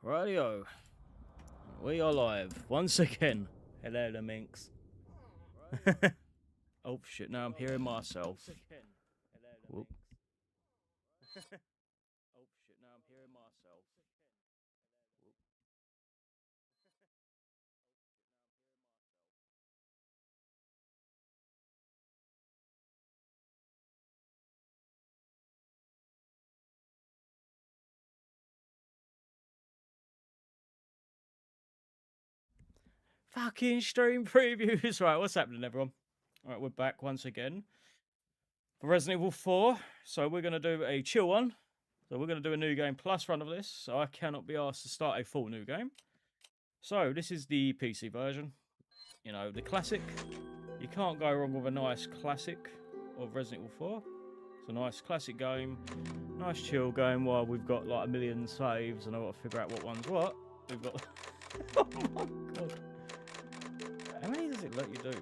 Radio. We are live once again. Hello, the minx. Oh shit! Now I'm hearing myself. Whoop. Oh shit! Now I'm hearing myself. Whoop. Fucking stream previews. Right, what's happening, everyone? Alright, we're back once again for Resident Evil 4. So we're going to do a chill one. So we're going to do a new game plus run of this. So I cannot be asked to start a full new game. So this is the PC version. You know, the classic. You can't go wrong with a nice classic of Resident Evil 4. It's a nice classic game. Nice chill game while we've got like a million saves and I've got to figure out what one's what. We've got... Oh my god. How many does it let you do?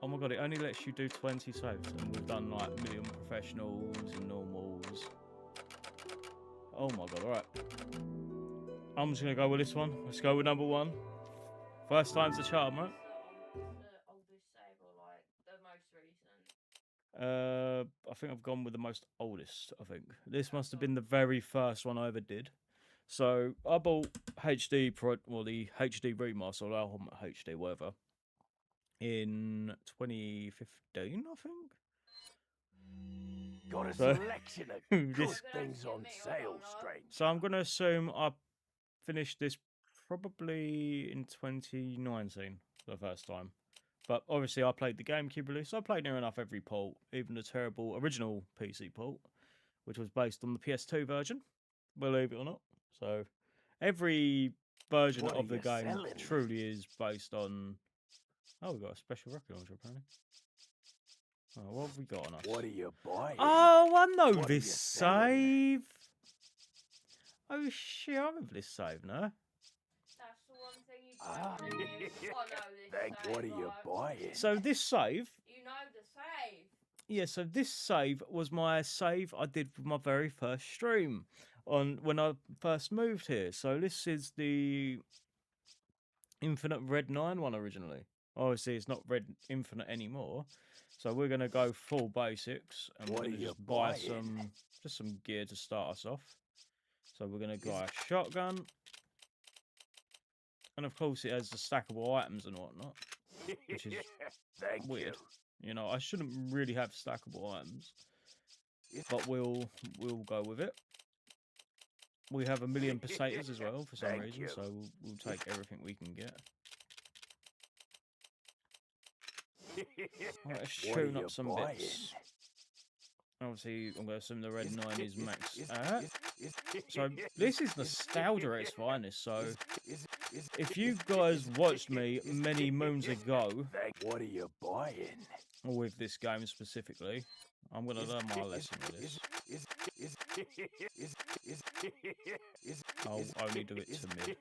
Oh my god, it only lets you do 20 saves, and we've done like a million professionals and normals. Oh my god, alright. I'm just gonna go with this one. Let's go with number one. First time's the charm, right? The oldest save or like the most recent? I think I've gone with the most oldest, I think. This must have been the very first one I ever did. So I bought HD Pro, well, the HD remaster, or Ultimate HD, whatever, in 2015, I think. Got a So- selection of good This- things on sale, strange. So I'm going to assume I finished this probably in 2019 for the first time. But obviously I played the GameCube release. So I played near enough every port, even the terrible original PC port, which was based on the PS2 version, believe it or not. So every version What of are the you game selling? truly is based on... Oh, we've got a special rocket launcher apparently. Oh, what have we got on us? What are you buying? Oh, I know What are this you selling? save. Oh shit, I remember this save now. That's the one thing you Ah. don't use. I know this Thank. save, What are you right? buying? So this save, You know the save. yeah, so this save was my save I did for my very first stream on when I first moved here. So this is the Infinite Red 9 one originally. Obviously it's not Red Infinite anymore. So we're gonna go full basics and What we're are gonna you just buy buying? some gear to start us off. So we're gonna buy a shotgun. And of course it has the stackable items and whatnot. Which is Thank weird. You know, I shouldn't really have stackable items. But we'll go with it. We have a million pesetas as well for some Thank reason, you. so we'll take everything we can get. Right, let's What are tune you up some buying? bits. Obviously, I'm going to assume the red 9 is max at. So this is nostalgia at its finest. So if you guys watched me many moons ago What are you buying? with this game specifically, I'm going to learn my lesson with this. I'll only do it to mid.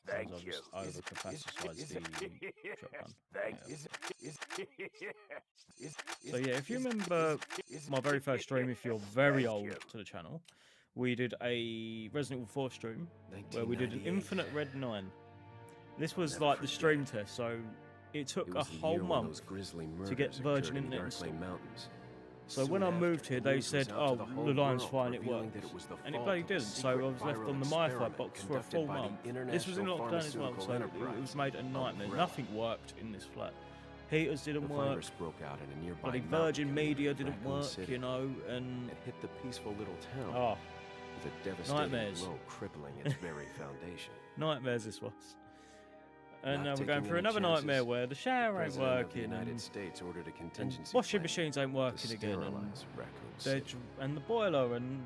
Thank I'll you. just over-capacitize the shotgun. Thank Yeah. So yeah, if you remember my very first stream, if you're very Thank old you. to the channel, we did a Resident Evil 4 stream where we did an Infinite Red 9. This was like the stream test, so it took a whole month to get Virgin Internet installed. So when I moved here, they said, "Oh, the line's fine, it works," and it bloody didn't. So I was left on the MiFi box for a full month. This was in lockdown as well, so it was made a nightmare. Nothing worked in this flat. Heaters didn't work. Broke out in a nearby Bloody mountain Virgin Media in didn't Raccoon work, City. you know, and It hit the peaceful little town oh, with a devastating nightmares. blow crippling its very foundation. nightmares this was. And Not now we're taking going through any another nightmare chances, where the The shower ain't President of the working, United and States ordered a contingency washing plan machines ain't to working again, and sterilize Raccoon they're City. and the boiler, and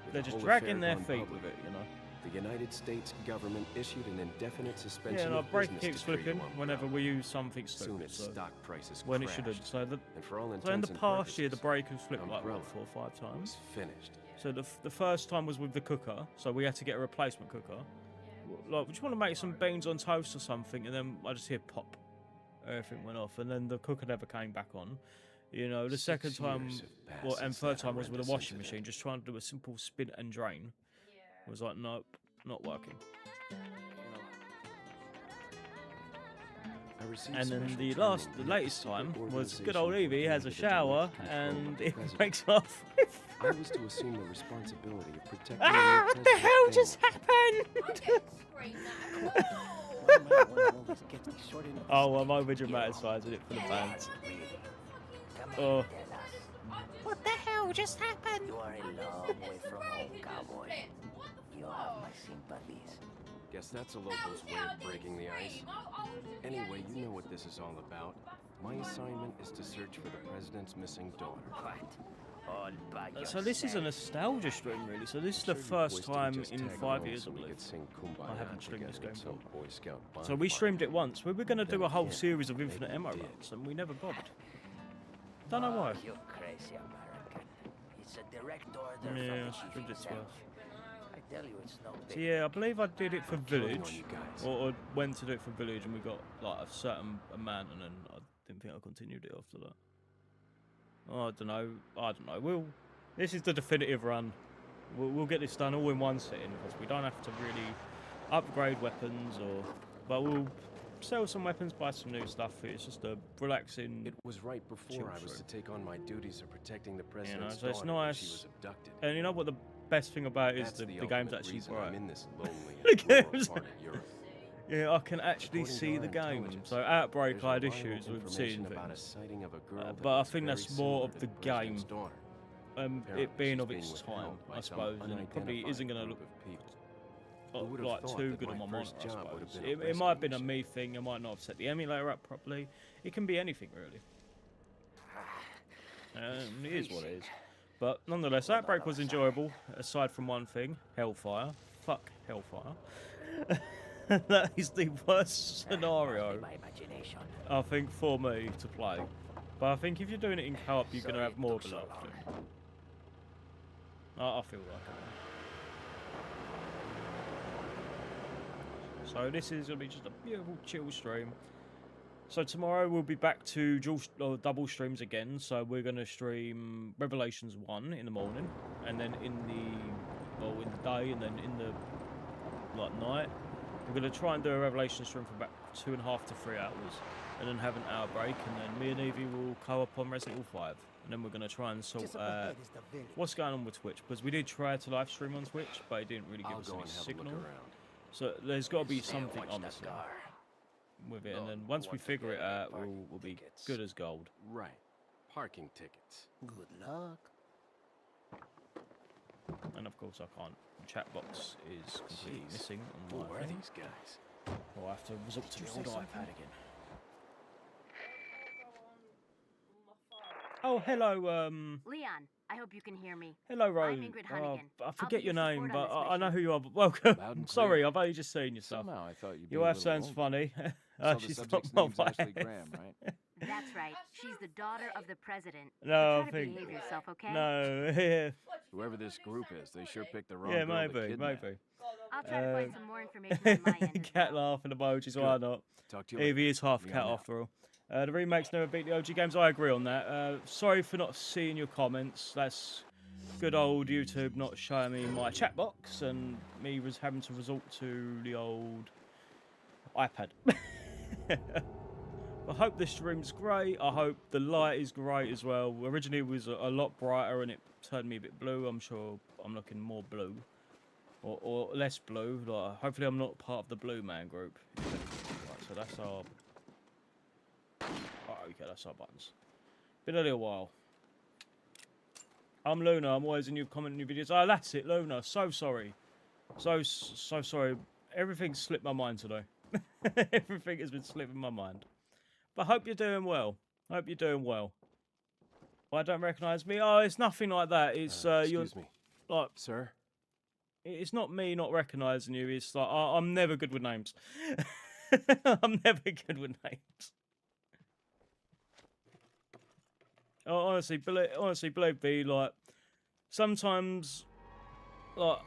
With they're the just whole dragging affair their gone feet public, with it, you know. The United States government issued an indefinite suspension Yeah, and our of brake business keeps decree to flipping whenever Umbrella. we use something Soon stupid, its so stock prices when it crashed, shouldn't. So, and for all so in intents the and past year, the purposes, brake has flipped like Umbrella what, 4 or 5 times. was finished. So the first time was with the cooker, so we had to get a replacement cooker. Like, we just want to make some beans on toast or something, and then I just hear pop. Everything went off, and then the cooker never came back on. You know, the 6 second time, years have passed well, and since third that time was with a horrendous washing incident. machine, just trying to do a simple spin and drain. Yeah. It was like, nope, not working. I received And then special the training latest via a time secret was good organization old Evie working has a under the shower direct control of and the it president. breaks off. I was to assume the responsibility of protecting Ah! the What the hell just happened? I didn't scream that. Why might one always get the short end of the Oh, I'm stick? over dramatising it for the fans. Really? Come Oh. on, tell us. What the hell just happened? You are a long way from home, cowboy. You have my sympathies. Guess that's a local's way of breaking the ice. Anyway, you know what this is all about. My assignment is to search for the president's missing daughter. What? All by So this is a yourself? nostalgia stream, really. So this is the Sure you first boys didn't time just in tag 5 along years, I so we believe. could sing Kumbaya I haven't streamed this together game at some before. Boy Scout So we bonfire. streamed it once. We were going to do a whole Then series of maybe Infinite you Ammo did. runs, and we never bothered. Don't know Oh, why. you crazy American. It's a direct order Yeah, from the streamed chief it himself. twice. I tell you, it's no So big. yeah, I believe I did it for Counting on Village, you guys. or went to do it for Village, and we got like a certain amount, and then I didn't think I continued it after that. Oh, I don't know. This is the definitive run. We'll get this done all in one sitting because we don't have to really upgrade weapons, but we'll sell some weapons, buy some new stuff. It's just a relaxing. It was right before Chill I was to through. take on my duties of protecting the president's so it's daughter when she nice. was abducted. And you know what the best thing about it is That's the game's ultimate actually reason bright. I'm in this lonely The and rural game's- part of Europe. Yeah, I can actually According to see our the game. intelligence, So Outbreak, There's I had reliable issues with information seeing about a things. sighting of a girl that but I looks think very that's more similar of to the president's game. daughter. It Apparently, being she's of being its withheld time, by I some suppose, and it probably unidentified isn't going to group look of people. Who would have like thought too that good on my my monitor, first I job would have suppose. been a It might have been a rescue me thing, I might not have set the emulator up properly. It can be anything, really. It is what it is. But nonetheless, Outbreak was enjoyable, aside from one thing, Hellfire. Fuck Hellfire. That is the worst scenario, My imagination. I think, for me to play. But I think if you're doing it in co-op, you're going to Sorry have it more took of a so laugh. long. I feel like it. So this is going to be just a beautiful chill stream. So tomorrow we'll be back to double streams again. So we're going to stream Revelations 1 in the morning, and then in the day, and then in the night, we're going to try and do a Revelation stream for about 2.5 to 3 hours, and then have an hour break, and then me and Evie will co-op on Resident Evil 5, and then we're going to try and sort Just up ahead is the village. what's going on with Twitch, because we did try to live stream on Twitch, but it didn't really give I'll us go any and have a signal. look around. So there's got to be Stay something watch on the this car. with it, and Oh, then once we want to figure get it any out, parking we'll be tickets. good as gold. Right. Parking tickets. Good luck. And of course, I can't. The chat box is completely Jeez. missing Who on my are thing. these guys? I'll have to resort to the old iPad again. Oh, hello, Leon, I hope you can hear me. hello, Rose. I'm Ingrid Hunnigan. I I'll forget be your your name, support but on this I know mission. who you are. But welcome. Loud and Sorry, clear. I've only just seen yourself. Somehow I thought you'd be Your a wife little sounds older. funny. So the She's not subject's my name's Ashley wife. Graham, right? That's right. She's the daughter of the president. No, So I try to think behave yourself, okay? no. Yeah, Whoever this group is, they sure picked the wrong yeah, girl to maybe, kidnap. maybe. I'll try to find some more information on my end as Cat well. laughing emojis, why not? Talk to you later. Evie is half We cat are now. after all. The remakes never beat the OG games. I agree on that. Sorry for not seeing your comments. That's good old YouTube not showing me my chat box, and me was having to resort to the old iPad. I hope this stream's great. I hope the light is great as well. Originally it was a lot brighter and it turned me a bit blue. I'm sure I'm looking more blue. Or less blue. Like, hopefully I'm not part of the blue man group. Right, so that's our... Oh, okay, that's our buttons. Been a little while. I'm Luna. I'm always in your comment new videos. Oh, that's it, Luna. So sorry. So sorry. Everything slipped my mind today. Everything has been slipping my mind. But hope you're doing well. Hope you're doing well. Why don't recognise me? Oh, it's nothing like that. It's you're Excuse me, like sir. it's not me not recognising you. It's like I'm never good with names. I'm never good with names. Oh, honestly, believe me, like sometimes, like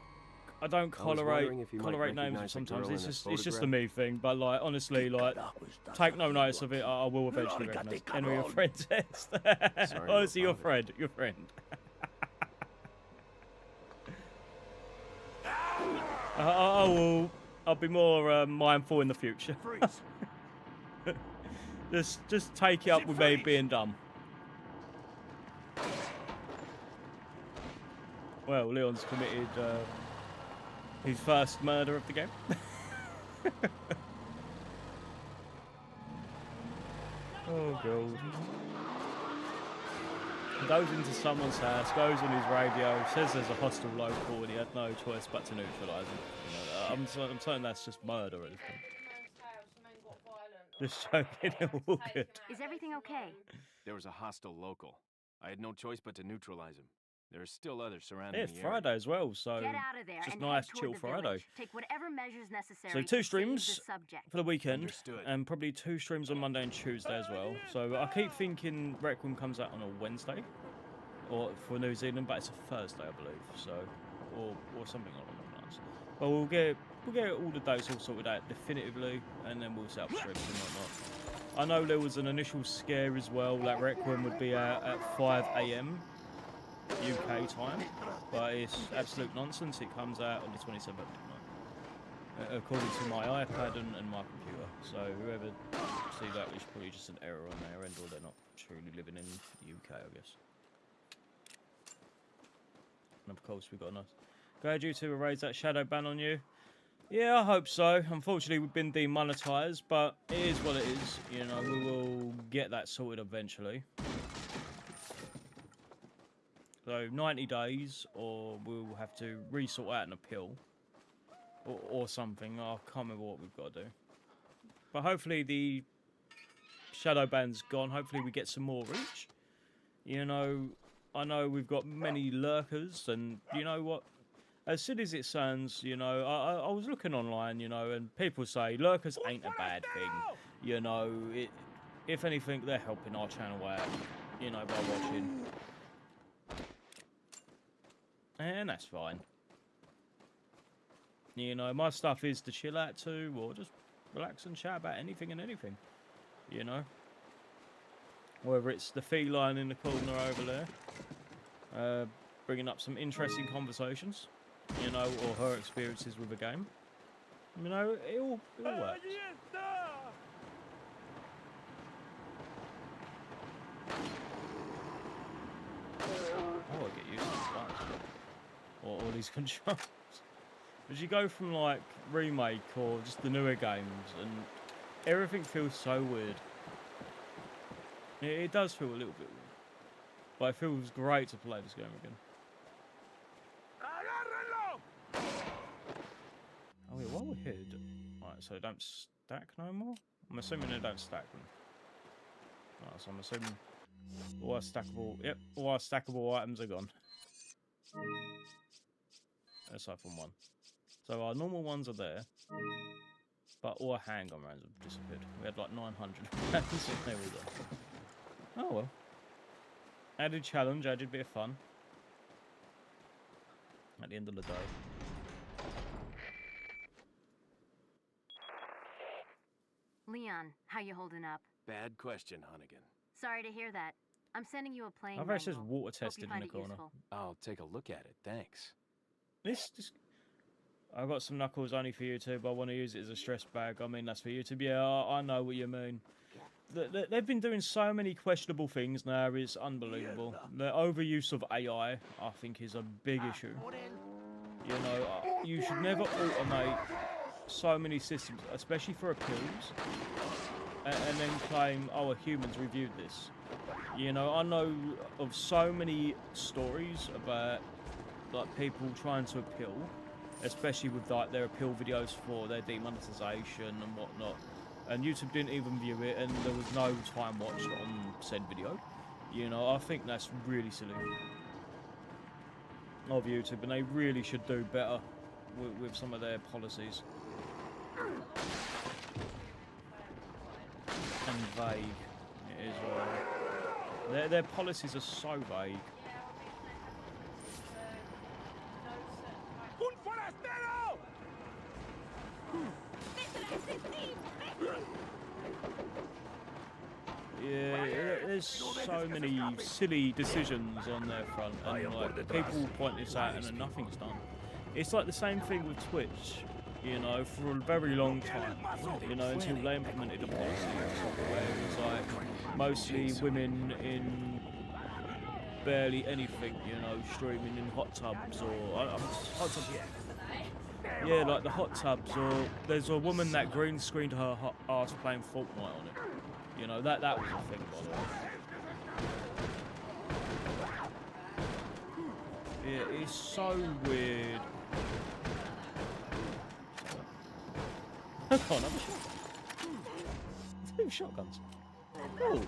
I don't wondering if you might tolerate names. recognise the Sometimes girl it's in this just a photograph. me thing. But like honestly, like take no notice of it. I will eventually recognise. Henry, your friend says. Sorry Honestly, your about it. friend, your friend. I'll be more mindful in the future. Freeze. just take it up with me being dumb. Well, Leon's committed his first murder of the game. Oh god. Goes into someone's house, goes on his radio, says there's a hostile local, and he had no choice but to neutralise him. You know, I'm saying that's just murder at this point. Just joking, all good. Is everything okay? There was a hostile local. I had no choice but to neutralize him. There are still others surrounding Yeah, the it's area. Friday as well, so Get out of there just and nice, head toward chill the Friday. village. Take whatever measures necessary. So to 2 save streams the subject. for the weekend, Understood. and probably 2 streams on Monday and Tuesday as well. So I keep thinking Requiem comes out on a Wednesday, or for New Zealand, but it's a Thursday, I believe. So, or something along those lines. But we'll get all the dates all sorted out definitively, and then we'll set up streams and whatnot. I know there was an initial scare as well that Requiem would be out at 5 AM UK time, but it's absolute nonsense. It comes out on the 27th of midnight, according to my iPad and my computer. So whoever see that, it's probably just an error on their end, or they're not truly living in the UK, I guess. And of course, we've got a nice. Glad you two will raise that shadow ban on you. Yeah, I hope so. Unfortunately, we've been demonetized, but it is what it is. You know, we will get that sorted eventually. So 90 days, or we'll have to resort out an appeal, or something. I can't remember what we've got to do. But hopefully the shadow ban's gone. Hopefully we get some more reach. You know, I know we've got many lurkers, and you know what? As silly as it sounds, you know, I was looking online, you know, and people say lurkers ain't a bad thing. You know, if anything, they're helping our channel out, you know, by watching. And that's fine. You know, my stuff is to chill out to, or just relax and chat about anything and anything. You know? Whether it's the feline in the corner over there, bringing up some interesting conversations, you know, or her experiences with the game. You know, it all works. Oh, I get used to this, or all these controls. As you go from like remake or just the newer games, and everything feels so weird. It does feel a little bit weird, but it feels great to play this game again. Oh wait, while we're here, right, so they don't stack no more? I'm assuming they don't stack them. Right, so I'm assuming all our stackable items are gone. Aside from one. So our normal ones are there, but all our handgun rounds have disappeared. We had like 900 rounds, so there we go. Oh well. Added challenge, added bit of fun. At the end of the day. Leon, how you holding up? Bad question, Hunnigan. Sorry to hear that. I'm sending you a plane. I've actually just manual. water Hope you tested in find the it corner. useful. I'll take a look at it, thanks. This I've got some knuckles only for YouTube. I want to use it as a stress bag. I mean, that's for YouTube. Yeah, I know what you mean. They've been doing so many questionable things now. It's unbelievable. The overuse of AI, I think, is a big issue. You know, you should never automate so many systems, especially for appeals, and then claim, oh, a human's reviewed this. You know, I know of so many stories about like people trying to appeal, especially with like their appeal videos for their demonetization and whatnot. And YouTube didn't even view it, and there was no time watched on said video. You know, I think that's really silly of YouTube, and they really should do better with some of their policies. And vague, it is. Their policies are so vague. Yeah, there's so many silly decisions on their front, and like people point this out and then nothing's done. it's like the same thing with Twitch, you know, for a very long time, you know, until they implemented a policy where it was like mostly women in barely anything, you know, streaming in hot tubs or hot tubs. Yeah, like the hot tubs, or there's a woman that green screened her hot ass playing Fortnite on it. You know, that was a thing, by the way. Yeah, it's so weird. Come on, have a shot. 2 shotguns. Cool.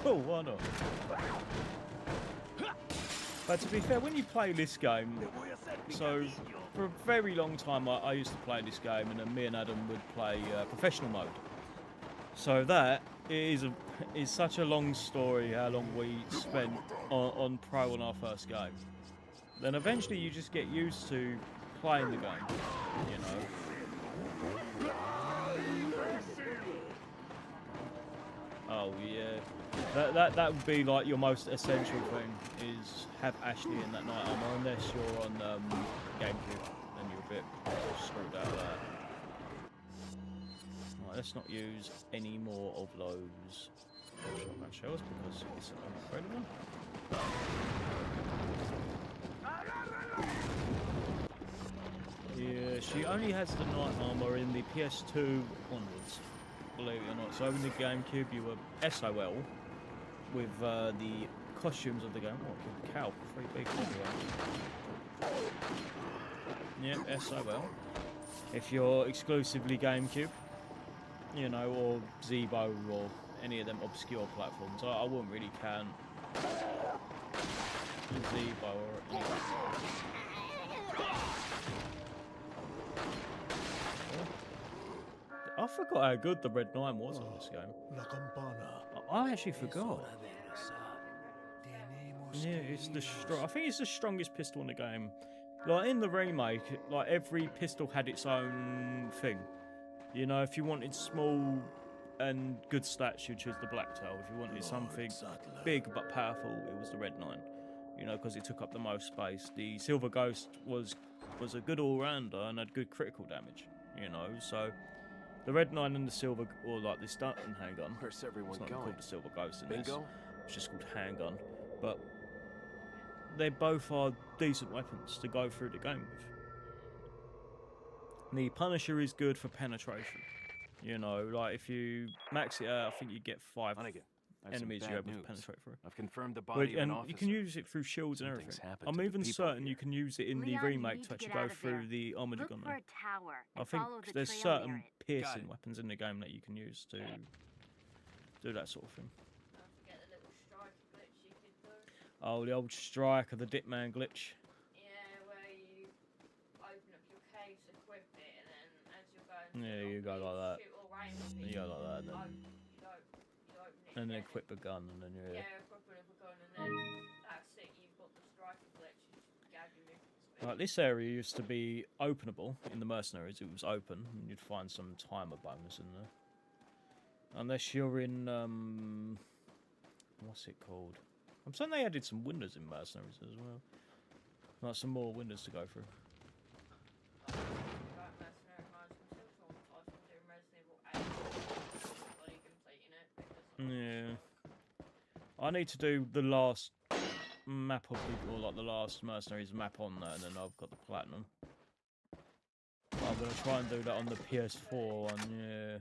Cool, why not? But to be fair, when you play this game, so for a very long time I used to play this game, and then me and Adam would play professional mode. So that is such a long story, how long we spent on pro on our first game. Then eventually you just get used to playing the game, you know. Oh yeah, that would be like your most essential thing, is have Ashley in that night armor, unless you're on GameCube, then you're a bit screwed out of that. Right, let's not use any more of those shotgun shells because it's an incredible. Yeah, she only has the night armor in the PS2 onwards, believe it or not. So in the GameCube you were SOL with the costumes of the game. Oh, I killed a cow for 3 people anyway. Yeah, SOL. If you're exclusively GameCube, you know, or Zebo or any of them obscure platforms, I wouldn't really count Zebo or any. I forgot how good the Red 9 was on this game. I actually forgot. Yeah, it's the I think it's the strongest pistol in the game. Like in the remake, like every pistol had its own thing. You know, if you wanted small and good stats, you choose the Blacktail. If you wanted something big but powerful, it was the Red 9. You know, because it took up the most space. The Silver Ghost was a good all-rounder and had good critical damage. You know, so the Red 9 and the Silver, or like the Stunting handgun. Where's everyone It's not going? called the Silver Ghost in this. Bingo? It's just called handgun. But they both are decent weapons to go through the game with. The Punisher is good for penetration. You know, like if you max it out, I think you get 5 Hunnigan, I have some enemies bad you're able to news. penetrate through. I've confirmed the But, body of an and officer. you can use it through shields and Something's everything. happened I'm to the even people certain here. you can use it in Leon, the you remake need to to actually get go out of through there. the armored Look gun. for a tower I and think follow the there's trail near certain it. piercing weapons in the game that you can use to do that sort of thing. Don't forget the little strike glitch you could do. Oh, the old strike of the Dipman glitch. Yeah, where you open up your case, equip it, and then as you're going Yeah, through, you go like that. shoot all randomly. You go like that, You then- open it And then again, equip a gun, and then you're. yeah, equipping up a gun, and then that's it. You've got the striker glitch. It's gagging me. Like this area used to be openable in the mercenaries. It was open, and you'd find some timer bonus in there. Unless you're in what's it called? I'm saying they added some windows in mercenaries as well. Like some more windows to go through. About mercenary modes, I'm still traumatized from doing Resident Evil 8. Bloody completing it because Yeah. I need to do the last map of the, or like the last mercenaries map on there, and then I've got the platinum. I'm gonna try and do that on the PS4 one, yeah.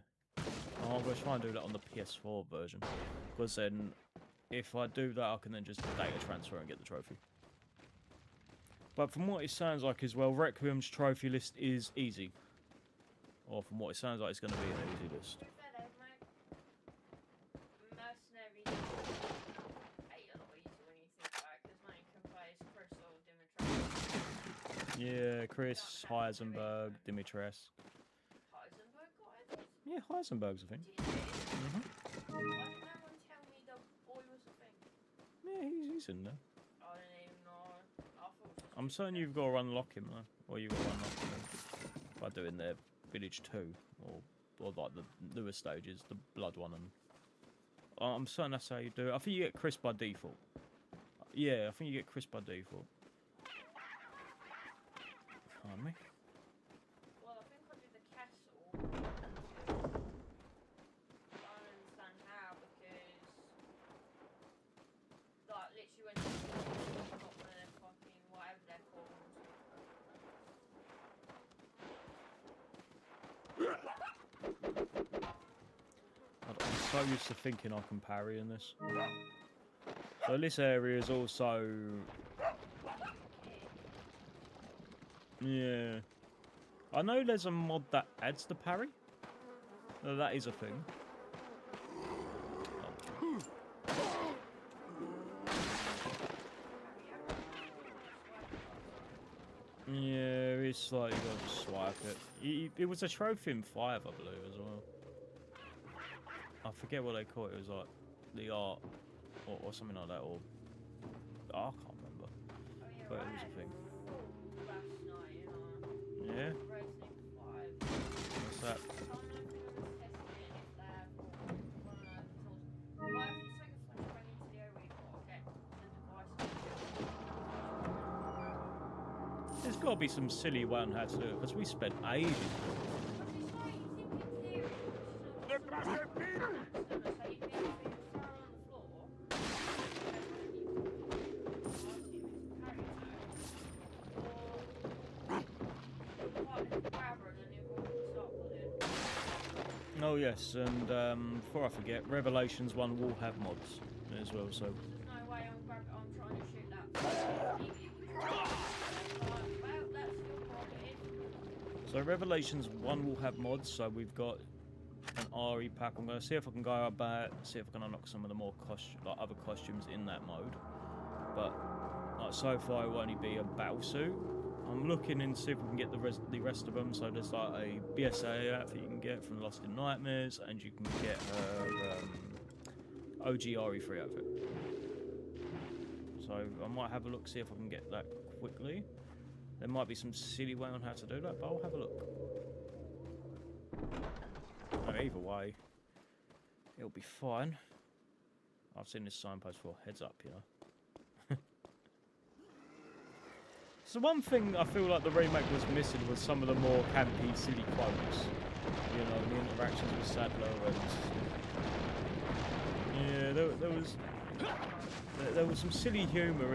Oh, I'm gonna try and do that on the PS4 version, because then if I do that, I can then just data transfer and get the trophy. But from what it sounds like as well, Requiem's trophy list is easy. Or from what it sounds like, it's going to be an easy list. to be fair, they've made mercenaries a lot easier when you think about it, because now you can play as Chris or Dimitri. Yeah, Chris, Heisenberg, Dimitrescu. Heisenberg got it? Yeah, Heisenberg's a thing. Did he? Mhm. Why did no one tell me the boy was a thing? Yeah, he's in there. I didn't even know. I thought it was I'm just certain a you've got to unlock him though, or you've got to unlock him by doing their Village 2, or like the newer stages, the Blood one, and I'm certain that's how you do it. I think you get Chris by default. Yeah, I think you get Chris by default. behind me. Well, I think I did the castle. I don't understand how because, like, literally when you got the fucking whatever they're called. I'm so used to thinking I can parry in this. So this area is also... Yeah. I know there's a mod that adds the parry. No, that is a thing. Yeah, it's like you got to swipe it. It was a trophy in 5, I believe, as well. I forget what they call it. It was like the art or something like that, or I can't remember. Oh, yeah, But it right. was a thing. Last night, you know. Yeah. Resident 5. What's that? There's got to be some silly way on how to do it because we spent ages. Oh yes, and before I forget, Revelations 1 will have mods as well, so... There's no way I'm trying to shoot that. Well, that's your prerogative. So Revelations 1 will have mods, so we've got an RE pack. I'm going to see if I can go about, see if I can unlock some of the more other costumes in that mode. But like so far, it will only be a battle suit. I'm looking and see if we can get the rest of them. So there's like a BSA outfit you can get from Lost in Nightmares, and you can get her OG RE3 outfit. So I might have a look, see if I can get that quickly. There might be some silly way on how to do that, but I'll have a look. No, either way, it'll be fine. I've seen this signpost before. Heads up, you know. So one thing I feel like the remake was missing was some of the more campy, silly quotes. You know, the interactions with Sadler and... Yeah, there was some silly humour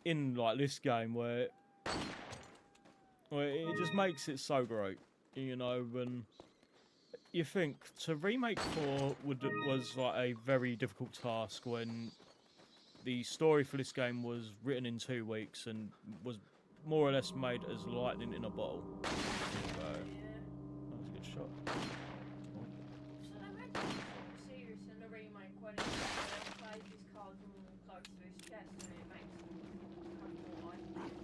in like this game where it just makes it so great. You know, and you think to remake 4 was like a very difficult task when the story for this game was written in 2 weeks and was more or less made as lightning in a bottle. So, that was a good shot. So they made something serious in the remake when he plays his cards all close to his chest and it makes him have more life.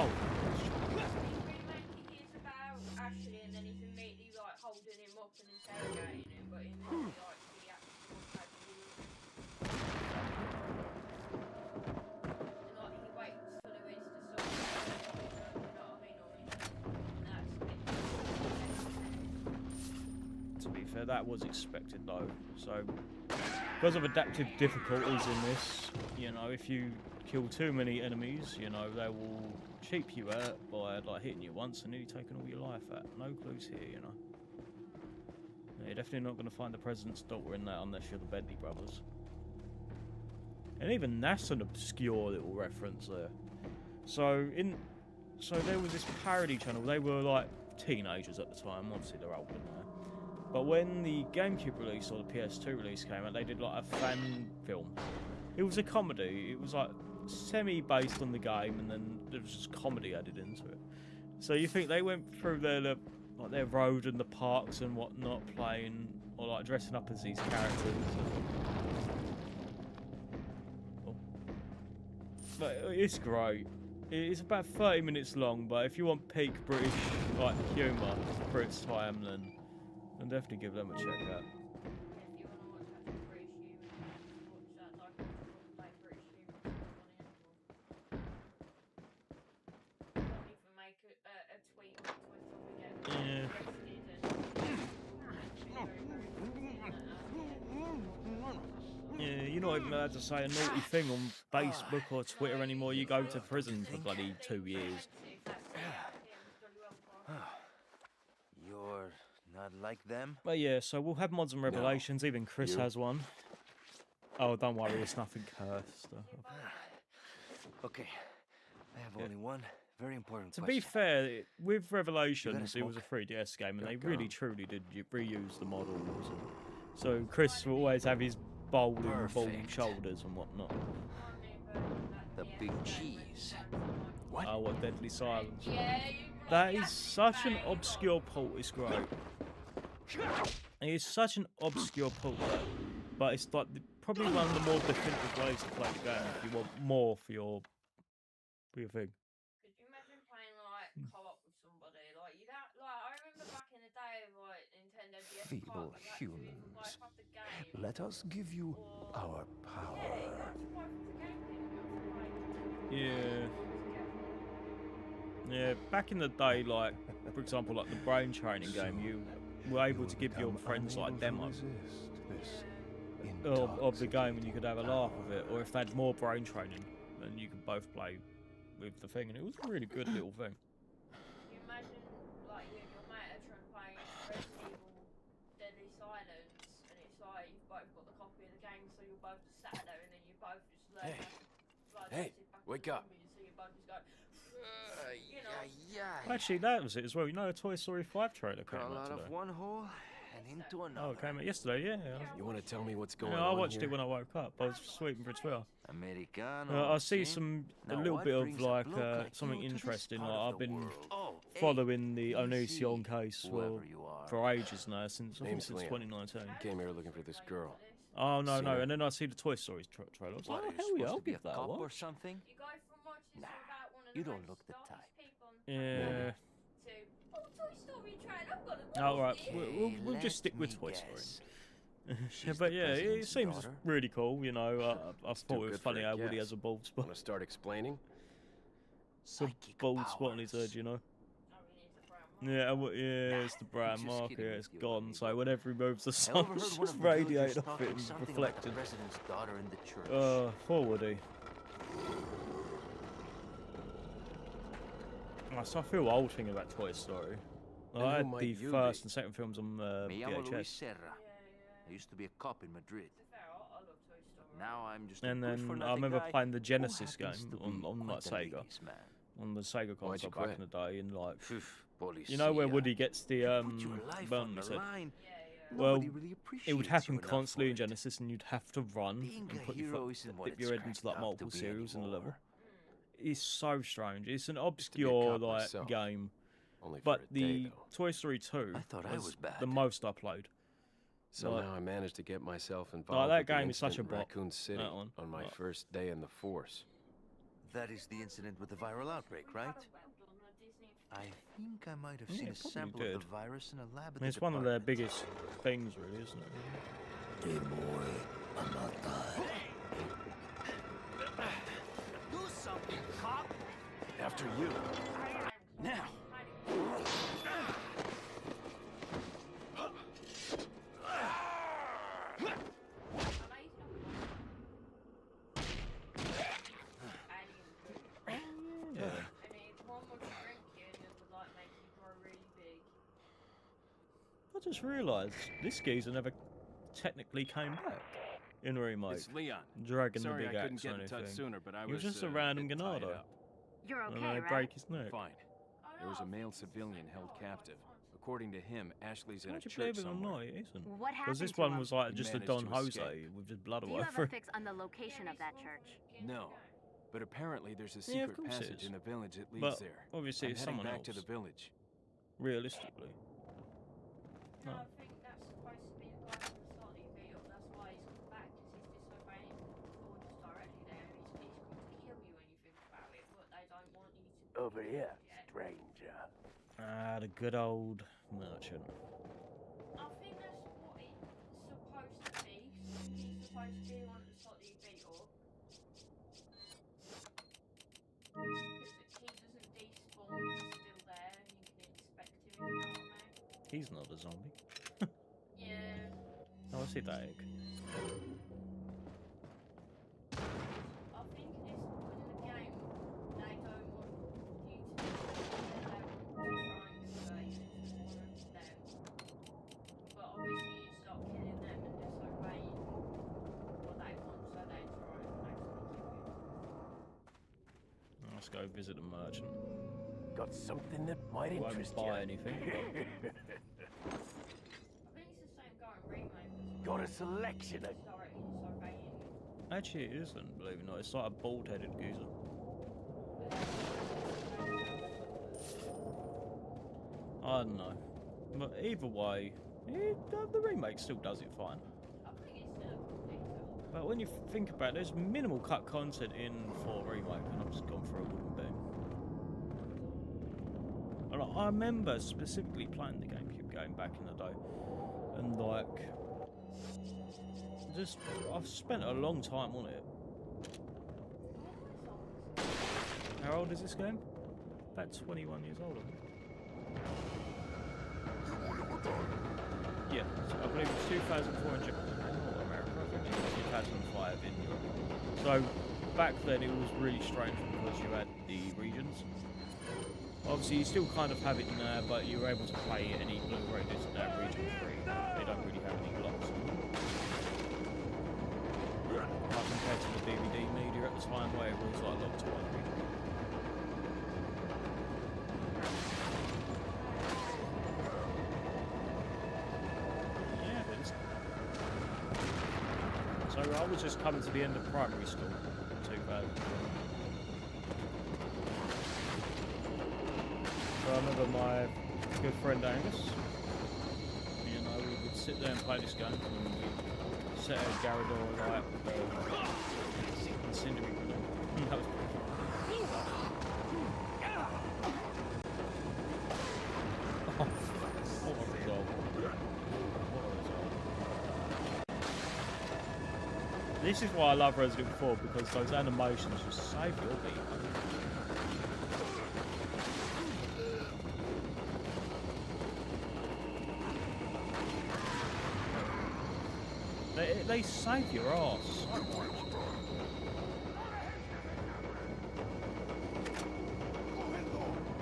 Oh. He's about Ashley and then he's immediately like holding him up and interrogating him, but in this like he actually wants to do it. And like he waits for Louise to sort of you know what I mean, or that's To be fair, that was expected though. So, because of adaptive difficulties in this, you know, if you kill too many enemies, you know, they will cheap you out by like hitting you once and nearly taking all your life out. No clues here, you know. You're definitely not going to find the president's daughter in that unless you're the Bentley brothers. And even that's an obscure little reference there. So there was this parody channel. They were like teenagers at the time. Obviously they're older now. But when the GameCube release or the PS2 release came out, they did like a fan film. It was a comedy. It was like semi-based on the game, and then there was just comedy added into it. So you think they went through their road and the parks and whatnot, playing or like dressing up as these characters. But it's great. It's about 30 minutes long, but if you want peak British like humour for its time, then definitely give them a check out. if you want to watch actual British humour, watch that like play British humour. Don't even make a tweet on Twitter with not even allowed to say a naughty thing on Facebook or Twitter anymore. You go to prison for bloody 2 years. You're not like them? But yeah, so we'll have mods and revelations. Even Chris You? has one. Oh, don't worry, it's nothing cursed. Okay, I have only one very important To question. be fair, with Revelations, it was a smoke? 3DS game, and they Got really gum. truly did reuse the models. And so Chris will always have his bowling ball Perfect. shoulders and whatnot. The big cheese. Oh, what Deadly Silence. Yeah, That is such an obscure port, it's great. It is such an obscure port, but it's like probably one of the more definitive ways to play the game if you want more for your thing. Could you imagine playing like co-op with somebody? Like you don't like. I remember back in the day of like Nintendo DS Feeble carts, you actually would, humans. like have the game. Let us give you Or our yeah, power. you have to both have the game. Then you have to like Yeah. together. Yeah, back in the day, like, for example, like the brain training game, you were able to give your friends like demos of the game and you could have a laugh with it, or if they had more brain training, then you could both play with the thing, and it was a really good little thing. Can you imagine like you and your mate are trying to play Resident Evil Deadly Silence, and it's like you've both got the copy of the game, so you're both just sat there, and then you both just learn Hey. how to like, Hey, sit back wake in the up. zombies, so you both just go. You know. Actually, that was it as well. You know, a Toy Story 5 trailer came Crawl out out today. of one hole and into Oh, another. it came out yesterday, yeah. You want to tell me what's going Yeah, on I watched here? it when I woke up. I was sweeping for Twitter. Americano. I see see? a Now little what bit of brings a like bloke like something you to this interesting. part Like, of I've the been world? Oh, following the hey, Onision easy, case whoever you are. for ages now, since I think Name's since Leon. 2019. Came here looking for this girl. Oh no, Seen no, her? and then I see the Toy Story trailer. I was What, like, are oh you hell yeah, supposed I'll to be give a that a cop or watch. something? You go from watching Nah, about one of you the don't most look the darkest type. people on Yeah. to Toy Story trailer. I've got a All right, movie. we'll just stick with Let Toy me Story. guess. Yeah, She's but the yeah, it president's seems daughter? really cool. You know, I It's thought too it was good for funny a how Woody guess. has a bald spot, Want to start explaining? Psychic bald spot on his powers. head. You know. Oh, he needs a brown Yeah, mark. yeah, it's the brand just mark. kidding Yeah, with it's you, gone. amigo. So whenever he moves, the I sun overheard just one of the villagers radiating off talking it and something about the reflected. president's daughter in the church. Poor Woody. So I feel old thinking about Toy Story. And I who had might the you first be? and second films on Me llamo Luis VHS, Serra. Yeah. I used to be a cop in Madrid. To be fair, I love Toy Story. Now I'm just a and then I good-for-nothing remember guy playing the who Genesis happens game to be on like quite a Sega, ladies' man. on the Sega Why'd you console back quit? in the day, and like, Policia. you know where Woody gets the Put your life bone on the reset? line. Yeah. Well, Nobody really It would appreciates happen you enough constantly for in it. Genesis, and you'd have to run Being and a put your hero foot, isn't what dip it's your head into cracked like up multiple to be series in the level. anymore. It's so strange. It's an to be a obscure cop like myself. game, Only for but a day, the though. Toy Story 2 I thought I was bad. the most I played. Somehow I managed to get myself involved that with the game is such incident a in bop, Raccoon City that one. on my Like- first day in the force. That is the incident with the viral outbreak, right? I think I might have Yeah, seen a it probably sample did. of the virus in a lab at It's the one of their department. biggest things, really, isn't it? Do something, cop! After you. Now! Yeah. I mean, one would drink you and it would like make you grow really big. I just realised this geezer never technically came back in remake. It's Leon. Dragging Sorry the I big couldn't axe get or in touch anything. sooner, but I He was was just a bit random tied Ganado. up. You're And okay, I right? break his neck. Fine. There was a male civilian held captive. According to him, Ashley's in a Would you church believe it or somewhere. not, it isn't. What Because happened this to one him? was like He just a managed Don to Jose escape. with just blood Do all you have over a it. fix on the location of that church? No. But apparently there's a Yeah, of secret course it passage is. in the village that leads But there. obviously I'm it's heading someone back to else. the village. Realistically. No, No. I think that's supposed to be the guy from the start that you beat up. That's why he's come back, because he's disobeying orders directly there. He's come to kill you when you think about it, but they don't want you to. Over here, Yeah. stranger. Ah, the good old merchant. I think that's what it's supposed to be. He's supposed to be the one at the start that you beat up. Because he doesn't despawn, he's still there, and you can inspect him, if you know what I mean. He's not a zombie. Yeah. Oh, I see that egg. just go visit the merchant. Got something that might Won't interest buy you. anything. But I think it's the same guy in remake. Got a selection of actually, it isn't. Believe it or not, it's like a bald-headed geezer. I don't know, but either way, the remake still does it fine. I think it's still a good film. But when you think about it, there's minimal cut content in 4 remake, and I've just gone for a wooden beam. And I remember specifically playing the GameCube game back in the day, and like, just I've spent a long time on it. How old is this game? About 21 years old, I think. Yeah, so I believe it's 2004 in Japan or America. I think it was 2005 in Europe. So back then it was really strange because you had the regions. Obviously you still kind of have it now, but you're able to play any Blu-ray disc now region free. They don't really have any blocks. Compared to the DVD media at the time where it was like locked to one region. So I was just coming to the end of primary school in 2000. So I remember my good friend Angus, you know, we would sit there and play this game, and we'd set a Garador light with a incendiary grenade. That was pretty fun. Oh, what a result. What a result. This is why I love Resident Evil 4, because those animations just save your beat. They save your ass so much.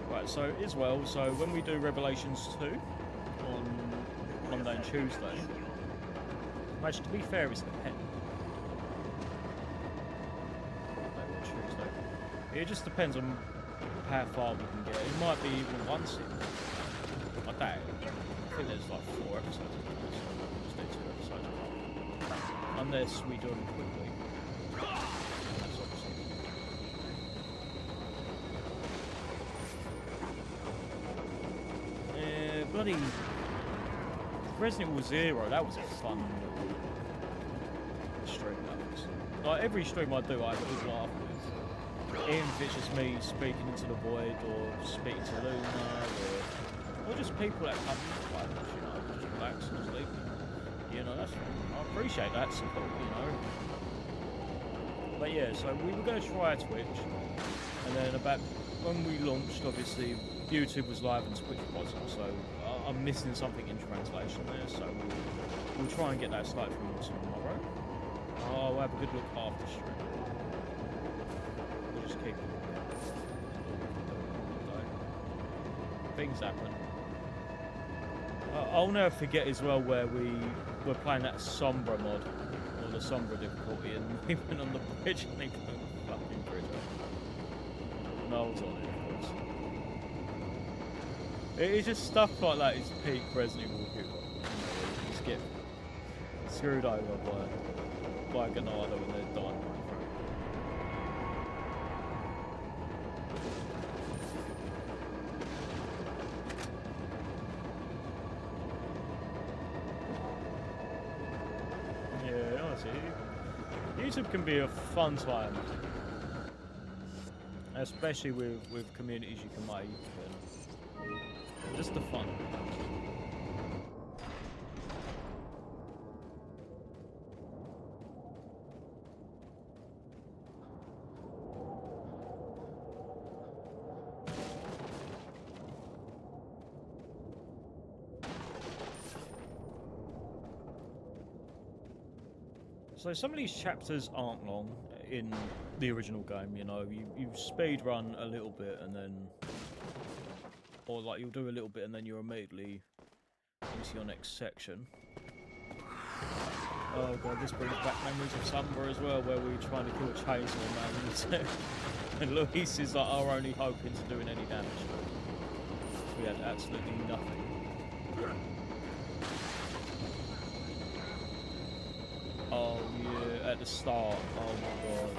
Right, so as well, so when we do Revelations 2 on Monday and Tuesday, actually to be fair, it's the pen. Tuesday. It just depends on how far we can get. It might be even one sit. I doubt it. I think there's like 4 episodes. Just do 2 episodes. Unless we do them quickly. That's obviously. Bloody Resident Evil 0, that was a fun stream. That was. Like every stream I do, I have a good laugh with. Even if it's just me speaking into the void, or speaking to Luna, or just people that come to play, you know, just relax and sleep. You know, that's fine. I appreciate that support, you know. But yeah, so we were going to try Twitch, and then about when we launched, obviously YouTube was live and Twitch wasn't, so I'm missing something in translation there, so we'll try and get that started from tomorrow. I'll have a good look after stream. We'll just keep it. Things happen. I'll never forget as well where we were playing that Sombra mod, or the Sombra difficulty, and we went on the bridge and they blew the fucking bridge up. No, I was on it, of course. It's just stuff like that is peak Resident Evil humor. You just get screwed over by a Ganado when they're dying. Yeah, honestly, YouTube can be a fun time, especially with communities you can make, and just the fun. So some of these chapters aren't long in the original game, you know, you speed run a little bit and then, or like you'll do a little bit and then you're immediately into your next section. Oh god, this brings back memories of Summer as well, where we were trying to kill a chainsaw man, and Luis is like our only hope into doing any damage. We had absolutely nothing. Oh yeah, at the start. Oh my god.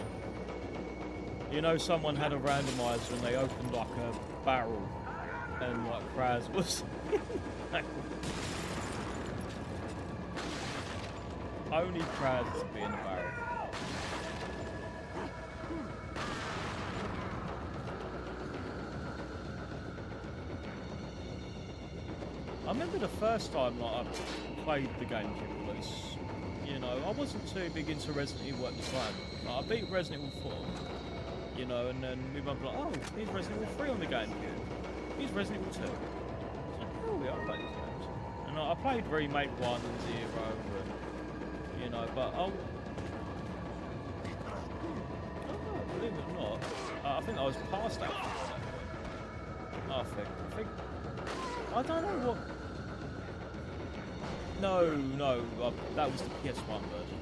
You know, someone had a randomizer and they opened like a barrel, and like Kraz was. Only Kraz to be in the barrel. I remember the first time like I played the GameCube release. You know, I wasn't too big into Resident Evil at the time. Like, I beat Resident Evil 4. You know, and then my mum was like, oh, here's Resident Evil 3 on the GameCube. Here's Resident Evil 2. I was like, oh, yeah, I played these games. And I played Remake 1 and 0 and, you know, but I don't know, believe it or not, I think I was past that point at that point. I think, I don't know what. No, that was the PS1 version.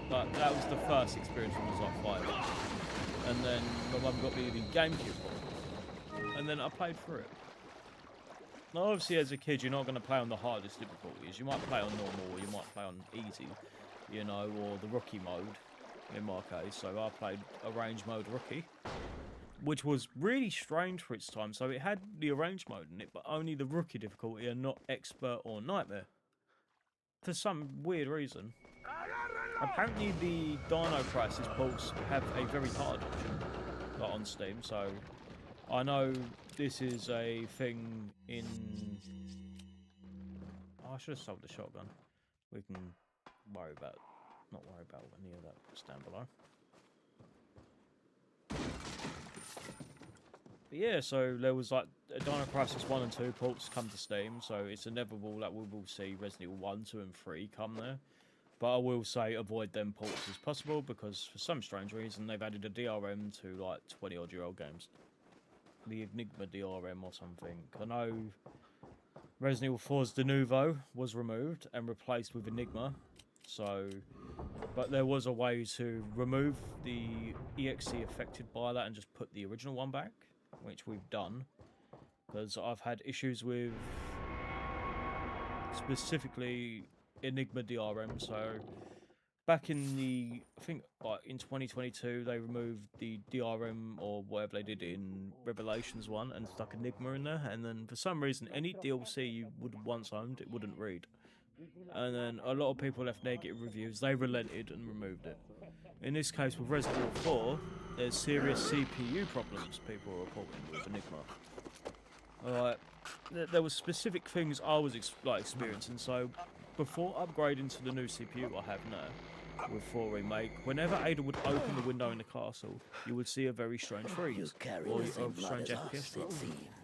But that was the first experience when I was like 5. And then my mum got me the GameCube one. And then I played through it. Now obviously as a kid you're not going to play on the hardest difficulties. You might play on normal or you might play on easy, you know, or the rookie mode in my case. So I played arrange mode rookie, which was really strange for its time. So it had the arrange mode in it, but only the rookie difficulty and not expert or nightmare. For some weird reason. Apparently the Dino Crisis ports have a very hard option, like on Steam, so I know this is a thing in... Oh, I should have sold the shotgun. We can not worry about any of that down below. But yeah, so there was like Dino Crisis 1 and 2 ports come to Steam, so it's inevitable that we will see Resident Evil 1, 2 and 3 come there. But I will say avoid them ports as possible because for some strange reason they've added a DRM to like 20-odd-year-old games. The Enigma DRM or something. I know Resident Evil 4's De Novo was removed and replaced with Enigma. So, but there was a way to remove the EXE affected by that and just put the original one back, which we've done. Because I've had issues with specifically Enigma DRM, so back in the, I think like in 2022 they removed the DRM or whatever they did in Revelations 1 and stuck Enigma in there, and then for some reason any DLC you would have once owned it wouldn't read, and then a lot of people left negative reviews. They relented and removed it. In this case with Resident Evil 4 there's serious CPU problems people are reporting with Enigma. Alright, there were specific things I was experiencing, so before upgrading to the new CPU I have now, with 4 Remake, whenever Ada would open the window in the castle, you would see a very strange freeze, or a strange FPS drop.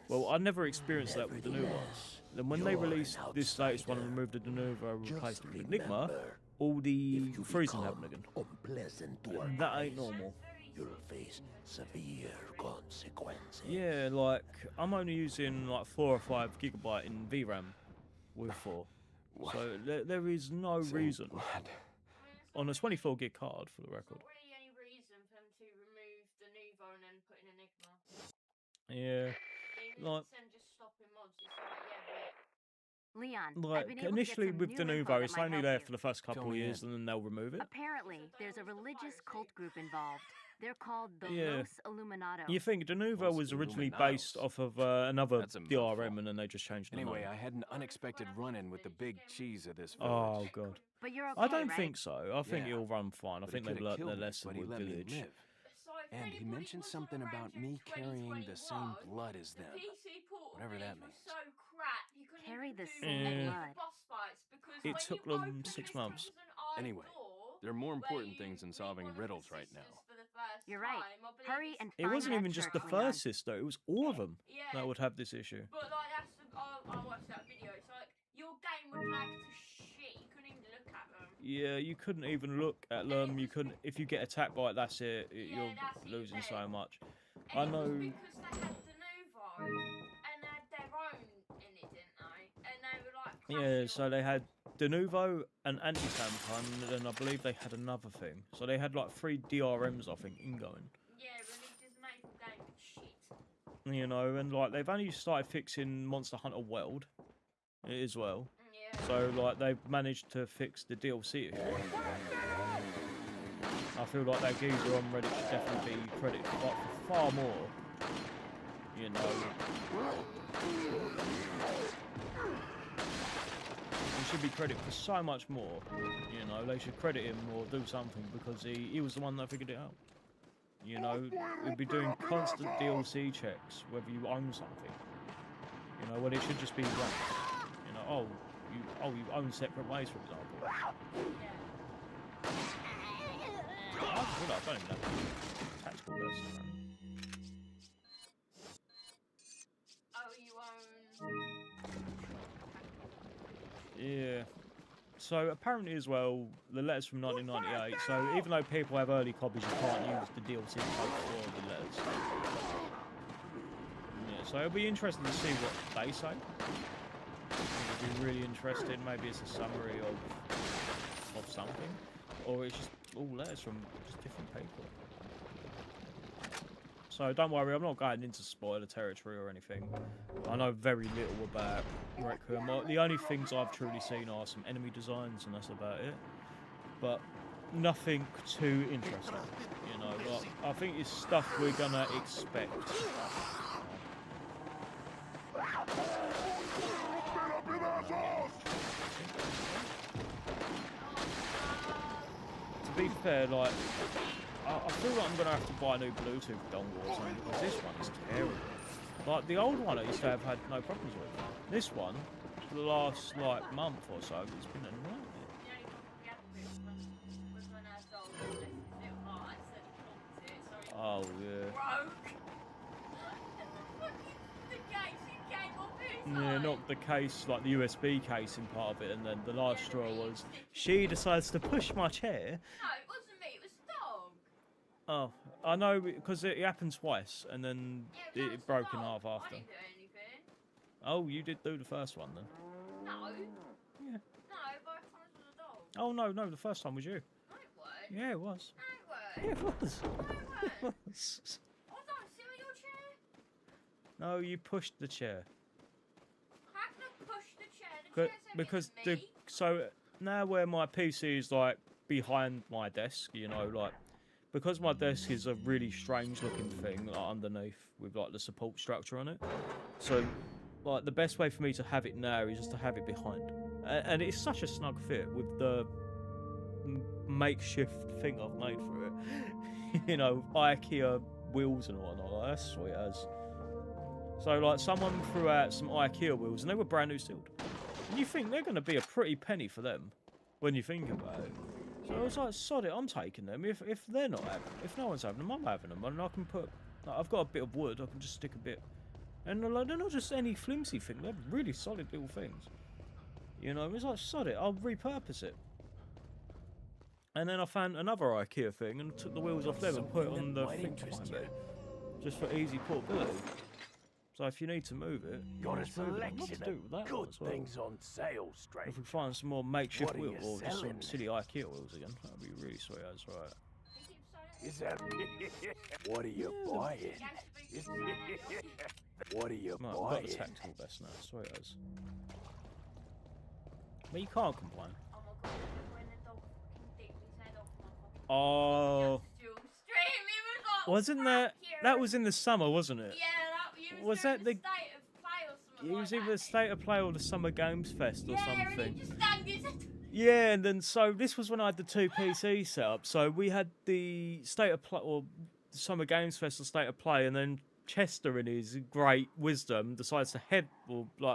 Well, I never experienced that with the new ones. Then when they released this latest one and removed the De Novo and replaced it with Enigma, all the freezing happened again. That ain't normal. You'll face severe consequences. Yeah, like, I'm only using like 4 or 5 gigabyte in VRAM with 4. What? So there is no Say reason what? on a 24 gig card for the record. Not really any reason for them to remove the Nuvo and then put in Enigma. Yeah, Even like, if them just stopping mods, it's like, yeah, but Leon, I've like been able to get initially some with new the info Nuvo, that it's might only help there you. for the first couple Fill of me years in. and then they'll remove it. Apparently, there's a religious cult group involved. They're called the Yeah. Los Illuminados. You think the Nuvo Los was originally Illuminados. based off of another That's a mouthful. DRM and then they just changed the Anyway, name. I had an unexpected run-in with the big cheese of this Oh village. god. But you're okay, I don't right? think so. I think Yeah. it'll run fine. I But think he they've coulda learnt killed their me, lesson but he with let me Village. live. So if And he anybody mentioned was something on about Arrangement me carrying the same 2021, blood as the them. PC portal Whatever that release was means. so crap you couldn't Carry even the do same any of blood. the boss fights because It when took you them open 6 this months. was an iron Anyway, door there are more where important you things than meet solving one of the riddles right sisters now. for the first You're right. time. I believe Hurry it's and It find wasn't that even just church, the Leon. first sister, it was all of them yeah. that would have this issue. But like that's the, I watched that video. It's like your game would lag to shit. You couldn't even look at them. Yeah, you couldn't even look at them. You couldn't. If you get attacked by it, that's it. You're that's it losing so then. much. And I it know. was because they had the Nuvo and they had their own in it, didn't they? And they were like Yeah, so they had Denuvo and Anti-Tampon, and then I believe they had another thing. So they had like 3 DRMs, I think, ingoing. Yeah, releases Maple game shit. You know, and like they've only started fixing Monster Hunter World as well. Yeah. So like they've managed to fix the DLC issue. I feel like that geezer on Reddit should definitely be credited for far more. You know. He should be credited for so much more. You know, they should credit him or do something because he was the one that figured it out. You know, he'd be doing constant DLC checks whether you own something. You know, when it should just be one. You know, you own separate ways, for example. I don't even know. Tactical versus. Oh, you own. Yeah. So apparently as well, the letters from 1998. So even though people have early copies, you can't use the DLC code for the letters. Yeah. So it'll be interesting to see what they say. It'll be really interesting. Maybe it's a summary of something, or it's just all letters from just different people. So don't worry, I'm not going into spoiler territory or anything. I know very little about Requiem. The only things I've truly seen are some enemy designs, and that's about it. But nothing too interesting, you know. But I think it's stuff we're gonna expect. To be fair, like, I feel like I'm going to have to buy a new Bluetooth dongle or something because this one is terrible. Like, the old one I used to have had no problems with. This one, for the last, like, month or so, it's been a nightmare. Oh, yeah. Yeah, not the case, like the USB casing part of it, and then the last straw was, she decides to push my chair. No, it wasn't me, it was the dog. Oh, I know, because it happened twice, and then Yeah, it broke in half I after. didn't do anything. Oh, you did do the first one then? No. Yeah. No, both times was a dog. Oh, no, the first time was you. No, it weren't. Yeah, it was. No, it weren't. Yeah, it was. No, it weren't. It was. I don't sit on your chair. No, you pushed the chair. How can I push the chair? The chair's heavier Because than the me. so now where my PC is like behind my desk, you know, like because my desk is a really strange looking thing like underneath with like the support structure on it. So like the best way for me to have it now is just to have it behind, and it's such a snug fit with the makeshift thing I've made for it. You know, IKEA wheels and whatnot. Like, that's sweet as. So like someone threw out some IKEA wheels and they were brand new sealed. And you think they're going to be a pretty penny for them when you think about it. So I was like, sod it, I'm taking them. If they're not having, if no one's having them, I'm having them. And I can put, like, I've got a bit of wood, I can just stick a bit. And they're, like, they're not just any flimsy thing, they're really solid little things. You know, it's like, sod it, I'll repurpose it. And then I found another IKEA thing and took the wheels off them and put it on the thing behind it. Just for easy portability. So if you need to move it, Got a you can move it. I'd love to selection do of that one good as well. things on sale, If stranger. we find some more makeshift What are you wheels or just some selling? silly IKEA wheels again, that'd be really sweet. That's right. Is that... What are you buying? What are you Right, we've got the buying? tactical vest now. Sweet as. But you can't complain. Oh my god, when the dog fucking dipped his head off my fucking Oh, still stream, it was like wasn't that? That was in the summer, wasn't it? Yeah, that Was during that the the- state of play or something It like was that. either the State of Play or the Summer Games Fest or Yeah, something. and he just danged his head. Yeah, and then so this was when I had the 2 PC set up. So we had the State of Play or the Summer Games Fest or State of Play, and then Chester, in his great wisdom, decides to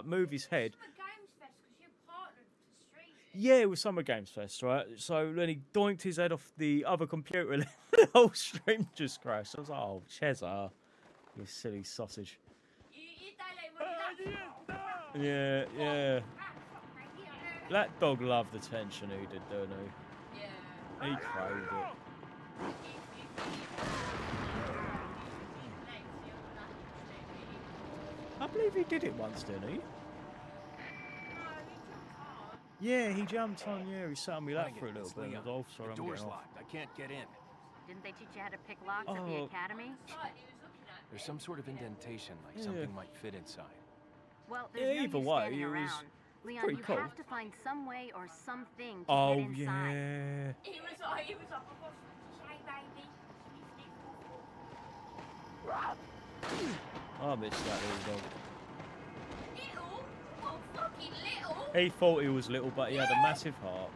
move his head. Summer Games Fest because you partnered to stream it. Yeah, it was Summer Games Fest, right? So then he doinked his head off the other computer, and the whole stream just crashed. I was like, "Oh, Chester, you silly sausage." You don't let him that Yeah, yeah. fuck, mate, you know. That dog loved attention. He did, didn't he? Yeah. He craved it. I believe he did it once, didn't he? Yeah, he jumped on. Yeah, he sat on me lap Bring for a it, little it's bit. Leon. And I was The sorry, I'm door's getting off. locked. I can't get in. Didn't they teach you how to pick locks at the Oh. academy? There's some sort of indentation, like something might fit inside. Well, Yeah, there's no either use way, standing it was around. Leon, pretty you cool. have to find some way or something to Oh get inside. yeah. He was like, I've got something to say, baby. I missed that little dog. Little? Oh, fucking little? He thought he was little, but he had a massive heart.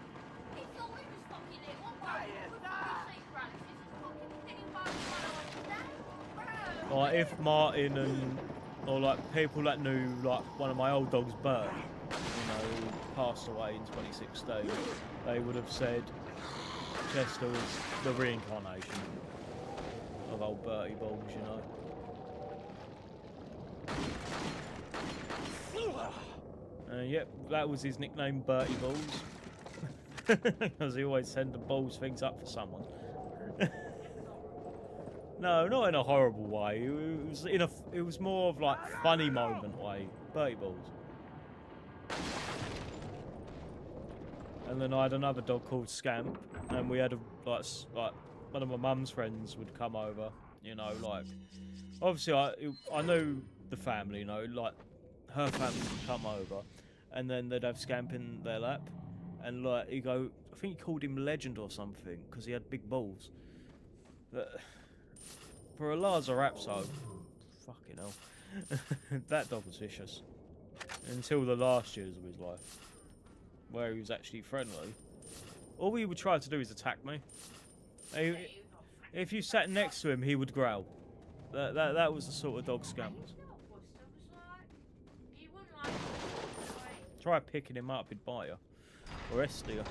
He thought he was fucking little. With fucking sleep paralysis and fucking thinking about his Like if Martin and or like people that knew like one of my old dogs, Bert, you know, who passed away in 2016, they would have said Chester was the reincarnation of old Bertie Balls, you know. Yep, that was his nickname, Bertie Balls, because he always sent the balls things up for someone. No, not in a horrible way. It was more of like funny moment way. Bertie Balls. And then I had another dog called Scamp, and we had like one of my mum's friends would come over. You know, like obviously I knew the family. You know, like her family would come over, and then they'd have Scamp in their lap, and like I think he called him Legend or something because he had big balls. But for a Lhasa Apso, fucking hell, that dog was vicious. Until the last years of his life, where he was actually friendly. All he would try to do is attack me. If you sat next to him, he would growl. That was the sort of dog Scamp was. Try picking him up, he'd bite you. Or Esty you.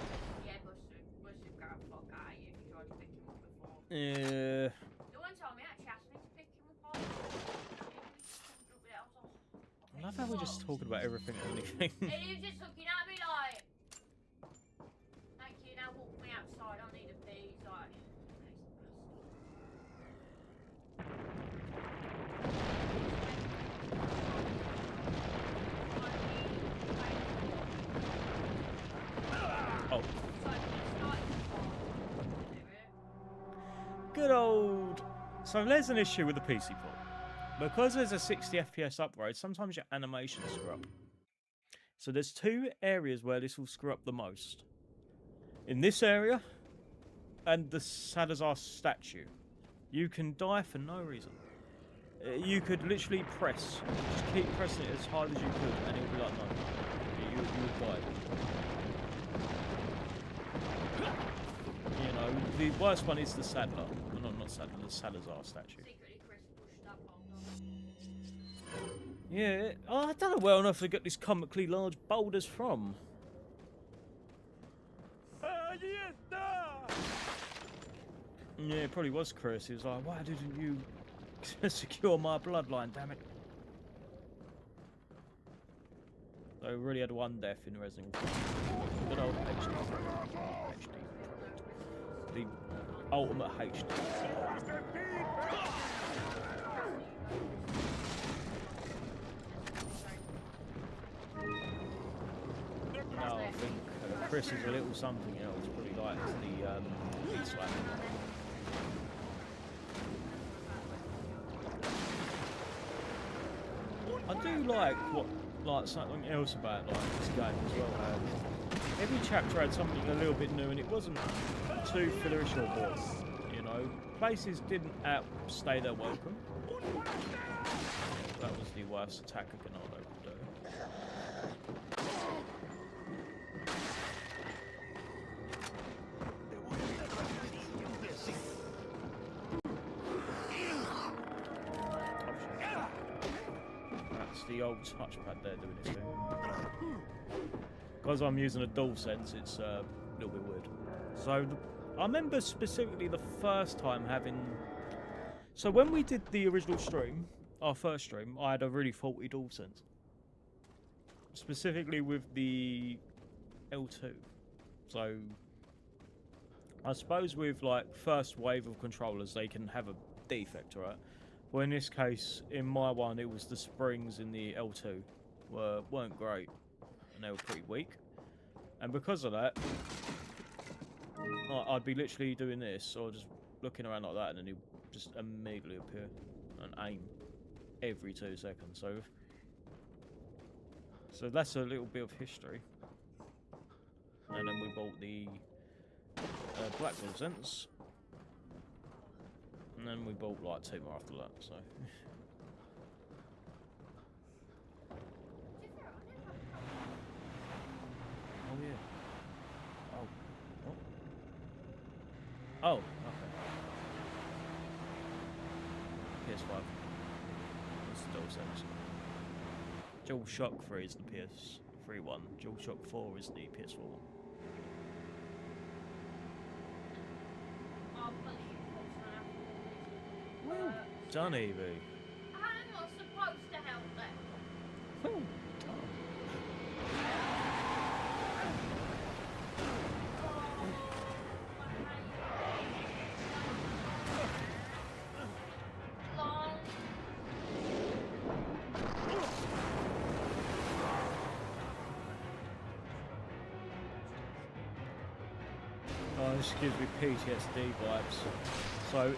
Yeah, Buster got a fuck out of you if you tried to pick him up before. Yeah. The one time he actually asked me to pick him up. I love how we're just talking about everything and anything. And he was just looking at me like, thank you, now walk me outside, I need a pee. He's like, Oh. Good old... So there's an issue with the PC port. Because there's a 60 FPS upgrade, sometimes your animations screw up. So there's two areas where this will screw up the most. In this area, and the Salazar statue. You can die for no reason. You could literally press, just keep pressing it as hard as you could, and it'll be like, no. You would die. You know, the worst one is the Sadler. No, not Sadler, the Salazar statue. secretly Chris pushed up on Yeah, I don't know where on earth they got these comically large boulders from. Yeah, it probably was Chris. He was like, why didn't you secure my bloodline, damn it? So we really had one death in Resident Evil. Good old HD. The ultimate HD. No, I think Chris is a little something else. Probably like the heat slap. I do like something else about this game as well. Every chapter had something a little bit new, and it wasn't too fillerish or boring. You know, places didn't outstay their welcome. That was the worst attack a Ganado could do. That's the old touchpad there doing its thing. Because I'm using a DualSense, it's a little bit weird. So I remember specifically the first time having... So when we did the original stream, our first stream, I had a really faulty DualSense. Specifically with the L2. So I suppose with like first wave of controllers, they can have a defect, right? Well, in this case, in my one, it was the springs in the L2 weren't great, and they were pretty weak. And because of that, I'd be literally doing this or just looking around like that, and then he'd just immediately appear and aim every 2 seconds. So that's a little bit of history. And then we bought the Blackwell Sense. And then we bought like 2 more after that, so. Oh yeah. Oh. What? Oh, okay. PS5. That's the DualSense. DualShock 3 is the PS3 one. DualShock 4 is the PS4 one. Well done, Evie. I'm not supposed to help them. Well done. Oh, this gives me PTSD vibes. So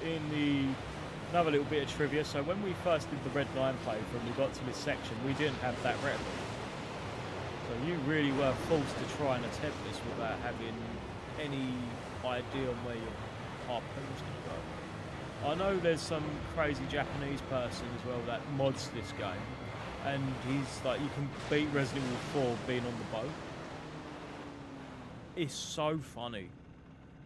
another little bit of trivia, so when we first did the Red 9 playthrough and we got to this section, we didn't have that reticle. So you really were forced to try and attempt this without having any idea on where your harpoon's going to go. I know there's some crazy Japanese person as well that mods this game, and he's like, you can beat Resident Evil 4 being on the boat. It's so funny.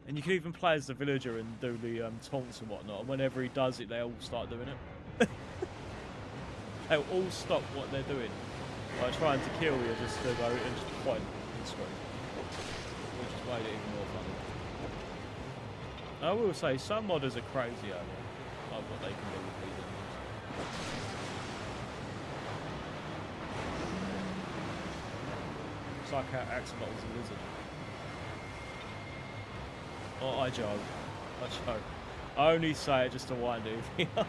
And you can even play as the villager and do the taunts and whatnot, and whenever he does it, they all start doing it. They'll all stop what they're doing by trying to kill you, just to go and just point and scream. Which has made it even more funny. I will say, some modders are crazy over it, like what they can do with these enemies. It's like how Axolotl is a lizard. Oh, I joke. I only say it just to wind you up.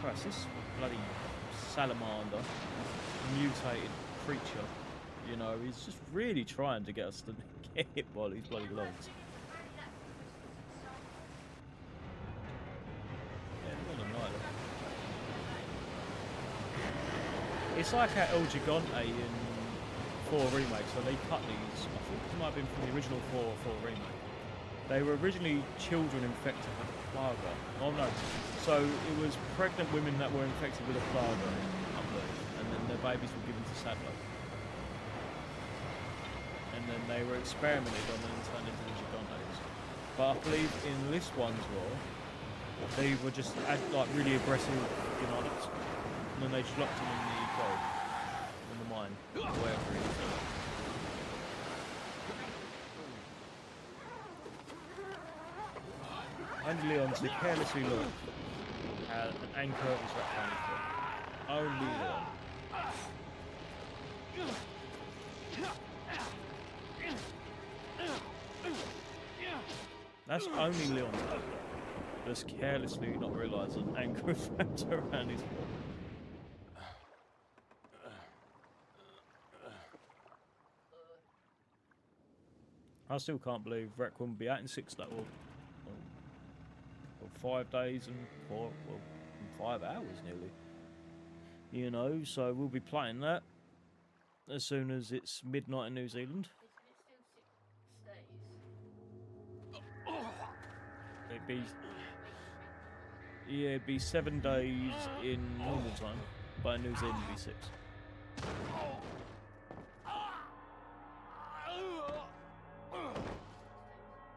Christ, this bloody salamander, mutated creature. You know, he's just really trying to get us to get hit by these bloody logs. Yeah, what a night. It's like how El Gigante in 4 Remake, so they cut these, I think it might have been from the original 4 or 4 Remake. They were originally children infected with the plaga. Oh no, so it was pregnant women that were infected with the plaga, I believe, and then their babies were given to Sadler. And then they were experimented on and turned into the Gigantes. But I believe in this one's war, they were just like really aggressive Gigantes, and then they just locked them in the gold, in the mine, wherever it is. Only Leon to carelessly look at an anchor was that for. Only Leon. That's only Leon. Just carelessly not realise an anchor is wrapped around his foot. I still can't believe Rec will be out in 6 days or 5 days and 5 hours nearly. You know, so we'll be playing that as soon as it's midnight in New Zealand. It'd be 7 days in normal time, but in New Zealand it'd be 6.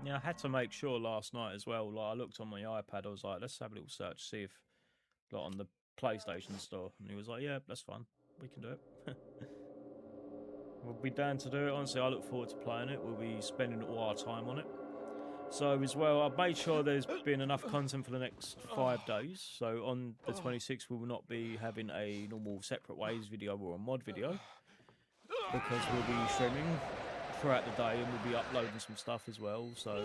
Yeah, I had to make sure last night as well. Like, I looked on my iPad, I was like, let's have a little search, see if, like, on the PlayStation store. And he was like, yeah, that's fine. We can do it. We'll be down to do it. Honestly, I look forward to playing it. We'll be spending all our time on it. So, as well, I've made sure there's been enough content for the next 5 days. So, on the 26th, we will not be having a normal separate ways video or a mod video. because we'll be streaming throughout the day and we'll be uploading some stuff as well. So,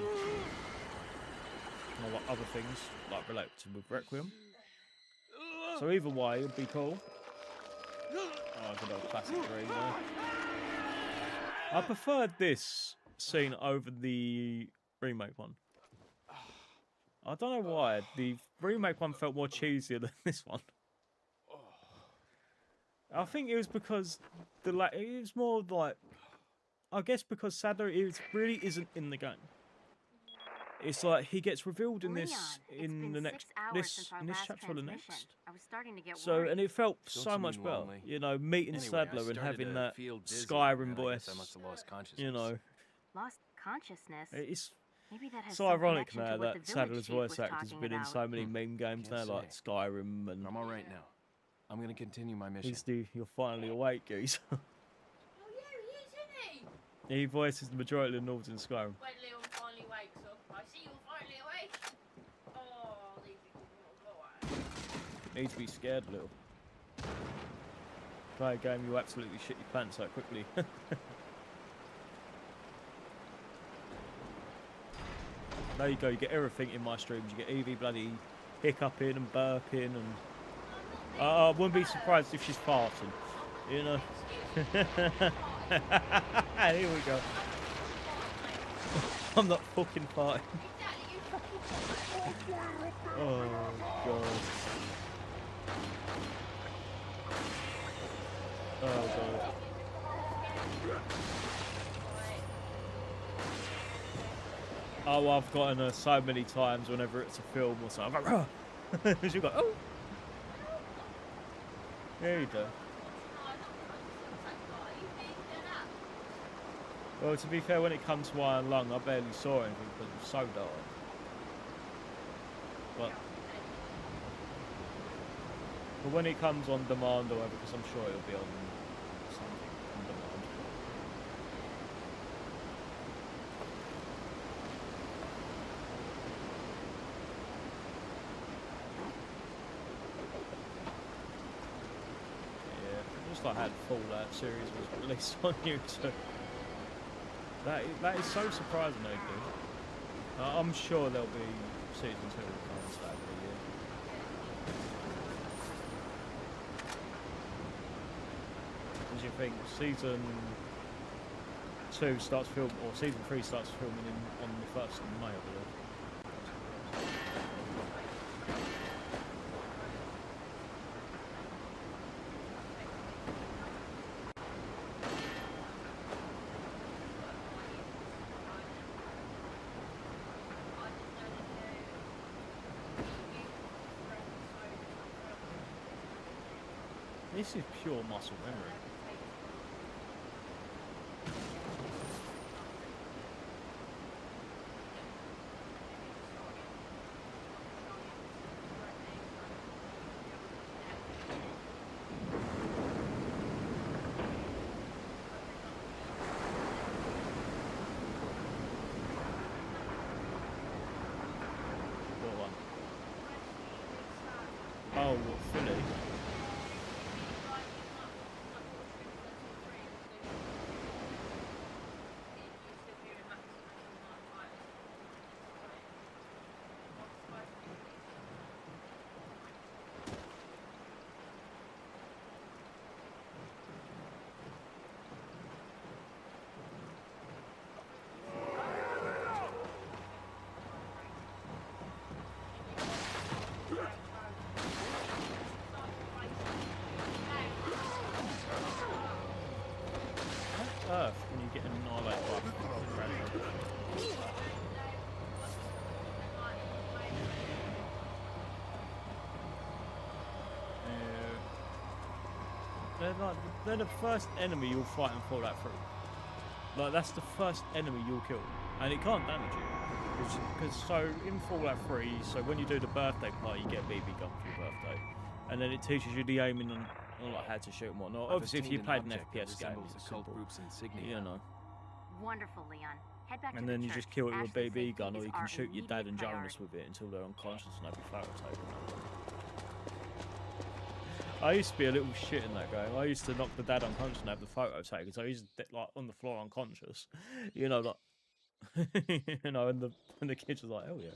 and like other things like related with Requiem. So either way, it'd be cool. Oh, good old classic dream there. I preferred this scene over the remake one. I don't know why. The remake one felt more cheesier than this one. I think it was because it was more like, I guess because Sadler really isn't in the game. It's like he gets revealed in this chapter or the next. I was starting to get So worried. and it felt Don't so you much mean better, lonely? you know, meeting Anyway, I Sadler and started having to that feel dizzy, Skyrim and I voice. guess I must have lost consciousness. You know, Lost consciousness. it's Maybe that has so some ironic connection now to what that the village Sadler's chief voice was actor's talking been in about. so many meme games now, Can't like say. Skyrim, and I'm all right now. I'm gonna continue my mission. you're finally awake, geez. Oh yeah, he is, isn't he? He voices the majority of the Nords in Skyrim. When Leon finally wakes up, I see you finally awake. Oh, leave me go away. Need to be scared a little. Play a game you absolutely shit your pants out quickly. There you go, you get everything in my streams. You get Evie bloody hiccuping and burping, and I wouldn't be surprised if she's farting, you know. Here we go. I'm not fucking farting. Exactly, you fucking Oh god. Oh god. Oh, I've gotten her so many times whenever it's a film or something. I go, she go, oh. There you go. Well, to be fair, when it comes to Iron Lung, I barely saw anything because it was so dark. But when it comes on demand or whatever, because I'm sure it'll be on something on demand. Yeah, just like how the Fallout series was released on YouTube. That is so surprising, they do. I'm sure there'll be season 2 coming Saturday, yeah. As you think, season 2 starts film, or season 3 starts filming on the 1st of May, I believe. This is pure muscle memory. What one? Oh, what, Philly? Earth when you get annihilated by a random. They're the first enemy you'll fight in Fallout 3. Like that's the first enemy you'll kill, and it can't damage you. Because so in Fallout 3, so when you do the birthday party, you get a BB gun for your birthday, and then it teaches you the aiming and like how to shoot and whatnot. Obviously, if you played an FPS game, it's cult simple, group's insignia. you know. Wonderful, Leon. Head back to And the then you church. just kill it with a Ashley's BB safety gun, or is you can our shoot your dad immediate and Jonas priority. with it until they're unconscious and have your photo taken. I used to be a little shit in that game. I used to knock the dad unconscious and have the photo taken. So he's like on the floor unconscious, you know, like you know, and the kids was like, "Hell yeah."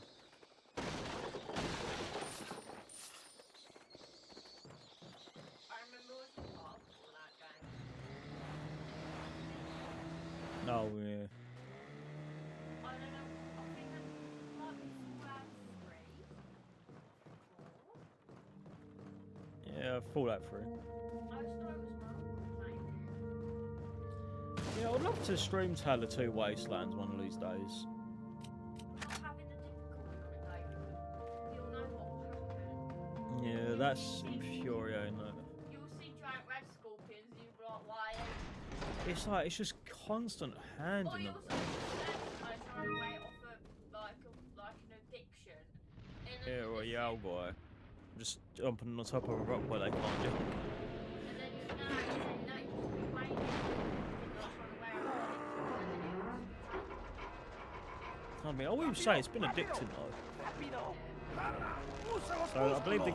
I remember watching part of that game. No, yeah. I don't know. I think that might be Fallout 3. Yeah, Fallout 3. I just thought it was my uncle playing it. Yeah, I'd love to stream Taylor 2 Wastelands one of these days. Not having the difficulty on it though, you'll know what will happen. Yeah, that's infuriating. Though. You'll see giant red scorpions and you'll be like, why? It's like it's just constant Or handing you'll them. see I try to wait off of like an addiction. And then Yeah, you or a just yowl boy. Just jumping on top of a rock where they can't jump. And then you know, you just be waiting. You're not trying to wear it on. I mean, I would say it's been addicting though. So I believe the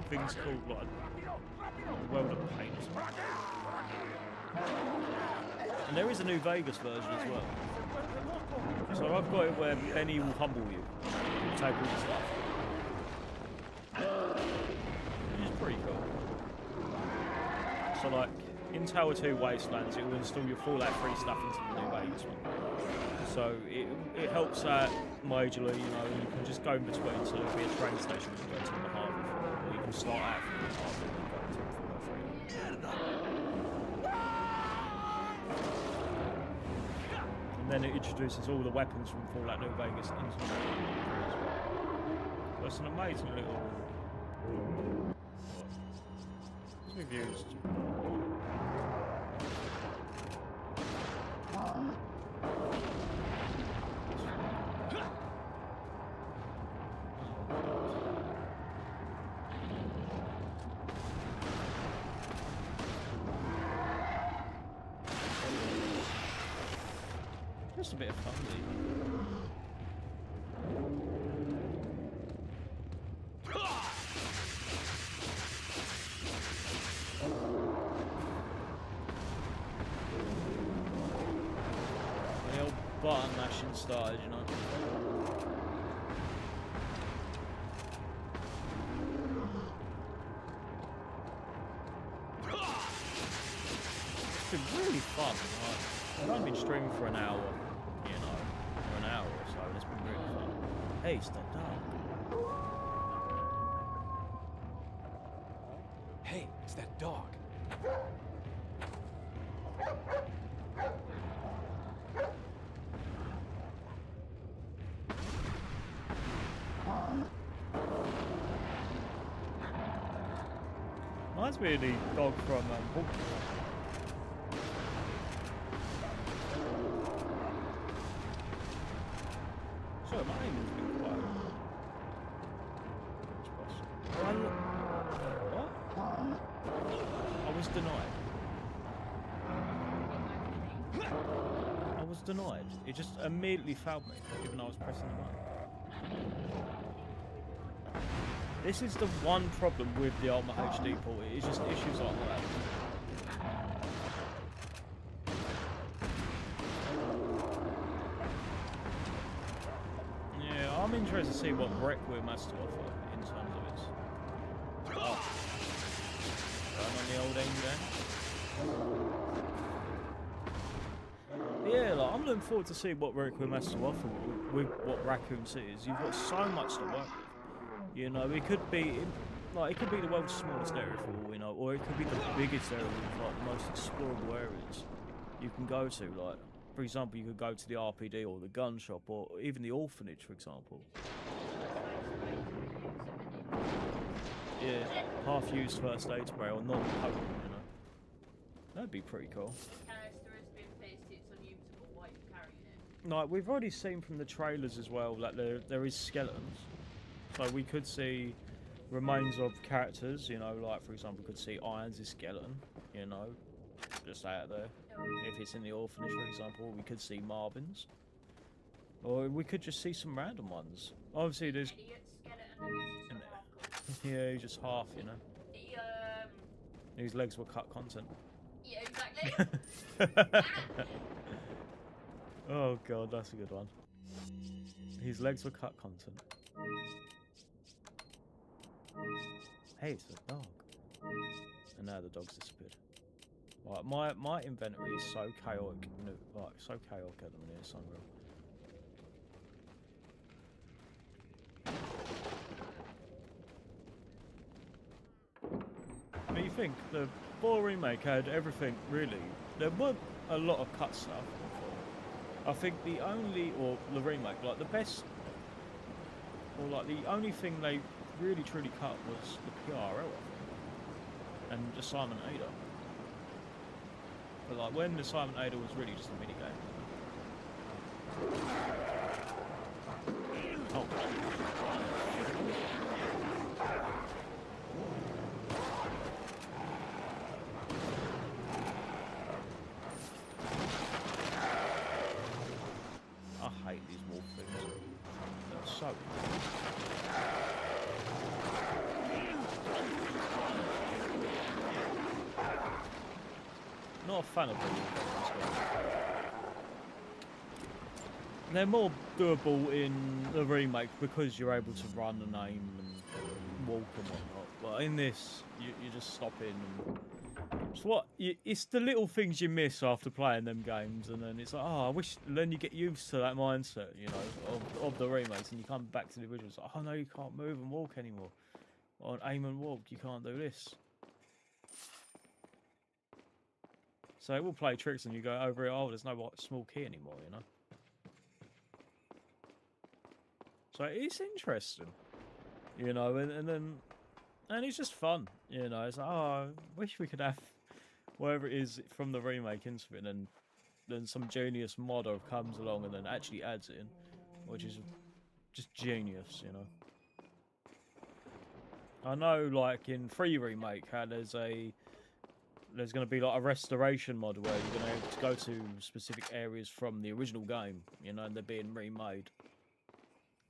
thing's called like the World of Pain. Or something. And there is a New Vegas version as well. So I've got it where Benny will humble you, he'll take all your stuff. Which is pretty cool. So like in Tower 2 Wastelands, it will install your Fallout 3 stuff into the New Vegas one. So it helps out majorly, you know, you can just go in between, so there'll be a train station you can go to in the harbour, or you can start out from the harbour and go to Fallout 3. And then it introduces all the weapons from Fallout New Vegas into the New Vegas as well. So it's an amazing little... It's reviews. Just a bit of fun, really. The old button mashing started, you know. It's been really fun. Like, I've only been streaming for an hour, you know, for an hour or so, and it's been really fun. Hey, it's that dog. Hey, it's that dog. Reminds me of the dog from Hawk. Sorry, my name has been quiet. What? I was denied. I was denied. It just immediately failed me, even though I was pressing the button. This is the one problem with the Ultimate HD port. It's just issues like that. Yeah, I'm interested to see what Requiem has to offer in terms of its... Oh. Going on the old end game. Yeah, like, I'm looking forward to see what Requiem has to offer with what Raccoon City is. You've got so much to work with. You know, it could be like it could be the world's smallest area for all we know, or it could be the biggest area with like the most explorable areas you can go to. Like, for example, you could go to the RPD or the gun shop, or even the orphanage, for example. Yeah, half-used first aid spray or non-potent, you know. That'd be pretty cool. Canister has been pierced, it's unusable while you're carrying it. Like, we've already seen from the trailers as well that there is skeletons. So we could see remains of characters, you know, like for example, we could see Irons' skeleton, you know, just out there. If it's in the orphanage, for example, we could see Marvin's. Or we could just see some random ones. Obviously, there's... Idiot skeleton who's just a hardcore. Yeah, he's just half, you know. He, His legs were cut content. yeah, exactly. Oh god, that's a good one. His legs were cut content. Hey, it's a dog. And now the dog's disappeared. Like my inventory is so chaotic, like so chaotic at the minute. It's unreal. But you think the 4 remake had everything really? There were a lot of cut stuff. I think the only, or the remake, like the best, or like the only thing they really truly cut was the PRL, I think, and the Simon Ada. But like when the Simon Ada was really just a mini game. Oh. I hate these wolf things. They're so. Not a fan of the wolf things. They're more doable in the remake because you're able to run and aim and walk and whatnot. But in this, you just stop in and it's it's the little things you miss after playing them games, and then it's like, oh, I wish. Then you get used to that mindset, you know, of the remakes, and you come back to the originals. Like, oh no, you can't move and walk anymore. Or aim and walk, you can't do this. So it will play tricks, and you go over it. Oh, there's no small key anymore, you know. So it's interesting, you know, and it's just fun, you know. It's like, oh, I wish we could have whatever it is from the remake into it, and then some genius modder comes along and then actually adds it in, which is just genius, you know. I know, like in 3 remake, how there's going to be like a restoration mod where you're going to be able to go to specific areas from the original game, you know, and they're being remade.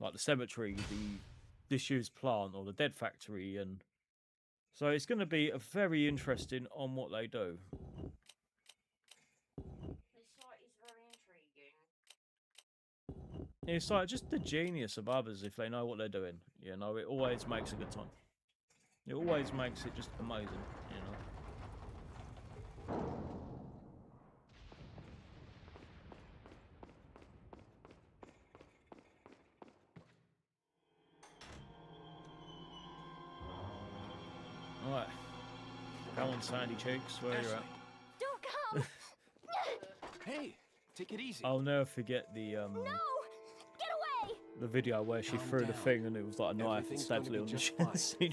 Like the cemetery, the disused plant, or the dead factory, and so it's going to be a very interesting on what they do. This site is very intriguing. It's like just the genius of others if they know what they're doing. You know, it always makes a good time. It always makes it just amazing, you know. Alright. Go on, Sandy Cheeks, where you at? Don't come! Hey, take it easy. I'll never forget the No! Get away! the video where she Calm threw the down. thing and it was like a knife and Everything's stabbed gonna Leon be in the just chest. My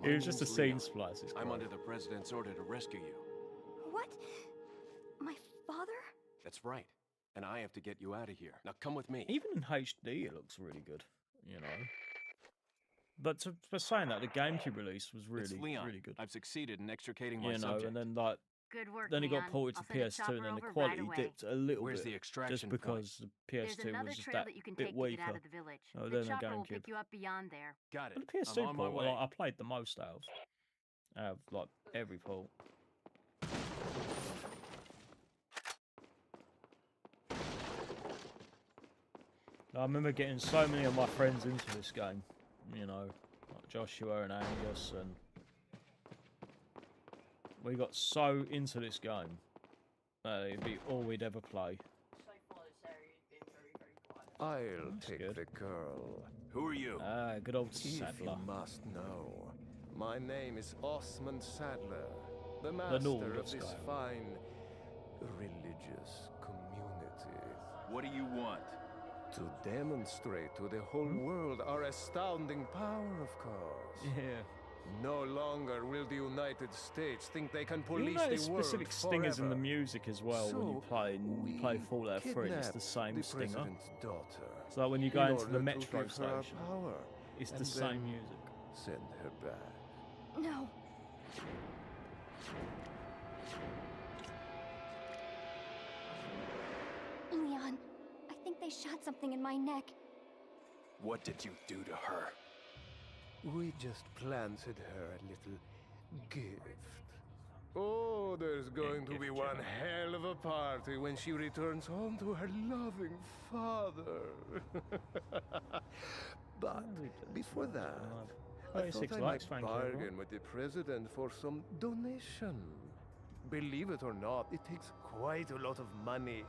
It was just a name's scene Leon. splice. It's I'm great. under the president's order to rescue you. What? My father? That's right. And I have to get you out of here. Now come with me. Even in HD, it looks really good, you know. But for saying that, the GameCube release was It's really, Leon. really good. I've succeeded in extricating my You know, subject. and then like Good work, then it got Leon. ported to I'll send a PS2, and then the chopper over quality right away. dipped a little Where's the bit, extraction just point? because the There's PS2 another was just trail that that you can bit take to weaker. get out of the village. Oh, The then the chopper will GameCube. pick you up beyond there. Got it. But the I'm PS2 on my port, way. like, I played the most out of like every port. I remember getting so many of my friends into this game, you know, like Joshua and Angus, and we got so into this game that it'd be all we'd ever play. So far, this area has been very, very quiet. I'll That's take good. the girl. Who are you? Ah, good old If you Sadler. must know, my name is Osmond Sadler, the Normal master of this style. fine religious community. What do you want? To demonstrate to the whole world our astounding power, of course. Yeah. No longer will the United States think they can You police notice the world specific stingers in the forever. music as well when you So, play and play we Fallout 3. It's the kidnapped same the stinger. president's daughter. So like when you go in into the order to metro give her our station, power, it's the and same then music. Send her back. No. Leon, I think they shot something in my neck. What did you do to her? We just planted her a little gift. Oh, there's going to be one hell of a party when she returns home to her loving father. But before that, I thought 36 I likes, might thank you, bargain everyone. with the president for some donation. Believe it or not, it takes quite a lot of money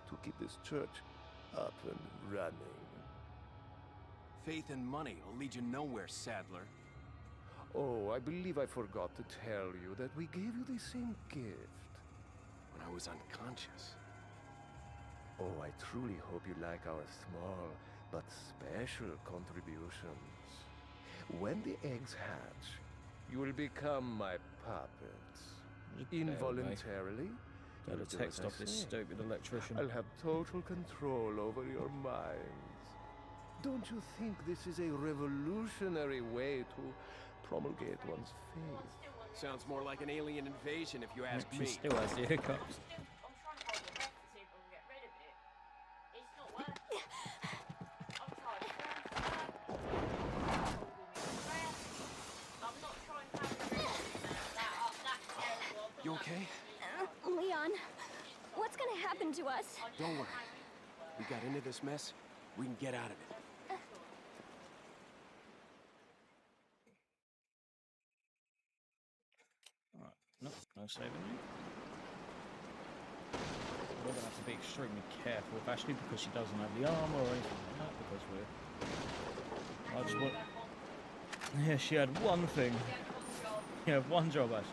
to keep this church up and running. Faith and money will lead you nowhere, Sadler. Oh, I believe I forgot to tell you that we gave you the same gift. When I was unconscious. Oh, I truly hope you like our small but special contributions. When the eggs hatch, you will become my puppets. Just bear with me. Involuntarily, Get you'll a do text as I off this say. stupid electrician. I'll have total control over your minds. Don't you think this is a revolutionary way to promulgate one's faith? Sounds more like an alien invasion if you ask She me. still has the hiccups. I'm trying to hold my breath to see if I can get rid of it. It's not working. I'm trying to I'm not trying to have rid of it, man. That's terrible. You okay? Leon, what's gonna happen to us? Don't worry. We got into this mess. We can get out of it. Alright, no saving you. We're gonna have to be extremely careful with Ashley because she doesn't have the armor or anything like that because we're... I just want... Yeah, she had one thing. Yeah, one job, Ashley.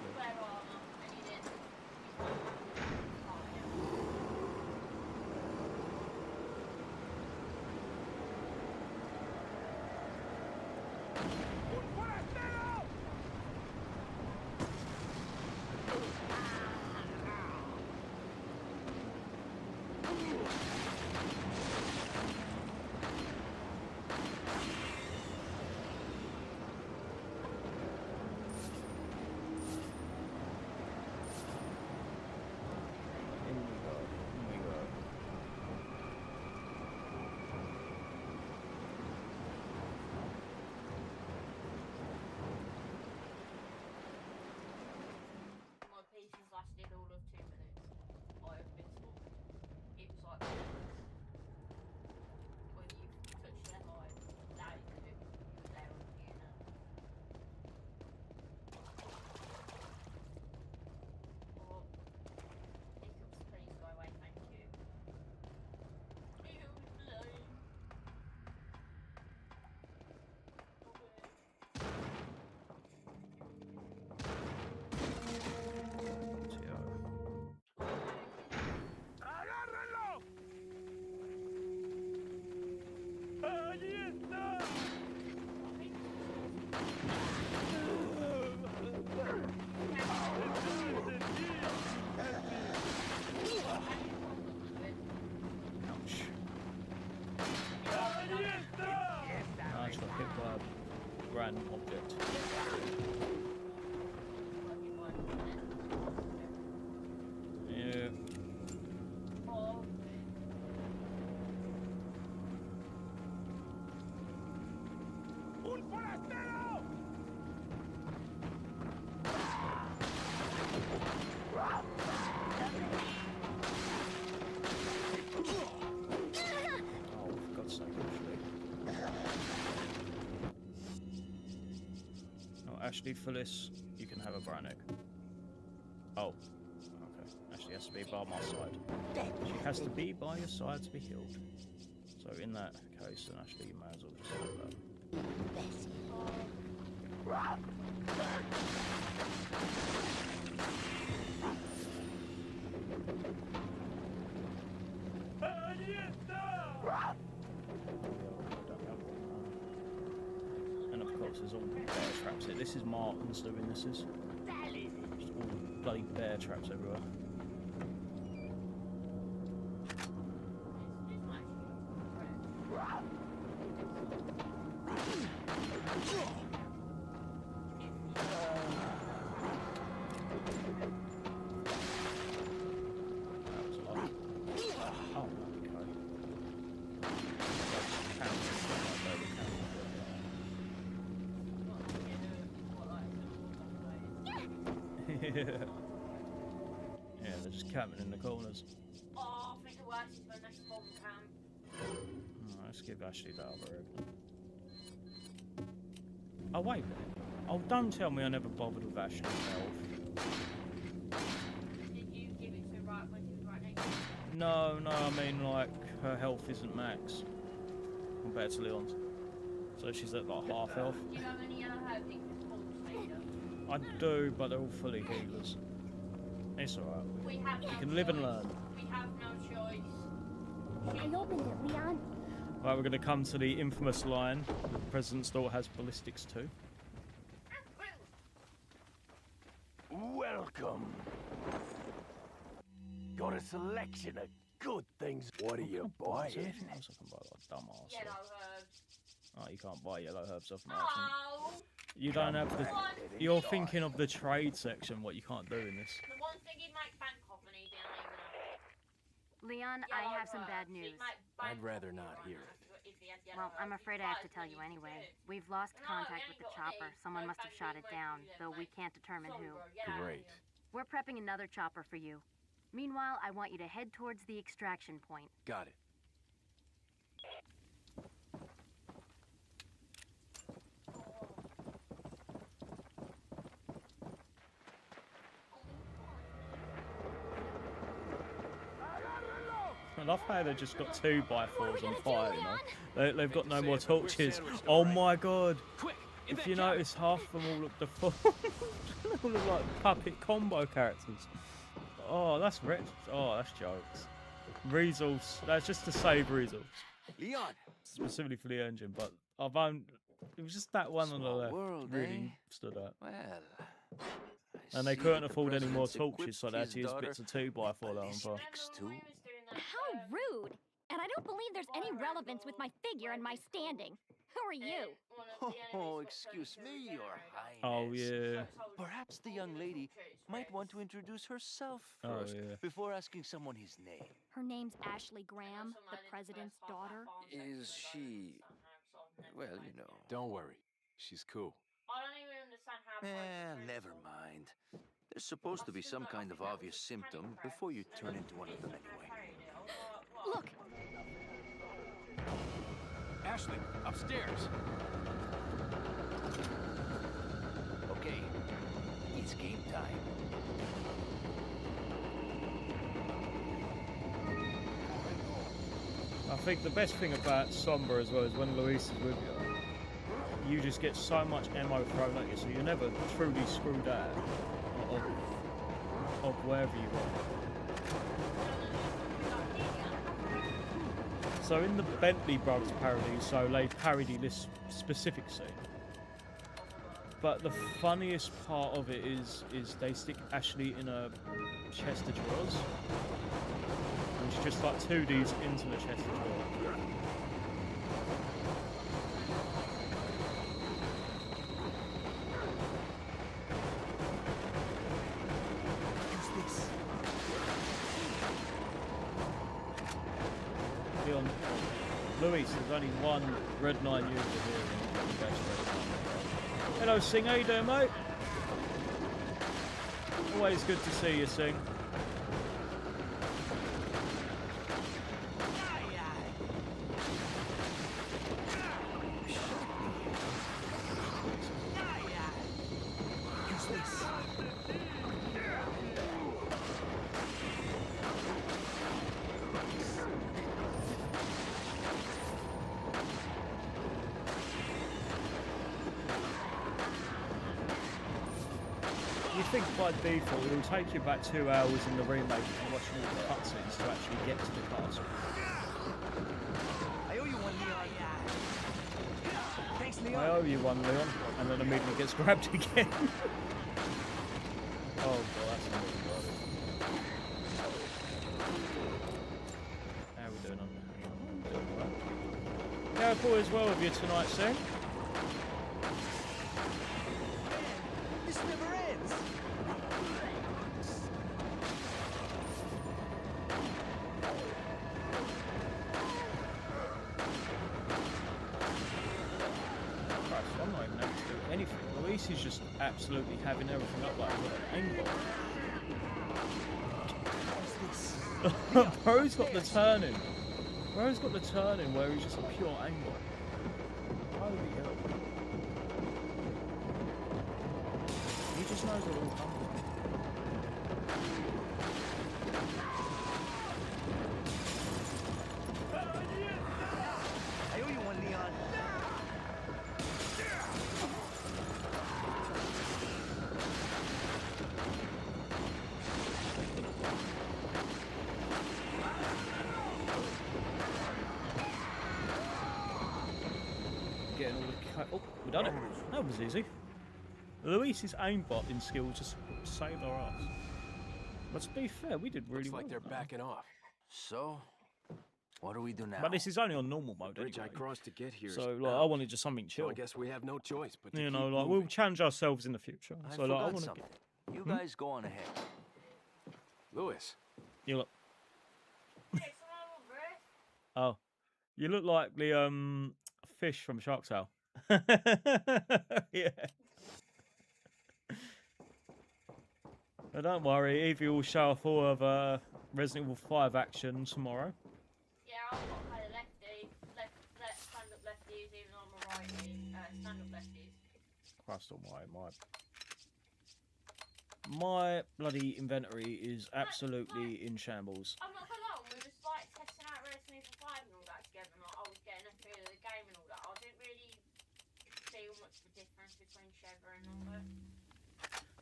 My patience lasted all of 2 minutes. I have been told. It was like minutes. When you touch their hide, that is it. They're on you now. Oh, hiccups, please go away, thank you. Ew, blood. Ouch. I just got hit by a random object. Yeah. Oh, for God's sake, Ashley. No, Ashley, for this, you can have a brown egg. Oh. Okay. Ashley has to be by my side. She has to be by your side to be healed. So in that case, then Ashley, you may as well just have that. And of course, there's all bear traps here. This is Martin's doing this. Is just all bloody bear traps everywhere. That was a lot. Oh, okay. That's Yeah. Yeah, they're just camping in the corners. Oh, I think the worst is when they spawn camp. Alright, let's give Ashley that other egg. Oh, wait a minute. Oh, don't tell me I never bothered with Ashley's health. Did you give it to her right when she was right next to you? No, I mean, like, her health isn't max compared to Leon's. So she's at, like, half health. Do you have any yellow herbs you can spawn later? I do, but they're all fully healers. It's alright. We have no You can live and choice. learn. We have no choice. I opened it, Leon. Right, we're going to come to the infamous line. The president's daughter has ballistics too. Welcome. Got a selection of good things. What are you buying? I can buy like dumbass. Yellow herbs. Oh, you can't buy yellow herbs off merchant. Oh! You don't have the. One, You're thinking of the trade section. What you can't do in this. the one thing he'd make bank off and he didn't even have. Leon, I Yellow have some bad herbs. He'd news. make bank I'd rather off not it hear right it. now if he had yellow Well, I'm herbs. afraid I have to Besides, tell you then anyway. could. We've lost No, contact we with the ain't got chopper. any. Someone No must have thank shot you, it mate. down, Yeah, though we mate. can't determine who. Sorry, bro, get out of Great. here. We're prepping another chopper for you. Meanwhile, I want you to head towards the extraction point. Got it. I love how they've just got 2x4s on fire, you know. They've got no more Say it, but we're torches. sandwiched Oh alright. my god. Quick! If you notice, half of them all look all look like puppet combo characters. Oh, that's rich. Oh, that's jokes. Resource. That's just to save resource. Leon! Specifically for the engine, but I've owned. It was just that one on the Small left world, really eh? stood out. Well, And they see couldn't that the afford any more president's torches, so they had equipped to use his bits of daughter 2x4 with on fire. ballistics too. How rude! And I don't believe there's any relevance with my figure and my standing. Who are you? Oh, excuse me, Your Highness. Oh yeah. Perhaps the young lady might want to introduce herself Oh, first yeah. before asking someone his name. Her name's Ashley Graham, the president's daughter. Is she... well, you know... Don't worry. She's cool. I don't even understand how. never mind. There's supposed to be some kind of obvious symptom before you turn into one of them anyway. Look, Ashley, upstairs. Okay, it's game time. I think the best thing about Somber as well is when Luis is with you, you just get so much ammo thrown at you, so you're never truly screwed out of wherever you are. So in the Bentley Brothers parody, so they parody this specific scene. But the funniest part of it is they stick Ashley in a chest of drawers. And she just like 2Ds into the chest of drawers. Leon, Luis, there's only one Red 9 user here. In the best Red 9. Hello, Sing. How you doing, mate? Always good to see you, Sing. You think by default it will take you about 2 hours in the remake if you're watching all the cutscenes to actually get to the castle. I owe you one, Leon. Thanks, Leon. I owe you one, Leon, and then immediately gets grabbed again. Oh god, that's amazing. How are we doing on there? Doing alright. Yeah, I as well with you tonight, Sing. This never ends. Christ, I'm not even able to do anything. Luis is just absolutely having everything up like an aimbot. Bro's got the turning. Bro's got the turning where he's just a pure aimbot. Holy hell. He just knows what all comes from. I owe you one, Leon. Getting all the oh, we done it. That was easy. Luis's aimbotting skills just saved our ass. But to be fair, we did really Looks well. like they're with that. backing off. So, what do we do now? But this is only on normal mode Bridge I anyway. crossed to get here. So like, I wanted just something chill. So I guess we have no choice but to You keep know, like moving. we'll challenge ourselves in the future. I So like, I forgot want to. something. You guys go on ahead. Lewis, You look. Hey, someone on breath. Oh, you look like the fish from Shark Tale. Yeah. But don't worry, Evie will show off all of Resident Evil 5 action tomorrow. Yeah, I've got to play the lefty, stand up lefties, even on the righty, stand up lefties. Christ almighty, my bloody inventory is absolutely in shambles. I'm not gonna lie, we was like testing out Resident Evil 5 and all that together, and I was getting a feel of the game and all that. I didn't really feel much of a difference between Chevron and all that.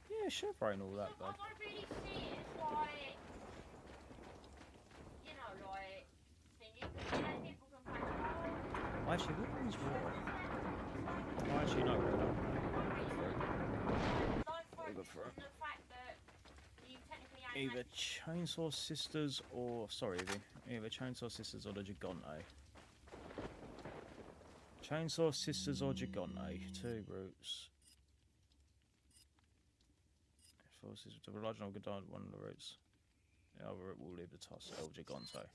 Yeah, Chevron and all that, I bud. don't really see it as like, you know, like, thingy, because you know people can play the Actually, what one's what? Oh, actually, no. Go for it. the fact that you technically ain't Either Chainsaw Sisters or... Sorry, Evie. Either Chainsaw Sisters or the Gigante. Chainsaw Sisters or Gigante. Two routes. Forces to the large and Gigante, one of the routes. The other route will leave the toss El Gigante.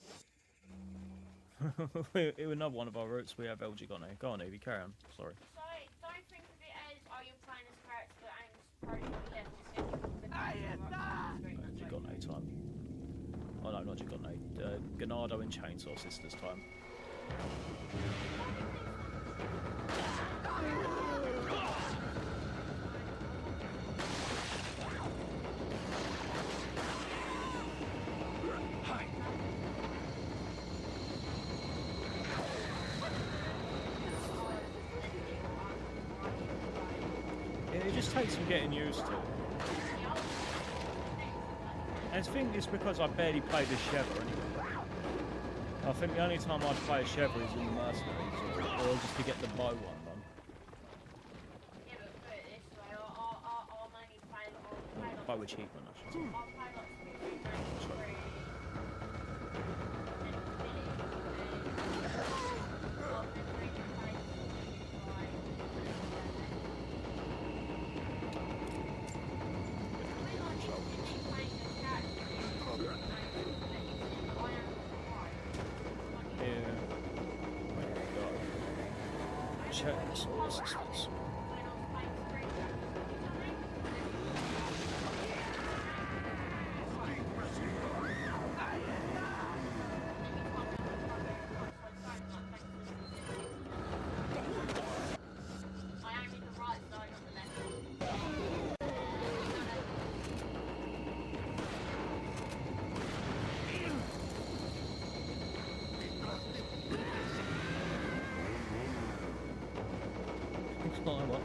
In another one of our routes, we have El Gigante. Go on, Evie, carry on. Sorry. So, don't think of it as, oh, you're playing as a character that ain't supposed to be left. Gigante time. Oh no, not Gigante. Ganado and Chainsaw Sisters time. Yeah, it just takes some getting used to. I think it's because I barely played as Sheva anyway. I think the only time I'd play as Sheva is in the Mercenaries, or just to get the bow one done. Yeah, but put it this way, I'll mainly play Bow achievement, I should say. I'll play lots of free. Chainsaw Sisters. Climb up.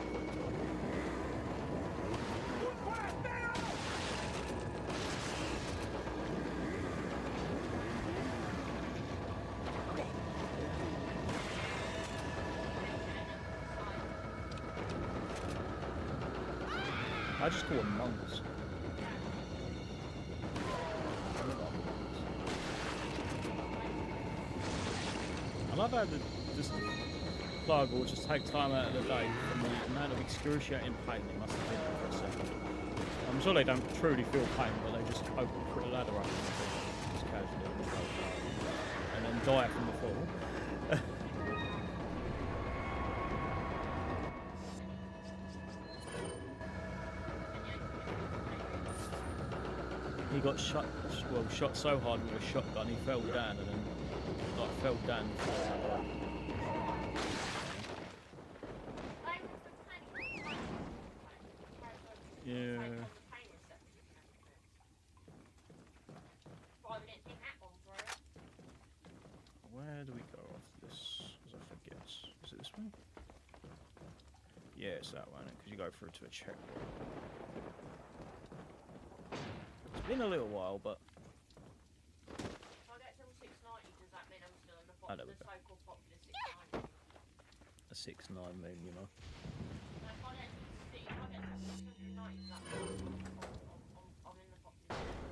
I just call them monks. I love how just plug will just take time out of the day from the amount of excruciating pain they must have been in for a second. I'm sure they don't truly feel pain, but they just hope to put a ladder up just casually and then die from the fall. he got shot so hard with a shotgun he fell down and then like fell down. Yeah. Where do we go after this? Because I forget. Is it this one? Yeah, it's that one. Because you go through to a checkpoint. It's been a little while, but. If I get till 690, does that mean I'm still in the Oh, there we go. so-called popular 690? A 6-9 mean, you know. No, if I get to 690, does that mean I'm in the popular 690?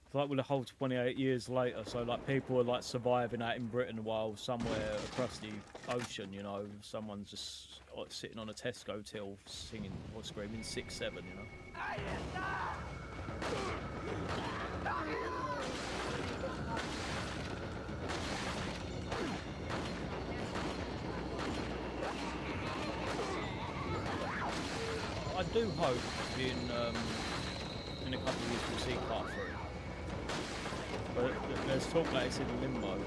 It's like with the whole 28 years later, so like people are like surviving out in Britain while somewhere across the ocean, you know, someone's just sitting on a Tesco till singing or screaming 6-7, you know. I do hope in a couple of years we'll see part 3. But there's talk that it's in limbo.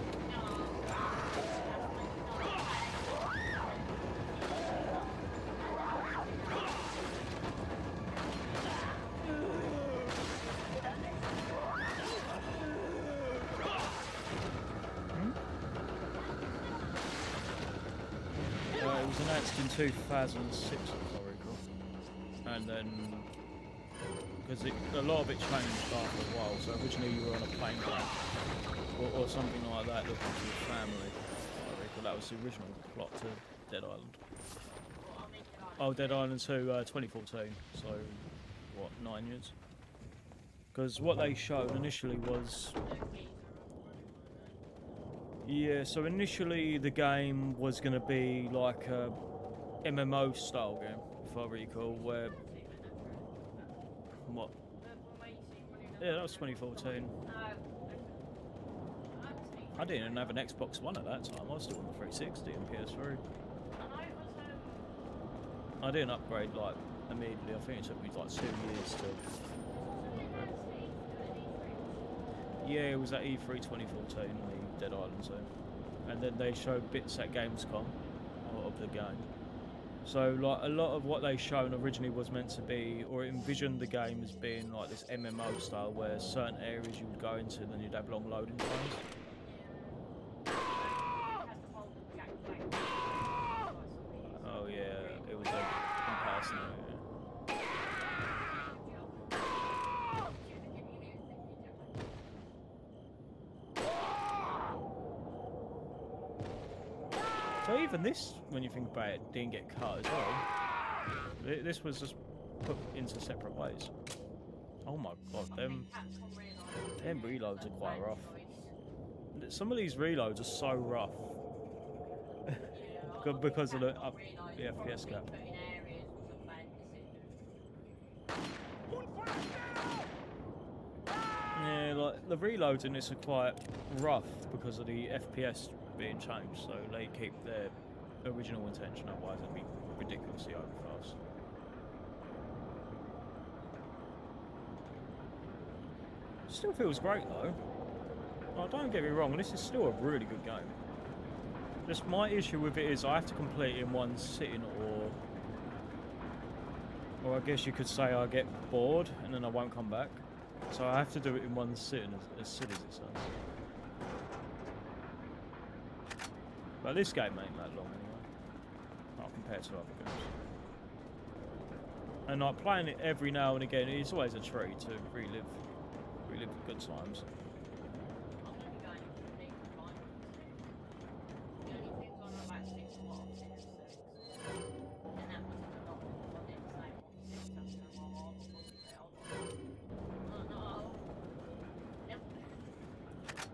It was announced in 2006, if I recall. And then because a lot of it changed after a while. So originally you were on a plane crash or something like that, looking for your family. I reckon that was the original plot to Dead Island. Oh, Dead Island 2, 2014. So what, 9 years? Because what they showed initially was. Yeah, so initially the game was going to be like a MMO style game, if I recall, where. What? Yeah, that was 2014. I didn't even have an Xbox One at that time. I was still on the 360 and PS3. I didn't upgrade like immediately. I think it took me like 2 years to. Yeah, it was at E3 2014, the Dead Island 2, and then they showed bits at Gamescom of the game. So like a lot of what they shown originally was meant to be, or envisioned the game as being like this MMO style, where certain areas you would go into, and then you'd have long loading times. Oh yeah, it was a impersonate. So even this, when you think about it, didn't get cut as well. This was just put into separate ways. Oh my god, them reloads are quite rough. Some of these reloads are so rough. Because of the FPS gap. Yeah, like the reloads in this are quite rough because of the FPS being changed, so they keep their original intention, otherwise it'd be ridiculously overfast. Still feels great though. Oh, don't get me wrong, this is still a really good game. Just my issue with it is I have to complete it in one sitting, or I guess you could say I get bored and then I won't come back. So I have to do it in one sitting, as silly as it sounds. But this game ain't that long anyway, not compared to other games. And like playing it every now and again, it's always a treat to relive the good times.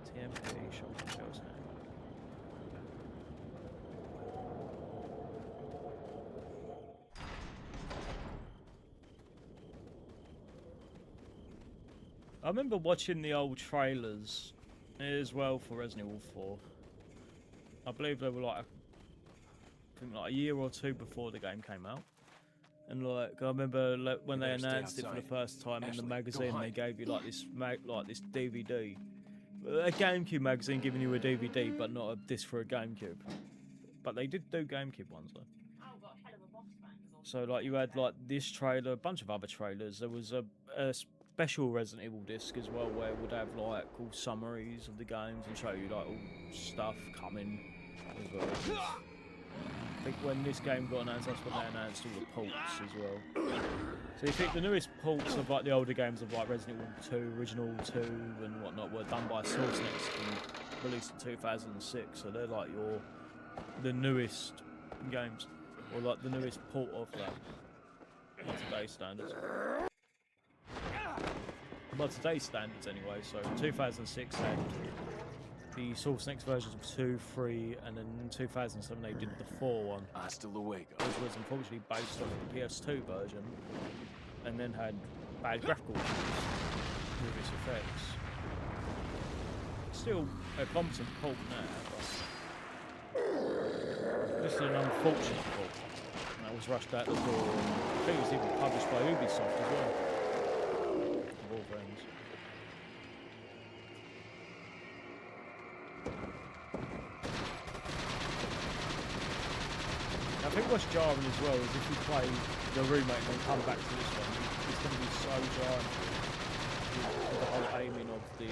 TMP shotgun shells now. I remember watching the old trailers as well for Resident Evil 4. I believe they were like, I think like a year or two before the game came out. And like I remember like, when You they better stay announced it for the outside. first time in Ashley, the go magazine, they hide. gave you like this DVD, a GameCube magazine giving you a DVD, but not a disc for a GameCube. But they did do GameCube ones though. Oh, got a hell of a box man. So like you had like this trailer, a bunch of other trailers. There was a special Resident Evil disc as well, where it would have like all summaries of the games and show you like all stuff coming as well. I think when this game got announced, that's when they announced all the ports as well. So you think the newest ports of like the older games of like Resident Evil 2, Original 2 and whatnot were done by Source Next and released in 2006. So they're like the newest games, or like the newest port of that by today's standards. By today's standards anyway, so 2006 had the Source Next versions of 2, 3, and then in 2007 they did the 4 one, Hasta luego. which was unfortunately based off the PS2 version, and then had bad graphical issues with its effects. Still a competent port now, but this is an unfortunate port. And that was rushed out the door. I think it was even published by Ubisoft as well. Of all friends. I think what's jarring as well is if you play the remake and then come back to this one, it's going to be so jarring with the whole aiming of the...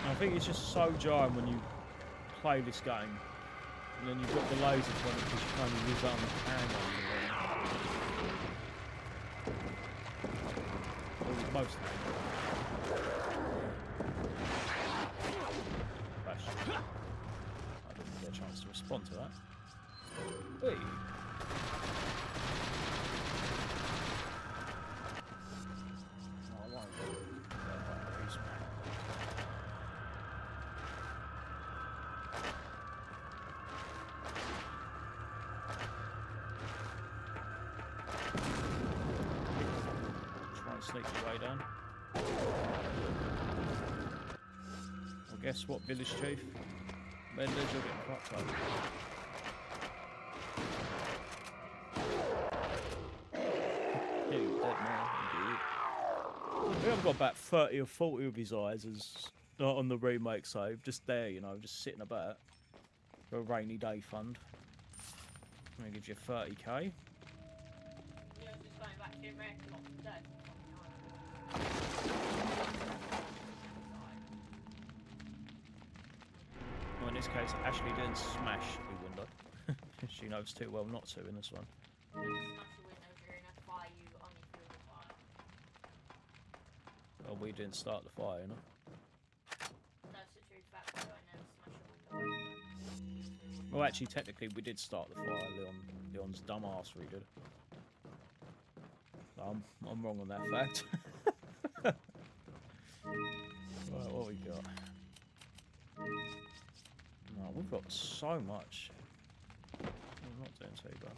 I think it's just so jarring when you play this game and then you've got the laser pointer because you can't use that on the camera. Or most of them. I didn't get a chance to respond to that. Hey. Oh, I won't. Try and sneak your way down. Well, guess what, Village Chief? Benders, you're getting fucked up. Yeah, he's dead now, indeed. I think I've got about 30 or 40 of his eyes as on the remake save, just there, you know, just sitting about for a rainy day fund. I'm gonna give you 30k. Yeah, I was just going back to America not today. Well, in this case, Ashley didn't smash the window. She knows too well not to in this one. Smash the window during a fire, you only feel the fire. Well, we didn't start the fire, you know. That's the truth fact, though, I never smash a window. Well, actually, technically, we did start the fire. Leon's dumbassery did. I'm wrong on that fact. Right, what we got? No, we've got so much. I'm not doing too bad.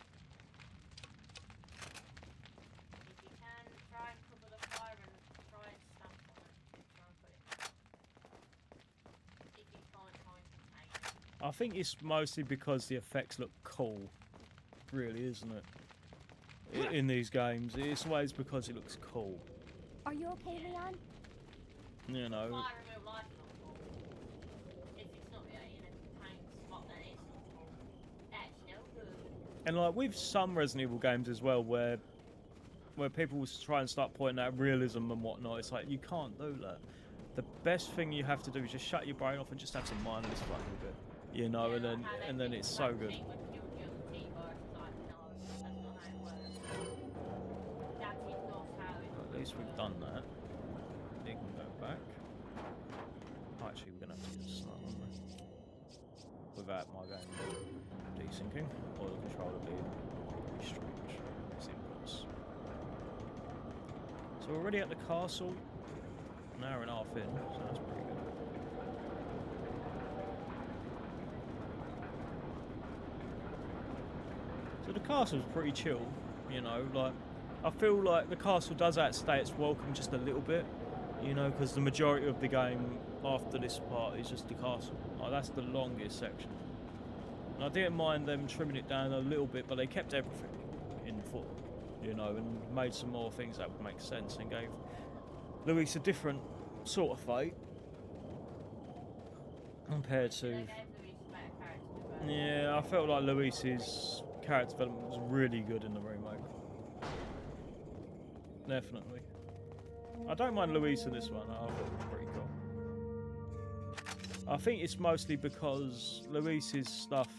If you can, try and cover the fire and try and stamp on it. Try and put it. If you can't, try and contain it. I think it's mostly because the effects look cool, really, isn't it? In these games, it's always because it looks cool. Are you okay, Leon? You know. Fire in real life, not cool. If it's not in a contained spot, then it's not cool. That's no good. And like with some Resident Evil games as well, where people will try and start pointing out realism and whatnot, it's like you can't do that. The best thing you have to do is just shut your brain off and just have some mindless fun with it, you know. Yeah, and then it's so good. At least we've done that. You can go back. Oh, actually, we're gonna have to use that one without my game desyncing or the controller being really strange. These inputs. So we're already at the castle. An hour and a half in, so that's pretty good. So the castle's pretty chill, you know, like I feel like the castle does outstay its welcome just a little bit, you know, because the majority of the game after this part is just the castle. Like that's the longest section. And I didn't mind them trimming it down a little bit, but they kept everything in 4, you know, and made some more things that would make sense and gave Luis a different sort of fate compared to. They gave Louise a better character development. Yeah, I felt like Luis's character development was really good in the remake. Definitely. I don't mind Luis in this one. I thought it was pretty cool. I think it's mostly because Luis's stuff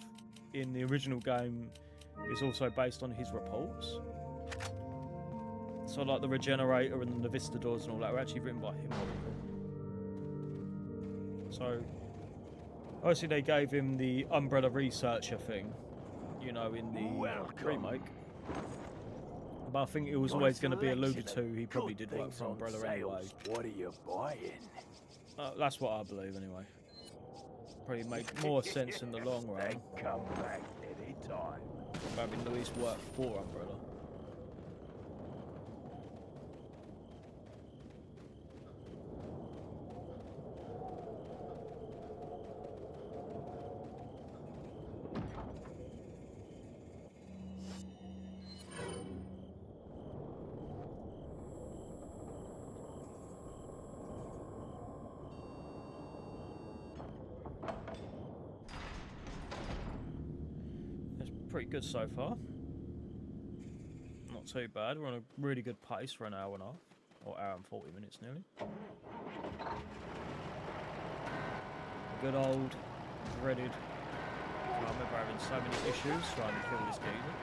in the original game is also based on his reports. So like the Regenerator and the Vistadors and all that were actually written by him. So obviously they gave him the Umbrella Researcher thing, you know, in the remake. But I think it was always going to be alluded to. He probably did work for Umbrella anyway. What are you buying? That's what I believe anyway. Probably made more sense in the long run. Come back anytime. Having Luis work for Umbrella. Pretty good so far. Not too bad. We're on a really good pace for an hour and a half, or hour and 40 minutes nearly. A good old dreaded. I remember having so many issues trying to kill this geezer.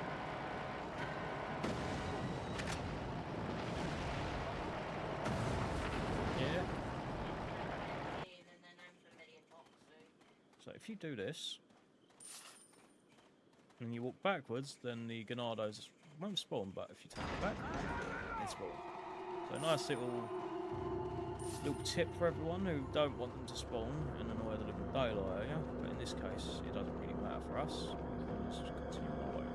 Yeah. So if you do this. And you walk backwards, then the Ganados won't spawn, but if you take it back, they spawn. So a nice little tip for everyone who don't want them to spawn and annoy the living daylight out of you. But in this case, it doesn't really matter for us. Let's just continue our way.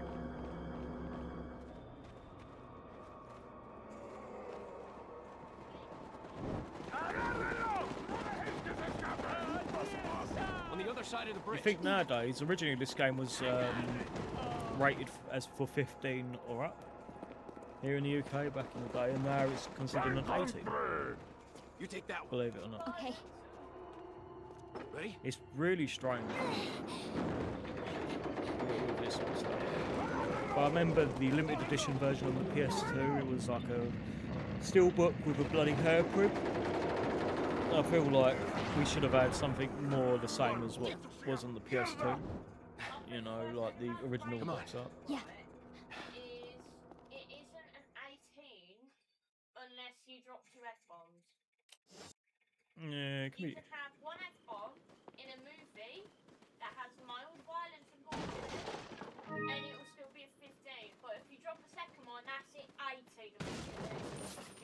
On the other side of the You bridge. think nowadays, originally this game was rated as for 15 or up here in the UK back in the day, and now it's considered an 18. You take that one. Believe it or not. Okay. Ready? It's really strange. With this sort of stuff. But I remember the limited edition version on the PS2, it was like a steelbook with a bloody hairprint. I feel like we should have had something more the same as what was on the PS2. You know, like the original box art. Yeah. It isn't an 18 unless you drop 2 F-bombs. Yeah, it can You be. can have 1 F-bomb in a movie that has mild violence and gore in it, and it will still be a 15. But if you drop a second one, that's it 18 immediately.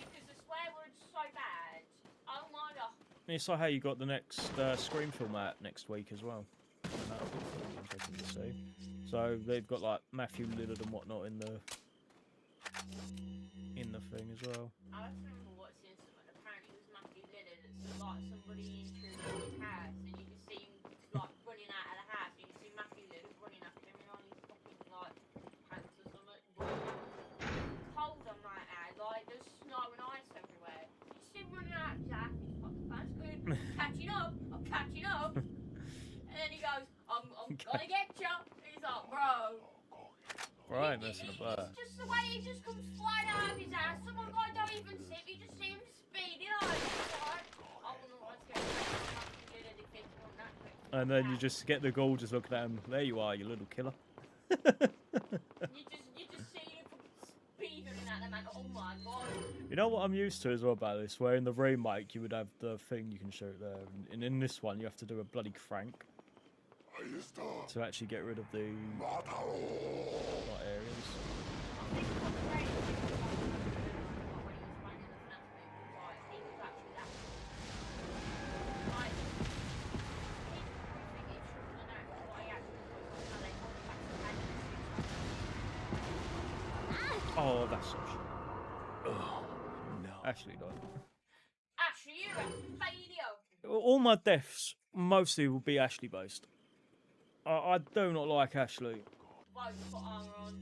Because the swear word's so bad. Oh my god. It's like how you got the next Scream film out next week as well. And that'll be interesting to see. So they've got like Matthew Lillard and whatnot in the thing as well. I just remember watching something, apparently it was Matthew Lillard, so like somebody intruded in his house, and you can see him like running out of the house, you can see Matthew Lillard running after him in on his fucking like pants or something. It's cold on night out, like there's snow and ice everywhere. You see him running out of his house, his fucking pants going, catching up, I'm catching up. And then he goes, I'm gonna get you. He's like, bro. Right, messing about. It's just the way he just comes flying out of his ass. Some of guy don't even sip, you just see him speeding on. I wouldn't want to get And then you just get the goal just looking at him. There you are, you little killer. You just see him speeding at them and oh my god. You know what I'm used to as well about this? Where in the remake you would have the thing you can shoot there, and in this one you have to do a bloody crank to actually get rid of the areas. Oh, that's such. Oh, no. Ashley died. Ashley, you're a failure. All my deaths mostly will be Ashley based. I do not like Ashley. Why would you put armor on?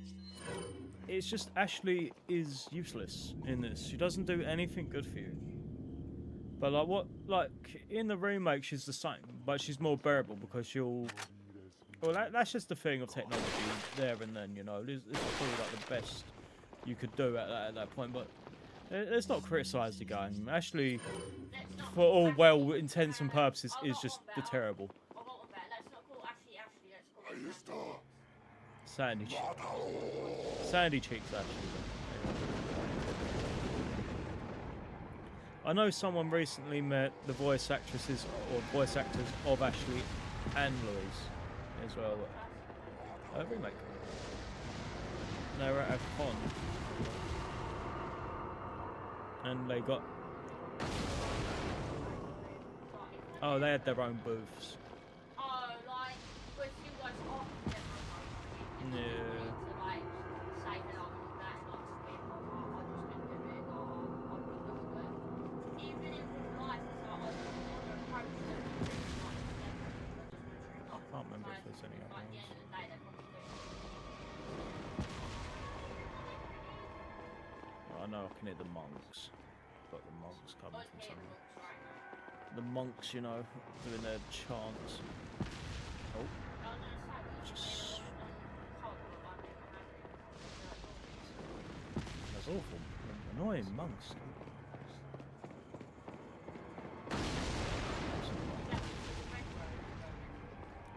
It's just Ashley is useless in this. She doesn't do anything good for you. But like in the remake, she's the same, but she's more bearable because she'll. Well, that's just the thing of technology there and then, you know. This is probably like the best you could do at that point. But let's not criticise the game. Ashley, for all well intents and purposes, is just the terrible. I got one better. Let's not call Ashley Ashley. Let's call her Sandy cheeks, actually. I know someone recently met the voice actresses or voice actors of Ashley and Louise as well. Remake. They were at a con. And they got... Oh, they had their own booths. Oh, like, with you guys off Yeah. to, like, say that I'm not that, not to be, I just didn't do it, or I wouldn't do it. Even in real life, it's like, I just want to approach them, I can't remember if there's any other like, at the ones. end of the day, they're probably doing I know I can hear the monks. Got the monks coming from somewhere. The monks, you know, doing their chants. Oh. Just... That's awful. Annoying monks.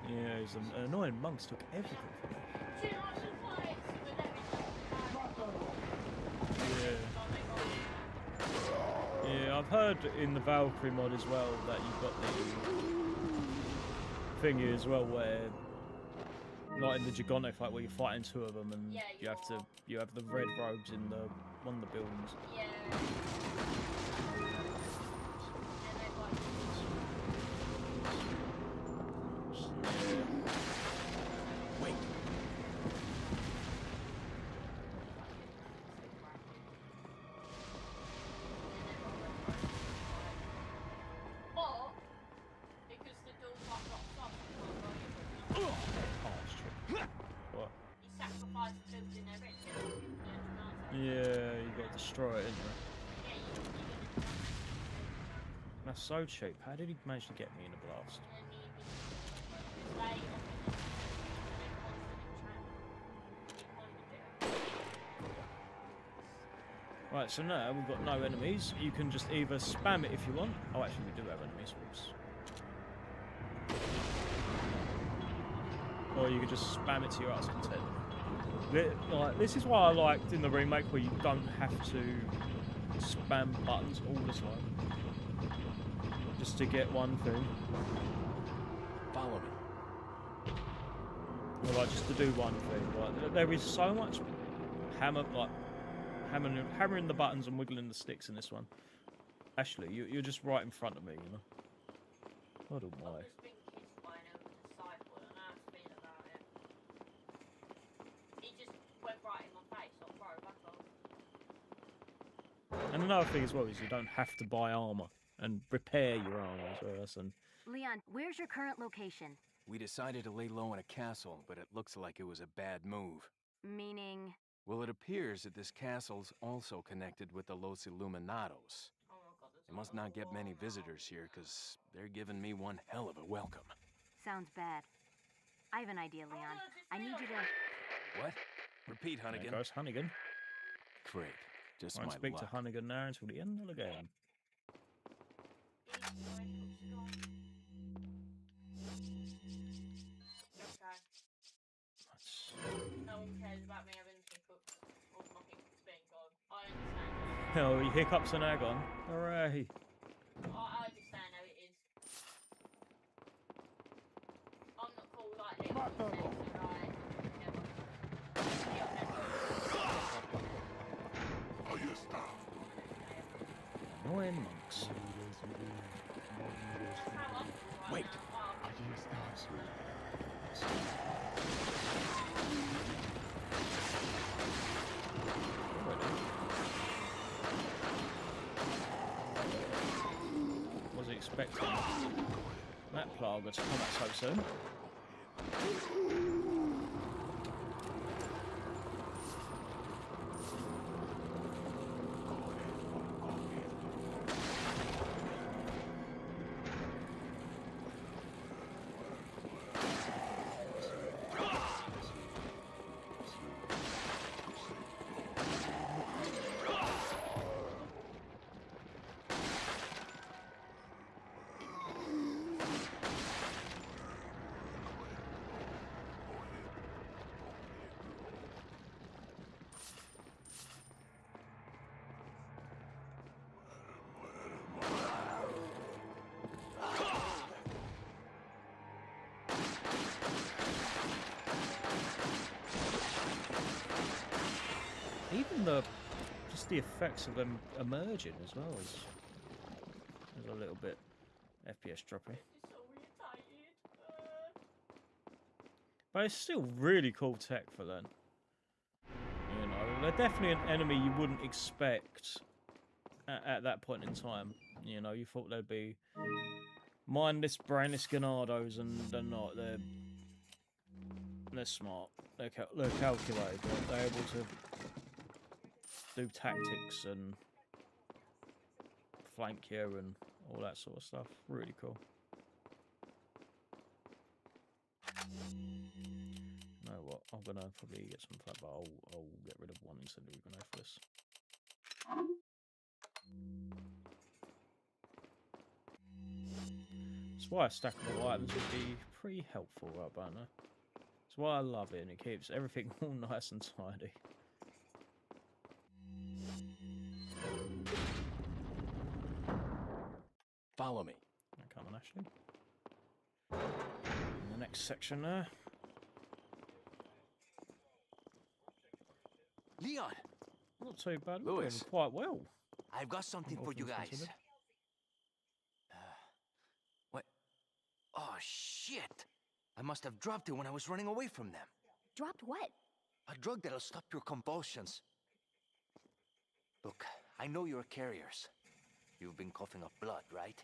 Yeah, he's an annoying monks took everything from me. Yeah, I've heard in the Valkyrie mod as well that you've got the thingy as well where, like in the Gigante fight, where you're fighting two of them and you have the red robes in one of the buildings. Yeah. Wait. Because the door got locked off. What? He sacrificed the building they're in. Yeah, you got to destroy it, isn't it? That's so cheap. How did he manage to get me in a blast? Right, so now we've got no enemies. You can just either spam it if you want. Oh, actually, we do have enemies. Whoops. Or you can just spam it to your heart's content. This is why I liked in the remake where you don't have to spam buttons all the time. Just to get one thing. Follow me. Or like just to do one thing. Like, there is so much hammering the buttons and wiggling the sticks in this one. Ashley, you're just right in front of me, you know. I don't mind. And another thing as well is you don't have to buy armor and repair your armor as well. Leon, where's your current location? We decided to lay low in a castle, but it looks like it was a bad move. Meaning? Well, it appears that this castle's also connected with the Los Illuminados. They must not get many visitors here, because they're giving me one hell of a welcome. Sounds bad. I have an idea, Leon. I need you to... What? Repeat, Hunnigan. There goes Hunnigan. Great. Just Won't my speak luck. to Hunnigan now until the end of the game. No one cares about me having hiccups or my hiccups being gone. I understand. Oh, hiccups are now gone. Hooray. I understand how it is. I'm not cool like this. Annoying monks. Wait. Was expecting that plaga to come out so soon. Even just the effects of them emerging as well is a little bit FPS droppy. But it's still really cool tech for then. You know, they're definitely an enemy you wouldn't expect at that point in time. You know, you thought they'd be mindless, brainless Ganados, and they're not. They're smart. They're calculated. They're able to do tactics and flank you and all that sort of stuff. Really cool. You know what? I'm gonna probably get some flat, but I'll get rid of one incendiary grenade for this. That's why a stack of items would be pretty helpful, right about now. That's why I love it, and it keeps everything all nice and tidy. Follow me. Come on, Ashley. In the next section there. Leon! Not too bad. We're Louis. doing quite well. I've got something All for you things guys. considered. What? Oh, shit! I must have dropped it when I was running away from them. Dropped what? A drug that'll stop your convulsions. Look, I know you're carriers. You've been coughing up blood, right?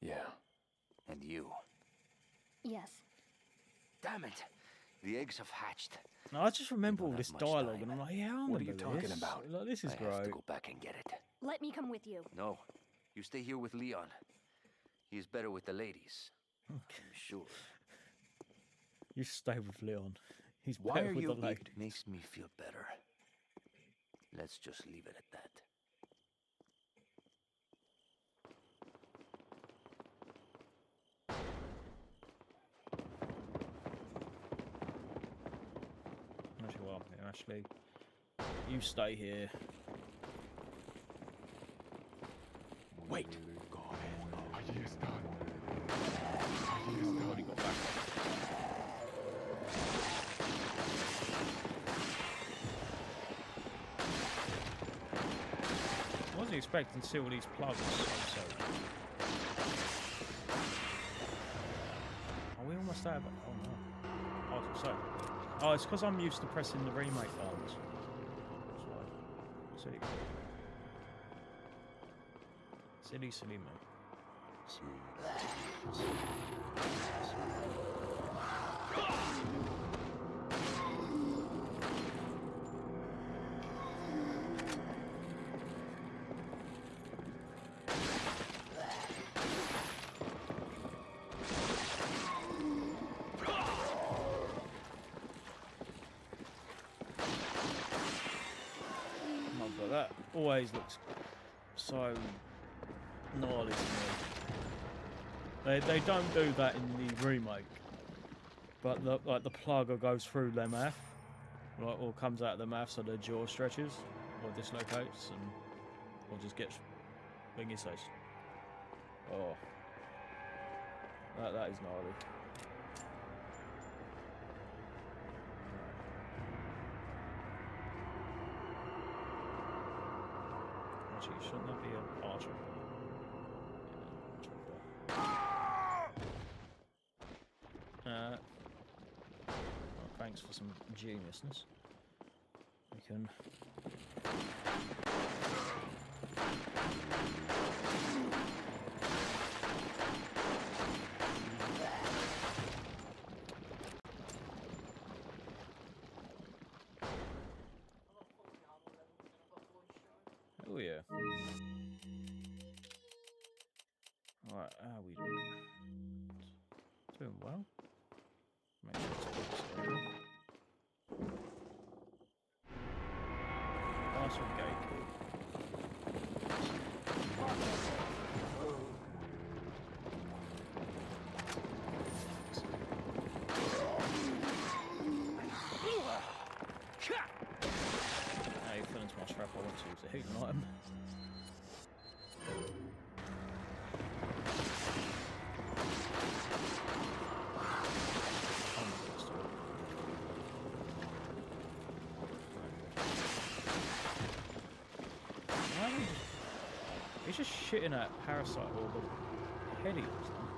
Yeah. And you. Yes. Damn it! The eggs have hatched. No, I just remember all don't this have much dialogue, time. and I'm like, yeah, I What are you remember talking this. about? Like, this is I have to great. go back and get it. Let me come with you. No, you stay here with Leon. He's better with the ladies. I'm sure. You stay with Leon. He's Why better are with you the ladies. It makes me feel better. Let's just leave it at that. Actually, well, here, Ashley, you stay here. Wait. Already got back. I wasn't expecting to see all these plugs. So. Are we almost out of it? Oh no. Oh, so. Oh, it's because I'm used to pressing the remake buttons. That's why. Silly mate. But that always looks so gnarly to me. They don't do that in the remake, but the plugger goes through their mouth, like, or comes out of the mouth, so their jaw stretches or dislocates, and or just gets thingy sized. Oh, that is gnarly. Actually, shouldn't that be an archer? Well, thanks for some geniusness. We can. Alright, how are we doing? Doing well. Make sure it's all this area. Nice one, gatekeep. Now you fell into my trap. I want to use a healing item. He's just shitting at Parasite or the heady or something.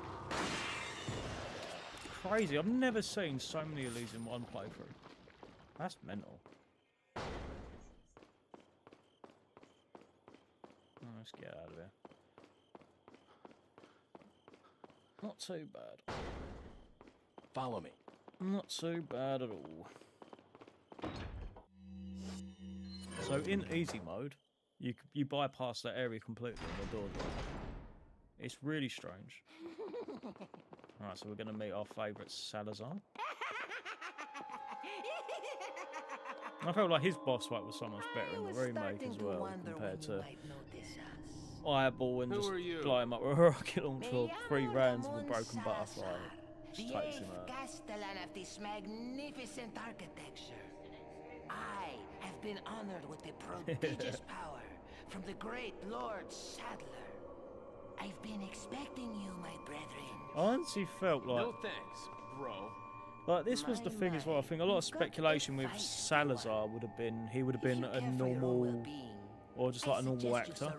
Crazy. I've never seen so many of these in one playthrough. That's mental. Oh, let's get out of here. Not too bad. Follow me. Not too bad at all. So in easy mode, you bypass that area completely and the door's locked. It's really strange. Alright, so we're going to meet our favourite Salazar. I felt like his boss fight was so much better in the remake as well, compared to Eyeball and just blow him up with a rocket launcher or 3 rounds of a broken butterfly. Just takes him out. Castellan of this magnificent architecture. I have been honored with the prodigious power from the great Lord Sadler. I've been expecting you, my brethren. I honestly felt like... No thanks, bro. Like, this was the thing as well. I think a lot of speculation with Salazar would have been... He would have been a normal... Or just like a normal actor.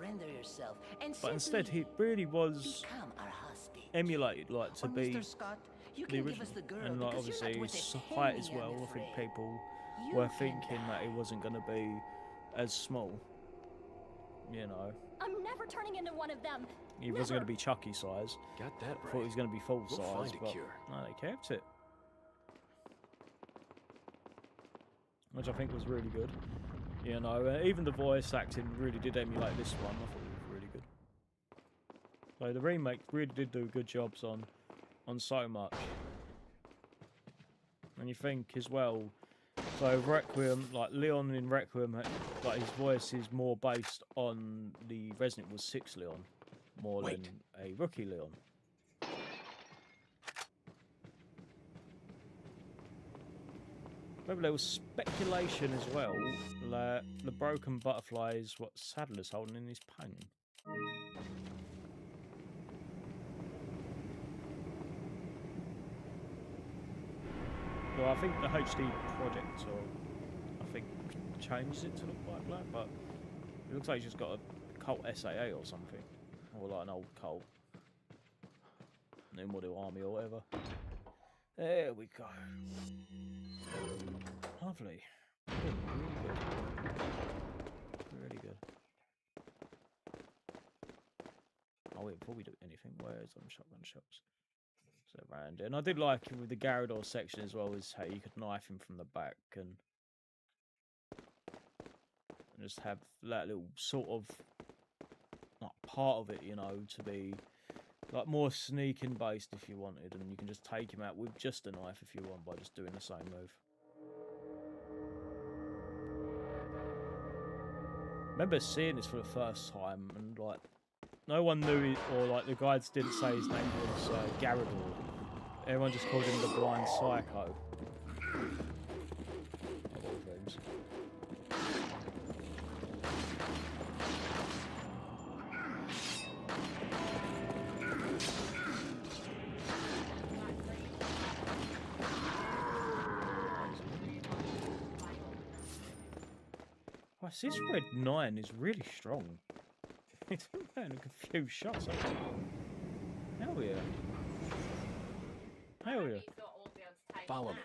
But instead, he really was emulated, like, to be the original. And, like, obviously, his height as well. I think people were thinking that he wasn't going to be as small. You know. I'm never turning into one of them. He wasn't going to be Chucky size. Got that right. Thought he was going to be full size, find a but cure. no, they kept it. Which I think was really good. You know, even the voice acting really did emulate this one. I thought it was really good. So the remake really did do good jobs on so much. And you think as well, so Requiem, like Leon in Requiem, like his voice is more based on the Resident Evil 6 Leon, more than a rookie Leon. Remember, there was speculation as well that the broken butterfly is what Sadler's holding in his pain. Well, I think the HD project, or I think, changed it to look like that, but it looks like he's just got a cult SAA or something, or like an old cult, New Model Army or whatever. There we go. Lovely. Really good. Really good. Oh wait, before we do anything, where's shotgun shops? So around it. And I did like it with the Garrador section as well, is how you could knife him from the back and just have that little sort of like part of it, you know, to be like more sneaking based if you wanted, and you can just take him out with just a knife if you want by just doing the same move. I remember seeing this for the first time, and like no one knew it, or like the guides didn't say his name was Garrador. Everyone just called him the Blind Psycho. Of all things. Well, this Red 9 is really strong. It's been a few shots. Hell yeah. Hell yeah. Follow me.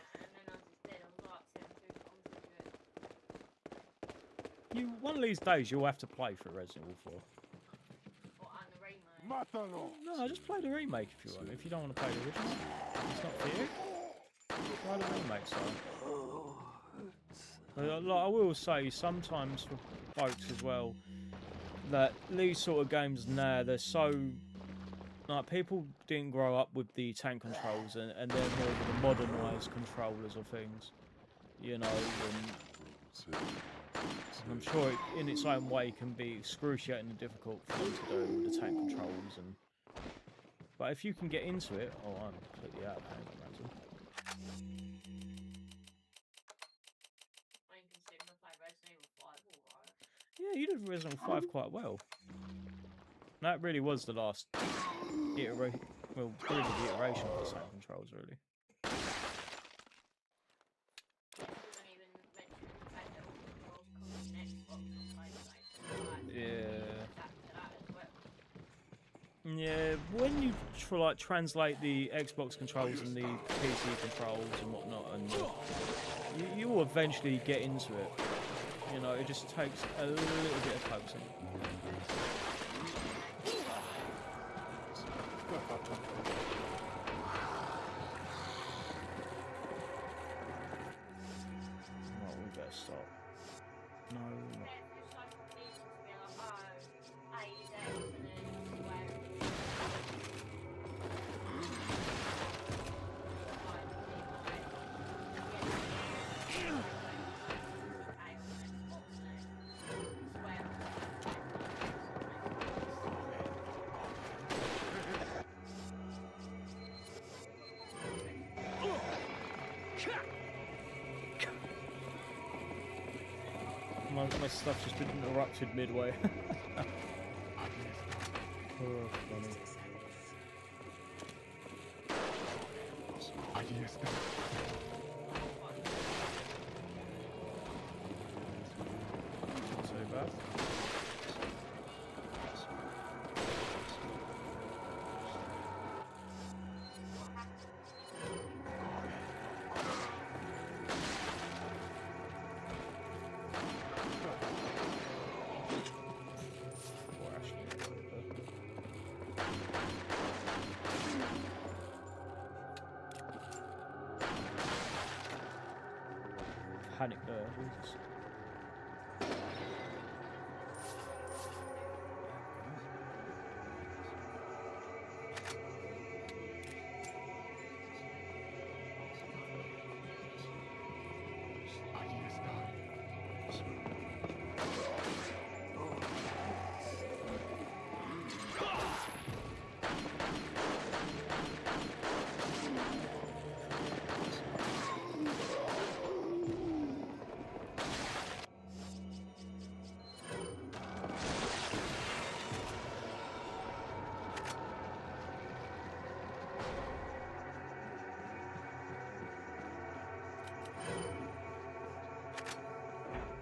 You, one of these days you'll have to play for Resident Evil 4. No, just play the remake if you want. If you don't want to play the original, it's not for you. Try the remake side. Like, I will say, sometimes for folks as well, that these sort of games now, they're so like people didn't grow up with the tank controls, and they're more of the modernised controllers of things, you know. And I'm sure it, in its own way, can be excruciatingly difficult for them to do with the tank controls. And but if you can get into it, oh, I'm completely out of hand on that. I can see him play Resident Evil 5 alright. Yeah, you did Resident Evil 5 quite well. That really was the last iteration, well, really the iteration of the tank controls, really. Doesn't even mention the fact that all the controls come on Xbox or PlayStation. Like, Yeah. adapt to that as well. Yeah, when you like translate the Xbox controls and the PC controls and whatnot, and you will eventually get into it. You know, it just takes a little bit of coaxing. Right, we better stop. No. My stuff's just been interrupted midway. Oh, funny. Not so bad. Panic there, Jesus.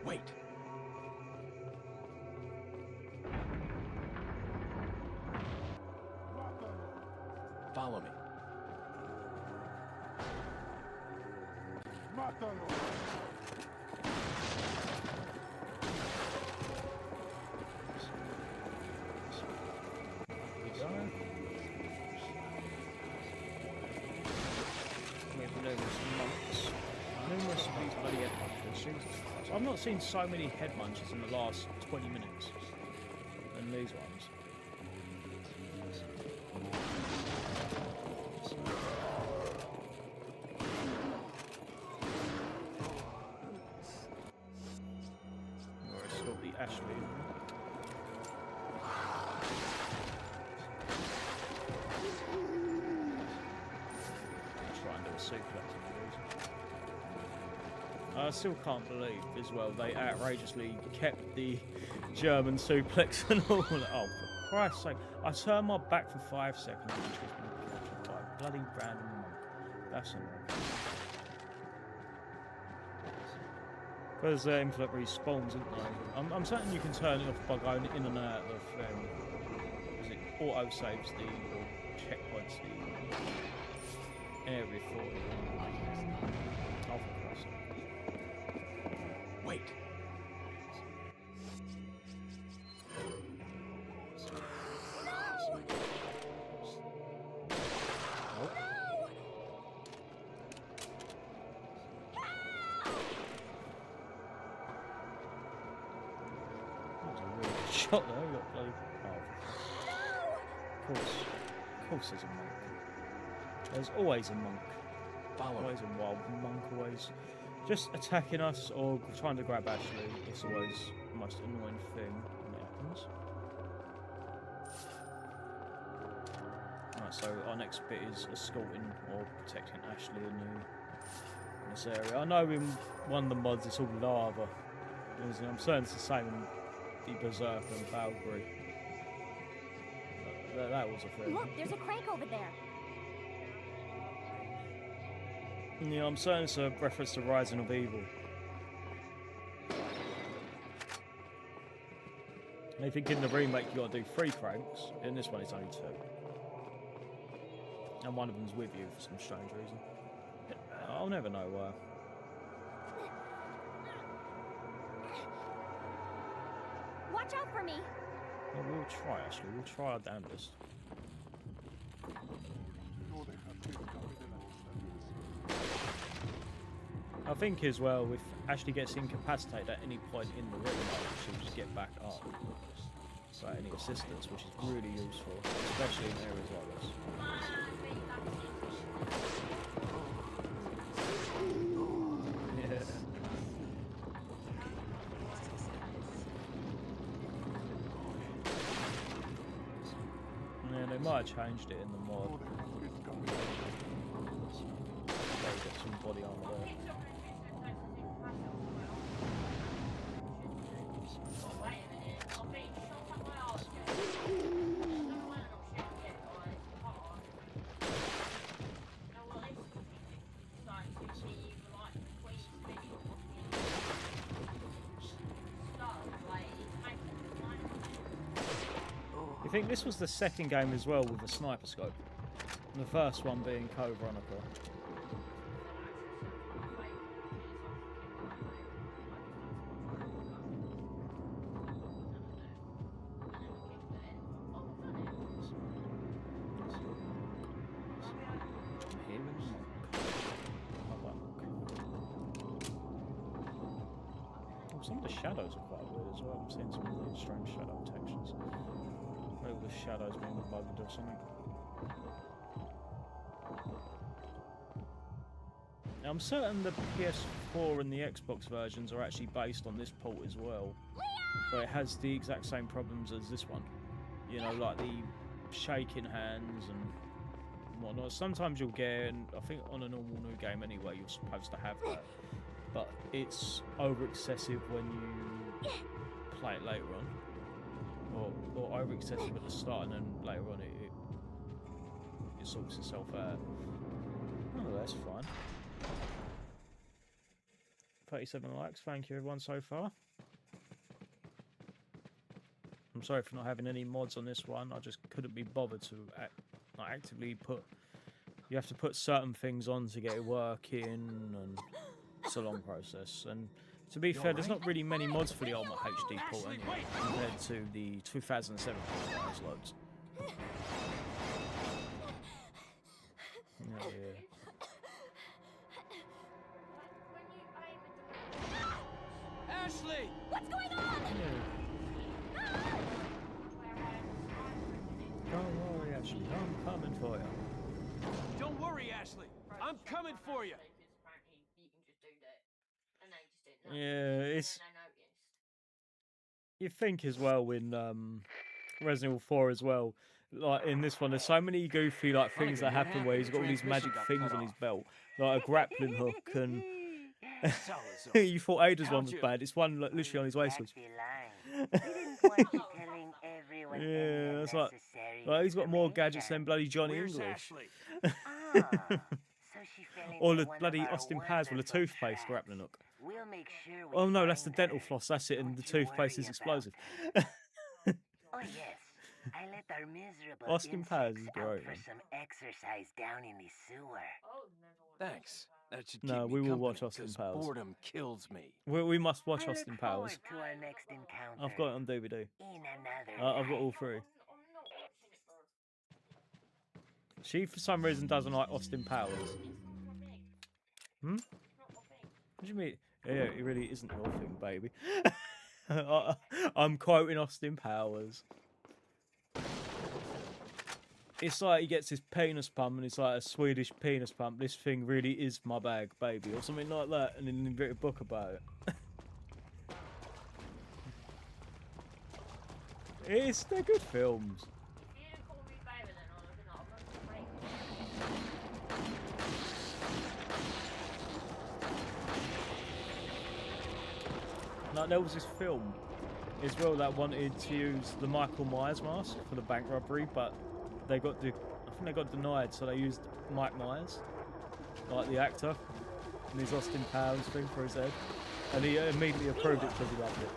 Wait. Follow me. We go. We have numerous monks. Numerous of these bloody head munchers. Jesus Christ. I've not seen so many head munchers in the last 20 minutes than these ones. Or it's still the Ashley. Try and do a suplex. I still can't believe as well they outrageously kept the German suplex and all that. Oh, for Christ's sake. I turned my back for 5 seconds and just been captured by a bloody random monk. That's annoying. Because they're infinite respawns, isn't they? I'm certain you can turn it off by going in and out of, is it auto saves the, or checkpoints the area for you. Oh, for Christ's sake. Wait. Shot there, we got bloody path. Of course there's a monk. There's always a monk. Always a wild monk, always just attacking us or trying to grab Ashley. It's always the most annoying thing when it happens. Right, so our next bit is escorting or protecting Ashley in this area. I know in one of the mods it's all lava. I'm certain it's the same in the Berserker and Valkyrie. That was a thing. Look, there's a crank over there. Yeah, I'm certain it's a reference to Rising of Evil. I think in the remake you gotta do 3 cranks. In this one it's only 2. And one of them's with you for some strange reason. I'll never know why. Watch out for me. Well, we'll try, actually. We'll try our damnedest. I think as well, if Ashley gets incapacitated at any point in the remake, she'll just get back up. So any assistance, which is really useful, especially in areas like this. Yeah. Yeah, they might have changed it in the mod. They've got some body armor there. I think this was the second game as well with a sniper scope. And the first one being Code Veronica. Some of the shadows are quite weird as well. I'm seeing some weird, strange shadow textures. Maybe the shadows being bugged or something. Now, I'm certain the PS4 and the Xbox versions are actually based on this port as well. So it has the exact same problems as this one. You know, like the shaking hands and whatnot. Sometimes you'll get, and I think on a normal new game anyway, you're supposed to have that. But it's over excessive when you play it later on, or over excessive at the start, and then later on it sorts itself out. Oh, that's fine. 37 likes, thank you everyone so far. I'm sorry for not having any mods on this one. I just couldn't be bothered to actively put. You have to put certain things on to get it working, and it's a long process. And to be fair, there's not really many mods for the Ultimate HD port anyway, compared to the 2007 port. There's loads. Yeah. Ashley! What's going on? Yeah. Don't worry, Ashley. I'm coming for you. Don't worry, Ashley. I'm coming for you. Yeah, it's. You think as well in Resident Evil 4 as well. Like in this one, there's so many goofy like things that happen where he's got all these magic things on his belt, like a grappling hook, and you thought Ada's one was bad. It's one like, literally on his waist. Yeah, it's like he's got more gadgets than bloody Johnny English. Or the bloody Austin Powers with a toothpaste grappling hook. Oh no, that's the dental floss. That's it, and the toothpaste is explosive. Oh yes, I let our miserable Austin Powers is insects out great, for man. some exercise down in the sewer. Thanks. That should keep No, me we will company, watch Austin 'cause Powers. boredom kills me. We must watch I Austin look Powers. forward to our next encounter. I've got it on DVD. In another I've got all 3. She, for some reason, doesn't like Austin Powers. Hmm? What do you mean? Yeah, it really isn't your thing, baby. I'm quoting Austin Powers. It's like he gets his penis pump and it's like a Swedish penis pump. This thing really is my bag, baby, or something like that, and then he wrote a book about it. They're good films. Like, there was this film as well that wanted to use the Michael Myers mask for the bank robbery, but I think they got denied, so they used Mike Myers, like the actor, and his Austin Powers thing for his head, and he immediately approved it because he loved it.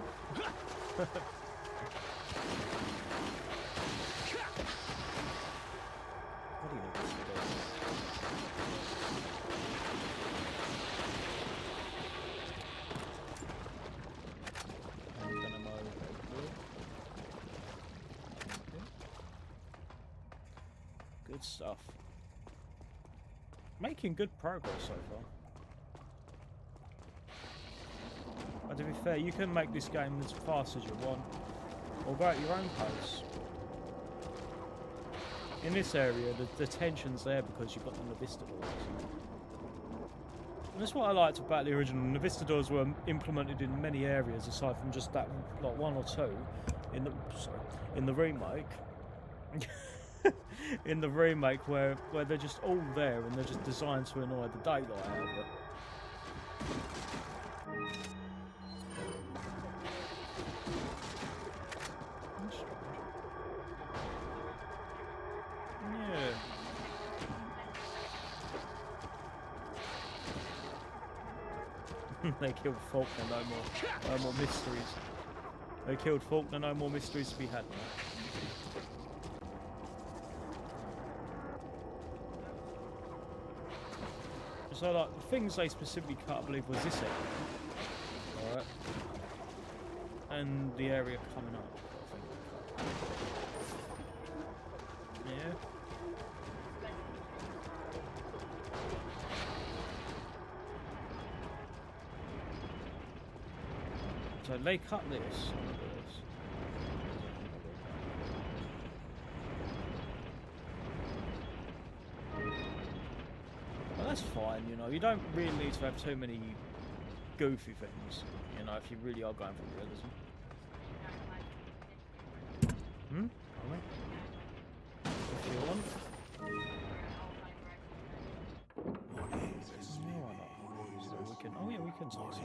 What do you need this to do? Good stuff. Making good progress so far. But to be fair, you can make this game as fast as you want, or go at your own pace. In this area, the tension's there because you've got the Navistadors. And that's what I liked about the original. Navistadors were implemented in many areas, aside from just that, like, one or two in the remake. In the remake, where they're just all there and they're just designed to annoy the daylight out of it. Yeah. They killed Faulkner, no more mysteries. They killed Faulkner, no more mysteries to be had now. So, like, the things they specifically cut, I believe, was this area. Alright. And the area coming up, I think. Yeah. So they cut this. That's fine, you know, you don't really need to have too many goofy things, you know, if you really are going for realism. If you want. We can talk some.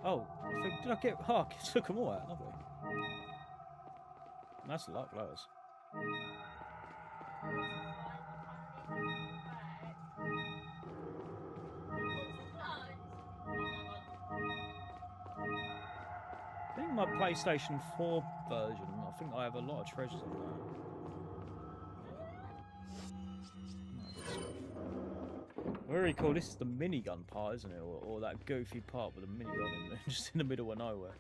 Oh, I think, did I get... Oh, I took them all out, lovely. That's a lot, Lois. I think my PlayStation 4 version, I think I have a lot of treasures on that. Very cool. This is the minigun part, isn't it? Or that goofy part with a minigun in there, just in the middle of nowhere.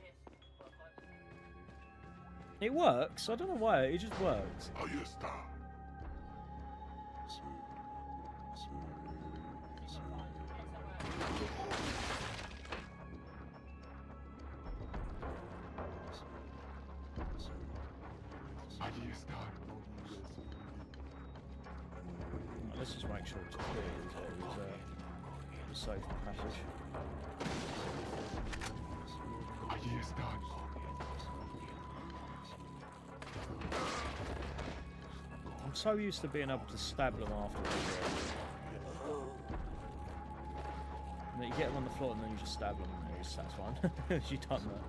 It works. I don't know why. It just works. Let's just make sure it's clear. It's a safe passage. I'm so used to being able to stab them afterwards. And then you get them on the floor and then you just stab them and it's satisfying. You've done that.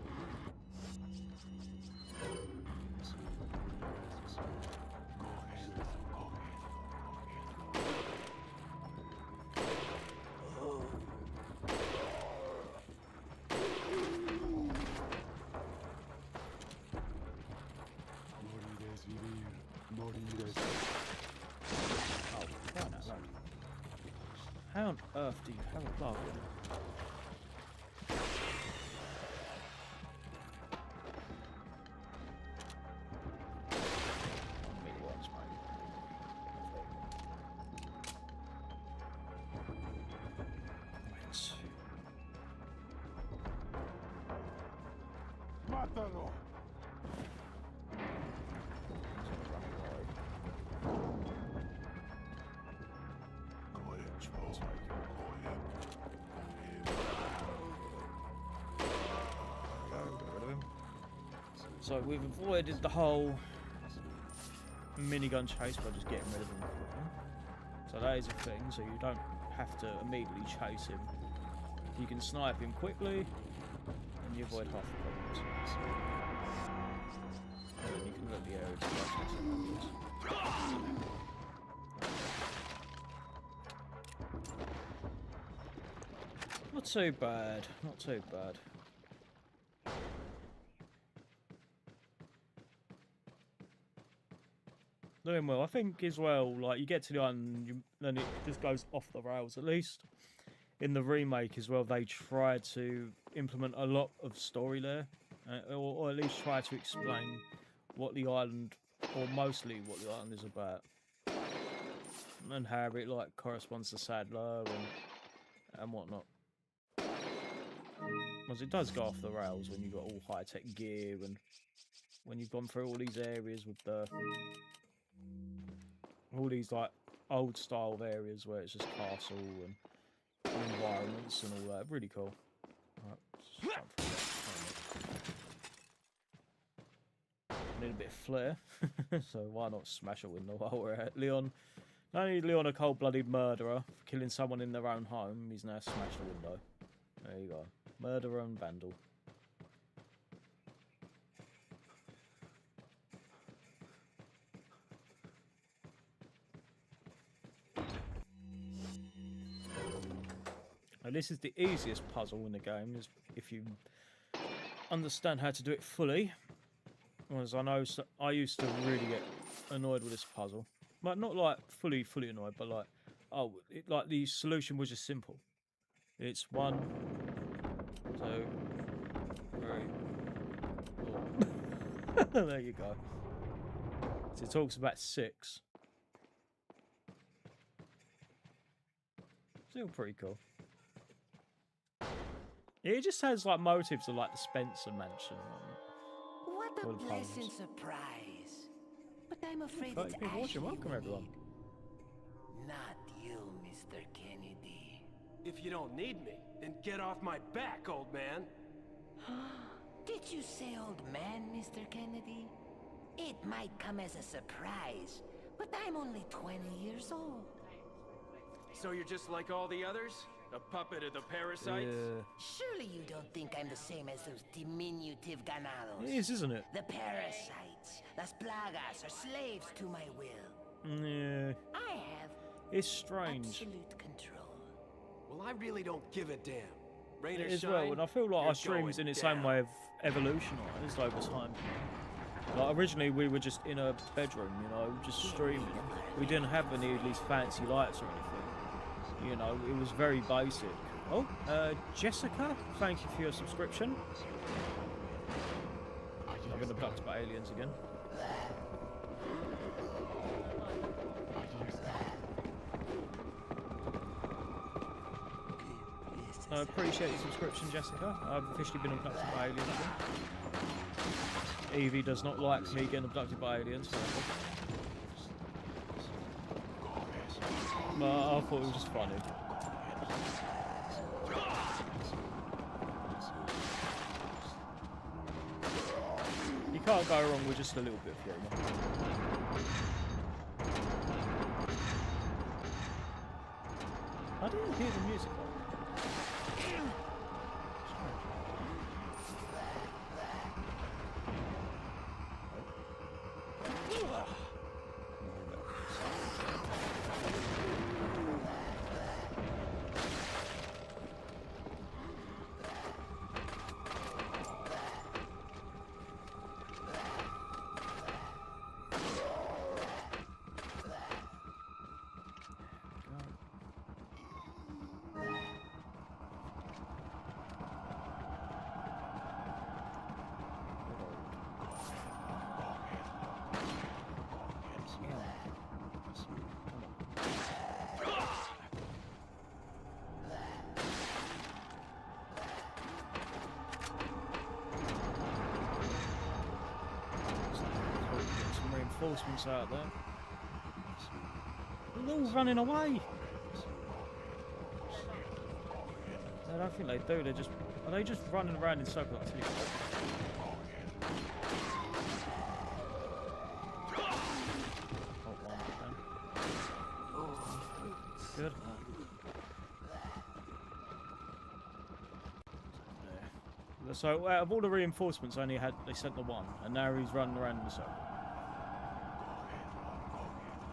How on earth do you have a plug? Maybe once, maybe. Mátalo. So we've avoided the whole minigun chase by just getting rid of him quicker. So that is a thing, so you don't have to immediately chase him. You can snipe him quickly and you avoid half the problems. And then you can let the area to afterwards. Not too bad, not too bad. Doing well. I think as well, like you get to the end, then it just goes off the rails. At least in the remake as well, they try to implement a lot of story there, or at least try to explain what the island, or mostly what the island is about, and how it like corresponds to Sadler and whatnot. Because it does go off the rails when you've got all high tech gear and when you've gone through all these areas with the all these like old style areas where it's just castle and environments and all that. Really cool. Right, need a bit of flair, so why not smash a window while we're at Leon? Not only Leon a cold-blooded murderer for killing someone in their own home, he's now smashed a window. There you go, murderer and vandal. Now, this is the easiest puzzle in the game, is if you understand how to do it fully. As I know, I used to really get annoyed with this puzzle, but not like fully annoyed, but like, oh, like the solution was just simple. It's 1, 2, 3, 4. There you go. So it talks about 6. Still pretty cool. It just has like motives of like the Spencer Mansion. What a pleasant surprise. But I'm afraid it's people watching. Welcome everyone. Not you, Mr. Kennedy. If you don't need me, then get off my back, old man. Did you say old man, Mr. Kennedy? It might come as a surprise, but I'm only 20 years old. So you're just like all the others? A puppet of the parasites? Yeah. Surely you don't think I'm the same as those diminutive ganados. It is, isn't it? The parasites, las plagas, are slaves to my will. Yeah. I have It's strange. absolute control. Well, I really don't give a damn. Rain or It is shine, well, and I feel like you're our streams in going its down. own way have evolutionised over time. Like originally we were just in a bedroom, you know, just streaming. We didn't have any of these fancy lights or anything. You know, it was very basic. Oh, Jessica, thank you for your subscription. I've been abducted by aliens again. I appreciate your subscription, Jessica. I've officially been abducted by aliens again. Evie does not like me getting abducted by aliens. But I thought it was just funny. You can't go wrong with just a little bit of humour. I didn't hear the music though. reinforcements out there. They're all running away. I don't think they do. They're just... Are they just running around in circles? Good. So out of all the reinforcements, they sent the one, and now he's running around in the circle.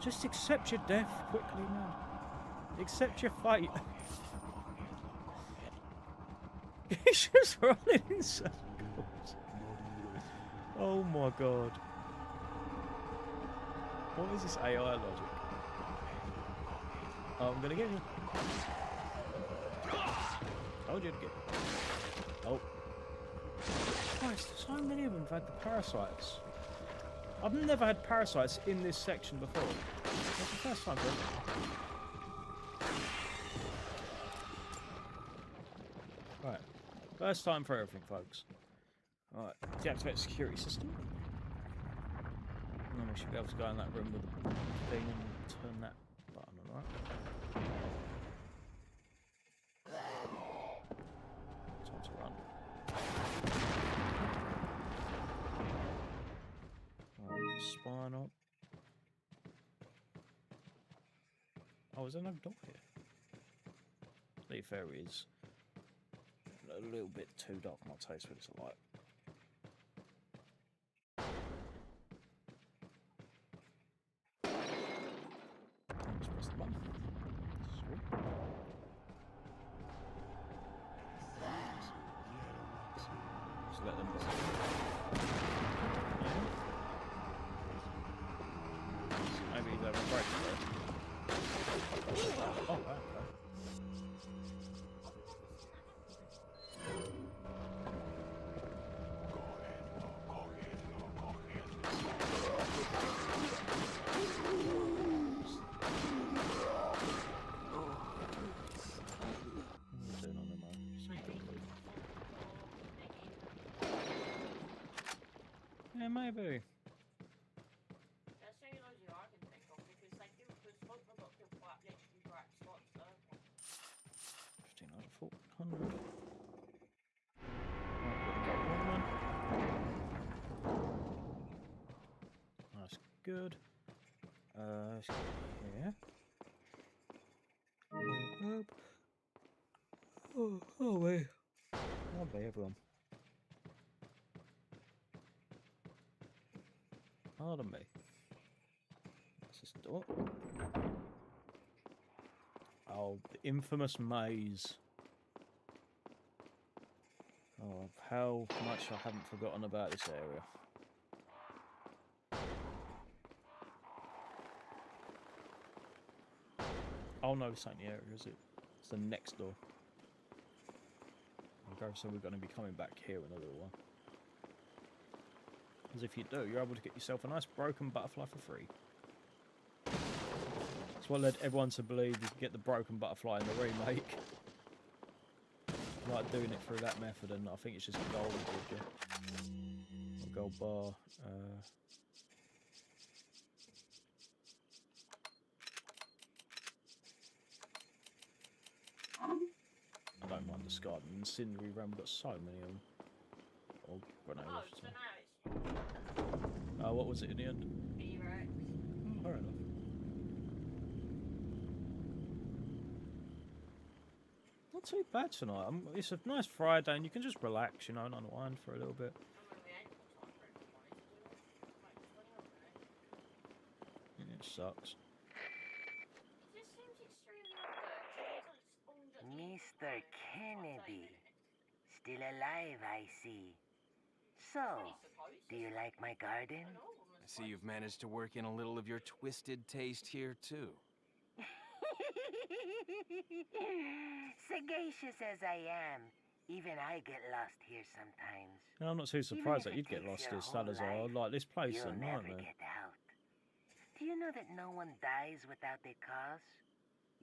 Just accept your death quickly, man. Accept your fate. He's just running in circles. Oh my god. What is this AI logic? Oh, I'm gonna get you. Told you to get you. Oh. Christ, so many of them have had the parasites. I've never had parasites in this section before. That's the first time for me. Right. First time for everything, folks. Alright, deactivate the security system. And then we should be able to go in that room with the thing and turn that button on, right? Time to run. Alright, spinal. Oh, is there no door here? To be fair, it is a little bit too dark for my taste, but it's a light. Just press the button. Sweet. Just let them go. Yeah. Maybe they will break it. Oh, wow, okay. Yeah, maybe. That's the only logic I can think of because they do because folk have got to quite literally right spots there. 1500, 1400. That's good. Let's go here. Oh wait. Lovely, everyone. Pardon me. What's this door? Oh, the infamous maze. Oh, how much I haven't forgotten about this area. Oh no, this ain't the area, is it? It's the next door. So we're going to be coming back here in a little while. Because if you do, you're able to get yourself a nice broken butterfly for free. That's what led everyone to believe you could get the broken butterfly in the remake. Like doing it through that method, and I think it's just gold with you. A gold bar. I don't mind discarding incendiary ram. We've got so many of them. Or grenade. Oh, so now it's what was it in the end? T-Rex. Oh, fair enough. Not too bad tonight. It's a nice Friday, and you can just relax, you know, and unwind for a little bit. Yeah, it sucks. Mr. Kennedy. Still alive, I see. So, do you like my garden? I see you've managed to work in a little of your twisted taste here, too. Sagacious as I am, even I get lost here sometimes. No, I'm not too surprised that you'd get lost here, Salazar. Like, this place is a You'll never nightmare. get out. Do you know that no one dies without a cause?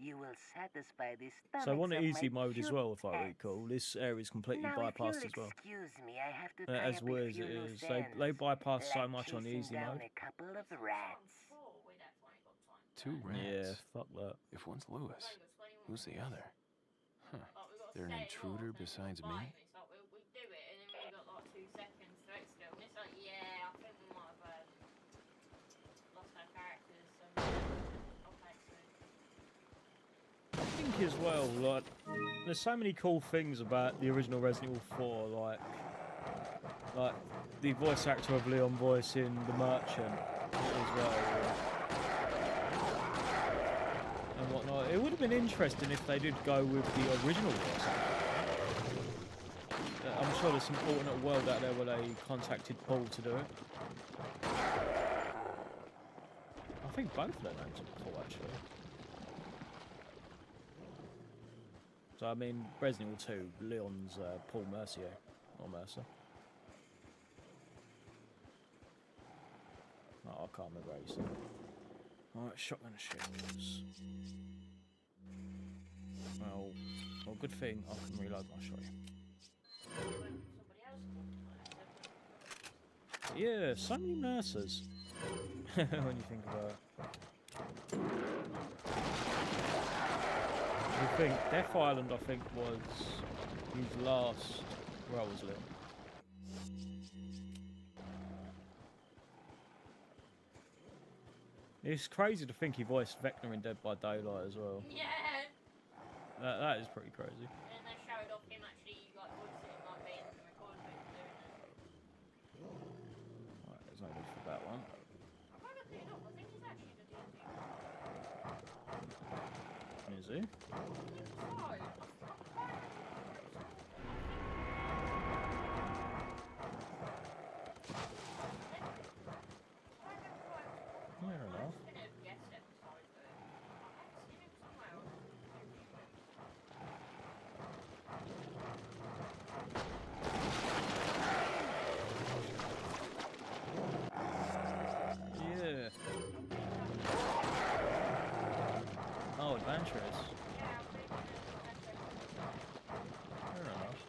You will satisfy the So stomachs on of easy my mode as cute well, if I pets. recall. This area is completely Now, if bypassed you'll as well. excuse me, I have to tie As up a well as few it loose is. They ends, bypass so like much on the chasing easy down mode. a couple of rats. We definitely got time. 2 rats. Yeah, fuck that. If one's Lewis, who's the other? Huh. They're an intruder besides me? It's like we do it and then we got like 2 seconds to extra. And it's like, yeah, I think we might have lost our characters. So okay, so. I think as well, like, there's so many cool things about the original Resident Evil 4, like the voice actor of Leon voicing the merchant as well, and whatnot. It would have been interesting if they did go with the original voice actor. I'm sure there's some alternate world out there where they contacted Paul to do it. I think both of their names are Paul, actually. So, I mean, Resident Evil 2, Leon's Paul Mercier, or Mercer. Oh, I can't remember how you said it. Alright, shotgun shells. Well, good thing I can reload my shotgun. Yeah, so many Mercers. When you think about it. I think Death Island, I think, was his last role as Leon. It's crazy to think he voiced Vecna in Dead by Daylight as well. Yeah. That is pretty crazy. And they showed off him actually like voicing him like being in the recording booth doing it. Right, there's no need for that one. I can't look it up. I think he's actually the D&D. Is he? Fair enough. Yeah. Oh, adventurous. Fair enough.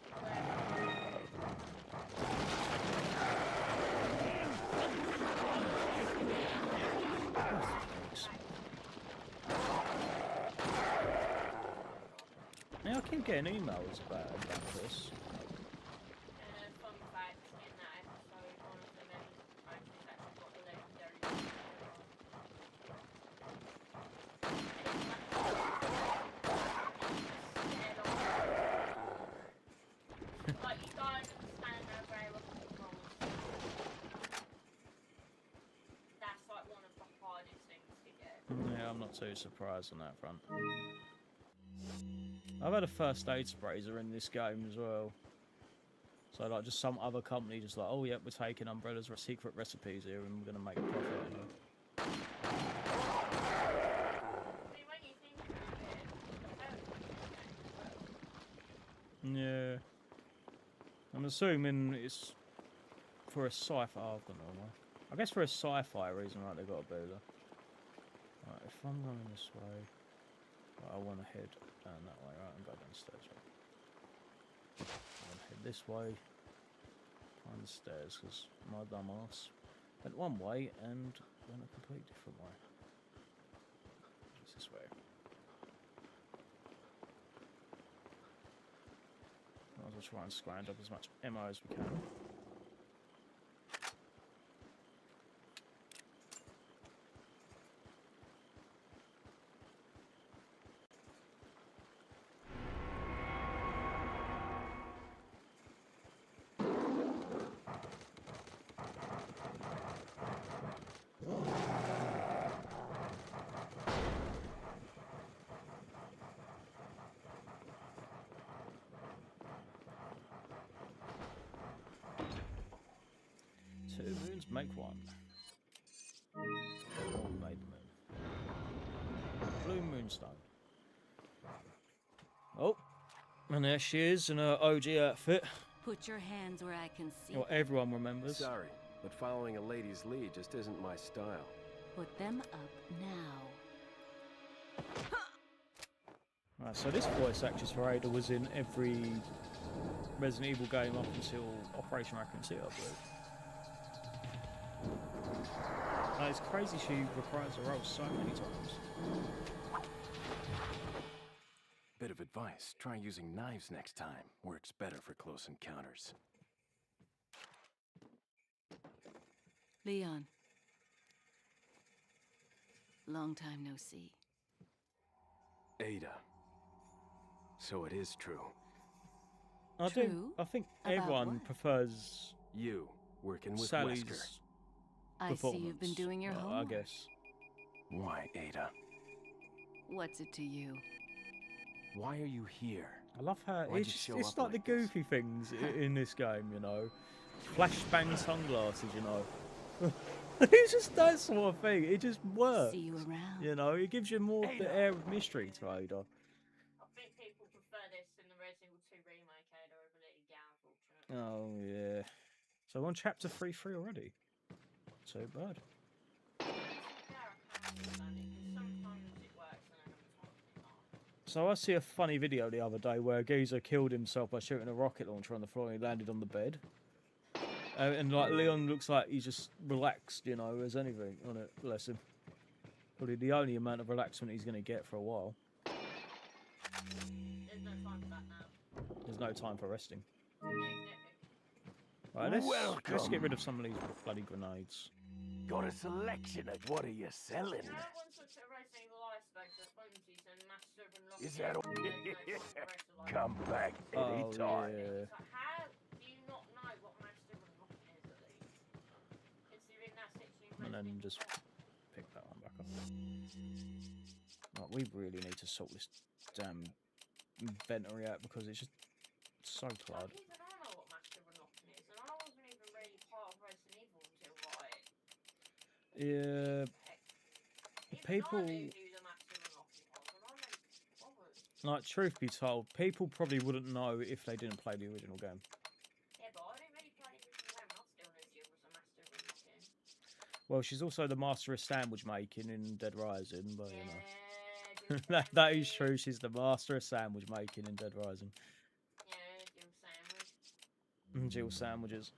Now I keep getting emails about adventurous. Fun fact, in that episode, one of the members of the franchise actually got the legendary like, you guys understand how very rocket controls. That's like one of the hardest things to get. Yeah, I'm not too surprised on that front. I've had a first aid sprayer in this game as well. So like just some other company just like, oh yeah, we're taking Umbrella's secret recipes here and we're gonna make a profit out of it. See, when you think about it, Yeah. I'm assuming it's for a sci-fi. Oh, I've got no one. I guess for a sci-fi reason, right? They've got a boozer. Right, if I'm going this way, right, I want to head down that way, right, and go downstairs. Right? I want to head this way, find the stairs, because my dumb ass went one way and went a completely different way. It's this way. Might as well try and scrounge up as much ammo as we can. Two moons make one. One made the moon. Blue moonstone. Oh, and there she is in her OG outfit. Put your hands where I can see. What everyone remembers. Sorry, but following a lady's lead just isn't my style. Put them up now. Right, so this voice actress for Ada was in every Resident Evil game up until Operation Raccoon City, I believe. It's crazy she reprised the role so many times. Bit of advice, try using knives next time. Works better for close encounters. Leon. Long time no see. Ada. So it is true. I True? think About everyone what? prefers You, working with Sally's Wesker. I see you've been performance, doing your I homework. guess. Why, Ada? What's it to you? Why are you here? I love how Why'd you it's show like up the like this? goofy things in this game, you know. Flashbang sunglasses, you know. It's just that sort of thing. It just works. See you around. You know, it gives you more of the air of mystery to Ada. I think people prefer this in the Resident Evil 2 remake, Ada, over the unfortunately. Oh yeah. So we're on chapter 3 already. So bad. So I see a funny video the other day where a geezer killed himself by shooting a rocket launcher on the floor and he landed on the bed. And like Leon looks like he's just relaxed, you know, as anything on it. Bless him. Probably the only amount of relaxation he's going to get for a while. There's no time for that now. There's no time for resting. Yeah, Right, let's get Welcome. rid of some of these bloody grenades. Got a selection of what are you selling? no one's looked at Resident Evil Icebergs or Funsies and Master and Locked Is that all? and there's no time for the rest of life. Come back Oh anytime. yeah. So how do you not know what Master and Locked is at least? Considering that's literally And then Resident just Evil 1. pick that one back up. Right, we really need to sort this damn inventory out because it's just so cluttered. Even I know what Master and Locked is, and I wasn't even really part of Resident Evil until like Yeah, even people, I knew who the Master and Locked was, and I'm like, bothered. like, truth be told, people probably wouldn't know if they didn't play the original game. Yeah, but I didn't really play the original game, and I still knew she was a Master and Locked. Well, she's also the master of sandwich making in Dead Rising, but you know. Yeah, That is true, she's the master of sandwich making in Dead Rising. yeah, Jill sandwich. Jill sandwiches.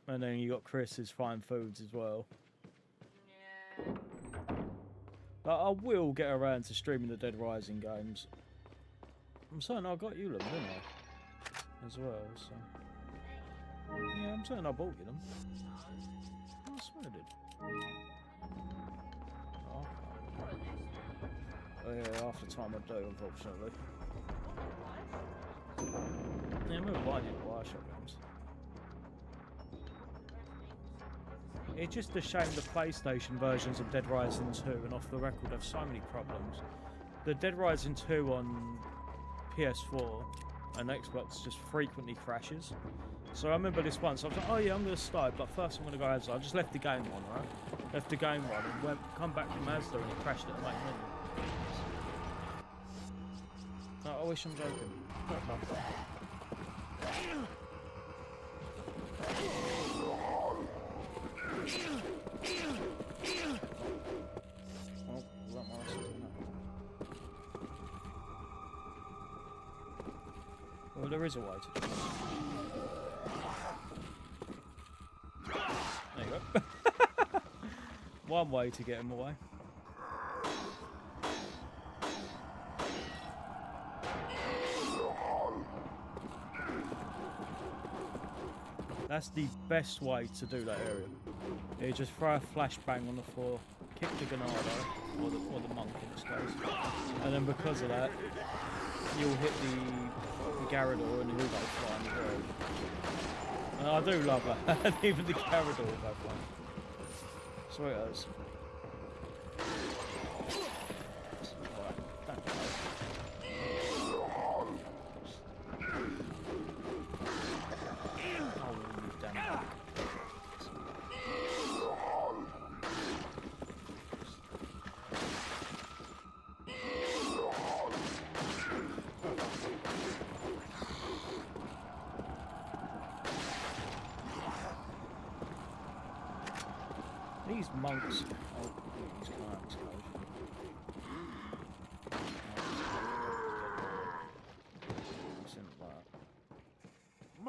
And then you got Chris's fine foods as well. Yeah. But I will get around to streaming the Dead Rising games. I'm certain I got you them, didn't I? As well, so. Yeah, I'm certain I bought you them. I swear I did. Oh, yeah, half the time I do, unfortunately. Yeah, I remember buying it at Bioshock games. It's just a shame the PlayStation versions of Dead Rising 2 and Off the Record have so many problems. The Dead Rising 2 on PS4 and Xbox just frequently crashes. So I remember this once, I was like, oh yeah, I'm going to start, but first I'm going to go outside. I just left the game on, right? Left the game on and come back from Asda and it crashed at the main menu. No, I wish I'm joking. Oh, that one else is in there. Well, there is a way to do this. There you go. One way to get him away. That's the best way to do that area. You just throw a flashbang on the floor, kick the Ganado, or the monk in this case, and then because of that, you'll hit the Garrador and he'll go flying as well. And I do love that. Even the Garrador will go flying. Sweet as. Alright, don't go. Oh, you damn it. These monks. Oh, these clowns,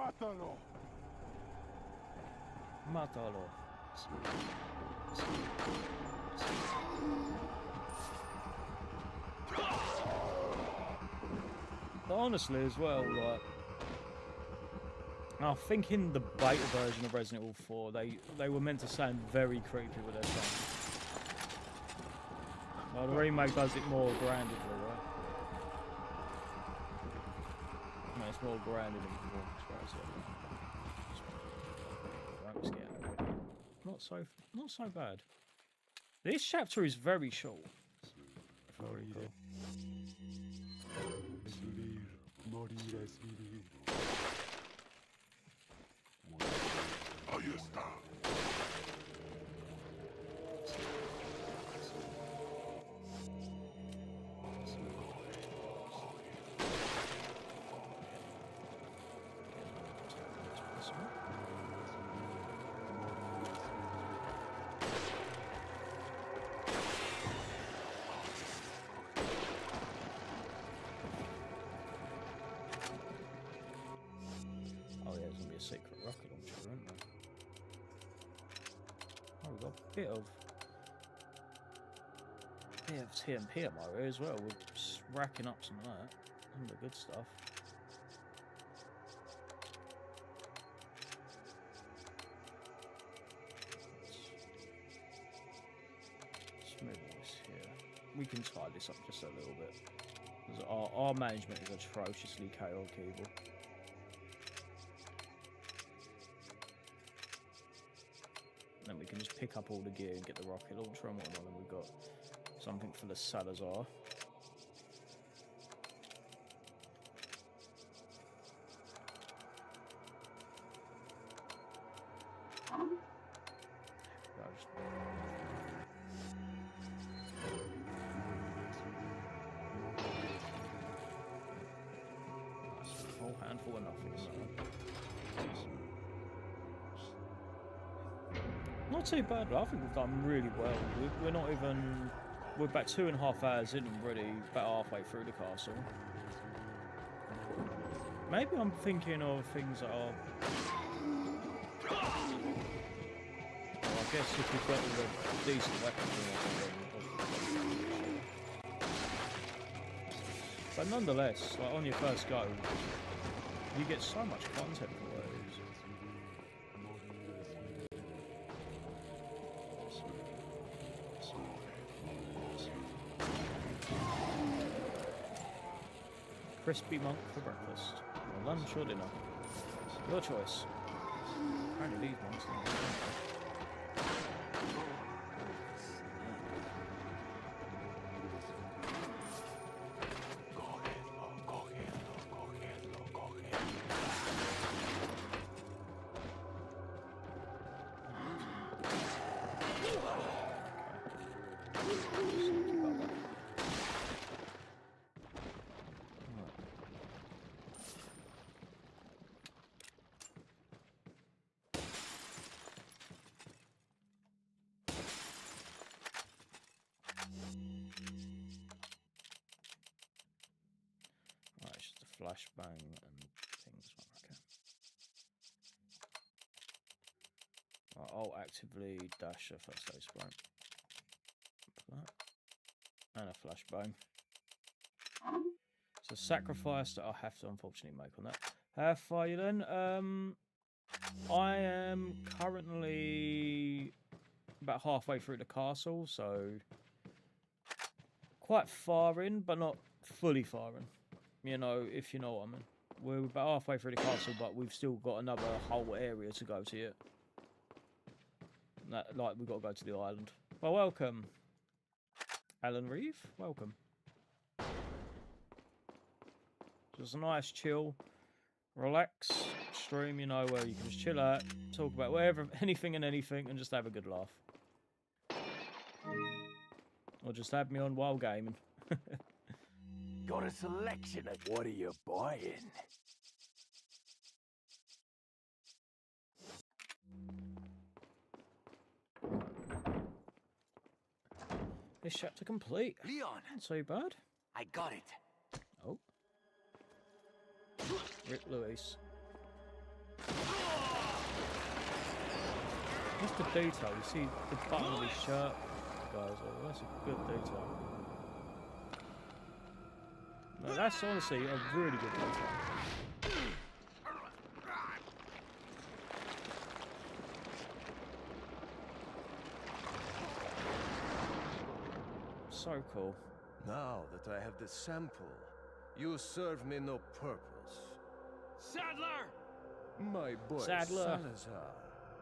Mátalo. Mátalo. But honestly, as well, like, I think in the beta version of Resident Evil 4, they were meant to sound very creepy with their sound. Well, the remake does it more groundedly, right? I mean, it's more grounded in performance, right? So, right, let's get out of it. Not so bad. This chapter is very short. Very cool. Ahí está. Oh yeah, there's gonna be a secret rocket launcher, isn't there? Oh, we've got a bit of TMP ammo here as well. We're just racking up some of that. Some of the good stuff. Let's move this here. We can tie this up just a little bit. Because our management is atrociously chaotic evil. Then we can just pick up all the gear and get the rocket launcher and whatnot, and we've got something for the Salazar. That's a whole handful of nothing. Not too bad, but I think we've done really well. We're not even... We're about 2.5 hours in and already about halfway through the castle. Maybe I'm thinking of things that are... Well, I guess if you've got all the decent weapons and everything. But nonetheless, like on your first go, you get so much content for those. Crispy monk for breakfast. Or lunch or dinner. Your choice. Apparently these monks don't eat dinner. Right, it's just a flashbang and things. Okay. Right, I'll actively dash a first aid spray. And a flashbang. It's a sacrifice that I have to unfortunately make on that. How far are you then? I am currently about halfway through the castle, so quite far in, but not fully far in. You know, if you know what I mean. We're about halfway through the castle, but we've still got another whole area to go to yet. Like, we've got to go to the island. Well, welcome, Alan Reeve. Welcome. Just a nice, chill, relax stream, you know, where you can just chill out, talk about whatever, anything and anything, and just have a good laugh. Or just have me on while gaming. Got a selection of what are you buying? This chapter complete. Leon! Not so bad. I got it. Oh. Rip Louise. Just the detail. You see the button of his shirt, guys. Oh, that's a good detail. No, that's honestly a really good detail. So cool. Now that I have the sample, you serve me no purpose. Sadler! My boy Sadler. Salazar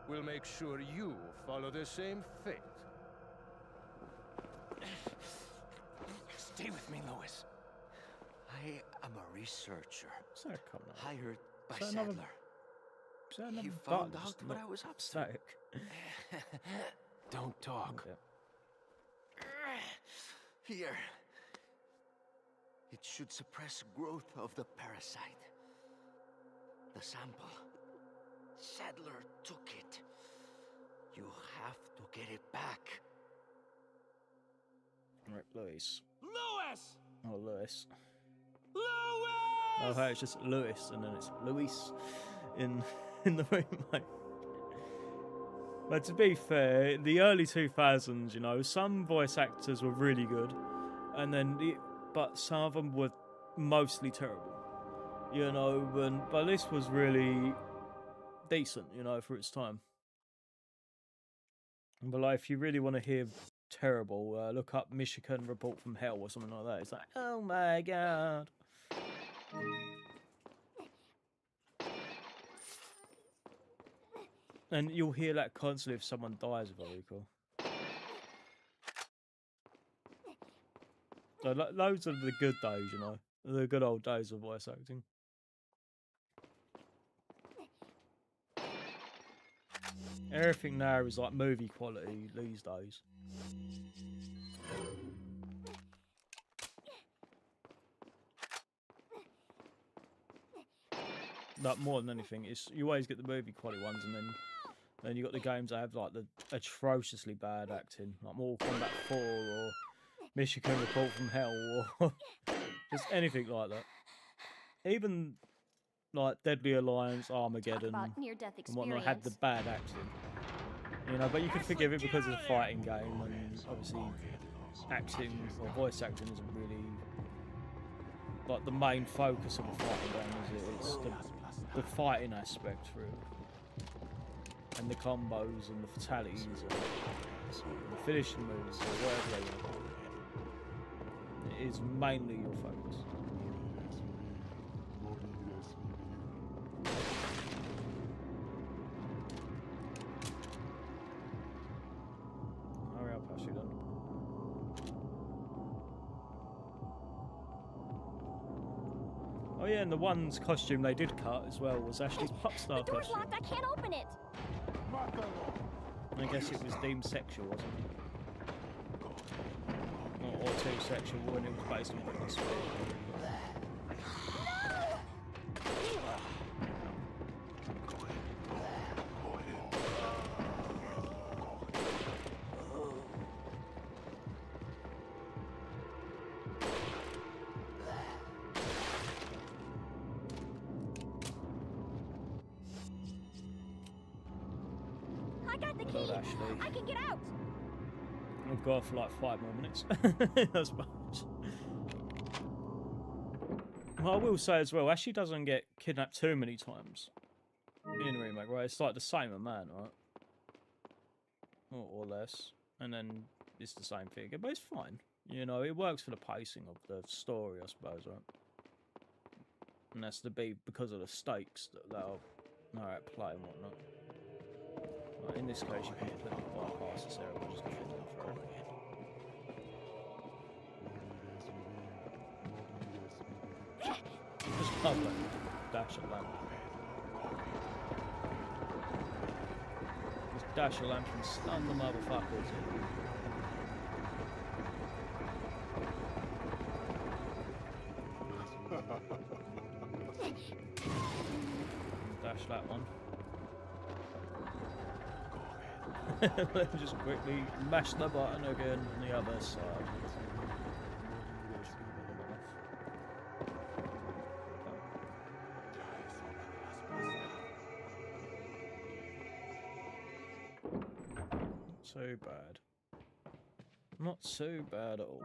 will make sure you follow the same fate. Stay with me, Louis. I am a researcher, What's that coming out? hired by Is that another- Sadler. Is that another He button found just out what not I was up to. static? Don't talk. Yeah. Here. It should suppress growth of the parasite. The sample. Sadler took it. You have to get it back. Right, Louis. Louis! Oh, Louis. Louis! Oh, hey, it's just Louis, and then it's Louis in the remake. But to be fair, the early 2000s, you know, some voice actors were really good, and then but some of them were mostly terrible, you know. But this was really decent, you know, for its time. But like, if you really want to hear terrible, look up Michigan Report from Hell or something like that. It's like, oh my god. And you'll hear that constantly if someone dies of a recall. So, loads of the good days, you know. The good old days of voice acting. Everything now is like movie quality these days. Like, more than anything, it's you always get the movie quality ones, and then you got the games that have like the atrociously bad acting, like Mortal Kombat 4 or Michigan Report from Hell, or just anything like that. Even like Deadly Alliance, Armageddon, About near-death and whatnot had the experience. bad acting. You know, but you can forgive it because of the fighting game, and obviously acting or voice acting isn't really like the main focus of a fighting game, is it? It's the fighting aspect, really, and the combos and the fatalities and the finishing moves or whatever they want to call it. It is mainly your focus. Hurry up, Ashley, then. Oh yeah, and the one's costume they did cut as well was Ashley's pop star The door's costume. locked. I can't open it. I guess it was deemed sexual, wasn't it? Or too sexual when it was based on Britney Spears. I got the Hello, key. Ashley. I can get out. We've got for like 5 more minutes, I suppose. Well, I will say as well, Ashley doesn't get kidnapped too many times in remake, right? It's like the same amount, right? Or less, and then it's the same figure, but it's fine. You know, it works for the pacing of the story, I suppose, right? And that's to be because of the stakes that are at play and whatnot. Like in this case, you can completely bypass this area by just getting through. Just love that dash a lamp. Just dash a lamp and stun the motherfuckers. Dash that one. Let me just quickly mash the button again on the other side. too bad. Not too bad at all.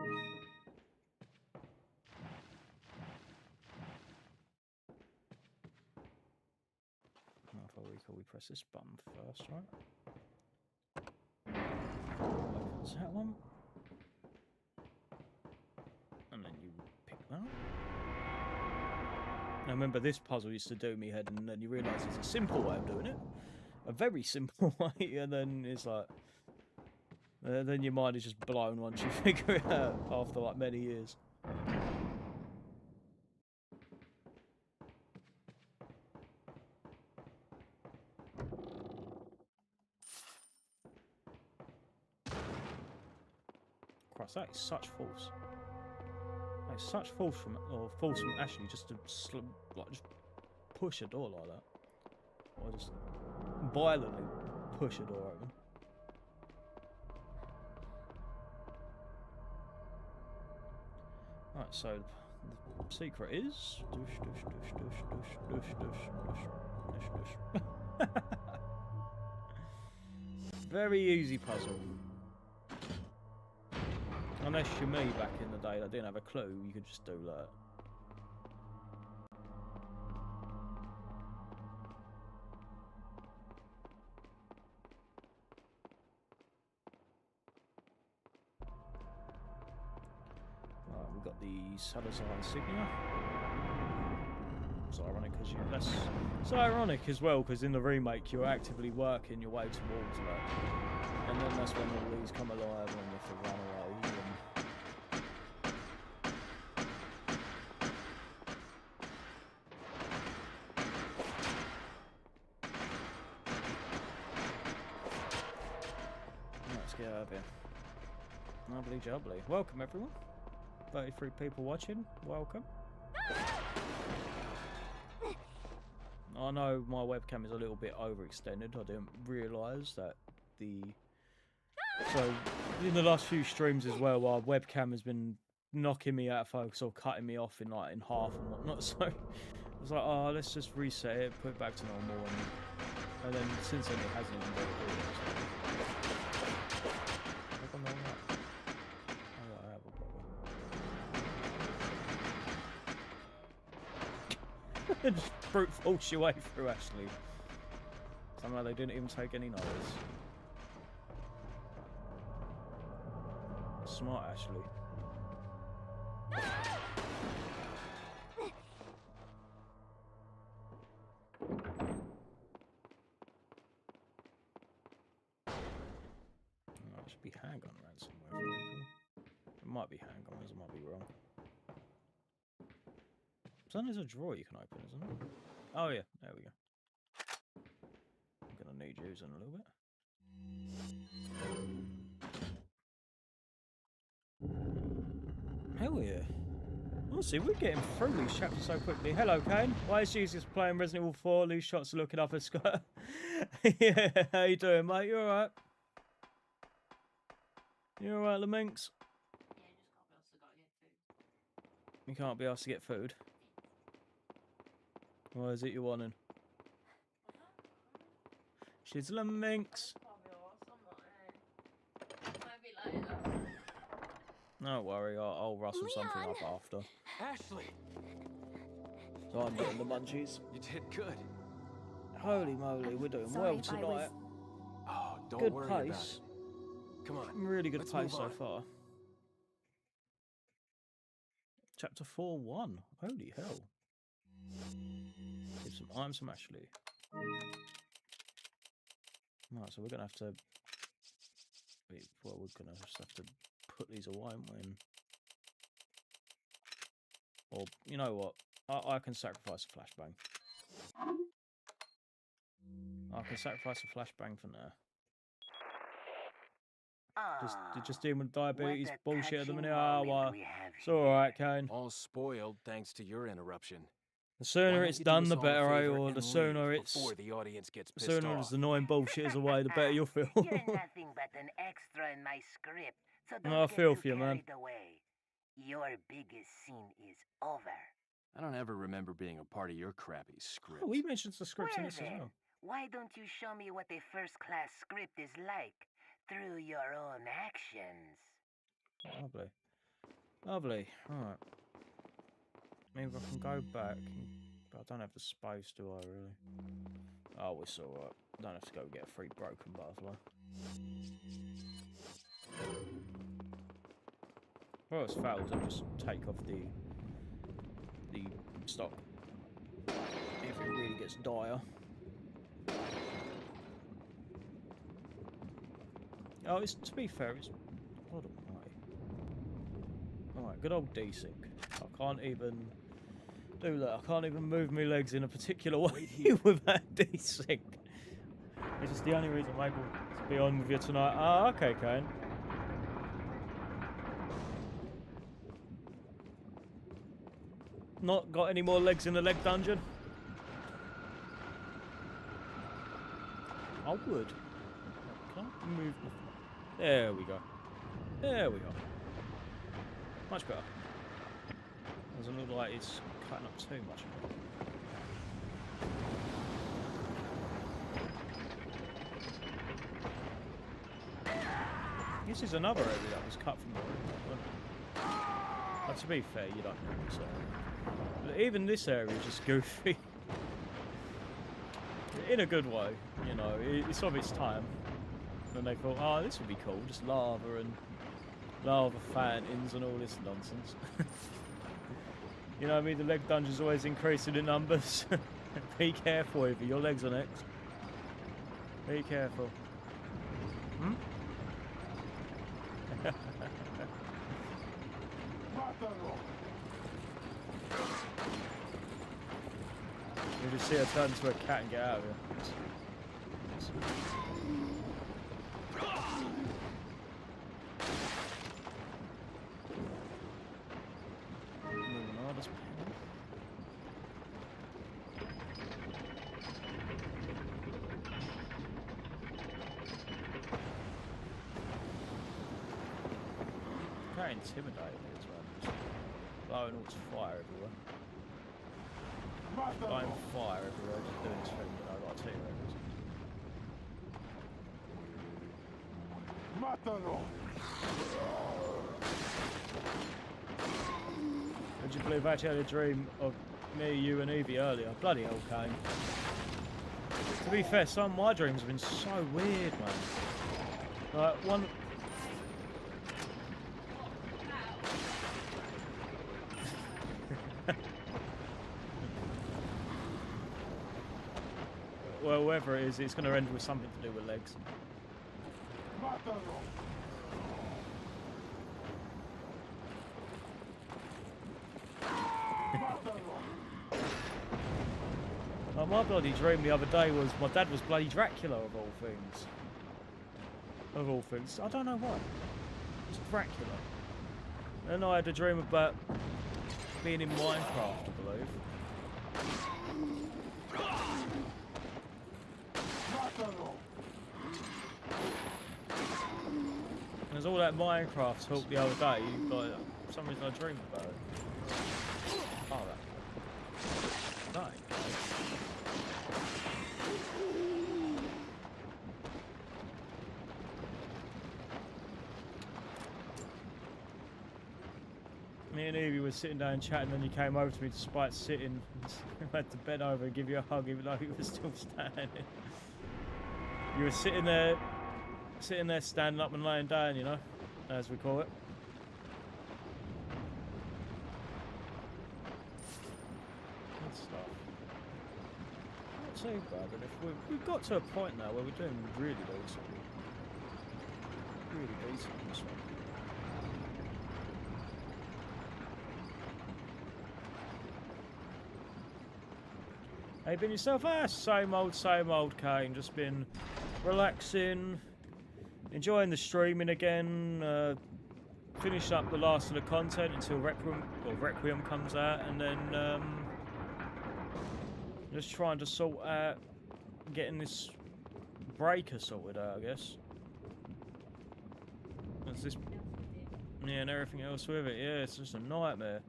We press this button first, right? Opens that one. And then you pick that. Now remember, this puzzle used to do me head, and then you realise there's a simple way of doing it. A very simple way, and then it's like... then your mind is just blown once you figure it out after like many years. Christ, that is such force. That is such force from Ashley just to just push a door like that, or just violently push a door open. Right, so the secret is very easy puzzle. Unless you're me back in the day that didn't have a clue, you could just do that. Right, we've got the Salazar insignia. It's ironic because it's ironic as well because in the remake you're actively working your way towards that, and then that's when all these come alive and you have to run away. Let's get out of here. Lovely jubbly. Welcome everyone. 33 people watching. Welcome. I know my webcam is a little bit overextended. I didn't realise that so in the last few streams as well, our webcam has been knocking me out of focus or cutting me off in half and whatnot. So I was like, oh, let's just reset it, put it back to normal, and then since then it hasn't even been doing it. Just brute force your way through, Ashley. Somehow they didn't even take any notice. Smart, Ashley. No, it should be handgun ransomware. It might be handguns, I might be wrong. So there's a drawer you can open, isn't it? Oh yeah, there we go. I'm gonna need yous in a little bit. Hell yeah. Honestly, we're getting through these chapters so quickly. Hello, Kane. Why is Jesus playing Resident Evil 4? These shots are looking up at Scott. Yeah, how you doing, mate? You alright? You alright, the minx? You can't be asked to get food. What is it you're wanting? She's a minx. Don't worry, I'll rustle something up after. Ashley! So I'm getting the munchies. You did good. Holy moly, we're doing well tonight. Oh, don't good worry pace. about it. Come on. Really good Let's pace move so on. far. Chapter 4-1. Holy hell. Give some I'm some Ashley. Right, so we're gonna have to we're gonna just have to put these away, and or you know what? I can sacrifice a flashbang. I can sacrifice a flashbang for now. Just dealing with diabetes bullshit at the minute. Well, it's alright, Kane. All spoiled thanks to your interruption. The sooner Why it's don't you do done, us the all a better, favor or and the sooner leave it's before the audience gets the pissed sooner off. as the annoying bullshit is away, the better you'll feel. You're nothing but an extra in my script, so don't No, I get feel too for you, man. carried away. Your biggest scene is over. I don't ever remember being a part of your crappy script. Oh, he mentions the scripts in Well this as then, well. why don't you show me what a first-class script is like? through your own actions. Lovely. Lovely. Alright. Maybe I can go back. But I don't have the space, do I, really? Oh, it's alright. I don't have to go get a free broken butterfly. Well, it's fails, I'll just take off the stock. If it really gets dire. Oh, it's, to be fair, it's... Hold on, Alright, good old desync. I can't even do that. I can't even move my legs in a particular way without desync. It's just the only reason I'm able to be on with you tonight. Ah, okay, Kane. Not got any more legs in the leg dungeon? I would. Can I move my... There we go. There we go. Much better. Doesn't look like it's cutting up too much. This is another area that was cut from the original. But to be fair, you don't know this area. But even this area is just goofy. In a good way, you know, it's of its time. And they thought, oh, this would be cool, just lava and lava fountains and all this nonsense. You know what I mean? The leg dungeon's always increasing in numbers. Be careful over your legs are next. Be careful. Hmm? You just see her turn into a cat and get out of here. Very intimidating as well. Just blowing all this fire everywhere. Blowing fire everywhere, just doing this thing, you know, like T-Rex. Would you believe I actually had a dream of me, you and Evie earlier? Bloody hell, Kane. To be fair, some of my dreams have been so weird, man. Like, one... Well, whoever it is, it's going to end with something to do with legs. Like, my bloody dream the other day was my dad was bloody Dracula, of all things. Of all things. I don't know why. It's Dracula. Then I had a dream about being in Minecraft, I believe. There's all that Minecraft talk the other day, like, for some reason I dreamed about it. Oh, that ain't good. Me and Evie were sitting down chatting, and you came over to me despite sitting. I had to bend over and give you a hug even though you were still standing. You were sitting there, standing up and laying down, you know, as we call it. Good stuff. Not too bad, and if we've got to a point now where we're doing really decent. Really decent on this one. How you been yourself? Ah, same old, Kane. Just been relaxing, enjoying the streaming again, finish up the last of the content until Requiem comes out, and then just trying to sort out getting this breaker sorted out, I guess. There's this, yeah, and everything else with it. Yeah, it's just a nightmare.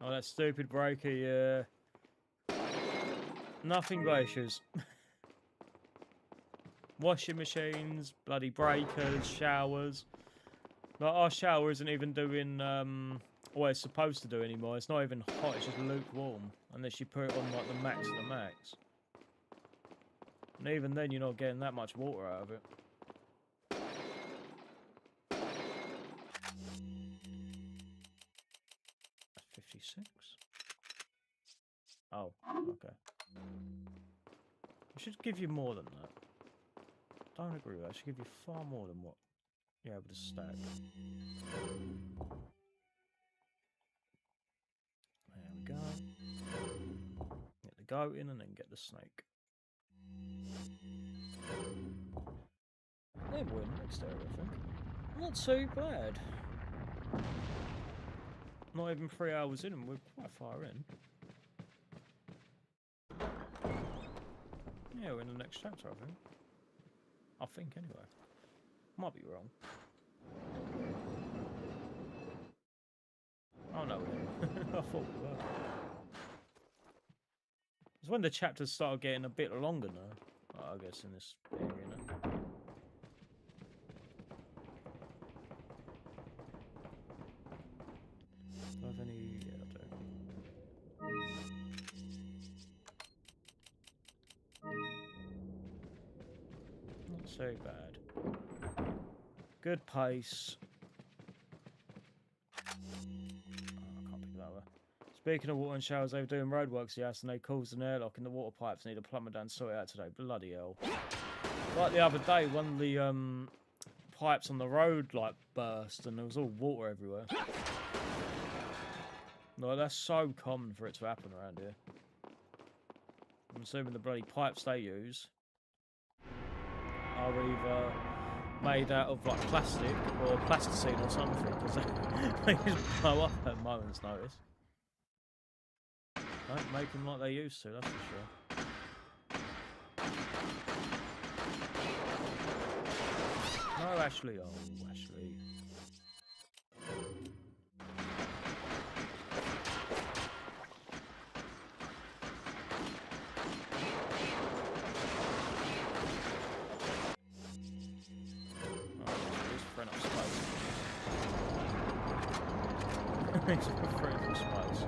Oh, that stupid breaker, yeah. Nothing gracious. Washing machines, bloody breakers, showers. Like, our shower isn't even doing what it's supposed to do anymore. It's not even hot, it's just lukewarm. Unless you put it on like the max of the max. And even then you're not getting that much water out of it. 56. Oh, okay. It should give you more than that. Don't agree with that. It should give you far more than what you're able to stack. There we go. Get the goat in and then get the snake. There we're in the next area, I think. Not too bad. Not even 3 hours in and we're quite far in. Yeah, we're in the next chapter, I think. I think, anyway. Might be wrong. Oh, no, we ain't. I thought we were. It's when the chapters started getting a bit longer now. Oh, I guess in this area now. Do I have any? Yeah, I do. Not so bad. Good pace. Oh, I can't pick that up. Speaking of water and showers, they were doing roadworks, yes, and they caused an airlock in the water pipes. Need a plumber down to sort it out today. Bloody hell. Like the other day, one of the pipes on the road like burst and there was all water everywhere. No, that's so common for it to happen around here. I'm assuming the bloody pipes they use are either made out of like plastic or plasticine or something, because they just blow up at a moment's notice. Don't make them like they used to, that's for sure. No, Ashley. Oh, Ashley. Thanks for free for spice.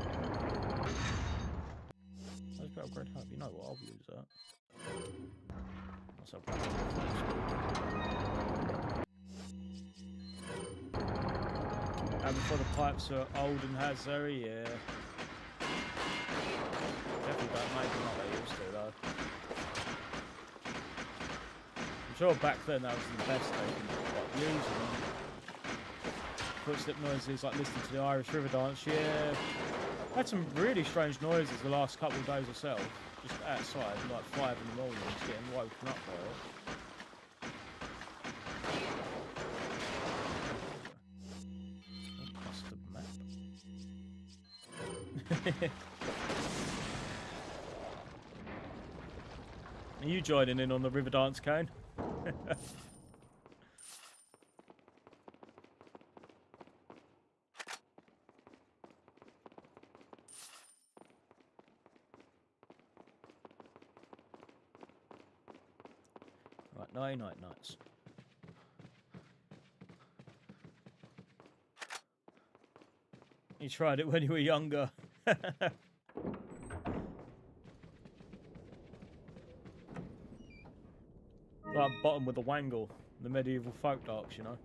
Let's go upgrade hub. You know what? I'll use that. What's up? And before the pipes are old and hazard, yeah. Definitely don't make them like they used to, though. I'm sure back then that was the best they could like, use them. Footstep noises, like listening to the Irish River Dance, yeah. I had some really strange noises the last couple of days myself, just outside, like 5 in the morning, just getting woken up by it. Custom map. Are you joining in on the River Dance, Kane? Right, nights. You tried it when you were younger. Like bottom with the wangle, the medieval folk darks, you know.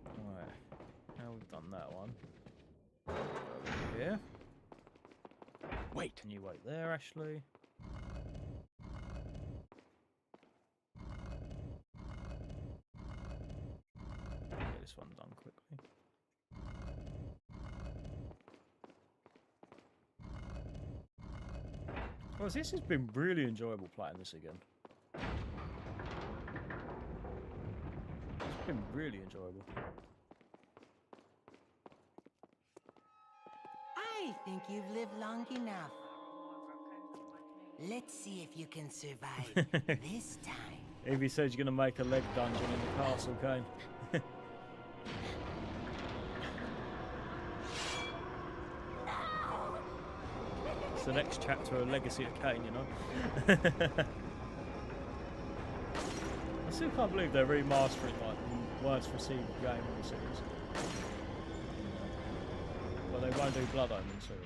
Alright, now we've done that one. Over here. Wait. Can you wait there, Ashley? Get this one done quickly. Well, this has been really enjoyable playing this again. It's been really enjoyable. I think you've lived long enough. Let's see if you can survive this time. Evie says you're going to make a leg dungeon in the castle, Kane. It's the next chapter of Legacy of Kane, you know. I still can't believe they're remastering like the worst received game in the series. Well, they won't do Blood Omen soon.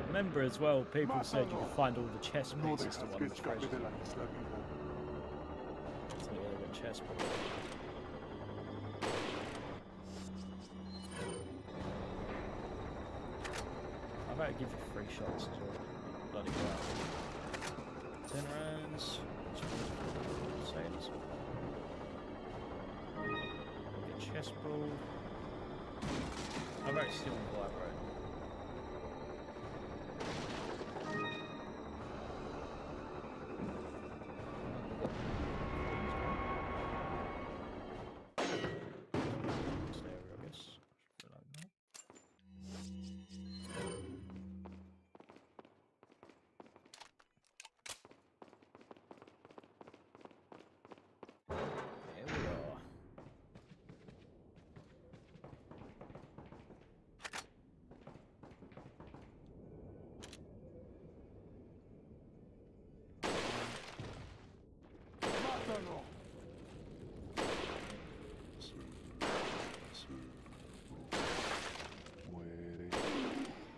Remember as well, people said you could find all the chess pieces to one of the treasures. It's an elegant chessboard. I better give you 3 shots as well. Bloody hell. 10 rounds. Sails. Get chessboard. I better still vibrate.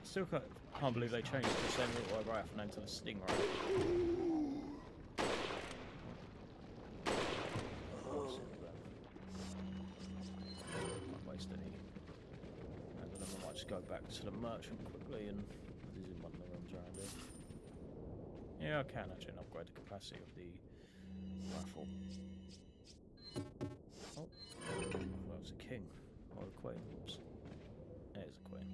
Still can't believe they changed the same little rifle name to the Stingray. Not waste any. And then I might just go back to the merchant quickly and this is one of the rooms around here. Yeah, I can actually upgrade the capacity of the rifle. Oh, well, it's a king or a queen. Oops. There's a queen.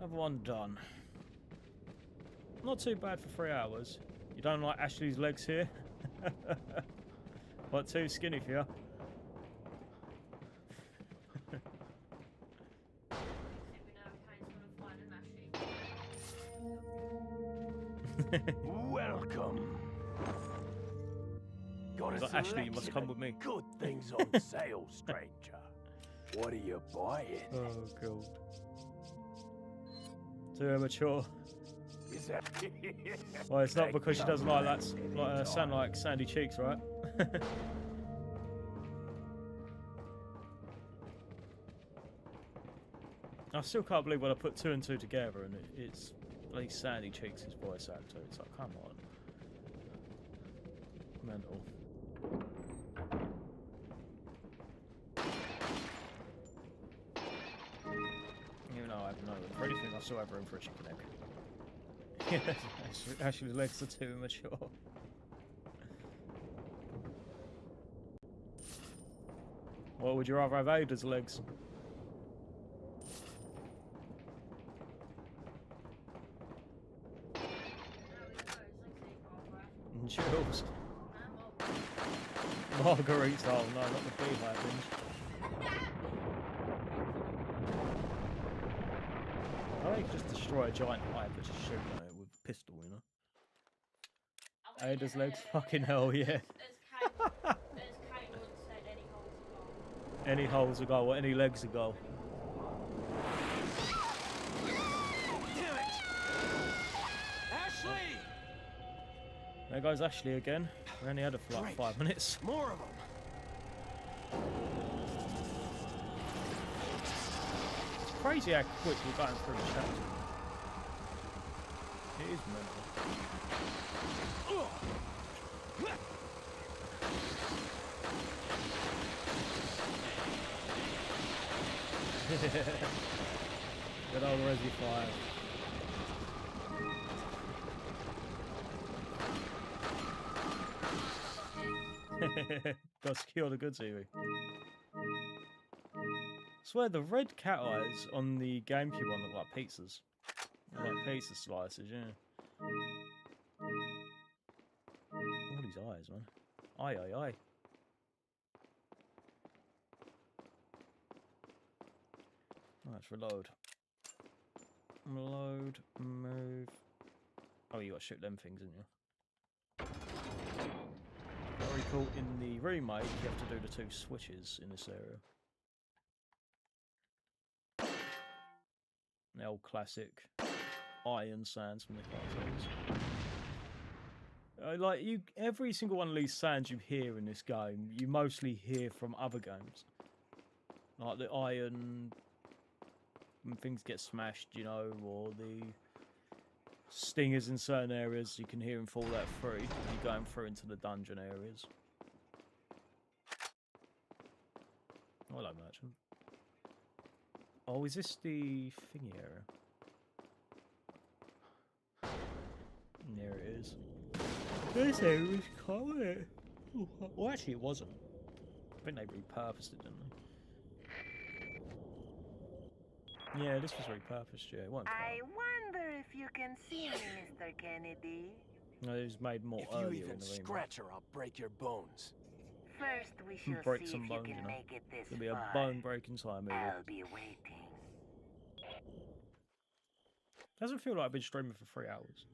Another one done. Not too bad for 3 hours. You don't like Ashley's legs here? What, too skinny for you? Welcome. But Ashley, you must come with me. Good things on sale, stranger. What are you buying? Oh, God. Too immature. Is that? Well, it's not because she doesn't like that. Sound like Sandy Cheeks, right? I still can't believe when I put 2 and 2 together and it's at least Sandy Cheeks' voice actor. It's like, come on. Mental. Even though I have no room for anything, I still have room for a chicken egg. Actually, legs are too immature. What would you rather have, Ada's legs? Chills. Marguerite's, oh no, not the beehive binge. I think you could just destroy a giant hive that's just shooting at it with a pistol, you know? Ada's legs, fucking hell, yeah. Any holes a goal, or any legs a goal. Damn it! Ashley! There goes Ashley again. We only had her for like 5 minutes. More of them. It's crazy how quick we're going through the chapter. It is mental. Good old Resi 5. Got to secure the goods, Evie. swear the red cat eyes on the GameCube one look like pizzas. They're like pizza slices, yeah. All these eyes, man. Aye, aye, aye. Let's reload. Reload, move. Oh, you gotta shoot them things, didn't you? Very cool. In the remake, you have to do the 2 switches in this area. The old classic iron sands from the cartoons. Like every single one of these sounds you hear in this game, you mostly hear from other games. Like the iron, when things get smashed, you know, or the stingers in certain areas, you can hear them Fallout 3. You're going through into the dungeon areas. Hello, merchant. Oh, is this the thingy area? There it is. This area was quiet. Well, actually, it wasn't. I think they repurposed it, didn't they? Yeah, this was repurposed, yeah. It wasn't I wonder if you can see me, Mr. Kennedy. no, it was made more If you earlier even in the remake. scratch her, I'll break your bones. First, we shall Break see some if bones, you you can know. make it this It'll be a far. bone-breaking time movie. I'll be waiting. Doesn't feel like I've been streaming for 3 hours.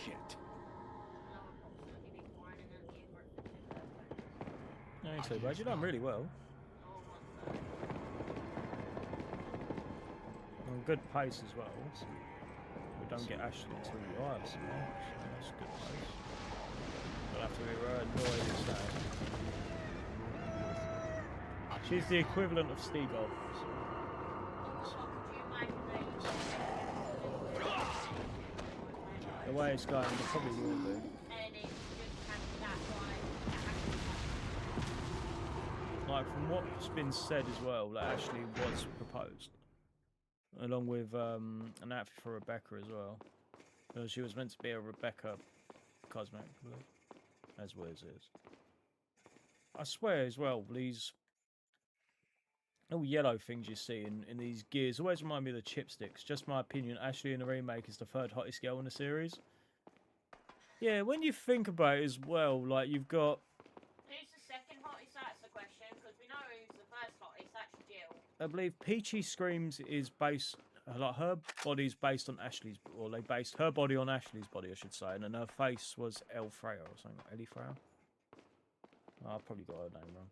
Shit. No, ain't too bad. You've done really well. On good pace as well. So we don't get Ashley until the Isles, so that's good pace. We'll have to annoy this now. She's the equivalent of Steagall. The way it's going, it probably will be. Like, from what's been said as well, that Ashley was proposed. Along with an outfit for Rebecca as well. She was meant to be a Rebecca cosmetic, I believe. As Wiz is. I swear as well, these little yellow things you see in these gears always remind me of the chipsticks. Just my opinion, Ashley in the remake is the 3rd hottest girl in the series. Yeah, when you think about it as well, like you've got... Who's the 2nd hottest? That's the question, because we know who's the 1st hottest. That's Jill. I believe Peachy Screams is based... Like, her body's based on Ashley's... Or they based her body on Ashley's body, I should say. And then her face was Elle Freya or something. Ellie Freya? Oh, I probably got her name wrong.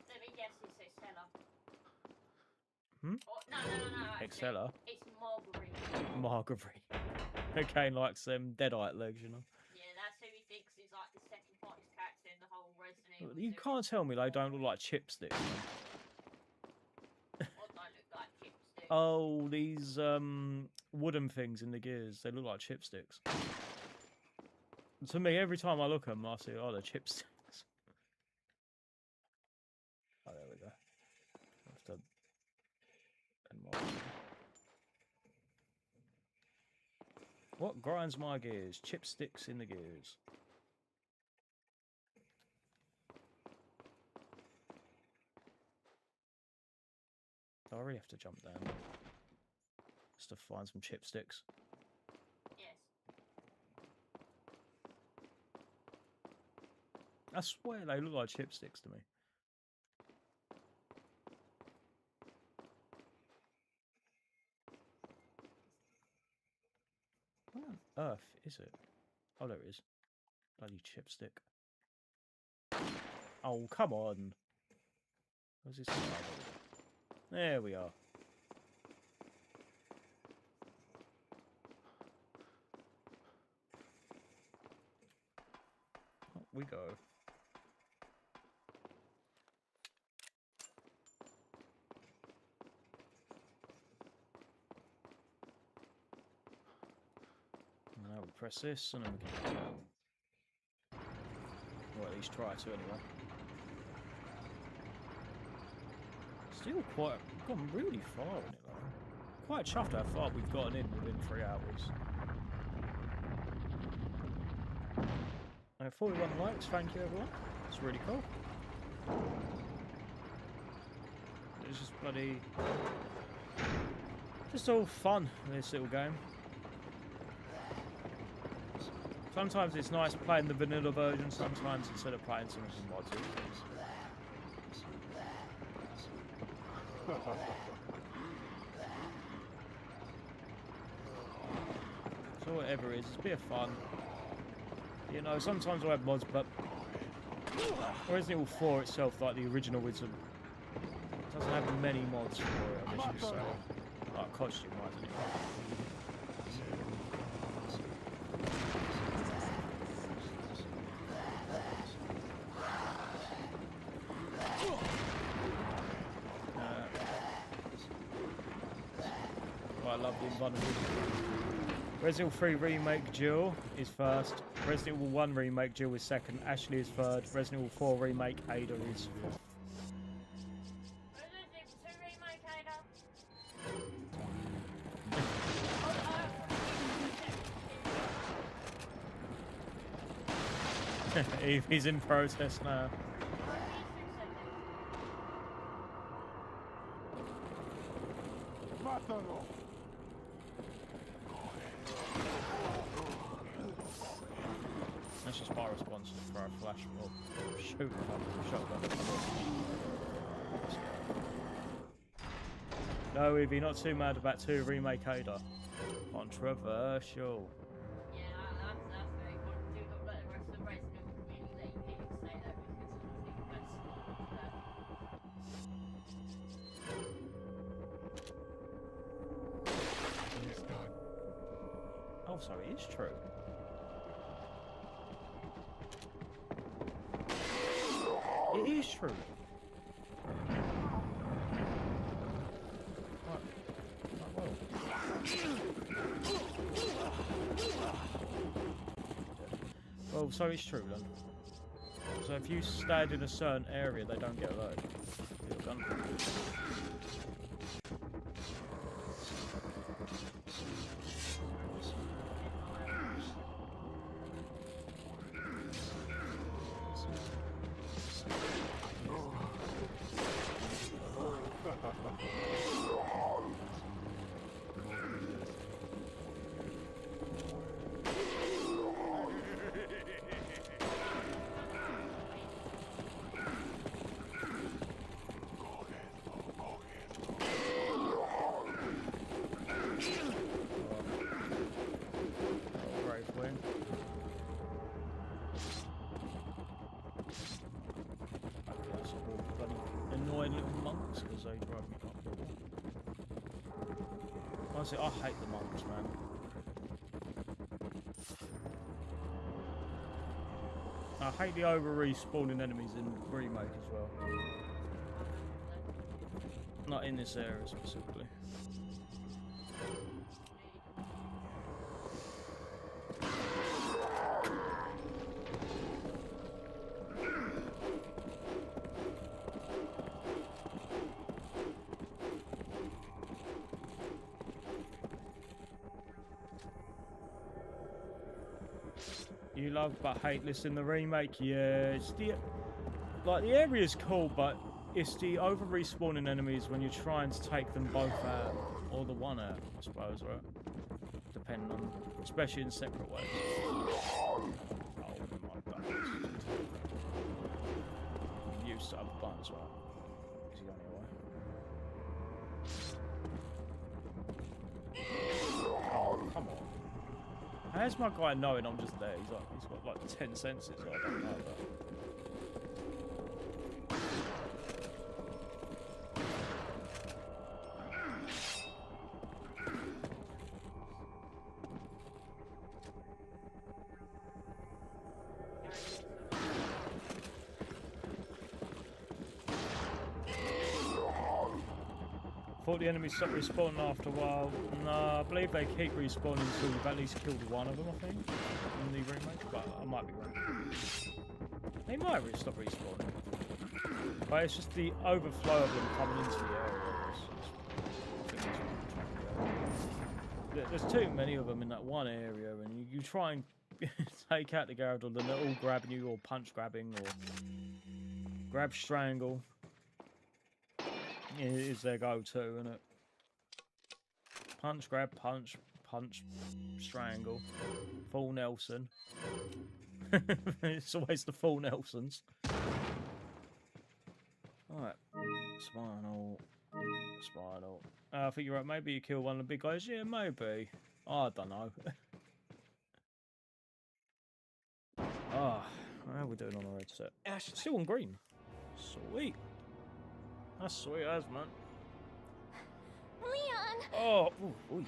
Let me guess, it's Excella. Hmm? Oh, no. Excella? It's Marguerite. Marguerite. Again, likes them deadite legs, you know. Yeah, that's who he thinks is like the 2nd hottest character in the whole Resident Evil. You can't tell me they don't look like chipsticks. What don't look like chipsticks? Oh, these wooden things in the gears. They look like chipsticks. To me, every time I look at them, I see, oh, they're chipsticks. Oh, there we go. I have to... What grinds my gears? Chipsticks in the gears. Do I really have to jump down? Just to find some chipsticks. Yes. I swear they look like chipsticks to me. What on earth is it? Oh, there it is. Bloody chipstick. Oh, come on. Where's this? There we are. Up we go. Now we press this and then we can get out. Or at least try to anyway. Still quite, we've gone really far in it though. Quite chuffed how far we've gotten in within 3 hours. 41 likes, thank you everyone. It's really cool. It's just bloody... just all fun, this little game. Sometimes it's nice playing the vanilla version, sometimes instead of playing some of the mods. So whatever it is, it's a bit of fun. You know, sometimes I have mods, but Resident Evil 4 itself, like the original, it doesn't have many mods for it, I guess you could say. Like costume-wise, anyway. I love the invulnerability. Resident Evil 3 Remake Jill is first. Resident Evil 1 Remake Jill is second. Ashley is third. Resident Evil 4 Remake Ada is fourth. He's in protest now. That's just my response to throw a flash or shoot a shotgun. No, Evie, not too mad about 2 Remake Ada. Controversial. Yeah, that's very good. Do not let the rest of the Resident Evil community let you hear you say that because it's the best. Oh, so it is true. It is true. Well, so it's true then. So if you stand in a certain area, they don't get alerted. You're done. Annoying little monks because they drive me up. Honestly, I hate the monks, man. I hate the over respawning enemies in Remake as well. Not in this area specifically. You love but hate this in the remake, yeah. It's the area's cool, but it's the over respawning enemies when you're trying to take them both out, or the one out, I suppose, right? Depending on, especially in separate ways. Oh my god. I'm used to other buttons, right? Is he going away? Oh, come on. How's my guy knowing I'm just there? He's got like 10 senses. I don't know that. Thought the enemies stopped respawning after a while. No, I believe they keep respawning until you've at least killed one of them, I think, in the remake, but I might be wrong. They might stop respawning. But it's just the overflow of them coming into the area. There's too many of them in that one area, and you try and take out the Gyarados, and they're all grabbing you, or punch grabbing, or grab strangle. Is their go-to, isn't it? Punch, grab, punch, punch, strangle. Full Nelson. It's always the full Nelsons. Alright. Spinal. I think you're right. Maybe you kill one of the big guys. Yeah, maybe. I don't know. How are we doing on our red set? Still on green. Sweet. That's sweet as, man. Leon! Oh, ooh.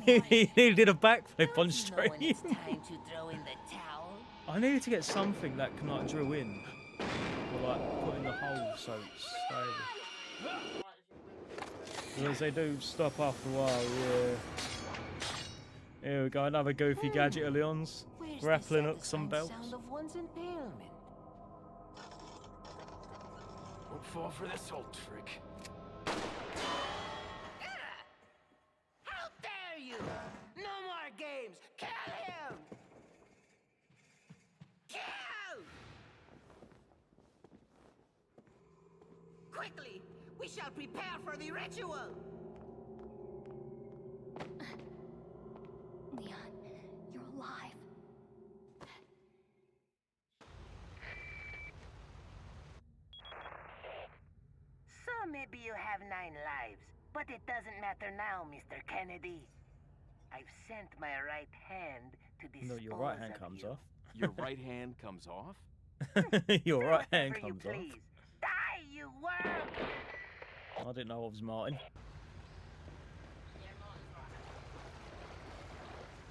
he did a backflip on stream. It's time to throw in the towel. I need to get something that can like drill in, or like put in the hole so it's stable. Because they do stop after a while. Yeah. Here we go, another goofy gadget of Leon's. Grappling hooks and belts. Sound of one's impalement. Don't fall for this old trick. How dare you! No more games! Kill him! Kill! Quickly! We shall prepare for the ritual! Leon, you're alive. So maybe you have 9 lives, but it doesn't matter now, Mr. Kennedy. I've sent my right hand to dispose No, your right hand of comes you. off. Your right hand comes off? Your Do right hand whatever you comes off. please. Die, you worm! I didn't know it was Martin.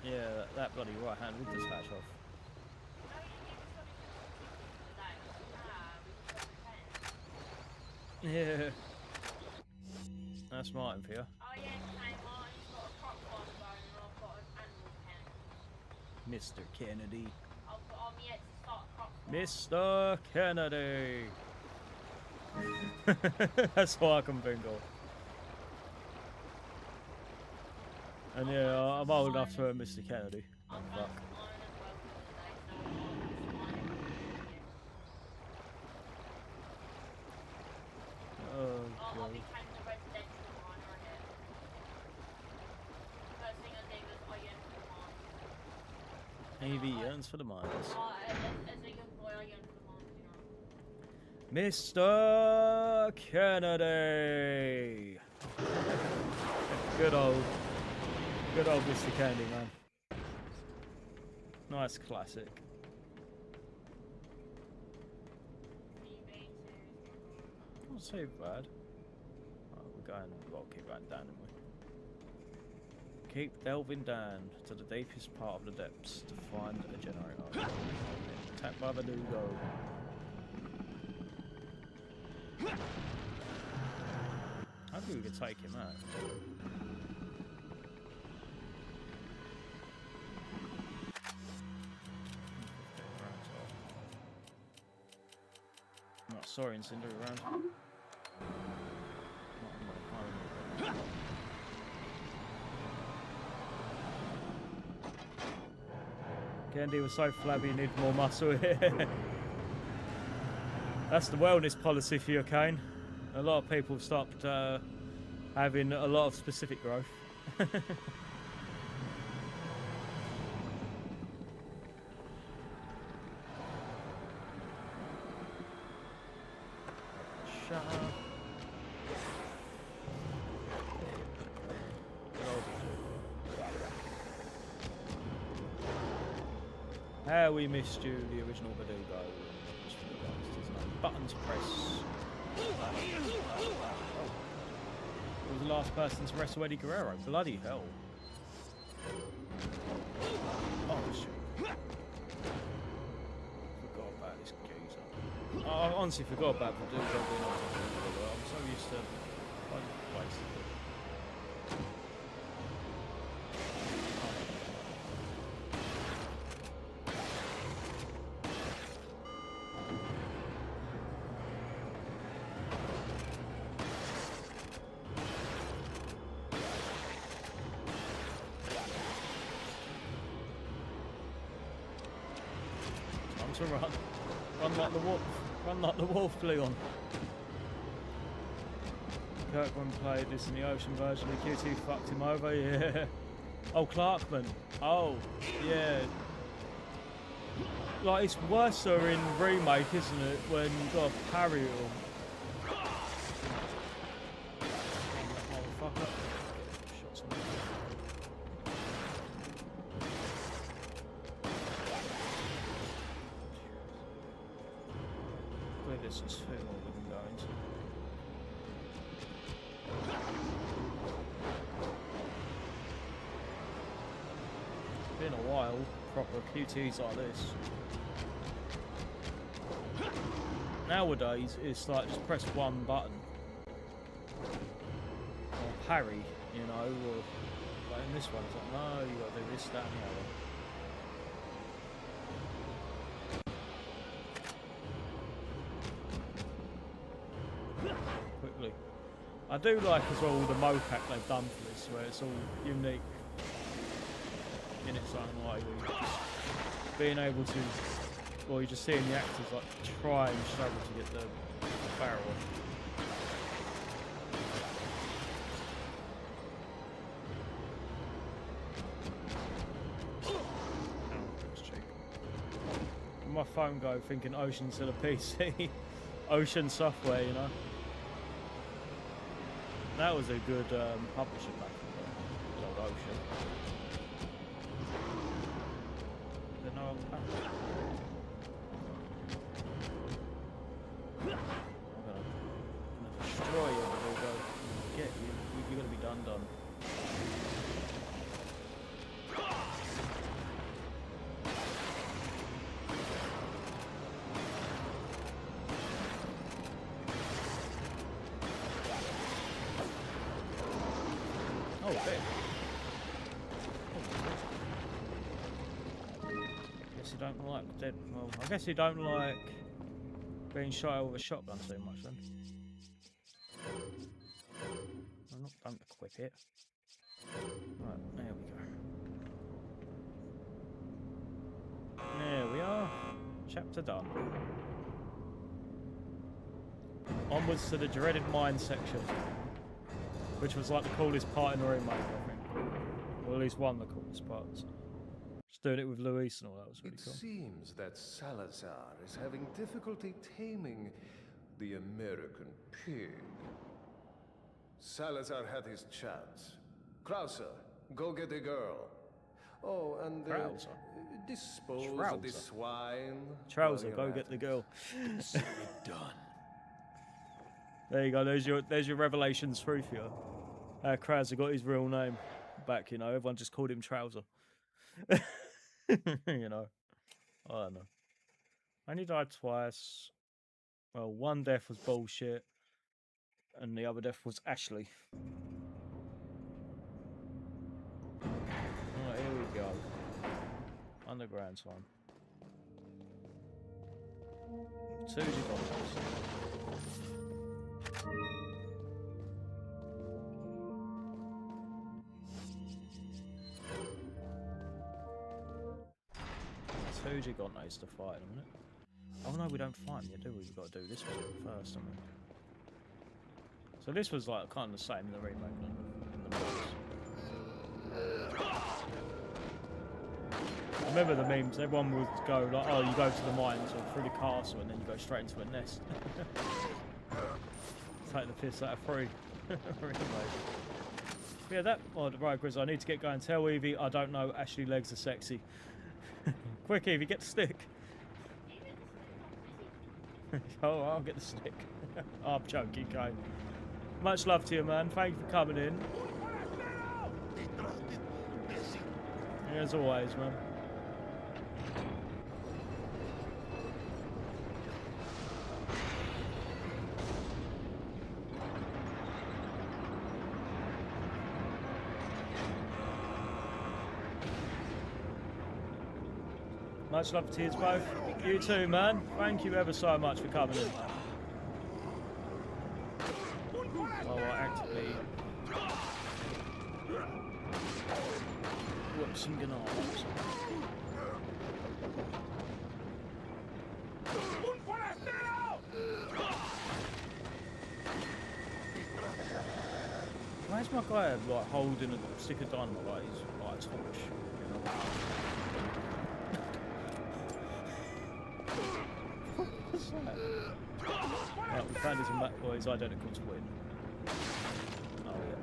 Yeah, that bloody right hand would detach off. Yeah. That's Martin for you. Oh yeah, Martin's got a crop bone and I've got an animal pen. Mr. Kennedy. I'll put on me to start a crop farm. Mr. Kennedy. That's what I can think of. And yeah, I'm old enough to hurt Mr. Kennedy. Oh, fuck. Oh, God. He yearns for the mines. As a young boy, I yearn for the mines, you know. Mr. Kennedy. Good old Mr. Kennedy, man. Nice classic. Not too bad. Right, we've got to keep going down, haven't we? Keep delving down to the deepest part of the depths to find a generator. Attacked by the Nugo. Hopefully we could take him out. Oh, sorry, Incendiary round. Candy was so flabby, you need more muscle here. That's the wellness policy for your cane. A lot of people stopped having a lot of specific growth. Shut up. How we missed you, the original Verdugo. Button to press. Who was the last person to wrestle Eddie Guerrero? Bloody hell. Oh shit. Forgot about this geezer. I honestly forgot about Verdugo being on top of the I'm so used to wasting it. to run. Run like the wolf. Run like the wolf, Leon. Kirkman played this in the Ocean version. The QT fucked him over, yeah. Oh, Clarkman. Oh, yeah. Like, it's worse in remake, isn't it? When you got to parry it all. Motherfucker. Shot someone. I believe this is two more we can go into. Been a while, proper QTs like this. Nowadays, it's like just press one button. Or parry, you know, or like in this one, it's like, no, you gotta do this, that, and the other. Quickly. I do like as well all the mocap they've done for this, where it's all unique in its own way, where you're just being able to, well, you're just seeing the actors like try and struggle to get the barrel off. My phone go thinking Ocean instead of PC. Ocean software, you know. That was a good publisher back in the day. Old Ocean. Is there no other pack? I'm gonna destroy you, but they'll go get you. You're gonna be done. Oh, okay. Guess you don't like dead. Well, I guess you don't like being shot with a shotgun too much then. Don't equip it. Right, there we go. There we are. Chapter done. Onwards to the dreaded mine section, which was like the coolest part in the remake, I think. Or at least one of the coolest parts. Just doing it with Luis and all that was really cool. It seems that Salazar is having difficulty taming the American pig. Salazar had his chance. Krauser, go get the girl. Oh, and dispose of the swine. Trouser, go get the girl. Consider it done. There you go. There's your Revelations through for you. Krauser got his real name back. You know, everyone just called him Trouser. You know, I don't know. Only died twice. Well, one death was bullshit, and the other death was Ashley. Alright, here we go. Underground time. Two Gigantos. Two Gigantos to fight in a minute. Oh no, we don't fight them yet, do we? We've got to do this bit first, haven't we? So this was like kind of the same in the remake, in the box. I remember the memes, everyone would go like, oh, you go to the mines or through the castle and then you go straight into a nest. Take the piss out of free. Yeah, that, oh, right, Grizz, I need to get going. Tell Evie, I don't know, Ashley legs are sexy. Quick, Evie, get the stick. Oh, I'll get the stick. Oh, I'm joking, okay. Much love to you, man. Thank you for coming in. Yeah, as always, man. Much love to you both. You too, man. Thank you ever so much for coming in. Oh, I actively... Whoops, I'm gonna... my guy like holding a stick of dynamite like he's like a torch? You know? What's that? Right, we found his map. Well, he's identical to Win. Oh yeah.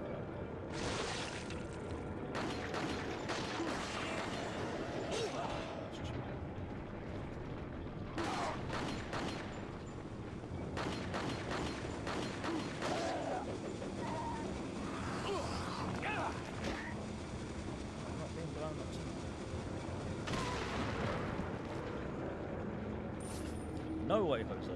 No way, Jose.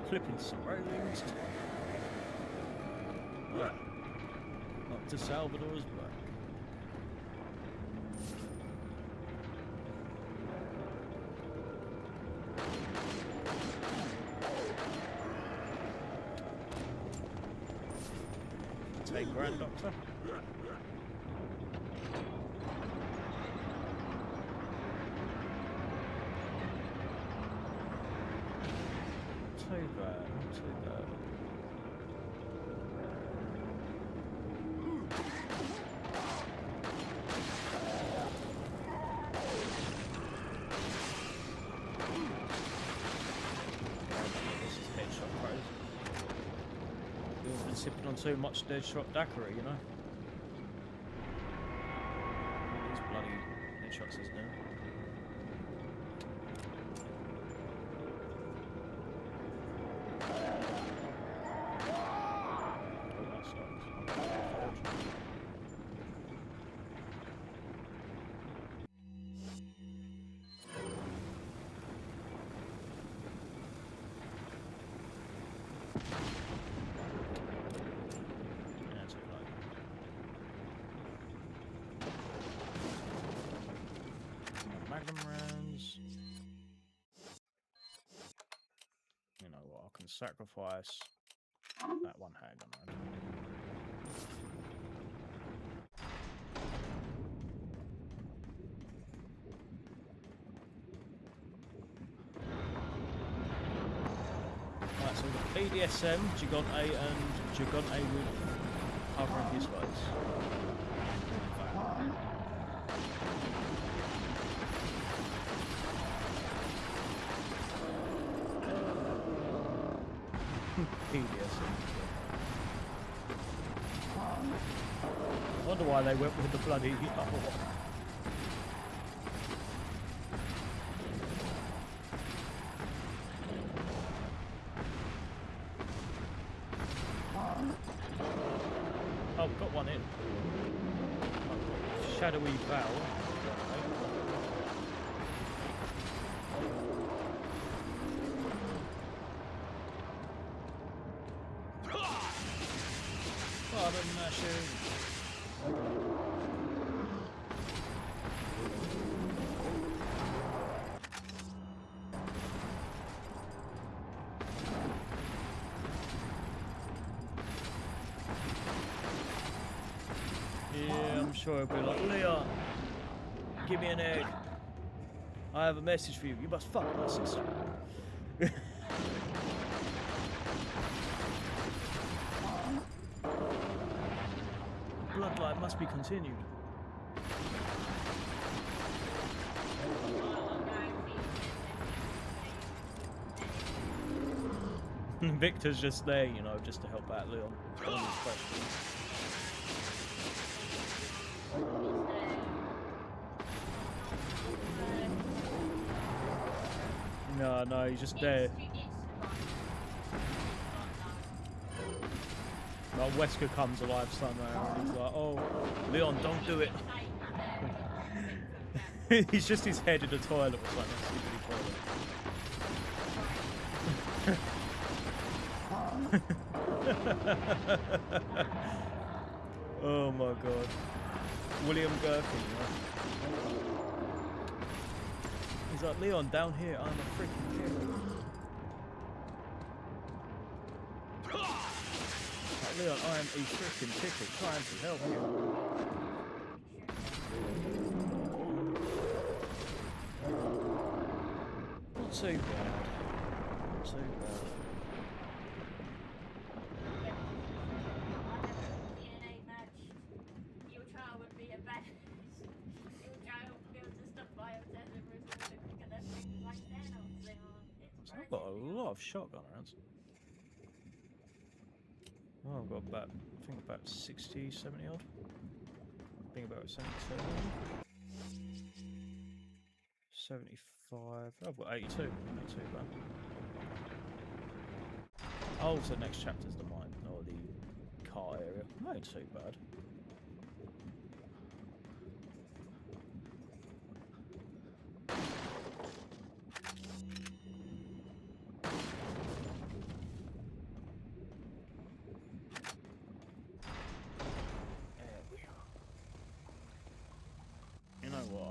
Clipping some railings. Right. Up to Salvador's back. Take Grand Doctor. Too bad, not too bad. This is headshot crazy. We've been sipping on too much deadshot daiquiri, you know? These bloody headshots is now. Magnum rounds. You know what? I can sacrifice that one handgun round. Right, so we've got BDSM, Gigante, and Gigante with covering his face. BDSM. I wonder why they went with the bloody other one. Oh, got one in. Shadowy Val. Bottom mashing. Yeah, I'm sure it'll be like, Leon, give me an egg. I have a message for you. You must fuck my sister. Bloodline must be continued. Victor's just there, you know, just to help out Leon on his questions. No, he's just there. Like Wesker comes alive somehow and he's like, oh, Leon, don't do it. He's just his head in the toilet or something. Oh my god. William Gherkin, He's like, Leon, down here, I'm a freaking killer. Like, Leon, I am a freaking ticket trying to help you. Not too bad. Not too bad. I've got a lot of shotgun rounds. Oh, I've got about, I think about 60, 70 odd. I think about 72. 75. I've got 82. Not too bad. Oh, so the next chapter's the mine, or the car area. That ain't too bad. You know what,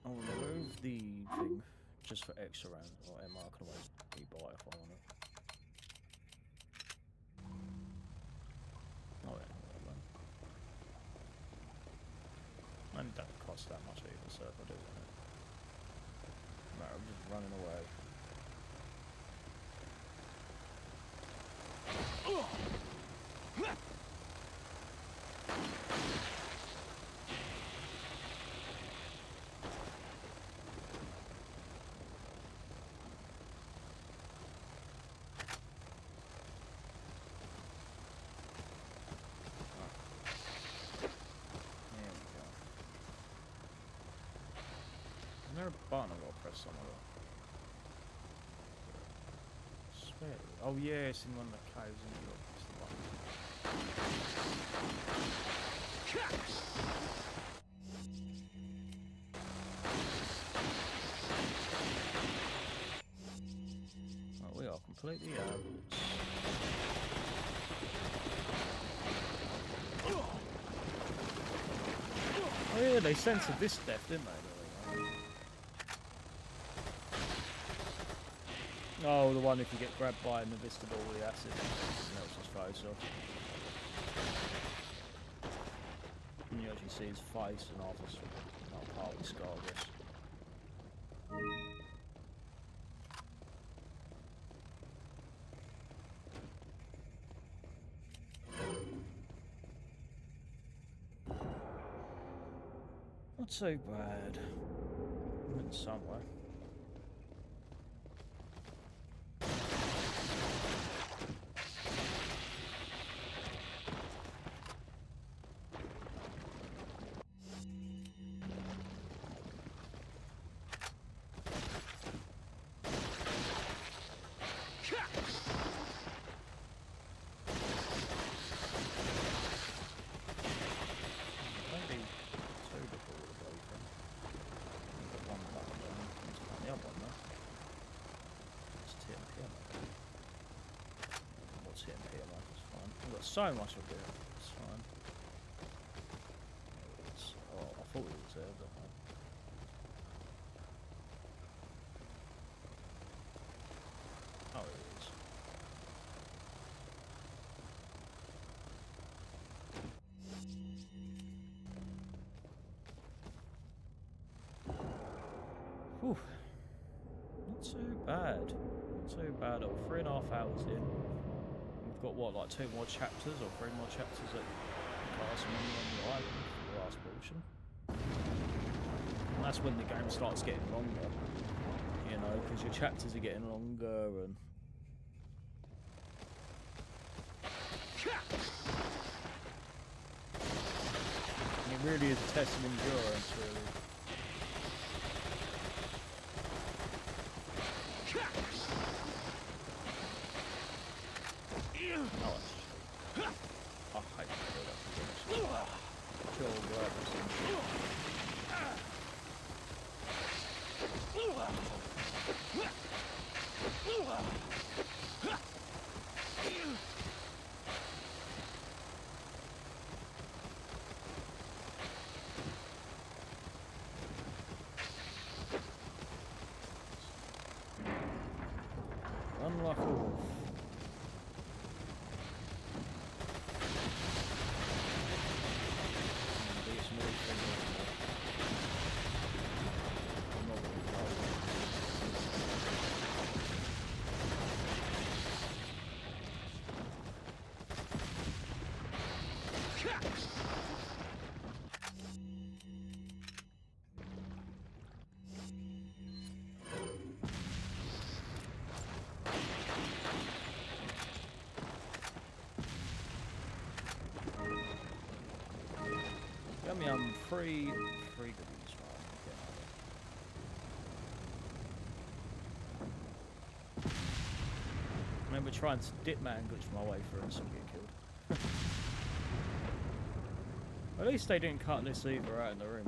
I'll remove the thing just for extra round, or MR can always rebuy if I want it. Oh yeah, whatever. And it don't cost that much either, so if I do want it. No, I'm just running away. Is there a button I've got to press somewhere? Swear. Oh yeah, it's in one of the caves in Europe. It's the button. Oh, we are completely out. Oh yeah, they censored this death, didn't they? Oh, the one if you get grabbed by an invisible with the acid, melts his face off. And you actually see his face and half his part of the scar, I guess. Not too bad. Went somewhere. So much of it, it's fine. Oh, I thought it was there, don't I? Oh, it is. Whew. Not too bad. Not too bad. Oh, 3.5 hours in. We've got what, like 2 more chapters or 3 more chapters at Castle on the island for the last portion. And that's when the game starts getting longer, you know, because your chapters are getting longer and. It really is a test of endurance, really. rifle wolf. Yum, free goodies. Right, I remember trying to dip man glitch my way through and still get killed. At least they didn't cut this either out in the room,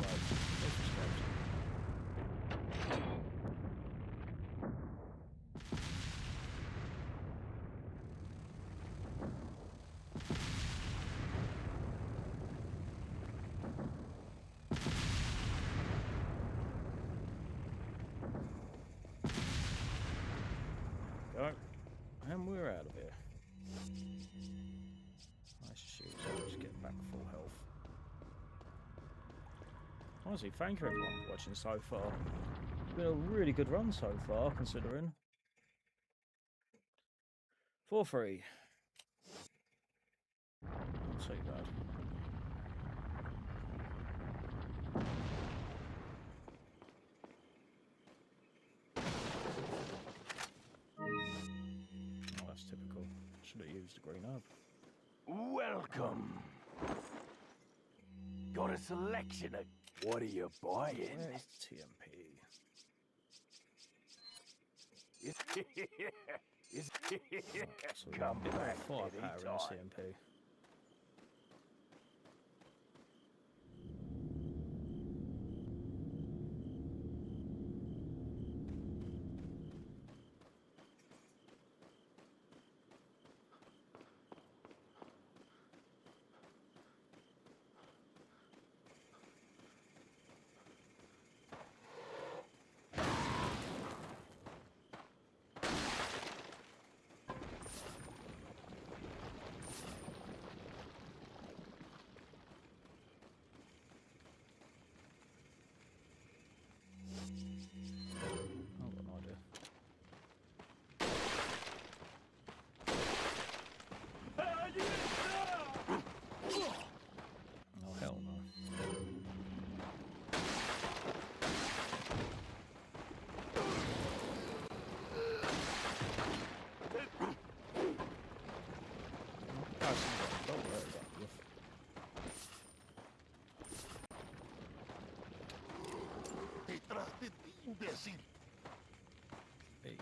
Go. And we're out of here. Nice shields, I'll just get back full health. Honestly, thank you everyone for watching so far. It's been a really good run so far, considering. 4-3. Not too bad. Oh, that's typical. Should have used the green herb. Welcome. Got a selection of... What are you buying? Where's TMP? So we Come can get back that firepower in the anytime. CMP. I've got no idea. Oh hell no. Don't worry about it. Detrás de ti, imbécil. Hey.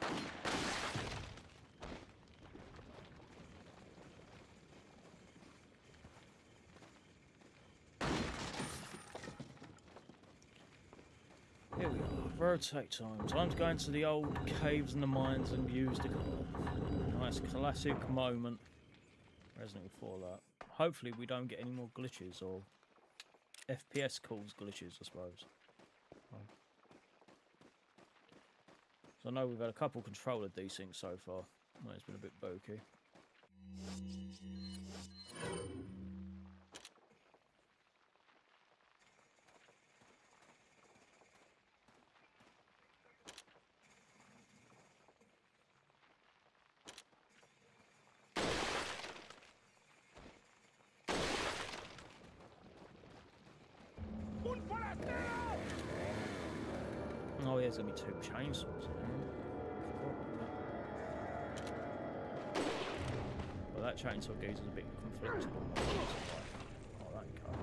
Here we are. Rotate time. Time to go into the old caves and the mines and use the nice classic moment. Resident Evil 4 that. Hopefully we don't get any more glitches or FPS calls glitches, I suppose. So I know we've had a couple controller desyncs so far. Well, it's been a bit bokeh. Oh, yeah, there's going to be 2 chainsaws in there. Well, that chainsaw geezer's a bit conflicted on that. Oh, that cut.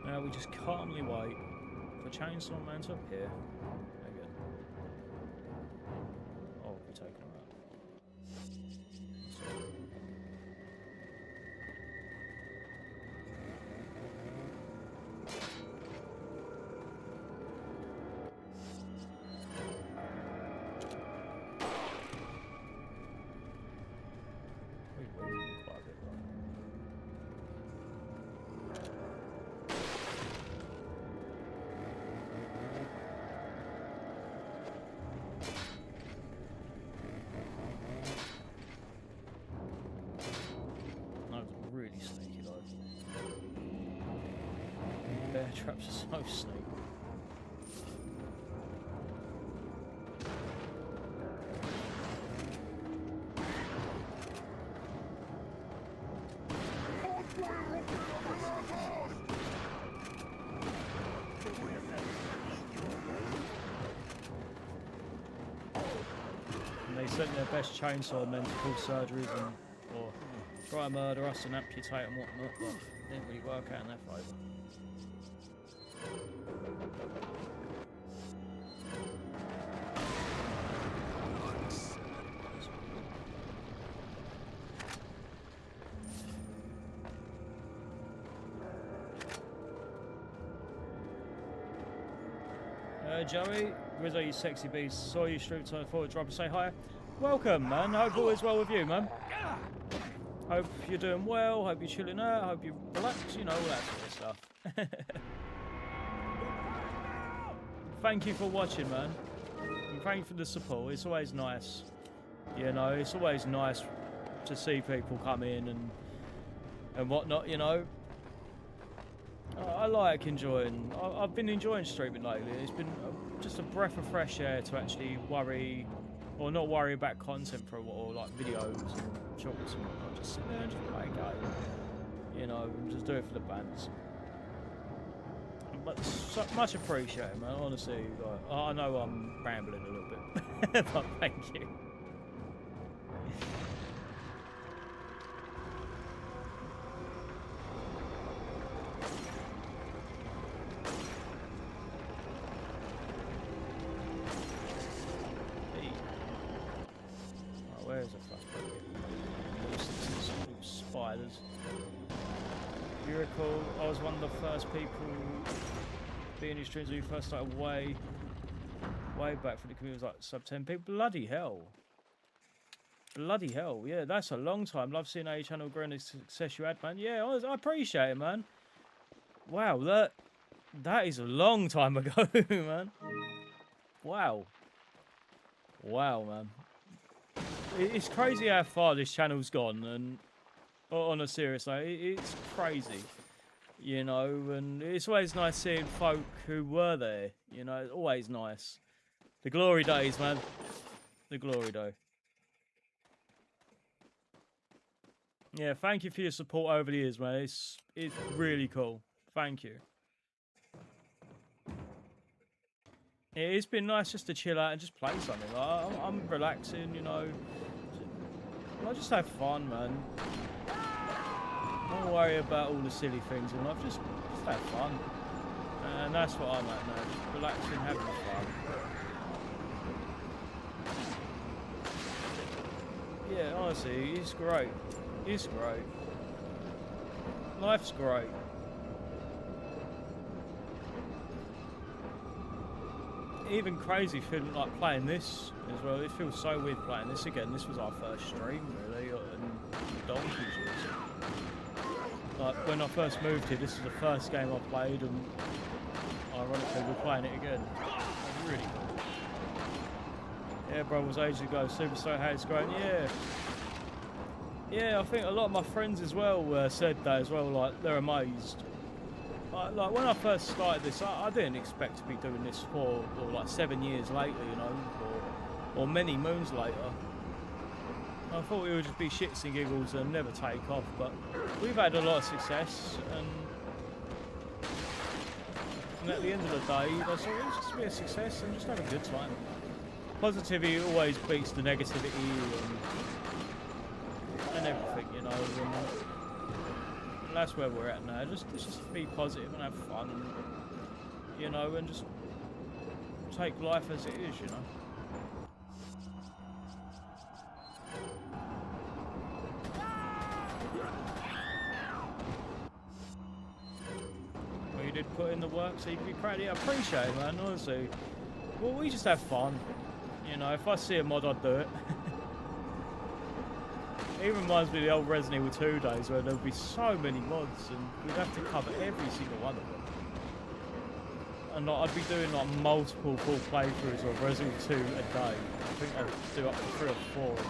Now we just calmly wait for Chainsaw Man to appear again. Oh, we'll be taking him out. traps are so sneaky. And they sent their best chainsaw men to pull surgeries and or try to murder us and amputate and whatnot, but it didn't really work out in their favour. Joey, Rizzo, you sexy beast. Saw you stream time forward. Drop and say hi. Welcome, man. Hope all is well with you, man. Hope you're doing well. Hope you're chilling out. Hope you relax. You know, all that sort of stuff. Thank you for watching, man. And thank you for the support. It's always nice. You know, it's always nice to see people come in and whatnot. You know. I like enjoying. I've been enjoying streaming lately. It's been just a breath of fresh air to actually worry, or not worry about content for a while, like videos and shorts and whatnot. Just sit there and just play a game, you know, and just do it for the bands. But so much appreciated, man. Honestly, like, I know I'm rambling a little bit, but thank you. Where's the fucking spiders? If you recall, I was one of the first people being in streams when you first started way back for the community. It was like sub 10 people. Bloody hell. Bloody hell. Yeah, that's a long time. Love seeing a channel growing the success you had, man. Yeah, I appreciate it, man. Wow, that is a long time ago, man. Wow. Wow, man. It's crazy how far this channel's gone, and on a serious note, it's crazy, you know, and it's always nice seeing folk who were there, you know, it's always nice. The glory days, man. The glory day. Yeah, thank you for your support over the years, man. It's really cool. Thank you. It's been nice just to chill out and just play something. Like, I'm relaxing, you know. I just have fun, man. Don't worry about all the silly things in life. Just have fun. And that's what I'm at now. Just relaxing, having fun. Yeah, honestly, it's great. It's great. Life's great. Even crazy feeling like playing this as well. It feels so weird playing this again. This was our first stream, really, and donkeys years. Like when I first moved here, this is the first game I played, and ironically, we're playing it again. It's really cool. Yeah, bro, it was ages ago. Superstar, how it's growing. Yeah. Yeah, I think a lot of my friends as well said that as well. Like they're amazed. Like when I first started this, I didn't expect to be doing this for like 7 years later, you know, or many moons later. I thought it would just be shits and giggles and never take off, but we've had a lot of success, and at the end of the day, I thought it would just be a success and just have a good time. Positivity always beats the negativity and everything, you know. And that's where we're at now. Just be positive and have fun, and, you know, and just take life as it is, you know. Well, you did put in the work, so you can be proud of it. I appreciate it, man, honestly. Well, we just have fun. You know, if I see a mod, I'd do it. It reminds me of the old Resident Evil 2 days where there would be so many mods and we'd have to cover every single one of them. And like, I'd be doing like multiple full playthroughs of Resident Evil 2 a day. I think I'd do up to 3 or 4 a day.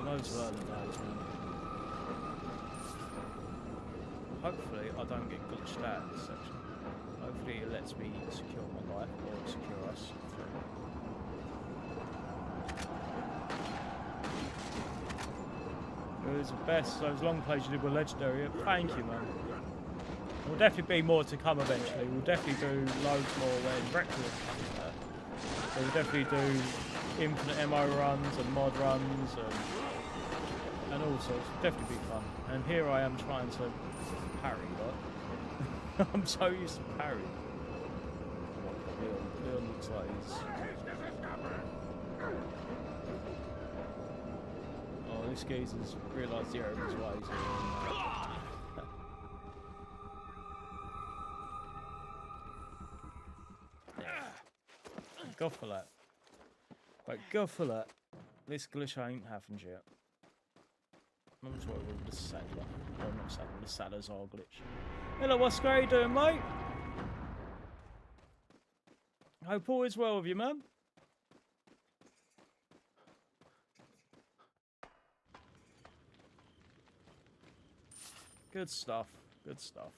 Those were the days, man. hopefully I don't get glitched out in this section. Hopefully it lets me secure my life or secure us through. It was the best. Those long plays you did were legendary. Thank you, man. There'll definitely be more to come eventually. We'll definitely do loads more when Requiem comes out. So we'll definitely do infinite MO runs and mod runs and all sorts. It'll definitely be fun. And here I am trying to parry, but I'm so used to parry. Leon looks like he's... Oh, this geezer's realised the error of his ways. Go for that. Right, go for that. This glitch ain't happened yet. I'm sorry with the saddler. Oh, not saddler, the Salazar glitch. Hello, what's great doing, mate? Hope all is well with you, man. Good stuff. Good stuff.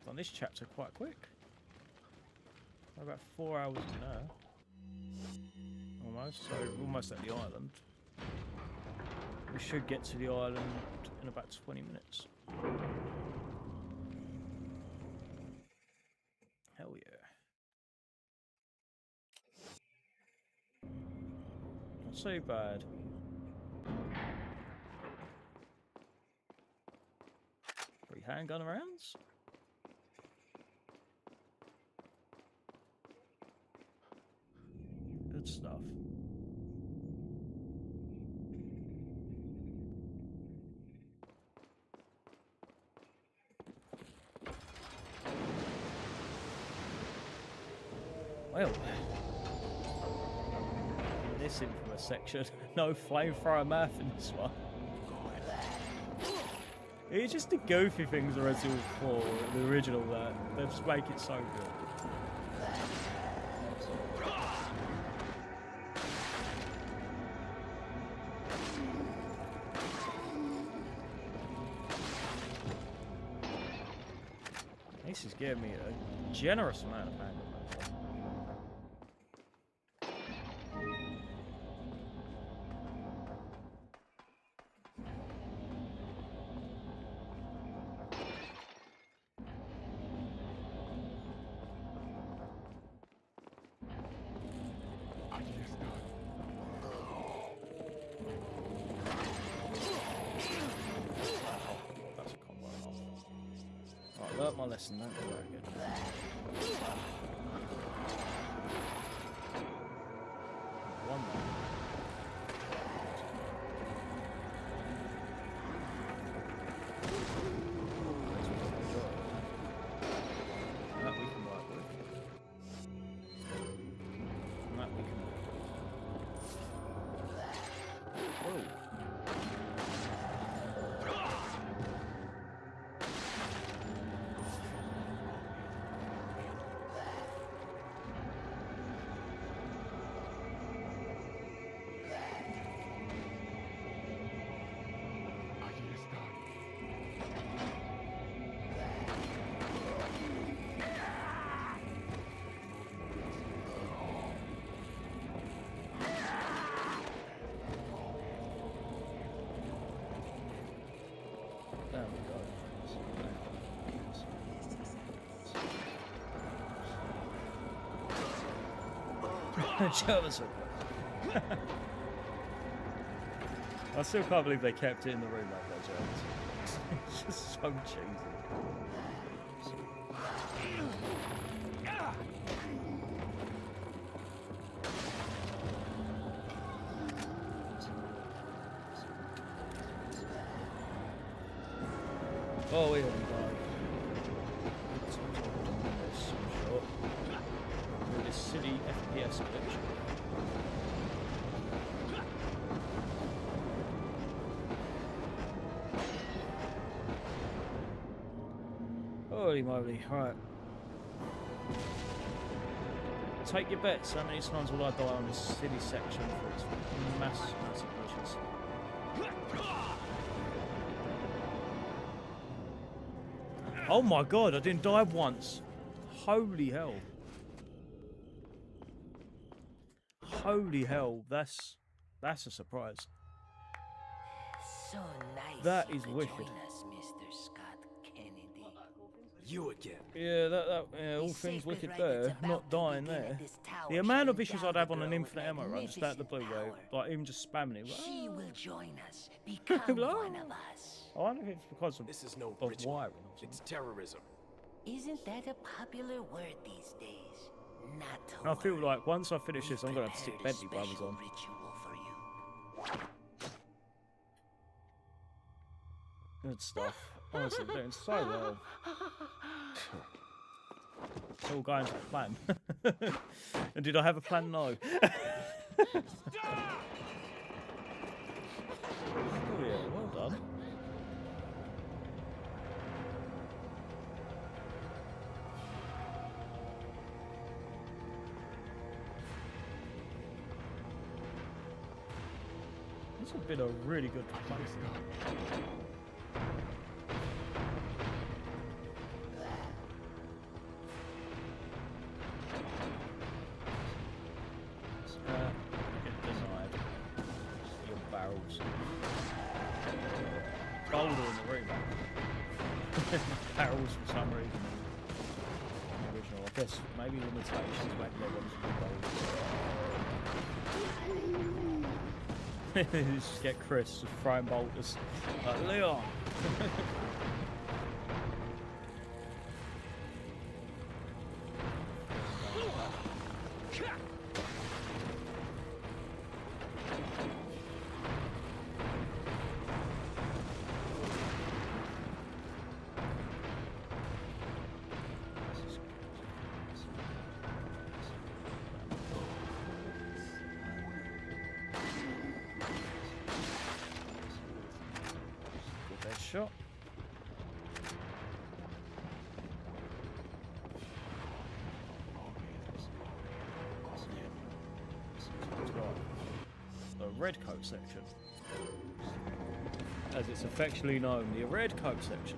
Done this chapter quite quick. We're about 4 hours now. Almost. So we're almost at the island. We should get to the island in about 20 minutes. Hell yeah. Not so bad. Free handgun rounds? Good stuff. Well, this infamous section, no flamethrower math in this one. It's just the goofy things of Resident Evil 4, the original, that they just make it so good. This is giving me a generous amount of anger. Learnt my lesson, don't go back again. One more. That we can work with. And that we can work with. Whoa. There we go. I still can't believe they kept it in the room like that, Jones. It's just so cheesy. Oh, we haven't died. Through this city FPS glitch. Holy moly, right. Take your bets. How many times will I die on this city section for its massive glitches? Oh my god, I didn't die once. Holy hell. Holy hell, that's a surprise. So nice That you is could wicked. join us, Mr. Scott Kennedy. You again. Yeah, yeah, all The things sacred wicked rite there, that's not about to dying begin there. at this tower The amount shall of issues endow I'd the have on an girl with infinite ammo run, just out the blue magnificent way, power. like even just spamming it. She will join us, become one of us. I wonder if it's because of, This is no of ritual. wiring or something. It's terrorism. Isn't that a popular word these days? Not to And I feel worry. like once I finish this, I'm We've going to have to stick prepared a Bentley Brothers special on. ritual for you. Good stuff. Honestly, doing so well. It's all going to plan. And did I have a plan? No. Oh yeah, well done. This has been a really good place. Get denied. Your barrels. Gold in the remake. Barrels for some reason. In the original, I guess maybe limitations back then was gold. You just get Chris just throwing bolters like Leon. Good shot. The red coat section, as it's affectionately known, the red coat section.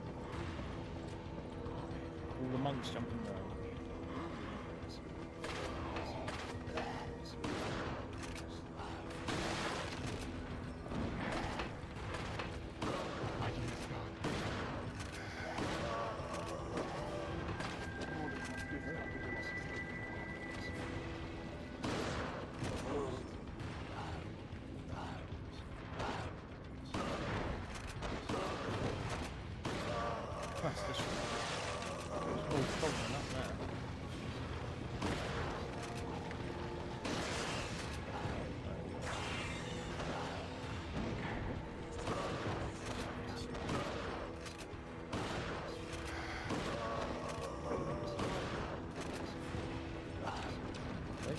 All the monks jumping around. That's this one. It's all fogging up there. Okay.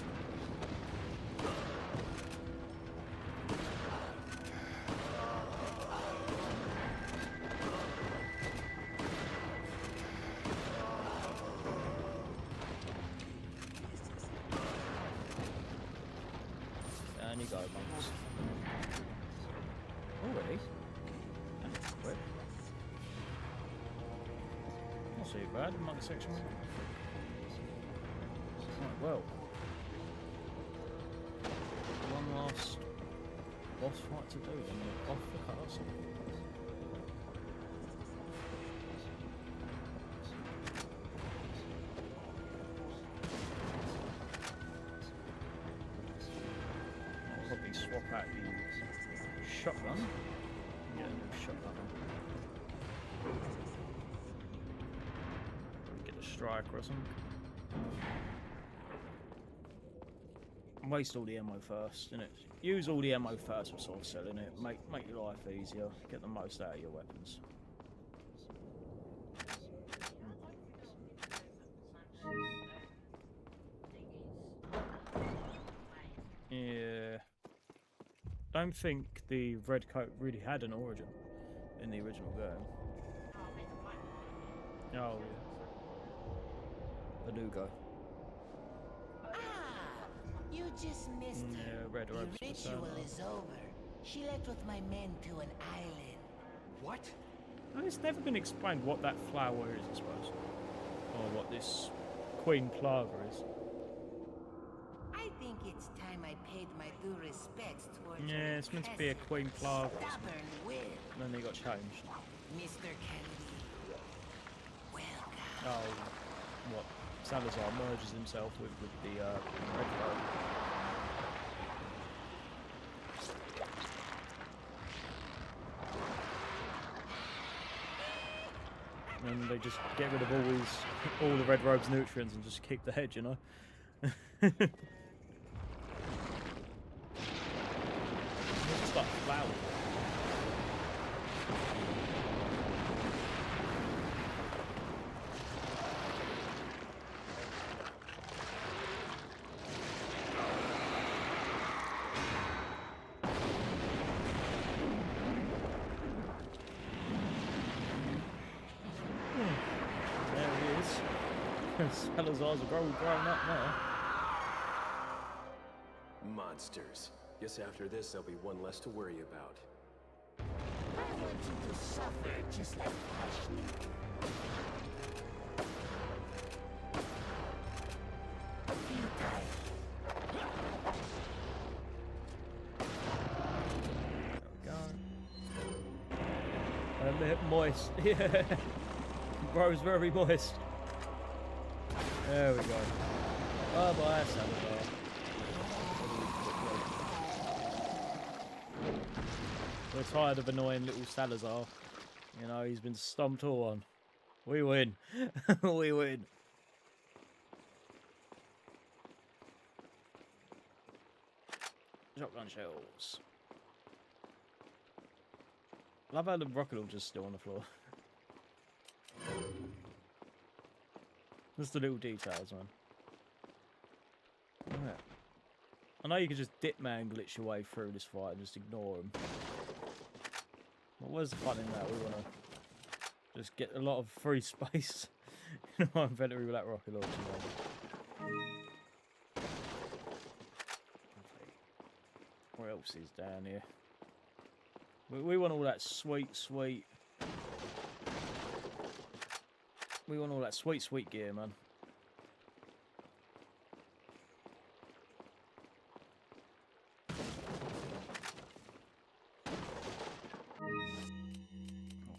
And you go, monks. Already? That's quick. Not too bad, the monk section. Right, well. One last boss fight to do, then we're off the castle. I'll probably swap out the shotgun. Yeah, the shotgun. Get a striker or something. Waste all the ammo first, innit? Use all the ammo first for sort of selling it. Make your life easier. Get the most out of your weapons. Yeah. Don't think the red coat really had an origin in the original game. Oh yeah. The Lugo. You just missed her. Yeah, red The ropes. ritual is over. She left with my men to an island. What? It's never been explained what that flower is, I suppose. Or what this Queen Plaga is. I think it's time I paid my due respects towards Yeah, it's meant to be a Queen Plaga. stubborn will. And then they got changed. Mr. Kennedy, welcome. Oh, what? Salazar merges himself with the Red Robe. And they just get rid of all the Red Robe's nutrients and just keep the head, you know? It's just like flowers. There he is. Salazar's grown up now. Monsters. Guess after this, there'll be one less to worry about. I want you to suffer just like Ashley. A bit moist. Yeah. Bro's very moist. There we go. Bye bye, Salazar. We're tired of annoying little Salazar. You know, he's been stomped all on. We win. We win. Shotgun shells. Love how the rocket launcher's still on the floor. Just the little details, man. Yeah. I know you can just dip man glitch your way through this fight and just ignore him. But where's the fun in that? We want to just get a lot of free space in our inventory with that rocket launcher. What else is down here? We want all that sweet. We want all that sweet gear, man.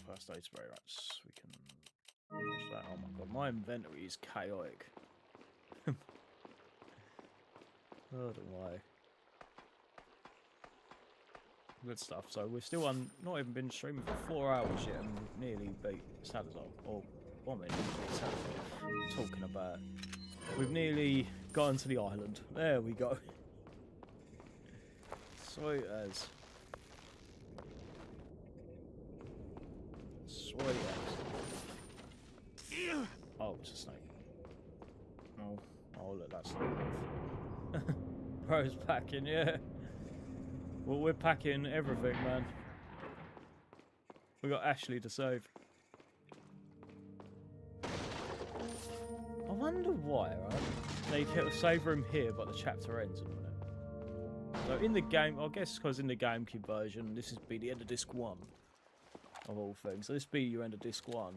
First aid spray, right? We can watch that. Oh my god, my inventory is chaotic. Oh, don't worry. Good stuff. So we've still not even been streaming for 4 hours yet, and we've nearly beat Salazar. Or, I mean, Salazar. Talking about. We've nearly gotten to the island. There we go. Sweet as. Sweet as. Oh, it's a snake. Oh, look, that's not enough. Bro's packing, yeah. Well, we're packing everything, man. We got Ashley to save. I wonder why, right? They kept a save room here, but the chapter ends in a minute. So in the game, I guess because in the GameCube version, this would be the end of disc 1 of all things. So this be your end of disc 1. Yeah, it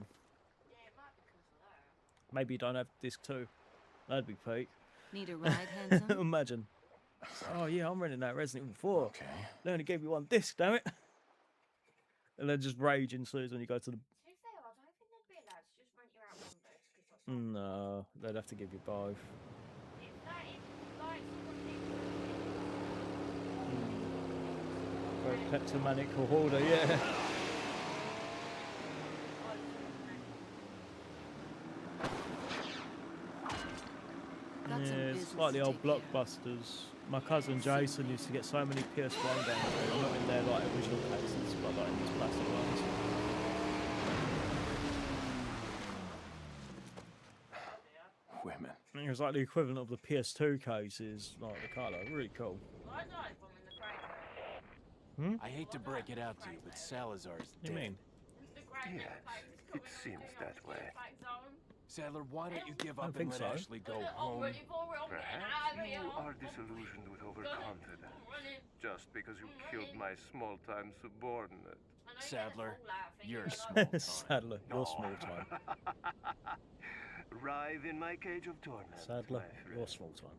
might be because of that. Maybe you don't have disc 2. That'd be peak. Need a ride, handsome? Imagine. Oh yeah, I'm renting that Resident Evil 4. Okay. They only gave you one disc, damn it. And then just rage ensues when you go to the... To be fair, I don't think they'd be allowed to just rent you out one disc. No, they'd have to give you both. If that is like someone Very kleptomanic hoarder, yeah. Got some Yeah, it's business like the to old take care of. blockbusters. My cousin Jason used to get so many PS1 games, not in their like original cases, but like in these plastic ones. Women. And it was like the equivalent of the PS2 cases, like the colour. Really cool. I like them in the crate. I hate to break it out to you, but Salazar's What do you dead. mean? The crate Yes, it seems that way. Sadler, why don't you give I up don't and think let so. Ashley go home? Perhaps you are disillusioned with overconfidence, just because you killed my small-time subordinate. Sadler, you're small time. Sadler, you're small time. Arrive in my cage of torment. Sadler, you're small time.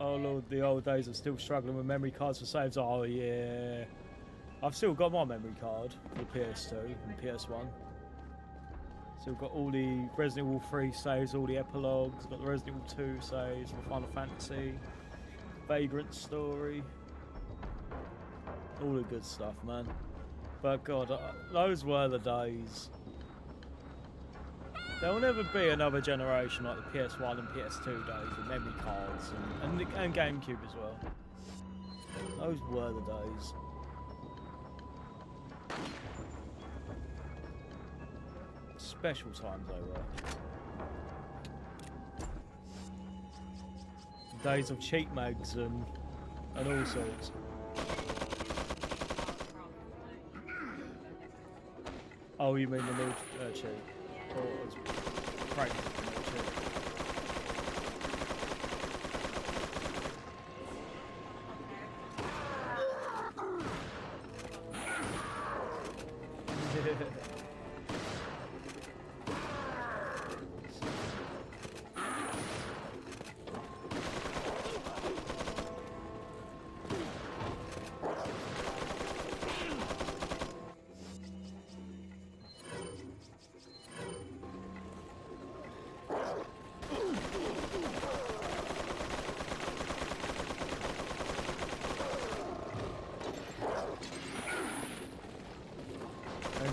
Oh Lord, the old days of still struggling with memory cards for saves. Oh yeah. I've still got my memory card for the PS2 and PS1. Still got all the Resident Evil 3 saves, all the epilogues, got the Resident Evil 2 saves for Final Fantasy, Vagrant Story. All the good stuff, man. But God, those were the days. There will never be another generation like the PS1 and PS2 days with memory cards and GameCube as well. Those were the days. Special times they were. Days of cheat mags and all sorts. Oh, you mean the new cheat? Or it was great.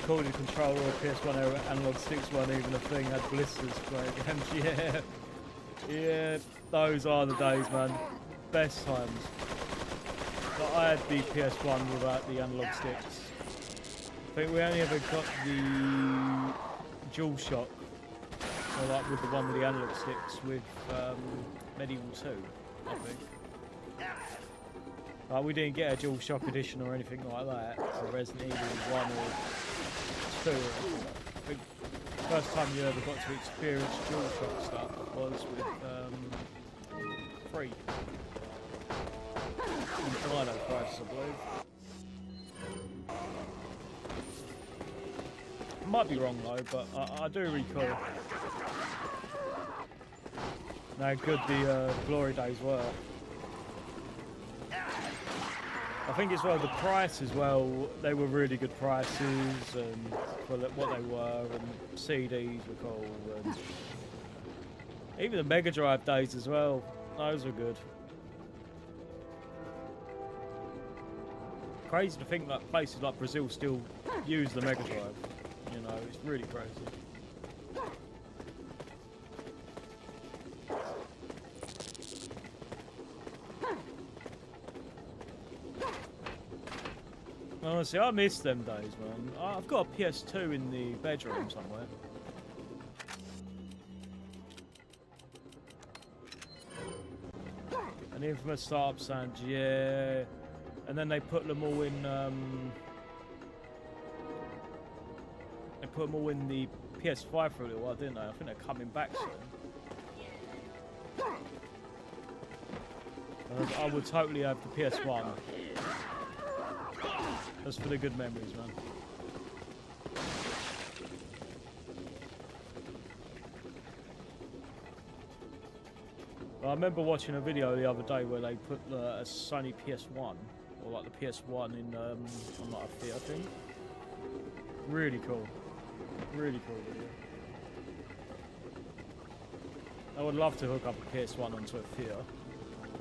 Recorded controller or PS1 era analog sticks weren't even a thing, had blisters playing games. Yeah. Yeah, those are the days, man. Best times. But I had the PS1 without the analog sticks. I think we only ever got the DualShock, or like with the one with the analog sticks with Medieval 2, I think. Like we didn't get a DualShock edition or anything like that for Resident Evil 1 or 2. I think the first time you ever got to experience DualShock stuff was with 3. In Dino Crisis, I believe. Might be wrong though, but I do recall how good the glory days were. I think as well the price as well, they were really good prices and for what they were, and CDs were cool, and even the Mega Drive days as well, those were good. Crazy to think that places like Brazil still use the Mega Drive, you know, it's really crazy. Honestly, I miss them days, man. I've got a PS2 in the bedroom somewhere. An infamous startup sound, yeah. And then they put them all in. They put them all in the PS5 for a little while, didn't they? I think they're coming back soon. I would totally have the PS1. Just for the good memories, man. I remember watching a video the other day where they put a Sony PS1, or like the PS1 in on like a Fiat thing. Really cool. Really cool video. I would love to hook up a PS1 onto a Fiat.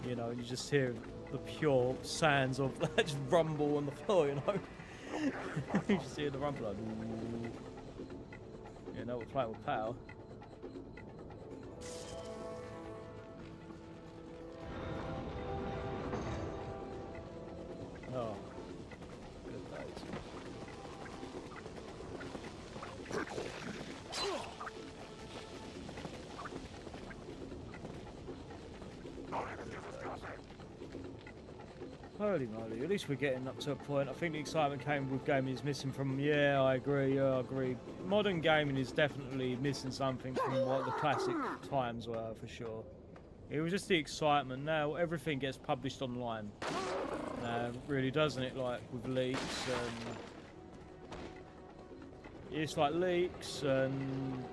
You know, and you just hear the pure sounds of that just rumble on the floor, you know. You just hear the rumble like, ooh. You know, we're playing with power. Oh, good days. Holy moly, at least we're getting up to a point. I think the excitement came with gaming is missing from, yeah, I agree. Modern gaming is definitely missing something from what the classic times were, for sure. It was just the excitement. Now everything gets published online. Really, doesn't it? Like with leaks and it's like leaks and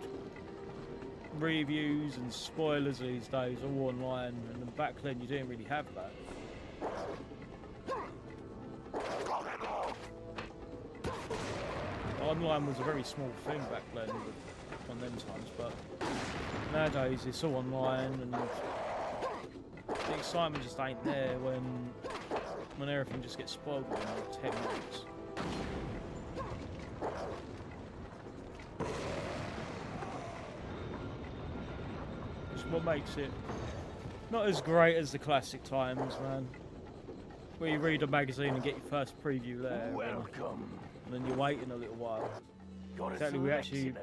reviews and spoilers these days all online, and then back then you didn't really have that. Online was a very small thing back then on them times, but nowadays it's all online and the excitement just ain't there when everything just gets spoiled within like 10 minutes. It's what makes it not as great as the classic times, man. Where you read a magazine and get your first preview there. Welcome. And then you're waiting a little while. Exactly, we actually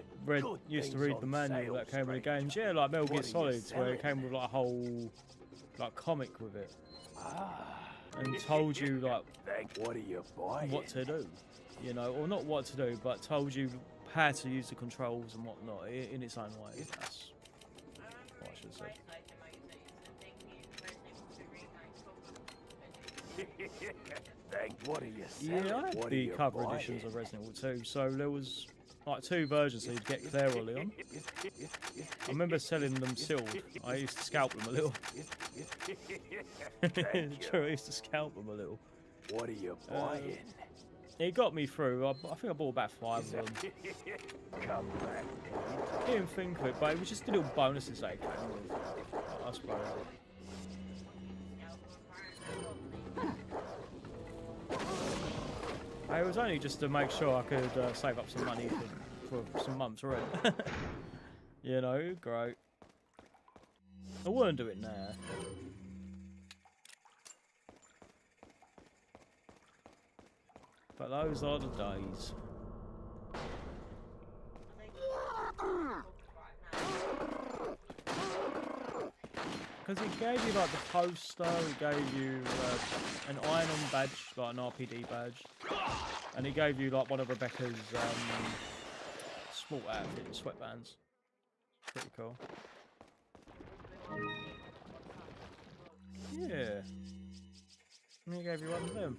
used to read the manual that came with the games. Yeah, like Metal Gear Solid, where it came with like a whole like comic with it, and told you like what to do, you know, or not what to do, but told you how to use the controls and whatnot in its own way. That's what I should say. What are you Yeah, I had the cover editions of Resident Evil 2, so there was like 2 versions, so you'd get Claire or Leon. I remember selling them sealed. I used to scalp them a little. True, I used to scalp them a little. What are you buying? It got me through. I think I bought about 5 of them. Come back. Didn't think of it, but it was just the little bonuses they came with, I suppose. It was only just to make sure I could save up some money for some months, right? You know, great. I wouldn't do it now. But those are the days. Because it gave you like the poster, it gave you an iron badge, like an RPD badge, and it gave you like one of Rebecca's sport outfit, sweatbands. Pretty cool. Yeah. And it gave you one of them.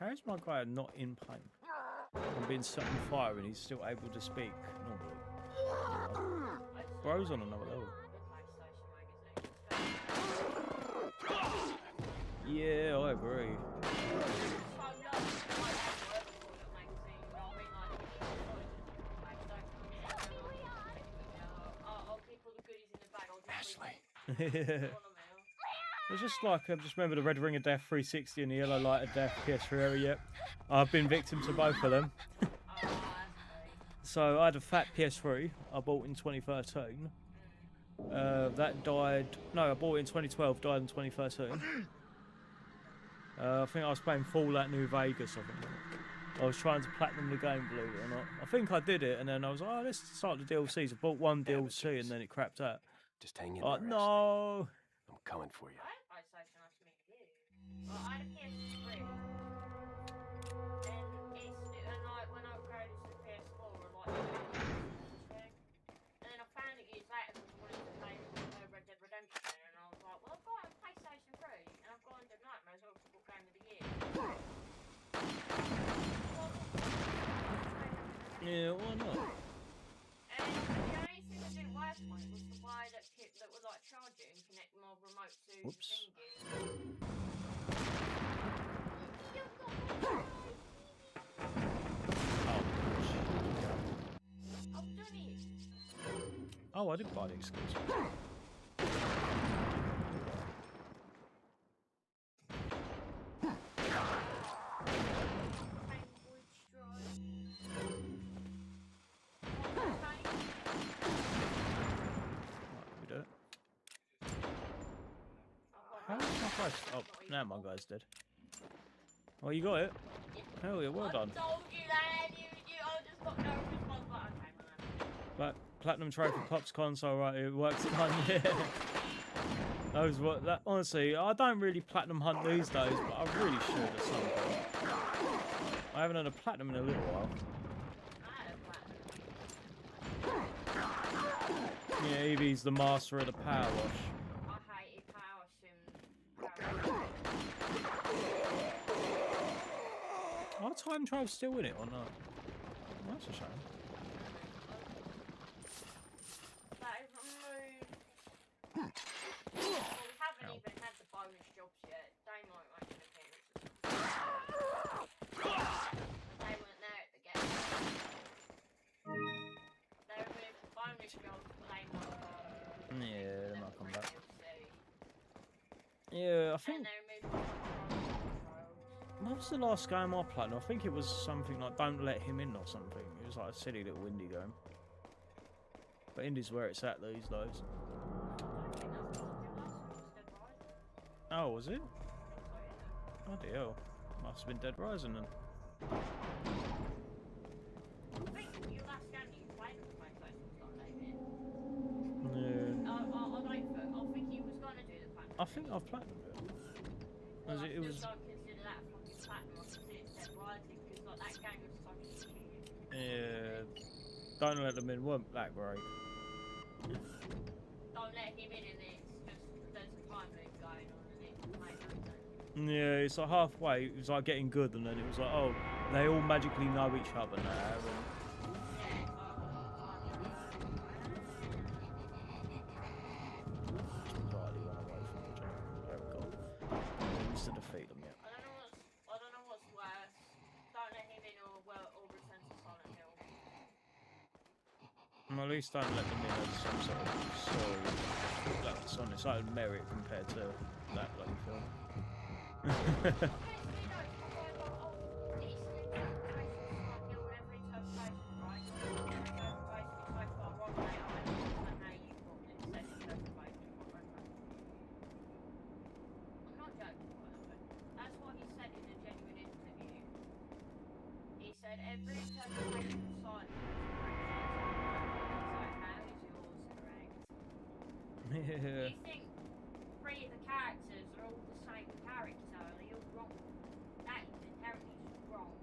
How is my guy not in pain? I'm being set on fire and he's still able to speak normally. Bro's on another level. Yeah, I agree. Ashley. It's just like, I just remember the Red Ring of Death 360 and the Yellow Light of Death PS3 area. Yep. I've been victim to both of them. So I had a fat PS3 I bought in 2013. That died, no, I bought it in 2012, died in 2013. I think I was playing Fallout New Vegas, I think. I was trying to platinum the game, believe it or not. I think I did it, and then I was like, oh, let's start the DLCs. I bought one DLC, and then it crapped out. Just hang in Oh, there, no! I'm coming for you. Well, I had a PS3, and like when I upgraded to the PS4, and then I found it years later because I wanted to play Red Dead Redemption, and I was like, well, I've got a PlayStation 3, and I've got Under Night, may as well book Game of the Year. Yeah, why not? And the only thing that didn't work on it was the way that would like charge it and connect my remote to the thingy. Oh, I didn't buy the exclusive. We do it. How is my guy's... Oh, now my guy's dead. Oh, you got it? Hell yeah, well done. I told you that, I just got no response, but okay, man. Platinum Trophy Pops console, right? It works fine, yeah. Those what that honestly, I don't really platinum hunt these days, but I really should at some point. I haven't had a platinum in a little while. Yeah, Evie's the master of the power wash. I hated power sim. Are time trials still in it or not? That's a shame. They've removed. Well, we haven't even had the bonus jobs yet. They might make an appearance. They weren't there at the get. They removed the bonus jobs, but they might come. Yeah, they might come back. DLC. Yeah, I And think. they removed the controls. What was the last game I played? I think it was something like Don't Let Him In or something. It was like a silly little indie game. But indie's where it's at these days. Oh, was it? Oh dear. Must have been Dead Rising then. I think your last game you played was PlayStation was Don't Let Him In. Yeah. I think he was gonna do the platinum. I think I've played it. Well, It was. don't consider that fucking platinum. I consider it Dead Rising because like that game was so stupid. Yeah. Don't Let Them In weren't that great. Don't let him in and it's just there's a time loop going on and it made no sense. Yeah, it's like halfway. It was like getting good, and then it was like, oh, they all magically know each other now. To defeat them, yeah. I don't know what's worse. Don't let him in or Return to Silent Hill. Well, at least don't let them in as some sort of story that's on its own merit compared to that bloody film. Every interpretation of silence Yeah. You think three of the characters are all the same character? You're wrong. That is inherently just wrong.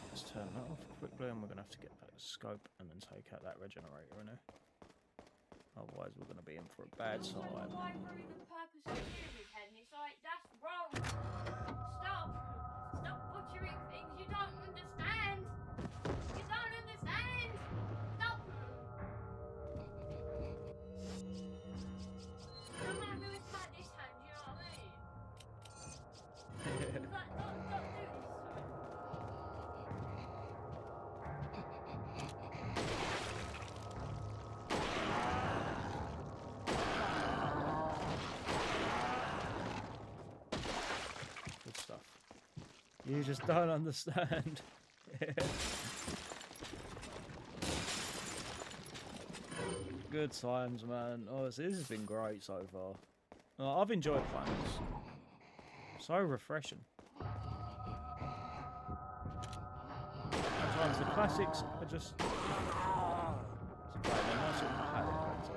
Let's turn that off quickly, and we're gonna have to get that scope and then take out that regenerator in there. Otherwise, we're gonna be in for a bad time. Why through the purpose of shooting his head? And it's like that's wrong. Stop butchering things you don't understand. You don't understand. Stop. No matter who attacked this hand, you know what I mean? Don't do this. Good stuff. You just don't understand. Good times, man. Honestly, this has been great so far. I've enjoyed playing this. So refreshing. Sometimes the classics are just... It's great. They're nice little padded effects,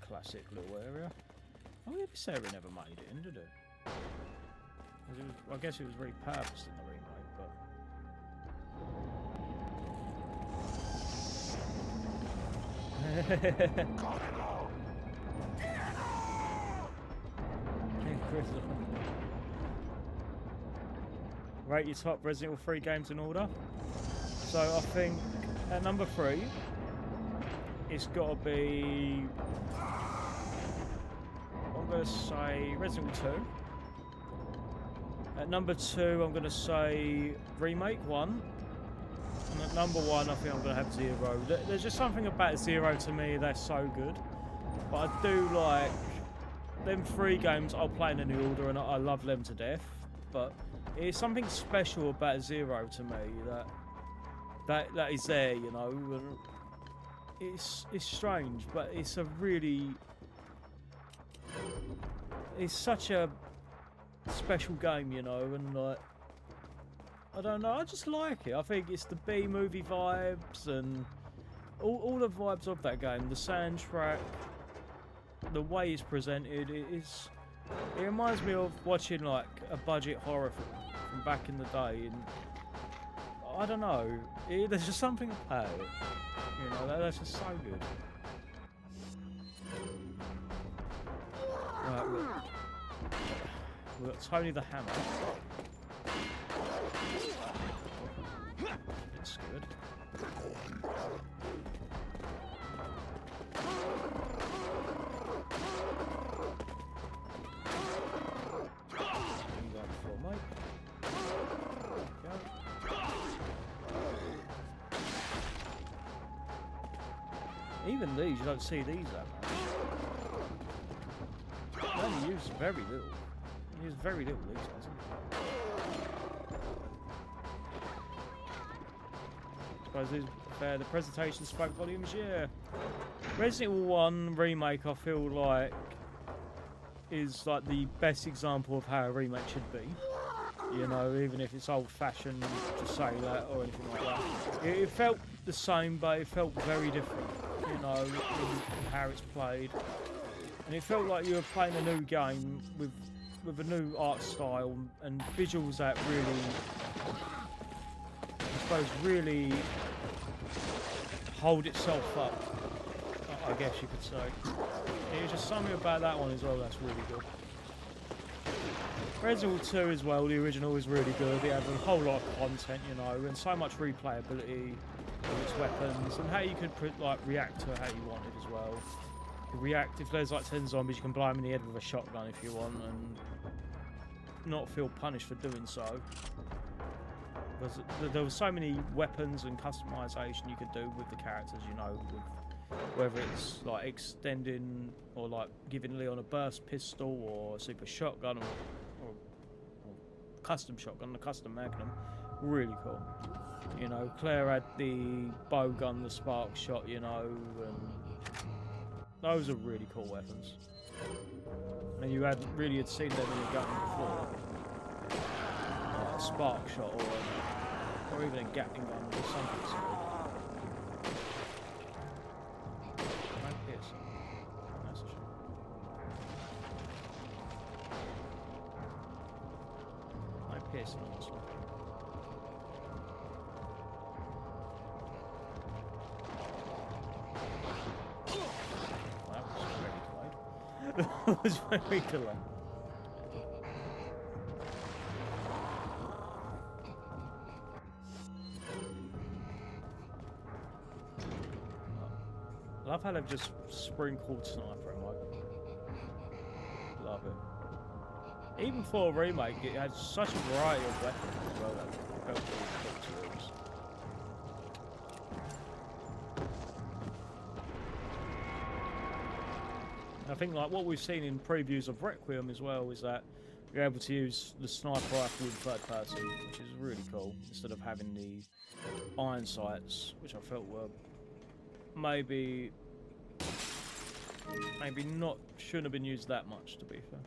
classic little area. Oh yeah, this area never made it in, did it? I guess it was repurposed in the remake, but... Rate your top Resident Evil 3 games in order. So I think at number 3, it's got to be... I'm going to say Resident Evil 2. At number 2, I'm going to say Remake 1. And at number 1, I think I'm going to have 0. There's just something about 0 to me that's so good. But I do like... Them 3 games I'll play in any order and I love them to death. But it's something special about 0 to me that is there, you know. And it's strange, but it's a really... It's such a special game, you know, and like, I don't know, I just like it. I think it's the B-movie vibes, and all the vibes of that game, the soundtrack, the way it's presented, it reminds me of watching like a budget horror film from back in the day, and I don't know, there's just something about it, you know, that's just so good. Right, we've got Tony the Hammer. It's good. Even these, you don't see these that much. They only use very little. You use very little these ones. I suppose these, the presentation spoke volumes, yeah. Resident Evil 1 remake, I feel like, is like the best example of how a remake should be. You know, even if it's old-fashioned to say that or anything like that. It felt the same, but it felt very different, you know, in how it's played. And it felt like you were playing a new game with a new art style and visuals that really, I suppose, really hold itself up, I guess you could say. There's just something about that one as well that's really good. Resident Evil 2 as well, the original is really good. It had a whole lot of content, you know, and so much replayability of its weapons and how you could like react to how you wanted as well. You could react if there's like 10 zombies, you can blow them in the head with a shotgun if you want and not feel punished for doing so. Because there were so many weapons and customization you could do with the characters, you know, with whether it's like extending or like giving Leon a burst pistol or a super shotgun or custom shotgun, the custom magnum, really cool. You know, Claire had the bow gun, the spark shot, you know, and those are really cool weapons. And you hadn't really seen them in a gun before, like a spark shot or even a Gatling gun or something silly. Piercing on this one. That was very delayed. That was very delayed. I love how they've just sprinkled sniper ammo. Love it. Even for a remake, it had such a variety of weapons as well that felt really cool to use. I think like what we've seen in previews of Requiem as well is that you're able to use the sniper rifle in third person, which is really cool, instead of having the iron sights, which I felt were maybe shouldn't have been used that much, to be fair.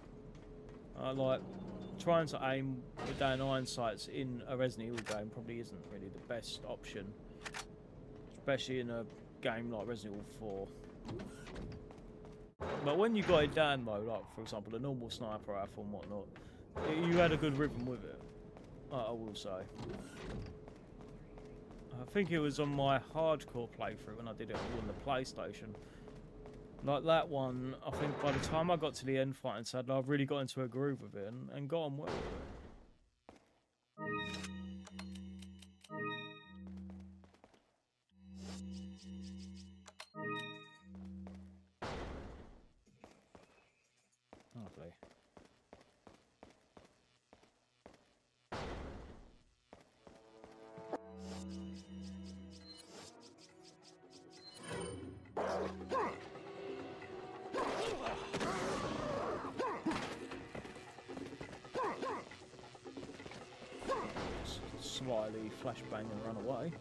Like, trying to aim with down iron sights in a Resident Evil game probably isn't really the best option. Especially in a game like Resident Evil 4. But when you got it down though, like, for example, the normal sniper rifle and whatnot, you had a good rhythm with it, I will say. I think it was on my hardcore playthrough when I did it on the PlayStation. Like that one, I think by the time I got to the end fight and said I've really got into a groove with it and got on well with it. Lovely. Slightly flashbang and run away.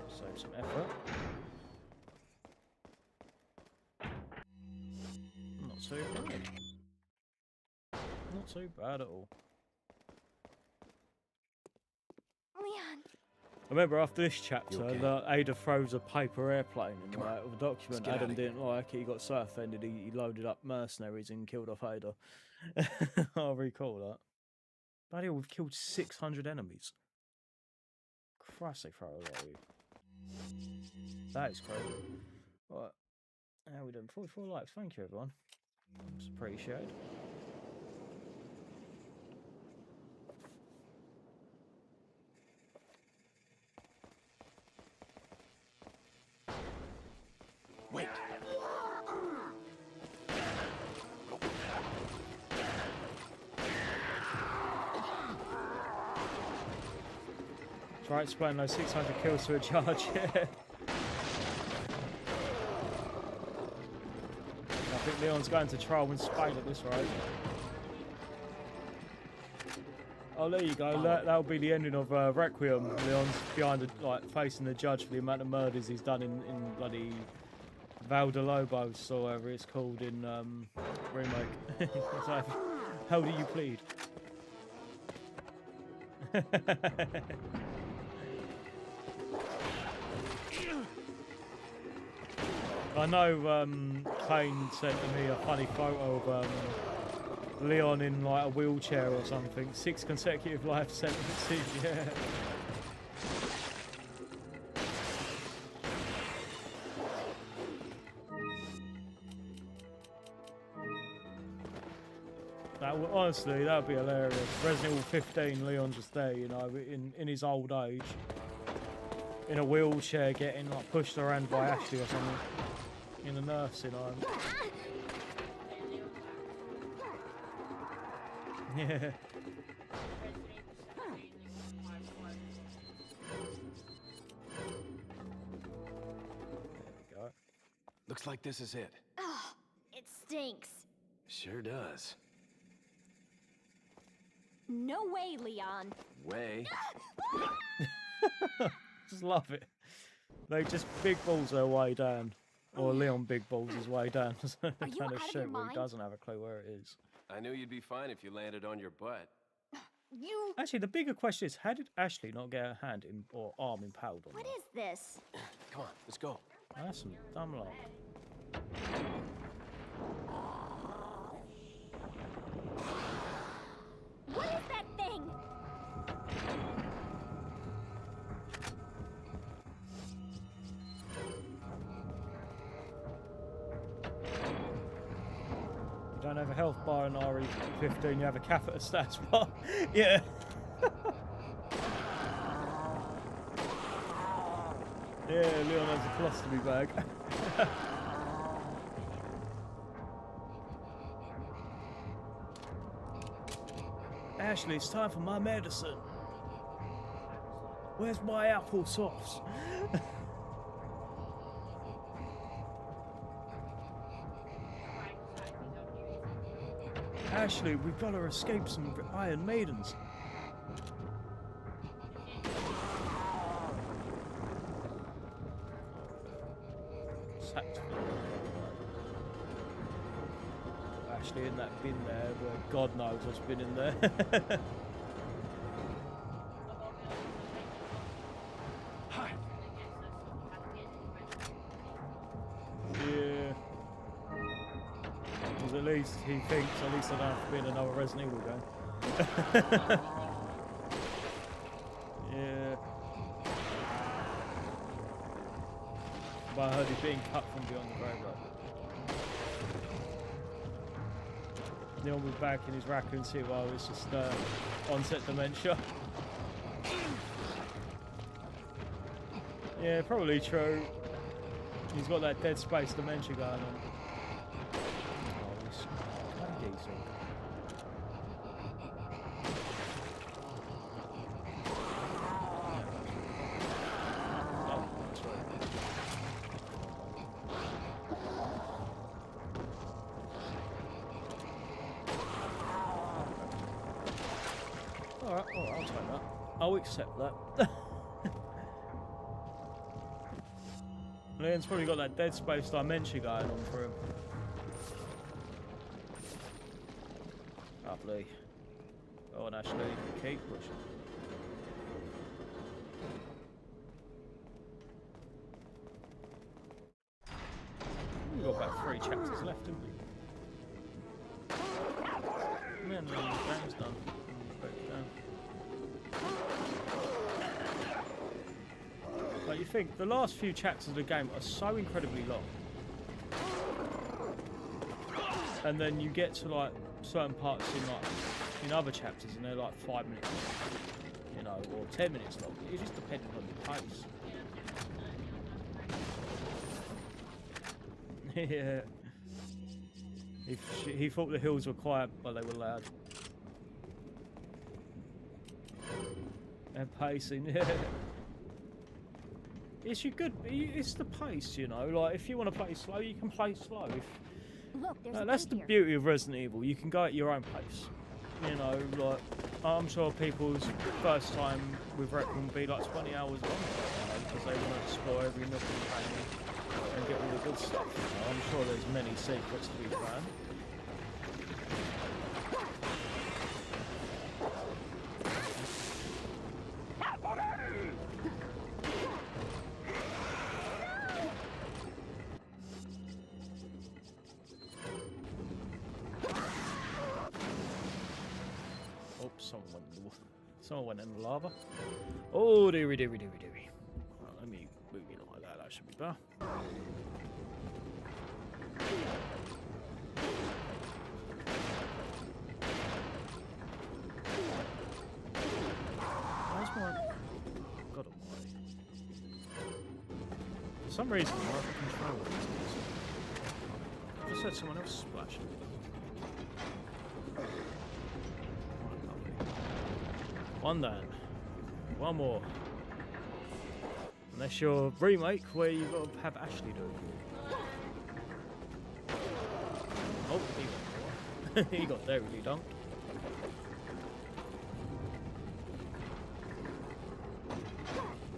Save some effort. Not too bad. Not too bad at all. Leon, remember after this chapter, okay? Ada throws a paper airplane in Come on, with a document. get Adam outta here. didn't like it. He got so offended he loaded up mercenaries and killed off Ada. I'll recall that. Bloody hell, we've killed 600 enemies. Christ, they throw a lot of you. That is crazy. Right, how are we doing? 44 likes. Thank you, everyone. It's appreciated. Wait. Try explain those 600 kills to a charge. Yeah. I think Leon's going to trial and Spain at this rate. Oh, there you go. That'll be the ending of Requiem. Leon's behind, facing the judge for the amount of murders he's done in bloody Valdolobos, or whatever it's called in remake. It's like, how do you plead? I know Kane sent to me a funny photo of Leon in like a wheelchair or something. 6 consecutive life sentences, yeah. Honestly, that would be hilarious. Resident Evil 15, Leon just there, you know, in his old age, in a wheelchair, getting like pushed around by Ashley or something, in a nursing home. Yeah. There we go. Looks like this is it. Ugh, it stinks. Sure does. No way, Leon. Way. Just love it. They just big balls their way down. Or Leon big balls his way down. They Are you kind of out of shoot your where he mind? doesn't have a clue where it is. I knew you'd be fine if you landed on your butt. You. Actually, the bigger question is, how did Ashley not get her hand or arm impaled on What that? is this? Come on, let's go. That's some dumb luck. What is that thing? You don't have a health bar in RE15, you have a catheter stats bar. Yeah. Yeah, Leon has a colostomy bag. Ashley, it's time for my medicine. Where's my applesauce? Ashley, we've got to escape some Iron Maidens. Sacked. Ashley in that bin there, where God knows what's been in there. Hi. Yeah. Because at least he thinks, at least I don't have to be in another Resident Evil game. Yeah. But I heard he's being cut from beyond the grave, right? Neil was back in his raccoon suit while it's just onset dementia. Yeah, probably true. He's got that Dead Space dementia going on. Oh, he's kind of decent. Oh, that's right. Alright, I'll take that. I'll accept that. Leon's probably got that Dead Space dementia going on for him. Lovely. Go on, Ashley. Keep pushing. got about 3 chapters left, haven't we? Man, the game's done. Break it down. Like, you think the last few chapters of the game are so incredibly long, and then you get to like certain parts in other chapters, and they're like 5 minutes, you know, or 10 minutes long. It just depends on the pace. Yeah. He thought the hills were quiet, but they were loud. And pacing, yeah. It's it's the pace, you know. Like, if you want to play slow, you can play slow. Look, there's That's the beauty of Resident Evil. You can go at your own pace. You know, like, I'm sure people's first time with Rec will be like 20 hours long, you know, because they want to explore every nook and cranny and get all the good stuff. You know? I'm sure there's many secrets to be found. Someone went in the lava. Oh, dearie. Right, let me move it like that. That should be better. Where's my... God almighty. For some reason, I like the controller. I just had someone else splash. One down. One more. Unless your remake where you've got to have Ashley do it. Oh, he got he got there really dunked.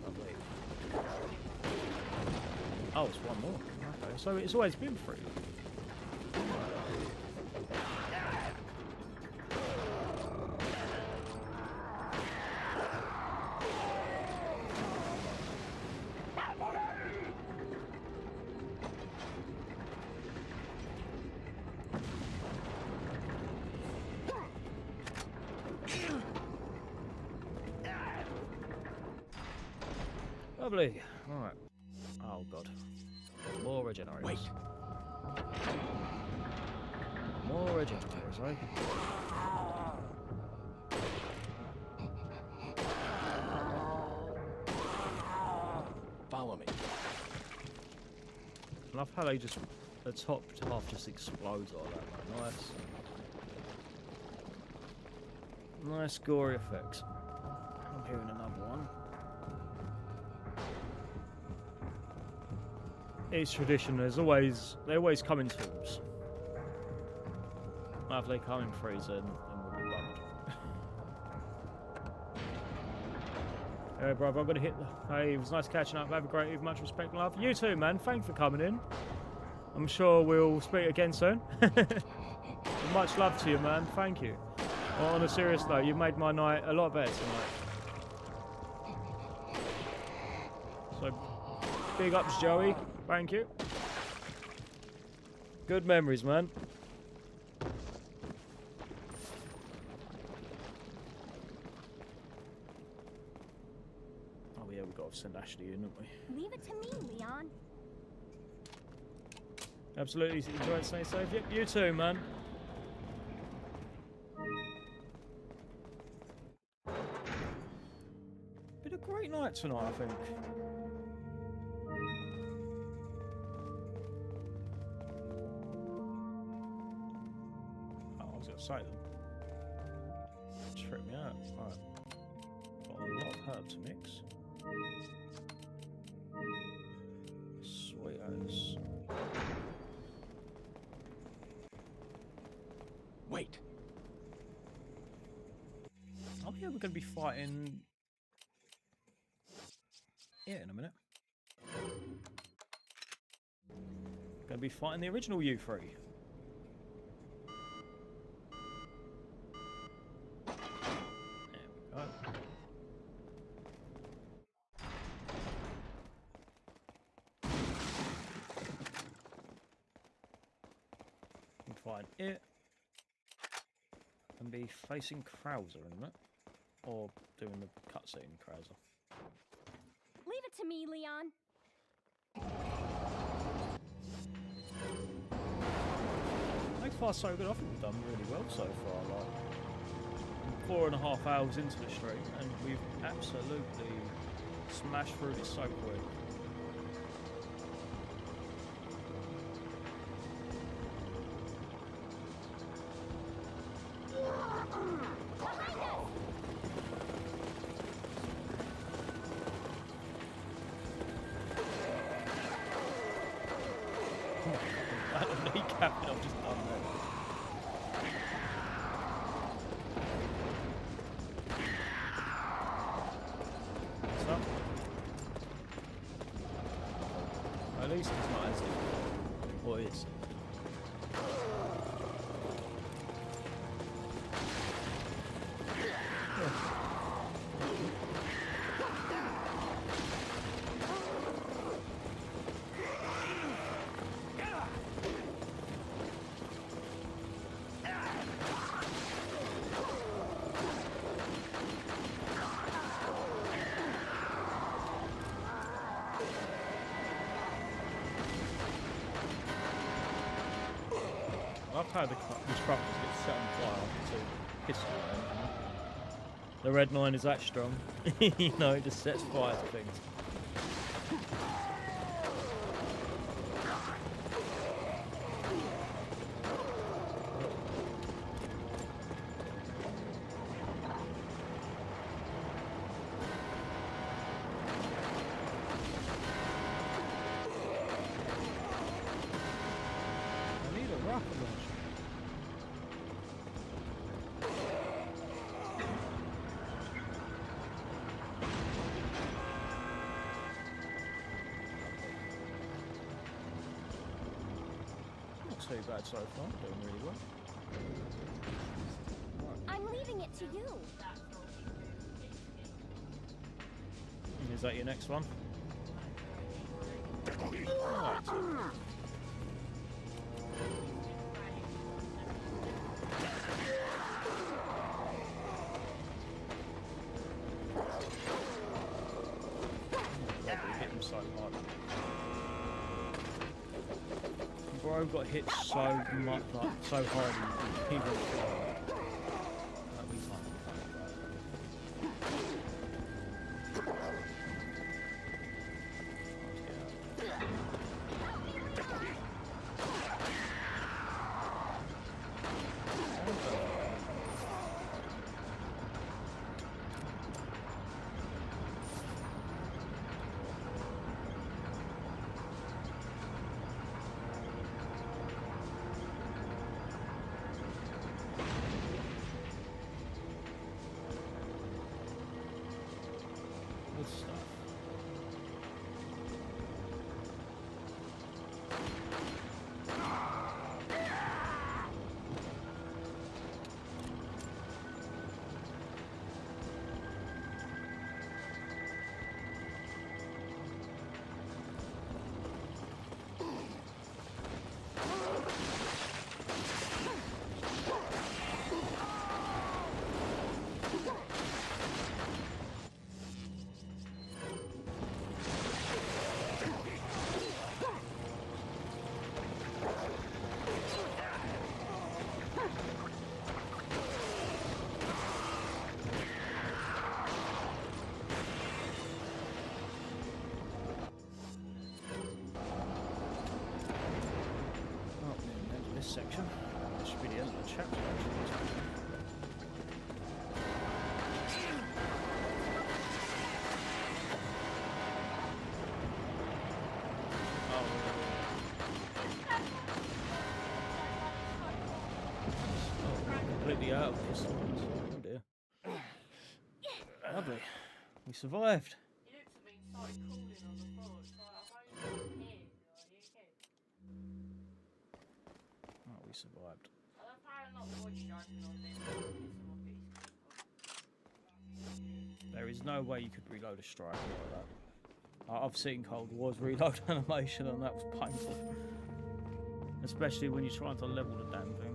Lovely. Oh, it's one more. Okay, so it's always been 3. Lovely. Alright. Oh god. More regenerators. Wait. More regenerators, eh? Follow me. I love how they just... the top half just explodes like that. Nice. Nice gory effects. I'm hearing another one. It's tradition. They always come in twos. If they come in threes, then we'll be bummed. Hey, brother, I'm gonna hit the... Hey, it was nice catching up. Have a great evening. Much respect and love. You too, man. Thanks for coming in. I'm sure we'll speak again soon. Much love to you, man. Thank you. Well, on a serious note, you've made my night a lot better tonight. So, big ups, Joey. Thank you. Good memories, man. Oh yeah, we've got to send Ashley in, haven't we? Leave it to me, Leon. Absolutely. Enjoy it, stay safe. Yep, you too, man. Been a great night tonight, I think. Say them. Trip me out. Right. Got a lot of herb to mix. Sweet as. Wait. Oh yeah, we're going to be fighting. Yeah, in a minute. Going to be fighting the original U3. find it and be facing Krauser, isn't it? Or doing the cutscene Krauser. Leave it to me, Leon. So far so good. I think we've done really well so far. Like 4.5 hours into the stream and we've absolutely smashed through this so quick. I've just done that. What's up? At least it's not as difficult. Or is it? I love how the disruptors get set on fire to pistol round. The red 9 is that strong. You know, it just sets fire to things. I need a rocket launcher. Not too bad so far, doing really well. I'm leaving it to you. Is that your next one? Right. Hit him so hard. Bro got hit so much, like so hard, he was that'd be fun. Good stuff. Section. This should be the end of the chapter, actually. Completely out of this one. Oh dear. Lovely. We survived. We survived. There is no way you could reload a strike like that. I've seen Cold War's reload animation and that was painful. especially when you're trying to level the damn thing.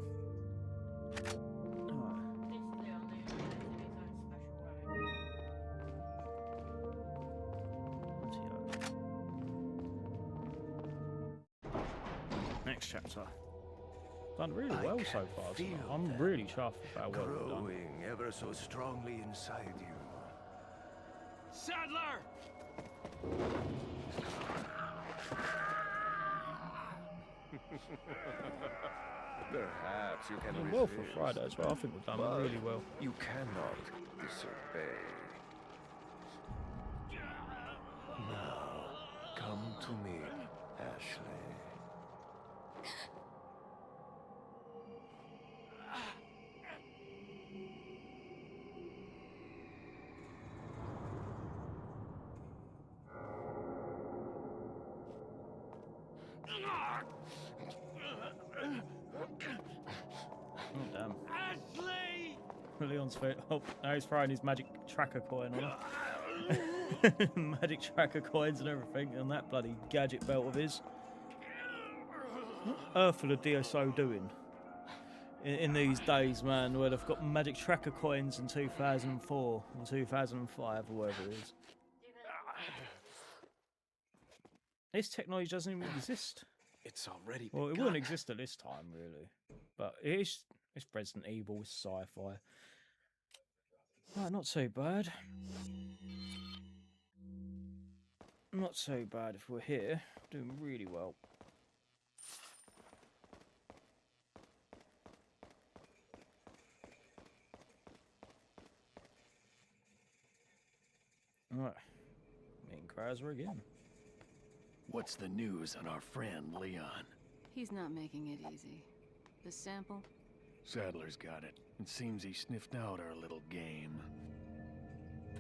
Next chapter. Done really well so far. So I'm really chuffed about what we've done. Growing ever so strongly inside you. Sadler! Perhaps you can Done resist, well for Friday as well. I think we've done but really well. You cannot disobey. Now, come to me, Ashley. Oh, damn. Ashley! Leon's feet. Oh, now he's throwing his magic tracker coin on her. Magic tracker coins and everything on that bloody gadget belt of his. What on earth are the DSO doing in these days, man, where they've got magic tracker coins in 2004 and 2005 or whatever it is? This technology doesn't even exist. It's already Well, it begun. wouldn't exist at this time, really. But it's Resident Evil, it's sci-fi. Right, not too bad. Not so bad if we're here. Doing really well. Alright. Meeting Krauser again. What's the news on our friend, Leon? He's not making it easy. The sample? Sadler's got it. It seems he sniffed out our little game.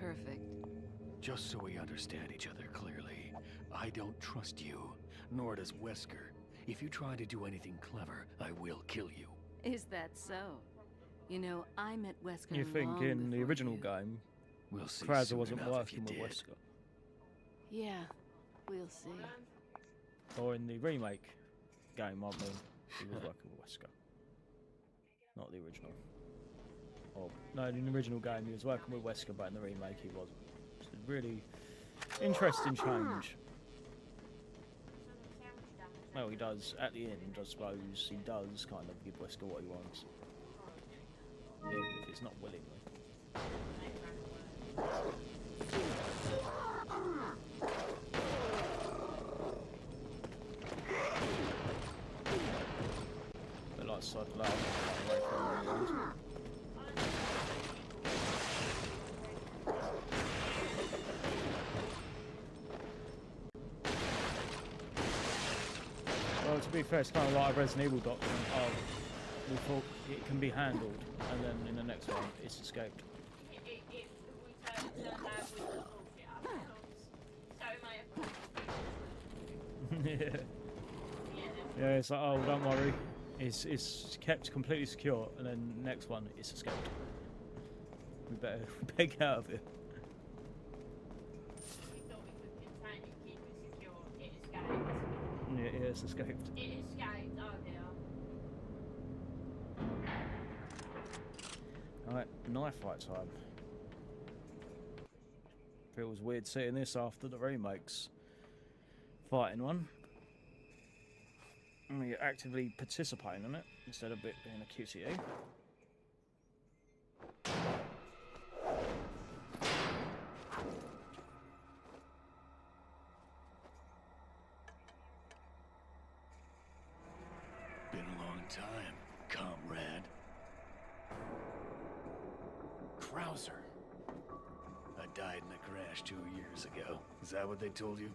Perfect. Just so we understand each other clearly, I don't trust you, nor does Wesker. If you try to do anything clever, I will kill you. Is that so? You know, I met Wesker You think long in the before original you. game, We'll see Krauser soon wasn't enough if working you with did. Wesker. Yeah, we'll see. Or in the remake game, I mean, he was working with Wesker. Not the original. Or, no, in the original game he was working with Wesker, but in the remake he wasn't. It's a really interesting change. Well, he does, at the end, I suppose, he does kind of give Wesker what he wants. Even if it's not willingly. But like side loud, away from the end. Well, to be fair, it's kind of like a Resident Evil doctrine of we thought it can be handled, and then in the next one, it's escaped. Yeah. Yeah, it's like, oh, don't worry, it's kept completely secure, and then next one, it's escaped. We better get out of here. Yeah, it's escaped. It escaped, oh dear. Alright, knife fight time. Feels weird seeing this after the remakes. Fighting one. And you're actively participating in it instead of it being a QTE. Been a long time, comrade. Krauser. I died in a crash 2 years ago. Is that what they told you?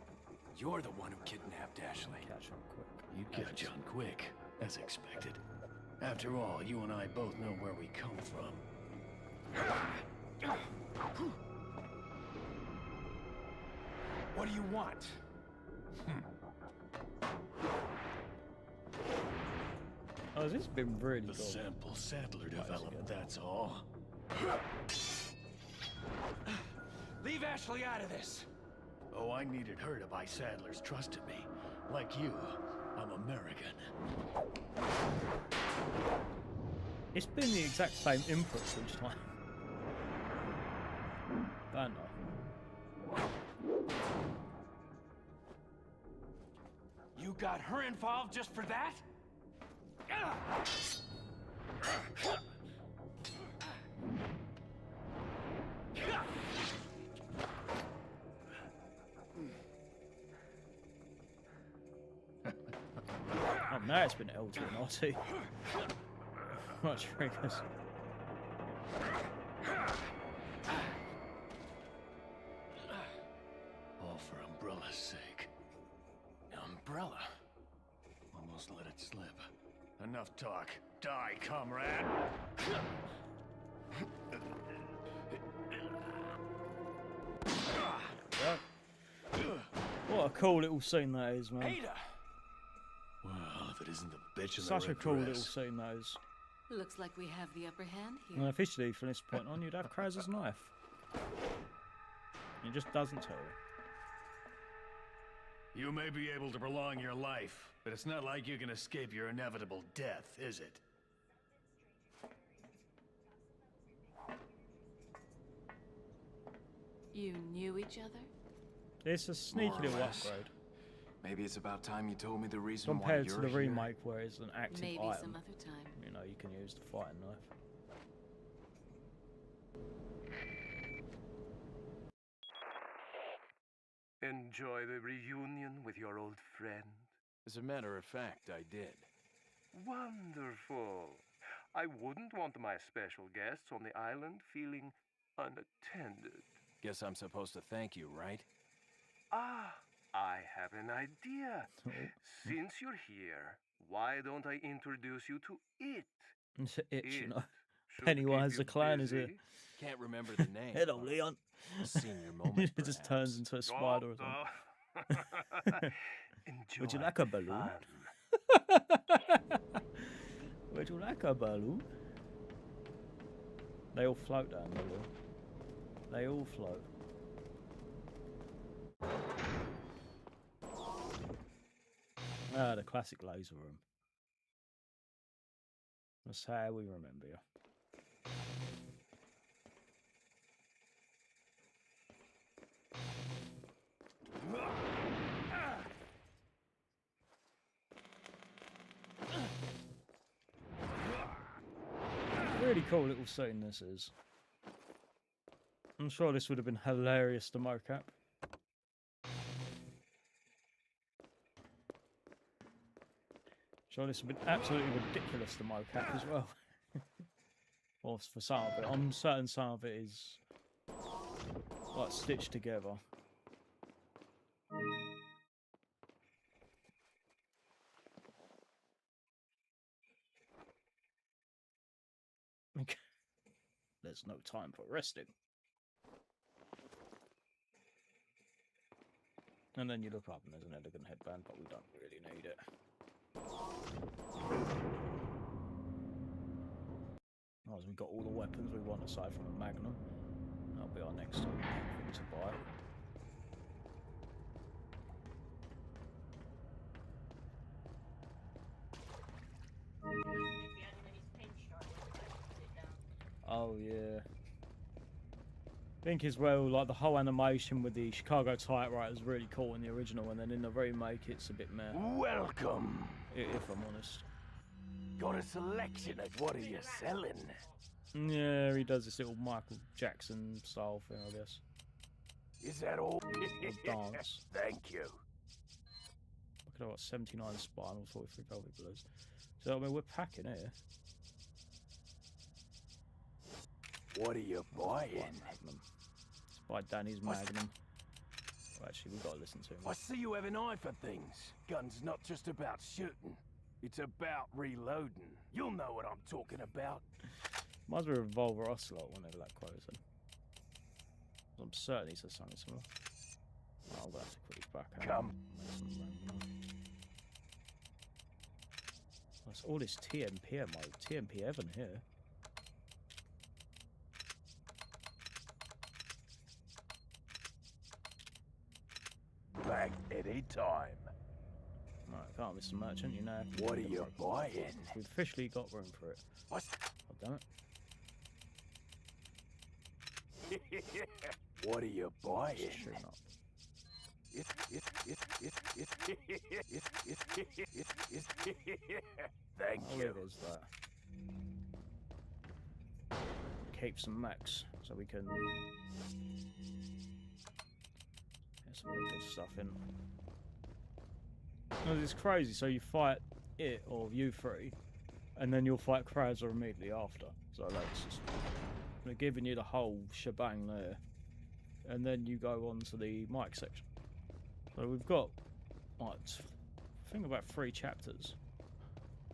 You're the one who kidnapped Ashley. Catch on quick. You catch on quick, as expected. After all, you and I both know where we come from. What do you want? Oh, this has been really The good. sample Sadler developed, that's all. Leave Ashley out of this. Oh, I needed her to buy Sadler's trust in me. Like you, I'm American. It's been the exact same inputs each time. Don't know. You got her involved just for that? Oh, now it's been L2 and R2. Much triggers. All for Umbrella's sake. Umbrella? Almost let it slip. Enough talk. Die, comrade! What a cool little scene that is, man. Ada! Well, if it isn't the bitch in Such the a cool red little dress. scene that is. Looks like we have the upper hand here. And officially, from this point on, you'd have Kraz's knife. He just doesn't tell you. You may be able to prolong your life, but it's not like you can escape your inevitable death, is it? You knew each other? It's a sneaky More or little less. upgrade Maybe it's about time you told me the reason why compared you're to the here. remake, where it's an active Maybe item. some other time. You know, you can use the fighting knife. Enjoy the reunion with your old friend. As a matter of fact, I did. Wonderful. I wouldn't want my special guests on the island feeling unattended. Guess I'm supposed to thank you, right? Ah, I have an idea. Since you're here, why don't I introduce you to it? It, you know. should Pennywise keep the you clown is a... busy. Can't remember the name. Hello, but Leon. A senior moment, It just turns into a spider or something. Enjoy Would you like a the balloon? fun. Would you like a balloon? They all float down the balloon. They all float. Ah, the classic laser room. That's how we remember you. Really cool little scene this is. I'm sure this would have been hilarious to mocap. Sure, this would have been absolutely ridiculous to mocap as well. Or for some of it. I'm certain some of it is like stitched together. There's no time for resting. And then you look up and there's an elegant headband, but we don't really need it. Oh, so we've got all the weapons we want aside from a magnum. That'll be our next thing to buy. Oh yeah. I think as well, like the whole animation with the Chicago typewriter is really cool in the original, and then in the remake it's a bit meh. Welcome. If I'm honest. Got a selection of what are you selling? Yeah, he does this little Michael Jackson style thing, I guess. Is that all? Or dance. Thank you. Look at what 79 spinal, 43 pelvic blues. So I mean, we're packing here. What are you buying? Magnum. It's by Danny's Magnum. Well, actually, we've got to listen to him. I see you have an eye for things. Gun's not just about shooting. It's about reloading. You'll know what I'm talking about. Might as well Revolver Ocelot whenever that quote's in. I'm certain he says something similar. Oh, I'm going to have to quickly back out. Come. That's all this TMP mode. TMP Evan here. Back any time. Right, can't, Mr. Merchant. You know. What are you buying? We've officially got room for it. What? Oh, damn it. What are you buying? Sure not. Thank Oh, you. it is that. Keep some max so we can get some really good stuff in. And it's crazy. So you fight it or you three, and then you'll fight Krauser immediately after. So that's just they're giving you the whole shebang there, and then you go on to the mic section. So we've got what I think about 3 chapters.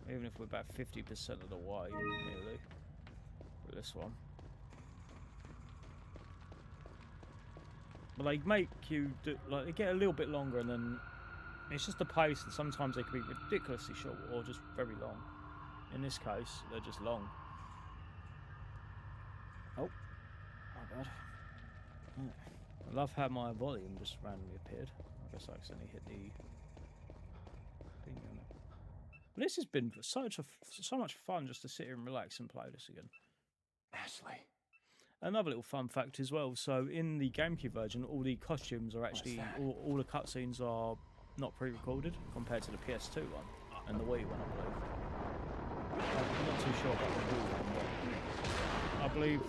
Even if we're about 50% of the way, nearly, for this one. But they make you do, like, they get a little bit longer, and then it's just the pace, and sometimes they can be ridiculously short or just very long. In this case, they're just long. Oh, my bad. Right. I love how my volume just randomly appeared. I guess I accidentally hit the thing on it. But this has been so much fun just to sit here and relax and play this again. Ashley. Another little fun fact as well. So in the GameCube version, all the costumes are actually all the cutscenes are not pre-recorded compared to the PS2 one and the Wii one, I believe. I'm not too sure about the Wii one, but I believe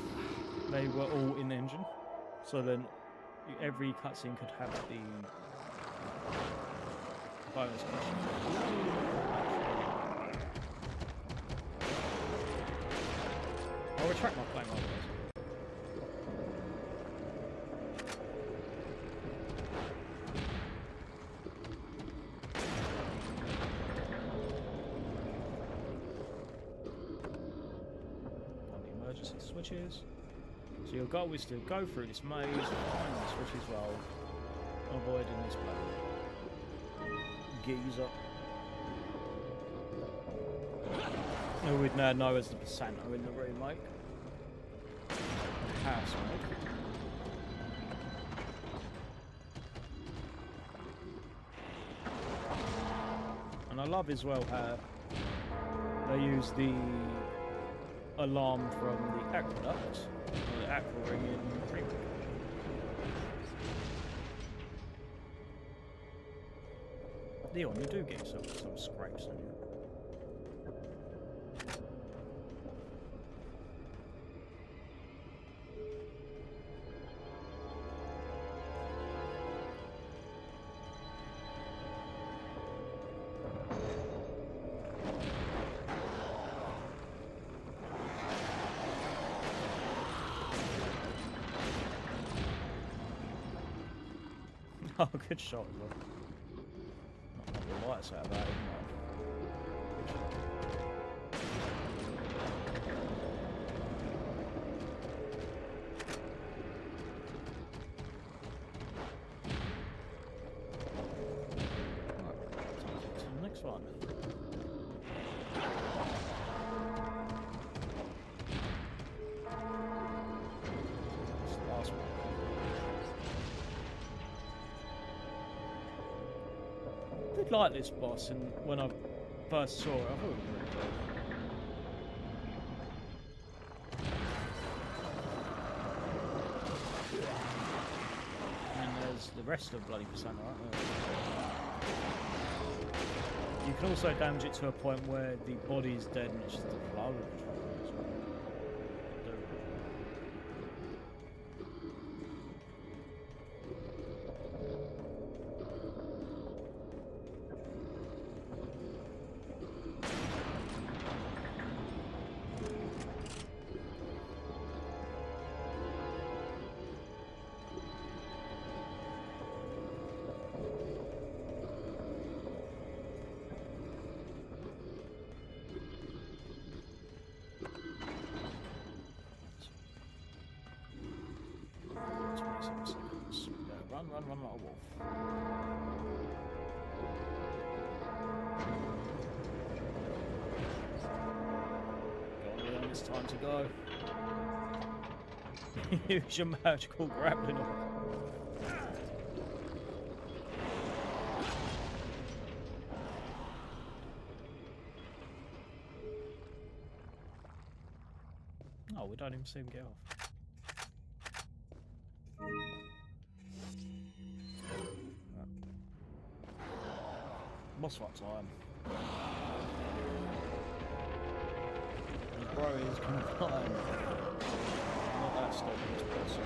they were all in engine. So then every cutscene could have the bonus costumes. I'll retract my claim otherwise. Switches. So your goal is to go through this maze, find the switches while avoiding this black geezer. Who we'd now know as the Passanta in the remake. House mode. And I love as well how they use the alarm from the aqueduct, or the aqua ring in Remake. Leon, you do get some scrapes, don't you? Oh, good shot as well. Not the lights out of that, isn't Right, to the next one. It's the last one. I did like this boss, and when I first saw it, I thought it was really cool. And there's the rest of bloody Persona right there. You can also damage it to a point where the body's dead and it's just a flow. Run like a wolf. Go on, Leon, it's time to go. Use your magical grappling hook. Oh, we don't even see him get off. Right. Boss fight time. Bro is confined. Not that stupid, this boss.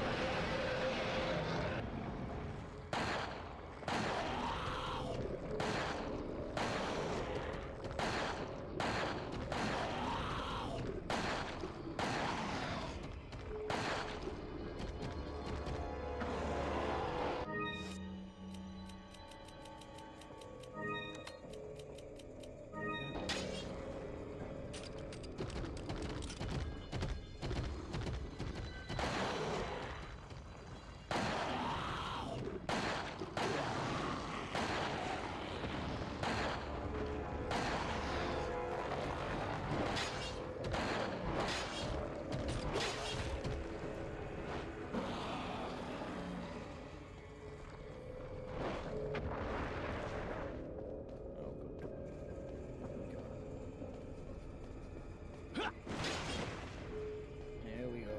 Here we go.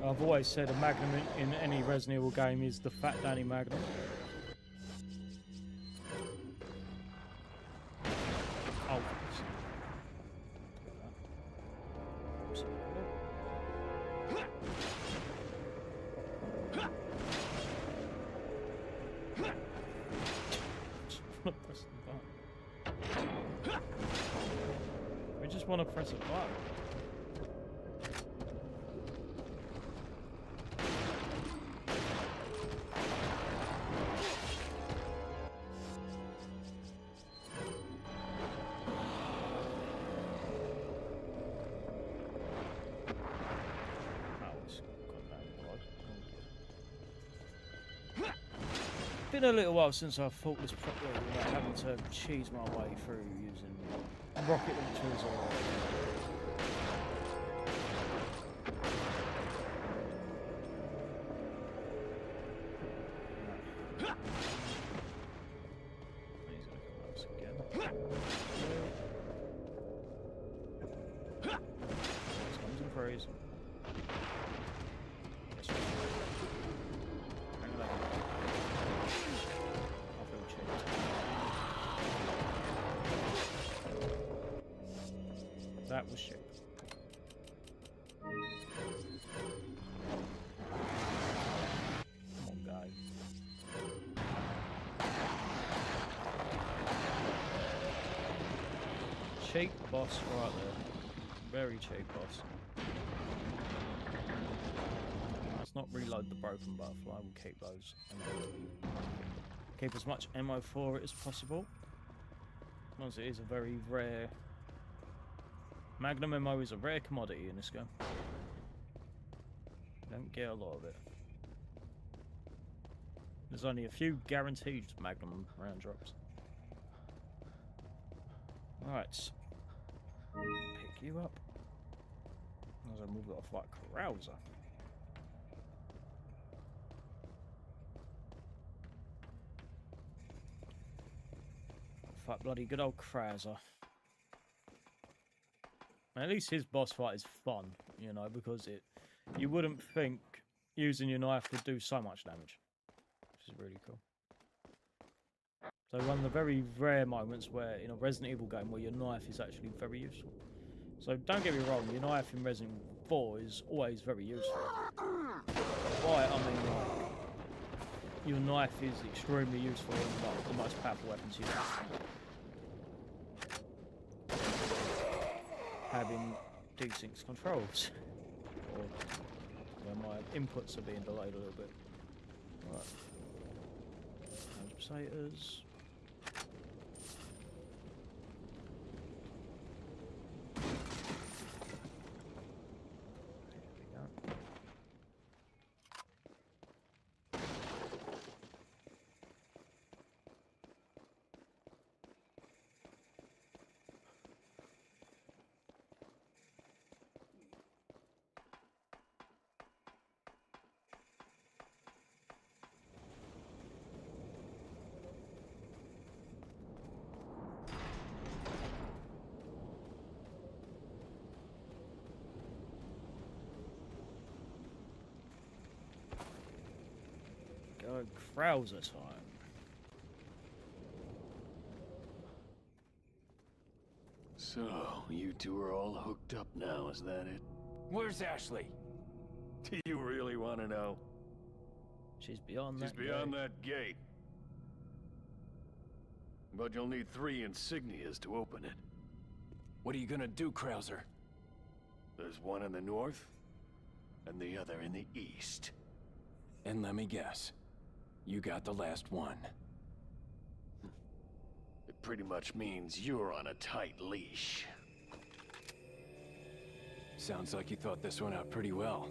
I've always said a Magnum in any Resident Evil game is the Fat Danny Magnum. Oh, we just want to press a button. Been a little while since I've fought this properly without having to cheese my way through using rocket launchers or... He's gonna come at us again. This comes and freeze. Yes, hang on. That was shit. Come on, guy. Cheap boss right there. Very cheap boss. Let's not reload the broken butterfly. We'll keep those. Keep as much ammo for it as possible. As it is a very rare... Magnum ammo is a rare commodity in this game. You don't get a lot of it. There's only a few guaranteed Magnum round drops. Alright. Pick you up. As I move off like Krauser. Fuck bloody good old Krauser. At least his boss fight is fun, you know, because you wouldn't think using your knife would do so much damage. Which is really cool. So one of the very rare moments where in a Resident Evil game where your knife is actually very useful. So don't get me wrong, your knife in Resident Evil 4 is always very useful. By I mean like your knife is extremely useful and like the most powerful weapons you have. Having decent controls, or where my inputs are being delayed a little bit. Right. Potatoes. Krauser time. So, you two are all hooked up now, is that it? Where's Ashley? Do you really want to know? She's beyond She's that beyond gate. that gate. But you'll need 3 insignias to open it. What are you gonna do, Krauser? There's one in the north, and the other in the east. And let me guess, you got the last one. It pretty much means you're on a tight leash. Sounds like you thought this one out pretty well.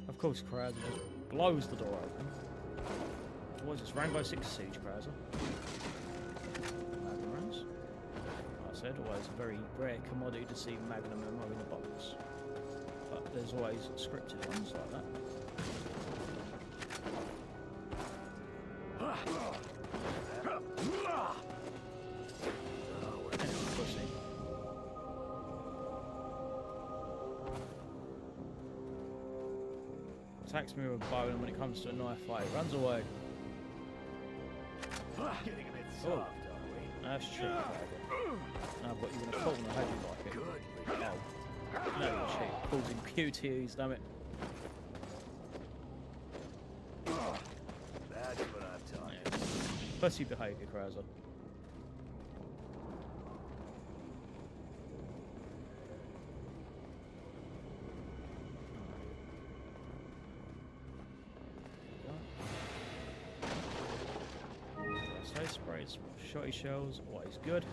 Of course, Krauser just blows the door open. What is this? Rainbow Six Siege Krauser? Magnum rounds. Like I said, always a very rare commodity to see Magnum ammo in a box. But there's always scripted ones like that. Pussy. Attacks me with a bow, and when it comes to a knife fight, it runs away. Getting a bit soft, aren't we? That's true. Now I've got you in a corner. How do you like it? Good. Oh. No, cheat. Causing QTEs, damn it. That's what I'm talking about. Pussy behaviour, Krauser. So sprays, shotty shells, always good.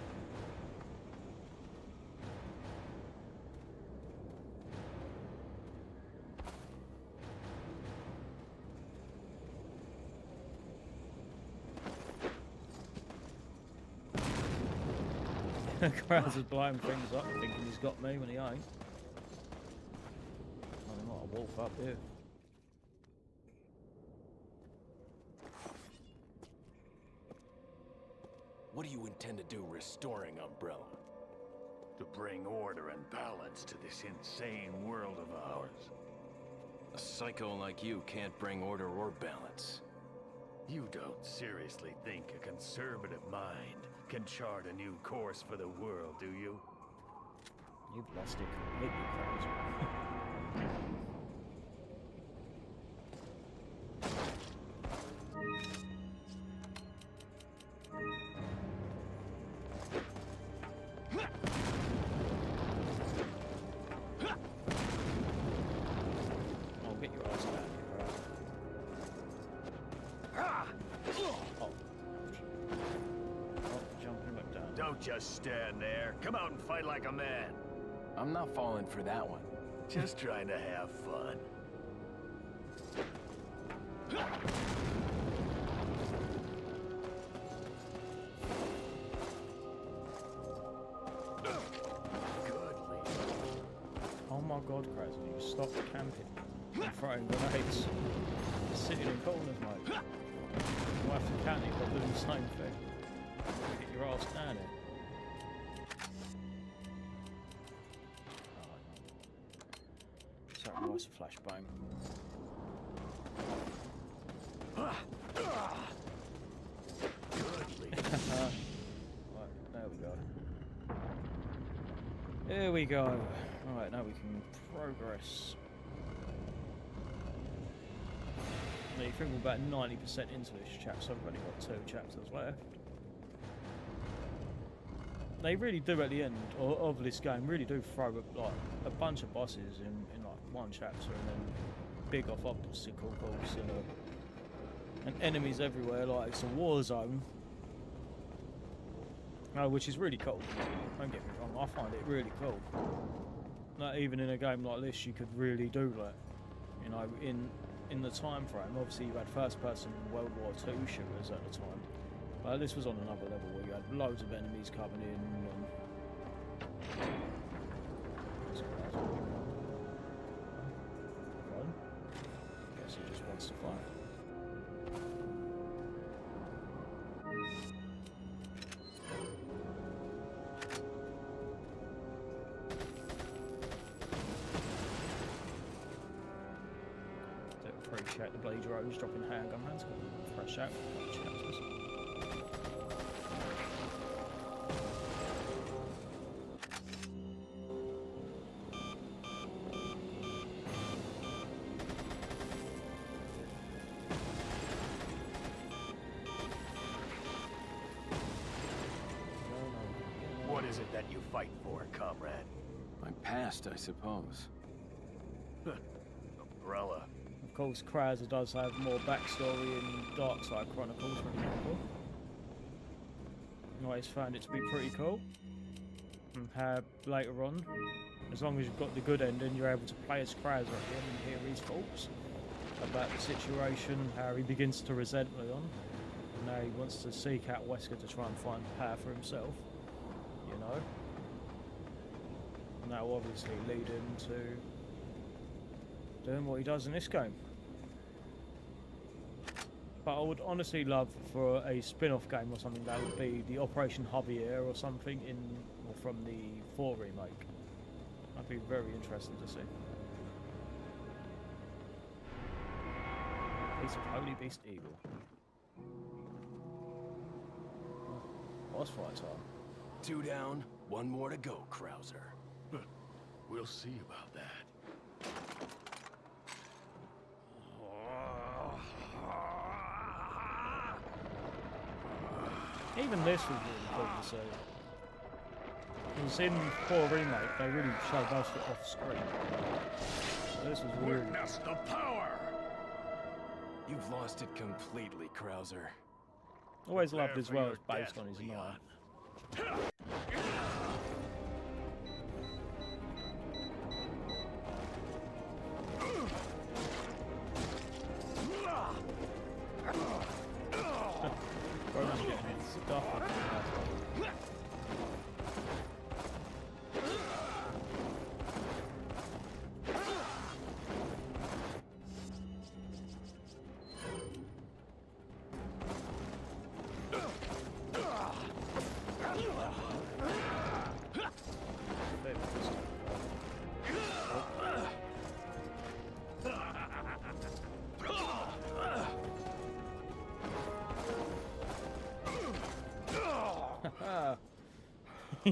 Krauser's blowing things up, thinking he's got me when he ain't. I'm not a wolf up here. What do you intend to do restoring Umbrella? To bring order and balance to this insane world of ours. A psycho like you can't bring order or balance. You don't seriously think a conservative mind can chart a new course for the world, do you? You've lost it completely, Krauser. I'll get your ass down here, Krauser. Oh, jumping back down. Don't just stand there. Come out and fight like a man. I'm not falling for that one. Just trying to have fun. Oh my god, Krauser, you stop camping and throwing grenades. You're sitting in corners, mate. You have to count it by doing the same thing. Get your ass down here. Sacrifice a flashbang. Right, there we go. Here we go. Alright, now we can progress. Now you think we're about 90% into this chapter, so I've only got 2 chapters left. They really do at the end of this game, really do throw like a bunch of bosses in like one chapter, and then big off obstacle course and enemies everywhere, like it's a war zone. Which is really cool. Don't get me wrong, I find it really cool. Like even in a game like this, you could really do that. You know, in the time frame. Obviously, you had first-person World War II shooters at the time, but this was on another level where you had loads of enemies coming in. What's Fun. Guess he just wants to fight. Appreciate the bloody drones dropping handgun rounds. Fresh out. Chapters. What is it that you fight for, comrade? My past, I suppose. Umbrella. Of course, Krauser does have more backstory in Darkside Chronicles, for example. I always found it to be pretty cool. And how later on, as long as you've got the good ending, you're able to play as Krauser again and hear his thoughts about the situation, how he begins to resent Leon, and now he wants to seek out Wesker to try and find power for himself, you know. And that will obviously lead him to doing what he does in this game. But I would honestly love for a spin-off game or something that would be the Operation Javier or something or from the 4 remake. That'd be very interesting to see. Piece of Holy Beast Eagle. Boss fight time. 2 down, 1 more to go, Krauser. We'll see about that. Even this was really cool to see. Because in 4 remake, they really showed most of it off screen. So this was really Witness the power! You've lost it completely, Krauser. always loved as Prepare for well your as based death, on his Leon. knife. Bro's getting stuff up in the house.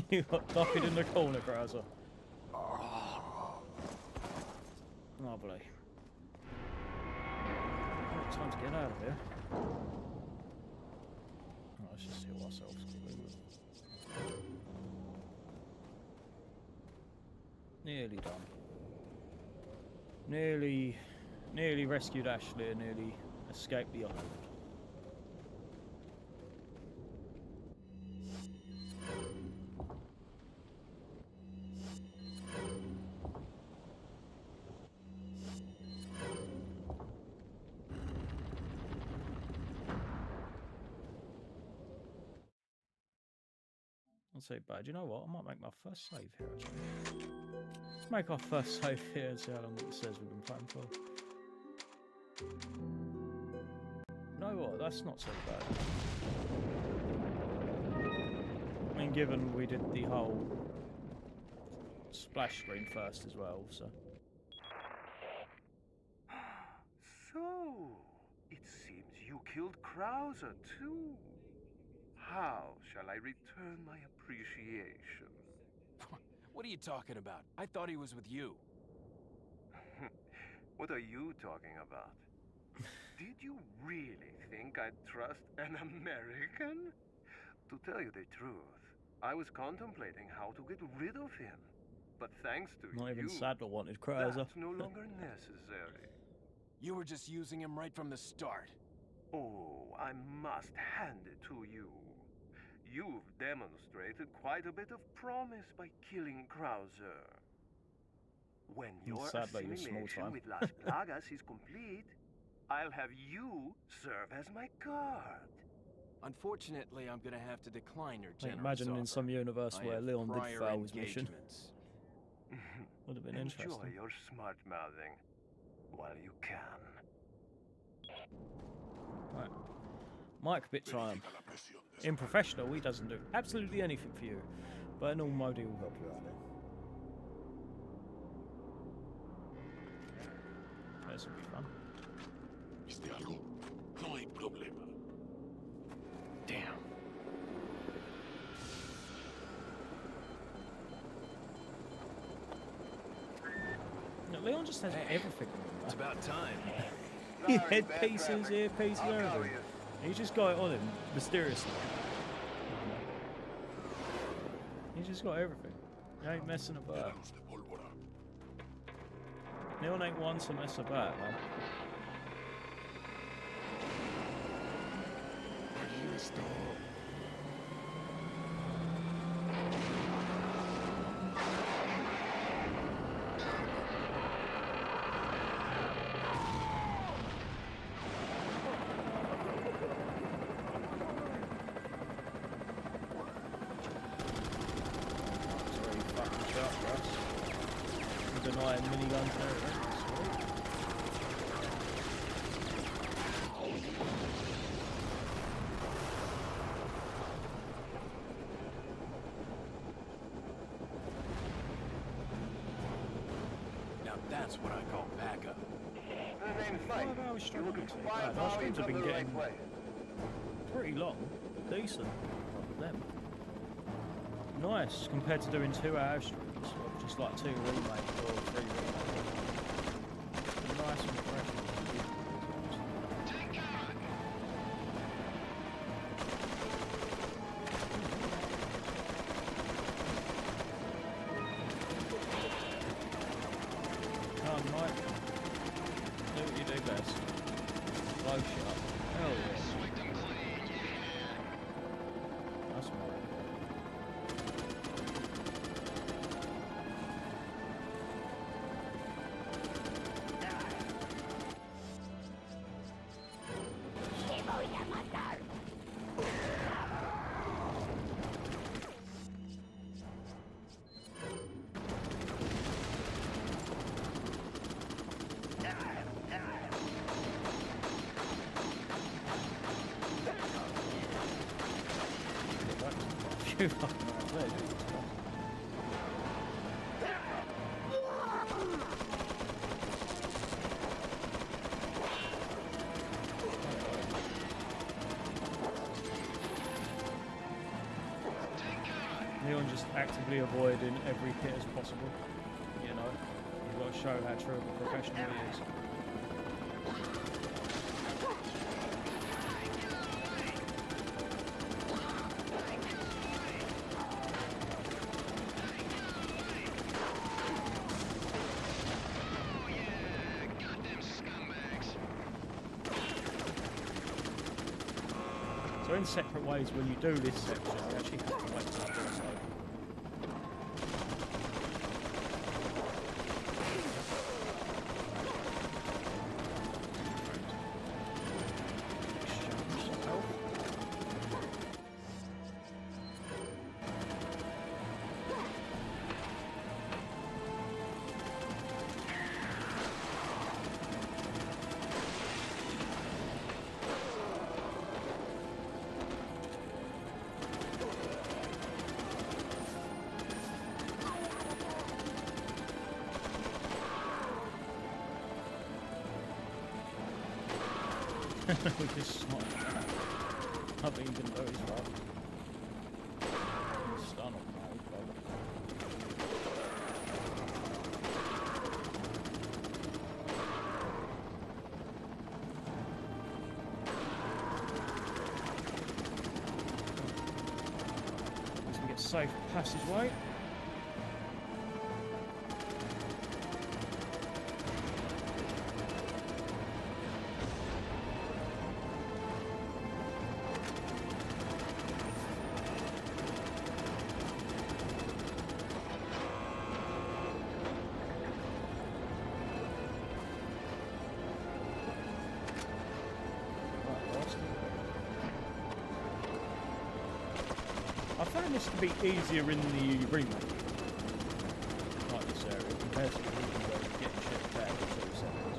You got ducked in the corner, Krauser. Lovely. Right, time to get out of here. Oh, let's just heal ourselves quickly. Nearly done. Nearly rescued Ashley and nearly escaped the island. Not so bad. You know what? I might make my first save here, actually. Let's make our first save here and see how long it says we've been playing for. You know what? That's not so bad. I mean, given we did the whole splash screen first as well, so. So, it seems you killed Krauser too. How shall I return my appreciation? What are you talking about? I thought he was with you. What are you talking about? Did you really think I'd trust an American? To tell you the truth, I was contemplating how to get rid of him. But thanks to Not even you, Sadler wanted Krauser. that's no longer necessary. You were just using him right from the start. Oh, I must hand it to you. You've demonstrated quite a bit of promise by killing Krauser. When your Sadly, you're small assimilation time. with Las Plagas is complete, I'll have you serve as my guard. Unfortunately, I'm gonna have to decline your Like, generous imagine in offer. some universe I where have Leon did prior fail his mission. engagements. Would have been Enjoy interesting. your smart mouthing while you can. Right. Mike bit time. In professional, he doesn't do absolutely anything for you, but in normal mode, he will help you out there. This will be fun. Damn. No, Leon just has everything. It's about time. Headpieces, earpieces, everything. He just got it on him mysteriously. He's just got everything. He ain't messing about. Leon ain't one to mess about, man. Denying miniguns and everything. Now that's what I call backup. The name's Mike. You're looking for 5 Our streams volumes have of been the getting right way. pretty long, decent. Them. Nice compared to doing 2-hour streams, or just like 2 remakes or 3 remakes. Nice and refreshing. Come on, Mike. Do what you do best. Blow shit up. Hell yeah. That's Mike. Phew, fucking right there, dude. Leon just actively avoiding every hit as possible. You know, you've got to show how true of a professional he is. So in separate ways, when you do this section, you actually have to wait till it's over. With this smart. Nothing you can do is right. Stun on now, we get safe passageway. I found this to be easier in the remake, like this area. compared to the Legion where you're getting shit back in 2 seconds.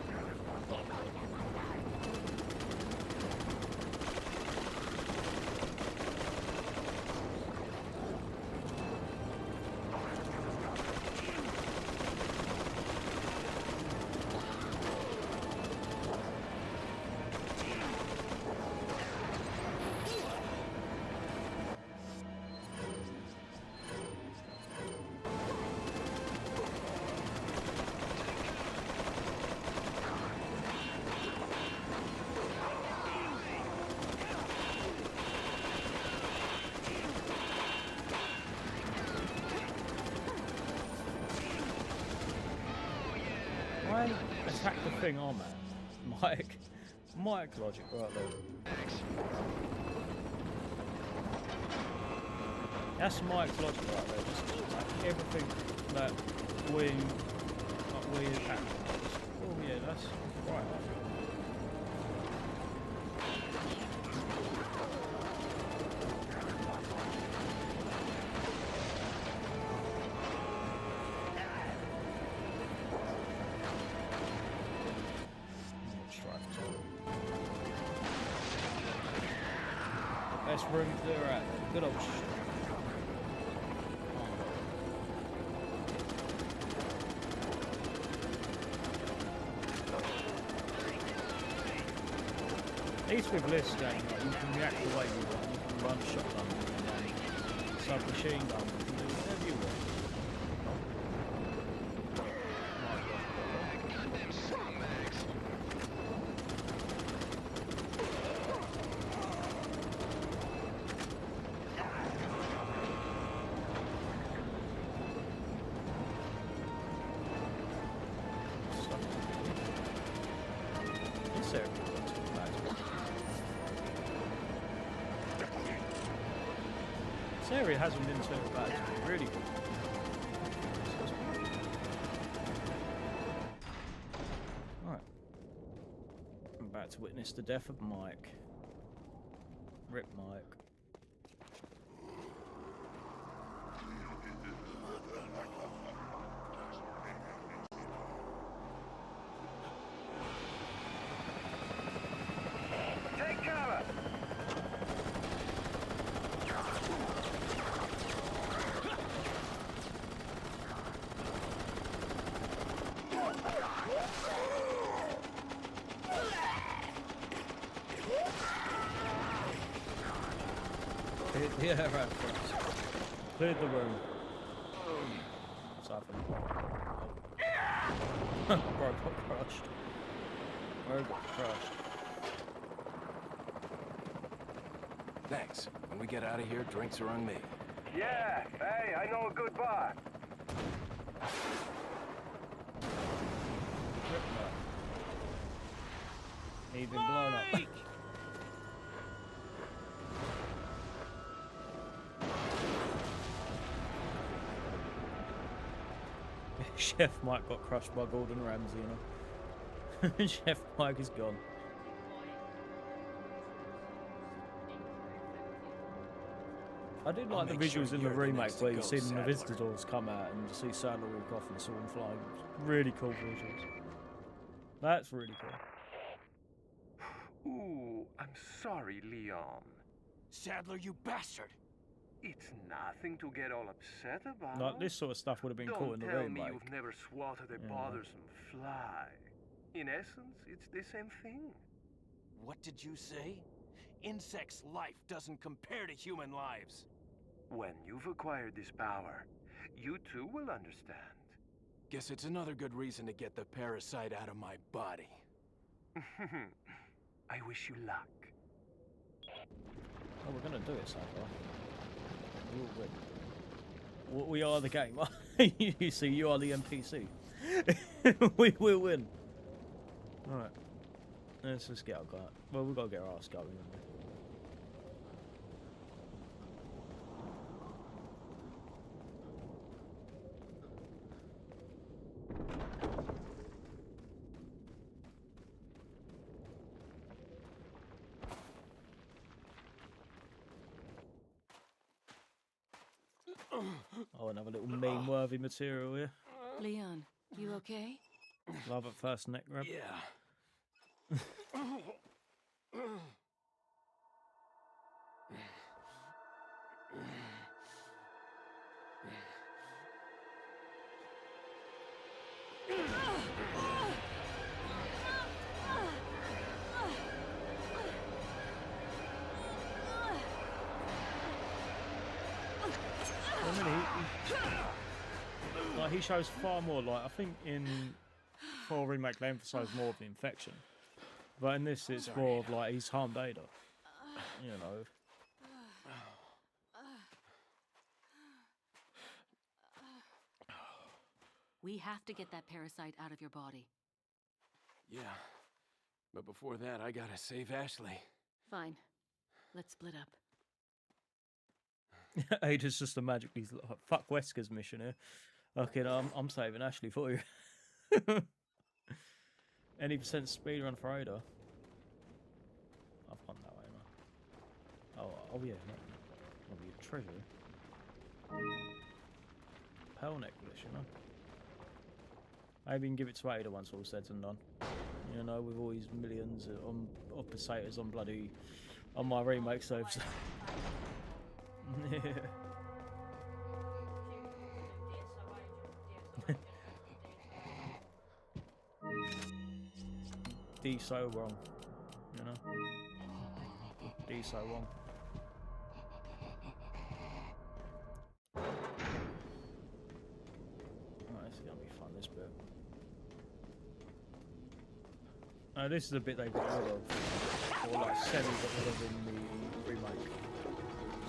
Why attack the thing on that? Mike logic right there. That's Mike's logic right there. Just attack everything that we attack. Oh yeah, that's right. Best room clear out. Good old shit. At least with this game, like, you can react the way you want. You can run shotgun, you can run submachine gun, you can do whatever you want. This area hasn't been too bad, it's really good. Right. I'm about to witness the death of Mike. Rip Mike. Take cover! Yeah, right. Cleared the room. What's happened? Bro got crushed. Bro got crushed. Thanks. When we get out of here, drinks are on me. Yeah, hey, I know a good bar. He's been blown up. Chef Mike got crushed by Gordon Ramsay, you know. Chef Mike is gone. I did like the visuals in the remake where you see the visitors come out and you see Sadler walk off and saw him flying. Really cool visuals. That's really cool. Ooh, I'm sorry, Leon. Sadler, you bastard! It's nothing to get all upset about. Like, this sort of stuff would have been cool in the Don't tell remake. me you've never swatted a bothersome fly. In essence, it's the same thing. What did you say? Insects' life doesn't compare to human lives. When you've acquired this power, you too will understand. Guess it's another good reason to get the parasite out of my body. I wish you luck. Oh, we're gonna do it, Sadler. We'll win. We are the game. You see, you are the NPC. We will win. Alright. Let's just get our guy. Well, we've got to get our ass going. Oh, another little meme-worthy material here. Leon, You okay? Love at first neck grab. Yeah. I mean, like he shows far more. Like I think in 4 remake they emphasise more of the infection, but in this it's more of like he's harmed Ada. You know. We have to get that parasite out of your body. Yeah. But before that, I gotta save Ashley. Fine. Let's split up. Ada's just a magically like, fuck Wesker's mission here. Okay, no, I'm saving Ashley for you. Any percent speed run for Ada? I've gone that way, man. Oh yeah, that'll be a treasure. Pearl necklace, you know. Maybe you can give it to Ada once all said and done. You know, with all these millions of pesetas on bloody on my remake saves. D so wrong, you know. D so wrong. Alright, this is gonna be fun. This bit. This is a bit they got rid of, or like semi got rid of in the remake.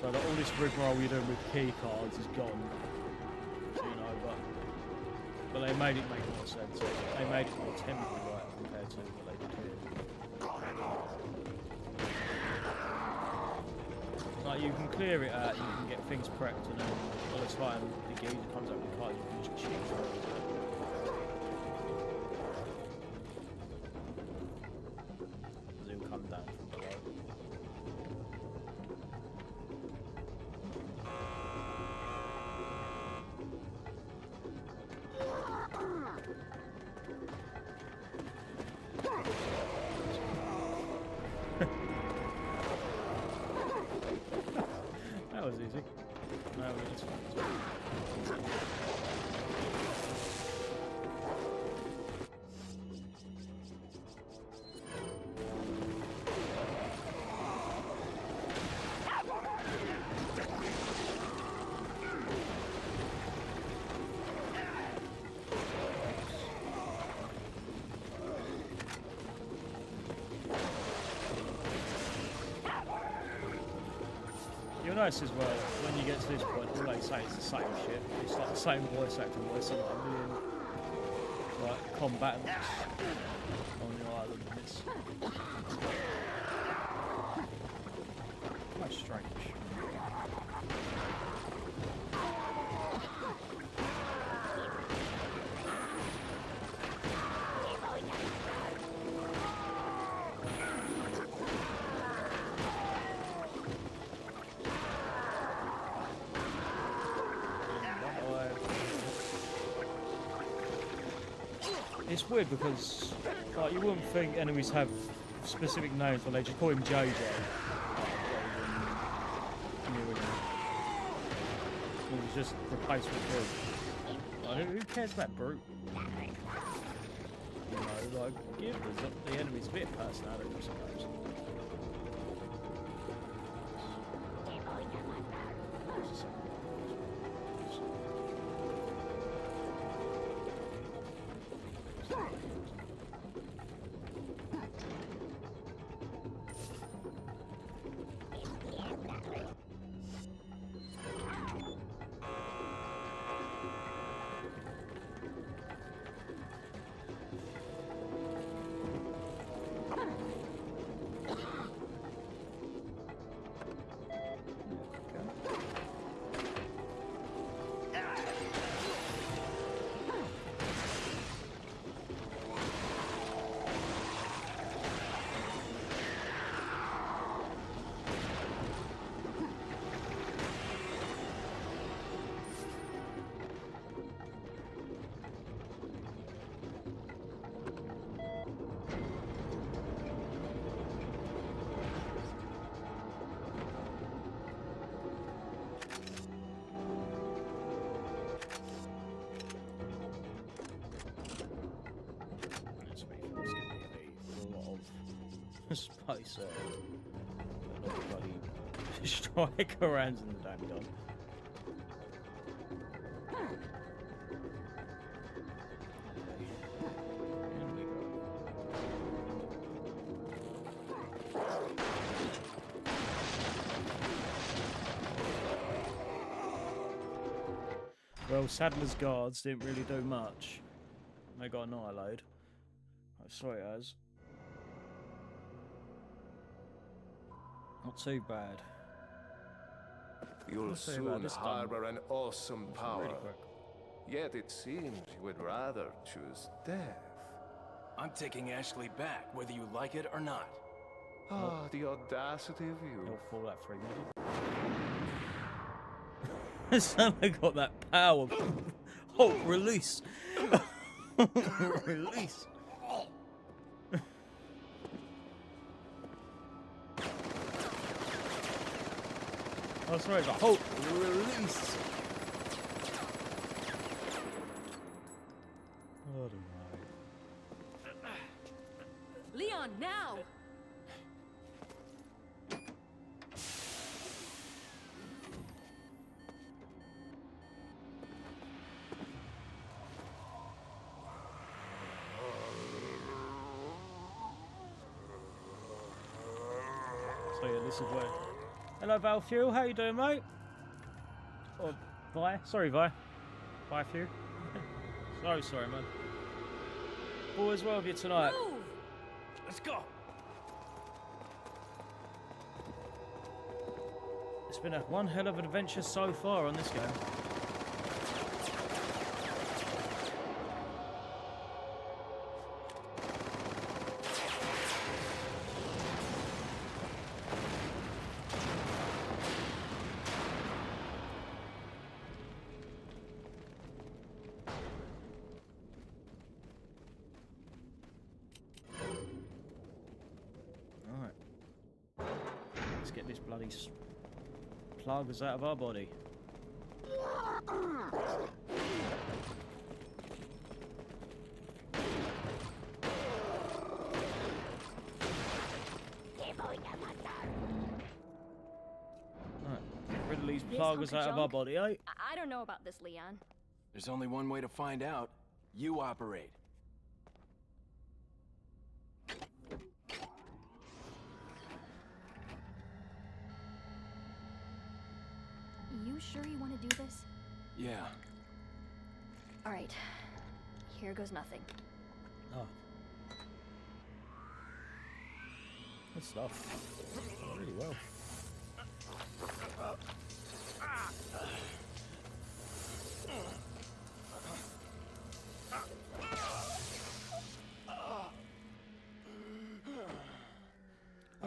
So that all this rigmarole you're doing with key cards is gone. So, you know, but they made it make more sense. They made it more temporary, right, compared to what they did here. Like you can clear it out, you can get things prepped, and then by the time the geezer comes up with the card, you can just cheat through it. He'll come down from below. That was easy. No, it's fine. You'll notice as well, when you get to this point, all they say is the same shit. It's like the same voice actor voicing like a million like combatants on the island. It's quite strange. It's weird because like you wouldn't think enemies have specific names, but they just call him JJ. He was just replaced with Brute. Like, who cares about Brute? You know, like give the enemies a bit of personality, I suppose. face there. Not the bloody striker hands in the damn gun. Well, Sadler's guards didn't really do much. They got annihilated. I'm sorry, it has. Not too bad. You'll Not too bad, soon this done harbor an awesome power. really quick. Yet it seems you would rather choose death. I'm taking Ashley back, whether you like it or not. Ah, the audacity of you. He'll fall that 3 minutes. Suddenly got that power. Oh, release. Release. Oh, sorry, it's a Hulk. Release. I don't know. Leon, now! So yeah, this is where. Hello, Valfuel. How you doing, mate? Or Vi? Sorry, Vi. Vi Fuel. So sorry, man. All is well with you tonight. Move! Let's go. It's been one hell of an adventure so far on this game. Let's get this bloody plugs out of our body. Right, get rid of these plugs out of our body, eh? I don't know about this, Leon. There's only one way to find out. You operate. You sure you want to do this? Yeah. All right. Here goes nothing. Oh. Good stuff. Really well.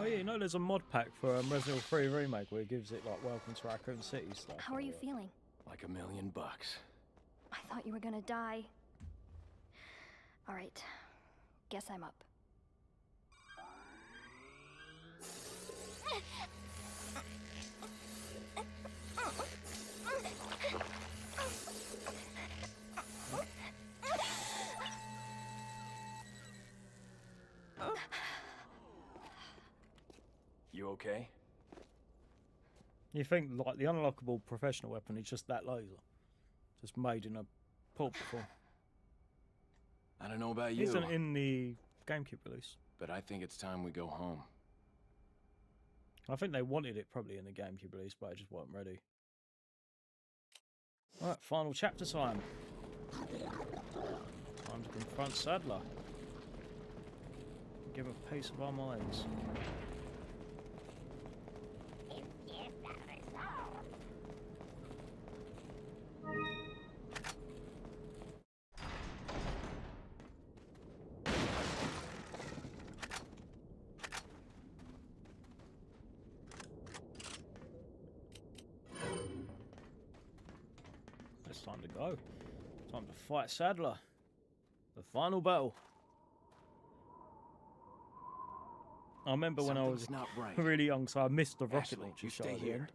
Oh yeah, you know there's a mod pack for Resident Evil 3 Remake where it gives it like Welcome to Raccoon City stuff. How are you feeling? Like $1 million. I thought you were gonna die. All right. Guess I'm up. You okay? You think like the unlockable professional weapon is just that laser, just made in a pulp before. I don't know about you, Isn't in the GameCube release. but I think it's time we go home. I think they wanted it probably in the GameCube release, but it just wasn't ready. Right, final chapter time. Time to confront Sadler. Give a piece of our minds. It's time to go. Time to fight Sadler. The final battle. I remember when I was Something's not right. really young, so I missed the rocket Ashley, launcher you shot stay at the here. end.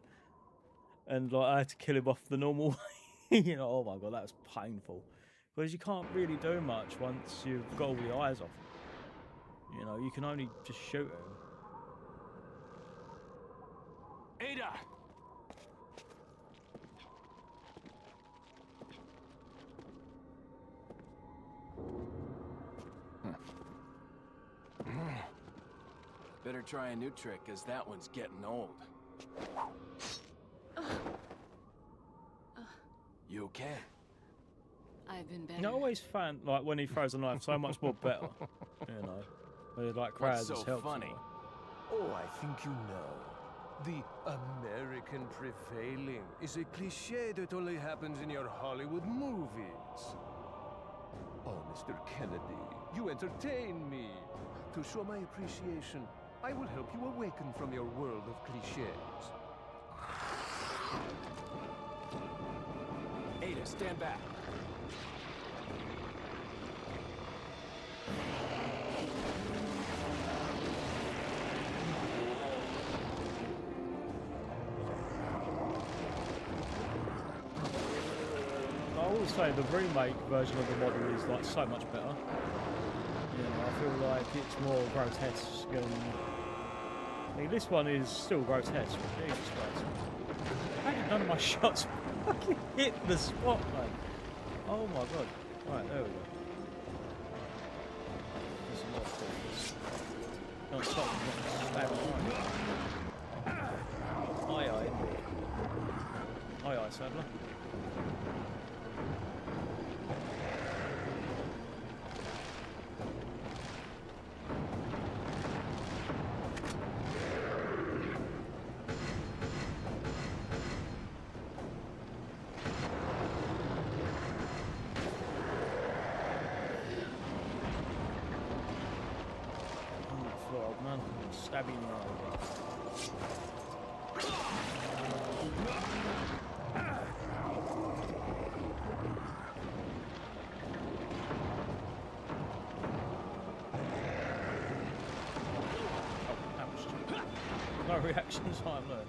And like I had to kill him off the normal way. You know, oh my god, that was painful. Because you can't really do much once you've got all the eyes off him. You know, you can only just shoot him. Ada! Better try a new trick, because that one's getting old. You okay? I've been I better. always found like when he throws a knife so much more better. You know, with like crowds What's is so helpful. funny? Oh, I think you know. The American prevailing is a cliche that only happens in your Hollywood movies. Oh, Mr. Kennedy, you entertain me. To show my appreciation, I will help you awaken from your world of cliches. Ada, stand back. I always say the remake version of the model is like so much better. You know, I feel like it's more grotesque and I mean, this one is still grotesque, but Jesus Christ. How did none of my shots fucking hit the spot, man? Oh my god. Right, there we go. There's some more things. Don't stop stabbing right. Aye aye, indeed. Aye aye, Sadler. Man, stabbing you over. Oh, ouch. No reaction time there.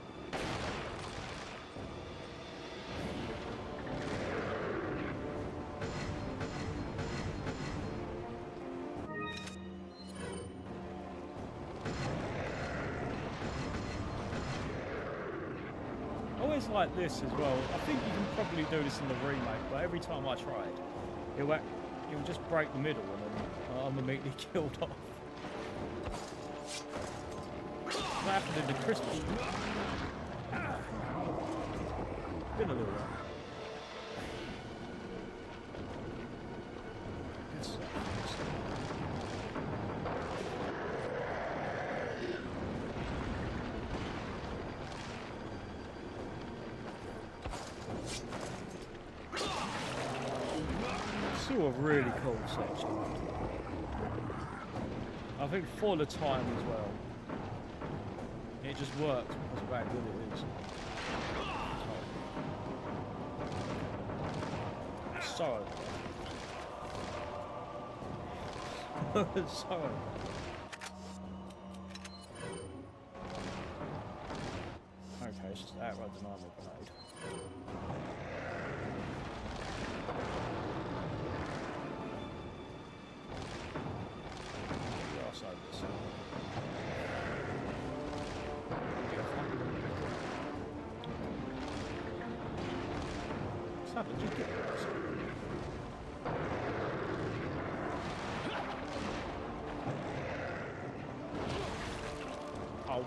Always like this as well. I think you can probably do this in the remake, but every time I tried, it would just break the middle and then I'm immediately killed off. That happened in the Christmas. Been a little while. Good stuff. Still a really cool section. I think for the time as well, it just works because of how good it is. So, so. Okay, it's just outright dynamic grenade. What's happened? Just get this. Oh,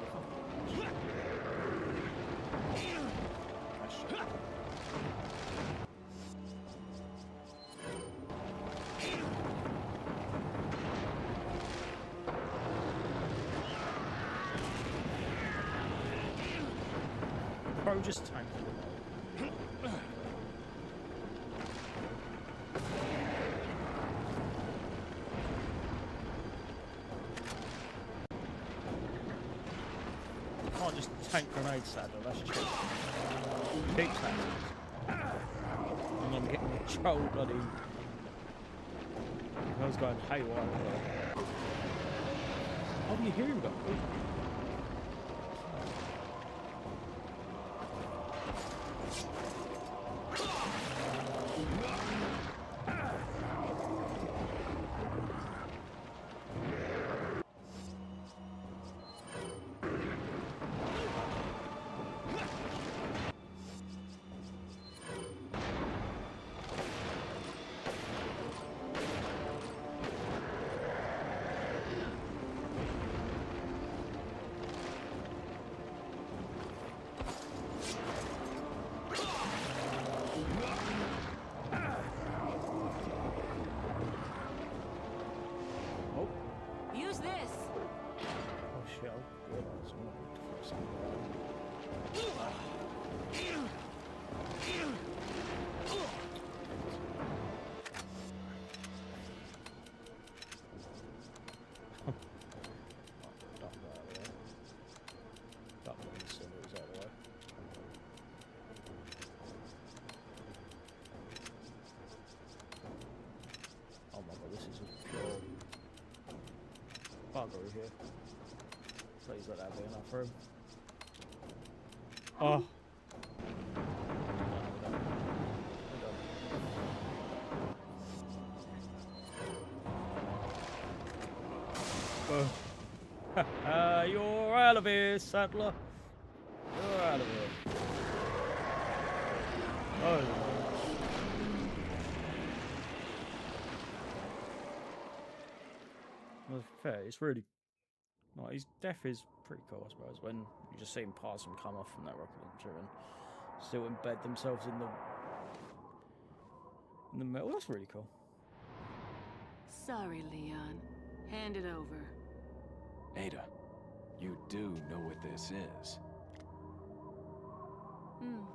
Bro, just tank it. Can't just tank grenade saddle, that's cheap. Keep saddles. And I'm getting the troll bloody. I was going haywire. Oh, you hear him go. Ooh. Can't go here. Please let that be enough room. Oh. You're out of here, Saddler. You're out of here. Oh. Well, fair, it's really... Like, his death is pretty cool, I suppose, when you just see him pass and come off from that rocket launcher and still embed themselves in the metal. That's really cool. Sorry, Leon. Hand it over. Ada, you do know what this is. Hmm.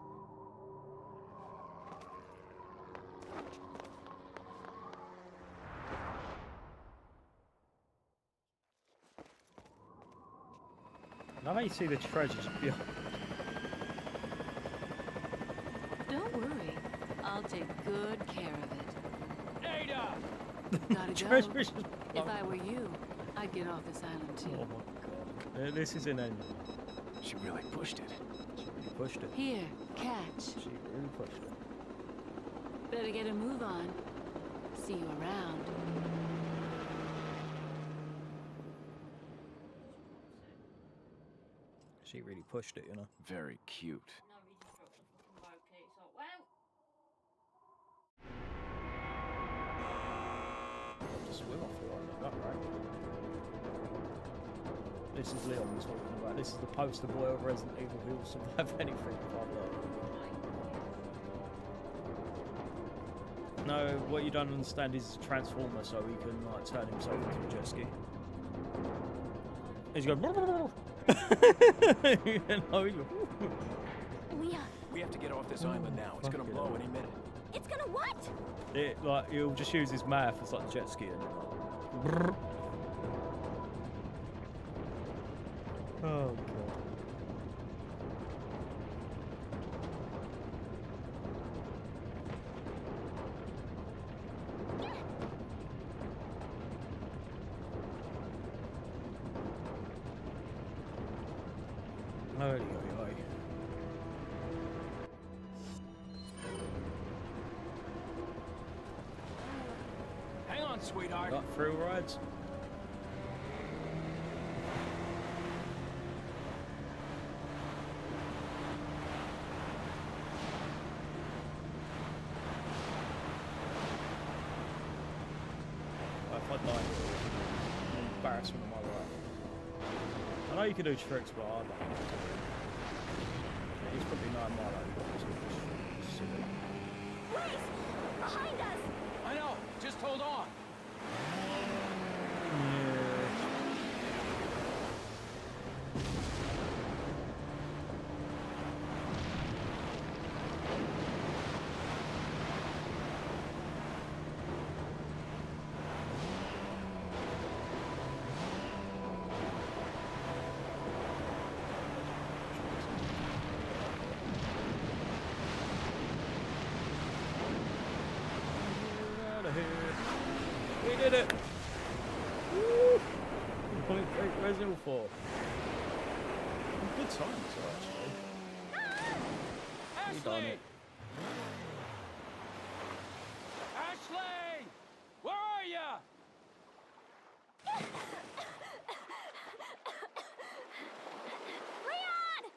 Now you see the treasures beyond. Don't worry. I'll take good care of it. Ada! Gotta Treasures go. just If I were you, I'd get off this island too. Oh my god. This is an end. She really pushed it. She really pushed it. Here, catch. She really pushed it. Better get a move on. See you around. She really pushed it, you know. Very cute. No, we just dropped the fucking rope key. So, well, Just swim off the island, that right? This is Leon we're talking about. This is the poster boy of Resident Evil who will survive anything above that. No, what you don't understand is Transformer, so he can like turn himself into a jet ski. He's going. You know, he's going. Leon, We have to get off this island now. It's gonna blow any minute. it's gonna what? It, like he'll just use his mouth as like jet ski and like, oh god. Oy, oy, oy. Hang on, sweetheart. Got thrill rides. If I die, I'm embarrassment of my life. I know you can do tricks, but I don't know. He's probably 9 mile over. Grace! Behind us! I know. Just hold on. Out of here. We did it! Woo! 1.8 Resident Evil 4. Good times, actually. We done it. Ashley! Where are ya? Leon!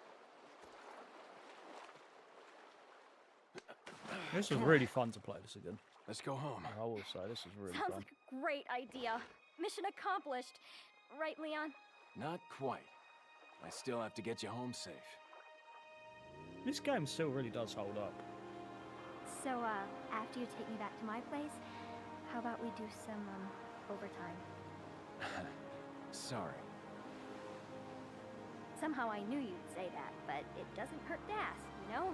This was really fun to play this again. Let's go home. I will say, this was really Sounds fun. like a great idea. Mission accomplished. Right, Leon? Not quite. I still have to get you home safe. This game still really does hold up. So, after you take me back to my place, how about we do some, overtime? Sorry. Somehow I knew you'd say that, but it doesn't hurt to ask, you know?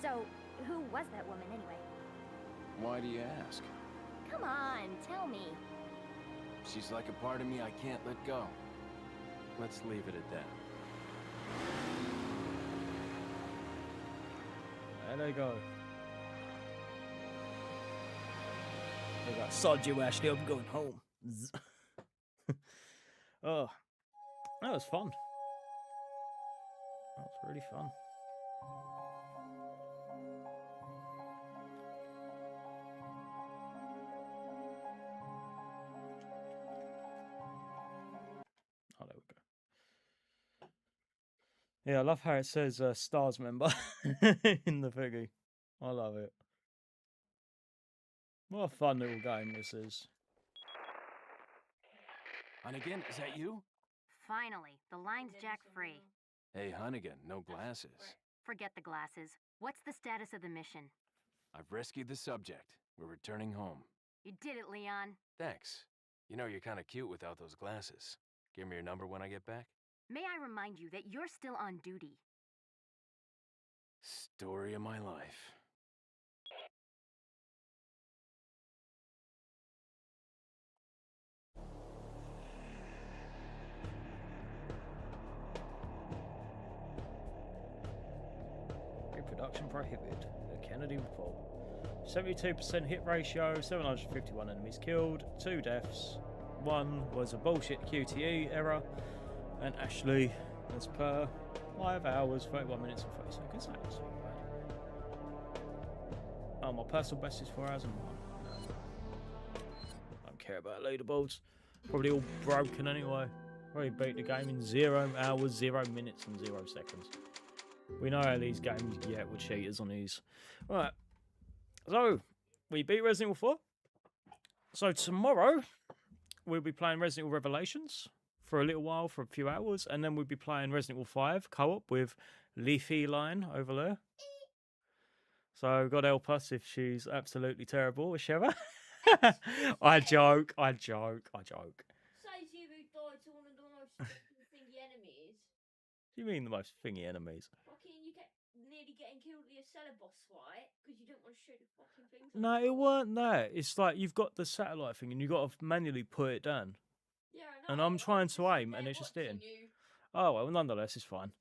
So, who was that woman anyway? Why do you ask? Come on, tell me. She's like a part of me I can't let go. Let's leave it at that. There they go. They got sod you, Ashley. I'm going home. Oh, that was fun. That was really fun. Oh, there we go. Yeah, I love how it says stars member in the thingy. I love it. What a fun little game this is. Hunnigan, is that you? Finally, the line's jack free. Hey, Hunnigan, no glasses. Forget the glasses. What's the status of the mission? I've rescued the subject. We're returning home. You did it, Leon. Thanks. You know, you're kind of cute without those glasses. Give me your number when I get back. May I remind you that you're still on duty. Story of my life. Reproduction prohibited. The Kennedy report. 72% hit ratio, 751 enemies killed, 2 deaths. 1 was a bullshit QTE error, and Ashley, as per, 5 hours, 31 minutes and 30 seconds. That was not bad. Oh, my personal best is 4 hours and 1. No. Don't care about leaderboards. Probably all broken anyway. Probably beat the game in 0 hours, 0 minutes and 0 seconds. We know how these games get with cheaters on these. Right. So, we beat Resident Evil 4. So, tomorrow, we'll be playing Resident Evil Revelations for a little while, for a few hours. And then we'll be playing Resident Evil 5 co-op with Leafy Line over there. So, God help us if she's absolutely terrible, is she ever? I joke. Says you who died to one of the most thingy enemies. What do you mean the most thingy enemies? Fucking, you get nearly getting killed with your cellar boss fight because you didn't want to shoot the fucking things. No, it weren't that. It's like you've got the satellite thing and you've got to manually put it down. Yeah, I know. And I'm trying to aim and it's just hitting. Oh, well, nonetheless, it's fine.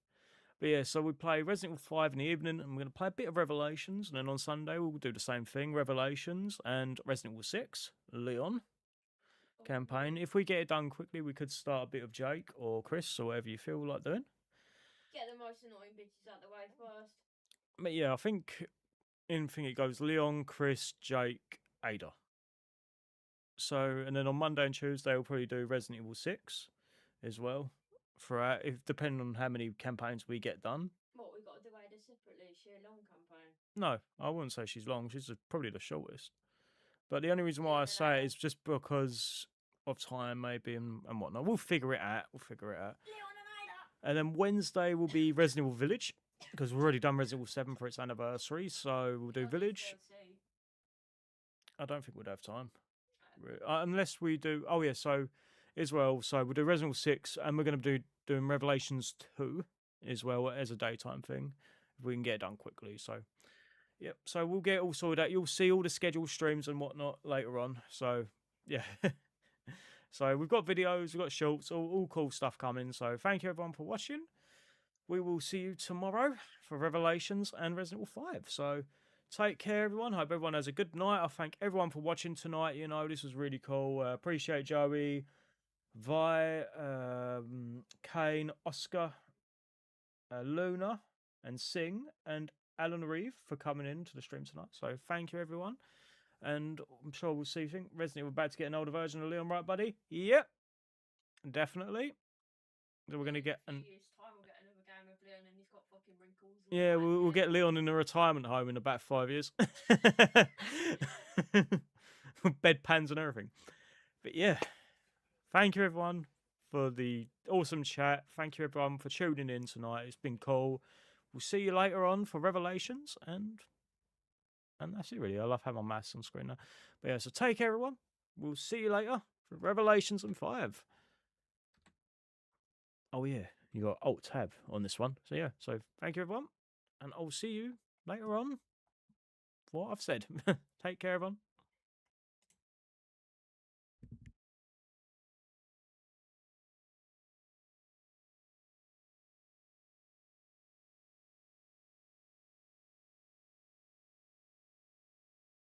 But yeah, so we play Resident Evil 5 in the evening and we're going to play a bit of Revelations. And then on Sunday, we'll do the same thing, Revelations and Resident Evil 6, Leon campaign. If we get it done quickly, we could start a bit of Jake or Chris or whatever you feel like doing. Get the most annoying bitches out the way first. But yeah, I think it goes Leon, Chris, Jake, Ada. So, and then on Monday and Tuesday, we'll probably do Resident Evil 6 as well. If depending on how many campaigns we get done. What, we got to do Ada separately? Is she a long campaign? No, I wouldn't say she's long. She's probably the shortest. But the only reason why I say it is just because of time, maybe, and whatnot. We'll figure it out. And then Wednesday will be Resident Evil Village, because we've already done Resident Evil 7 for its anniversary, so we'll do Village. I don't think we'd have time. Unless we do... Oh, yeah, so as well, so we'll do Resident Evil 6, and we're going to be doing Revelations 2 as well as a daytime thing, if we can get it done quickly, so... Yep, so we'll get all sorted out. You'll see all the scheduled streams and whatnot later on. So, yeah. So we've got videos, we've got shorts, all cool stuff coming. So thank you everyone for watching. We will see you tomorrow for Revelations and Resident Evil 5. So take care, everyone. Hope everyone has a good night. I thank everyone for watching tonight. You know, this was really cool. Appreciate Joey, Vi, Kane, Oscar, Luna, and Singh, and Alan Reeve for coming in to the stream tonight. So thank you, everyone. And I'm sure we'll see you. Think Resident Evil about to get an older version of Leon, right, buddy? Yep. Definitely. So we're going to get... Time we'll get another game of Leon and he's got fucking wrinkles. Yeah, we'll get Leon in a retirement home in about 5 years. Bedpans and everything. But yeah. Thank you, everyone, for the awesome chat. Thank you, everyone, for tuning in tonight. It's been cool. We'll see you later on for Revelations, and that's it, really. I love having my maths on screen now. But yeah, so take care, everyone. We'll see you later for Revelations and 5. Oh, yeah, you got Alt-Tab on this one. So yeah, so thank you, everyone, and I'll see you later on for what I've said. Take care, everyone.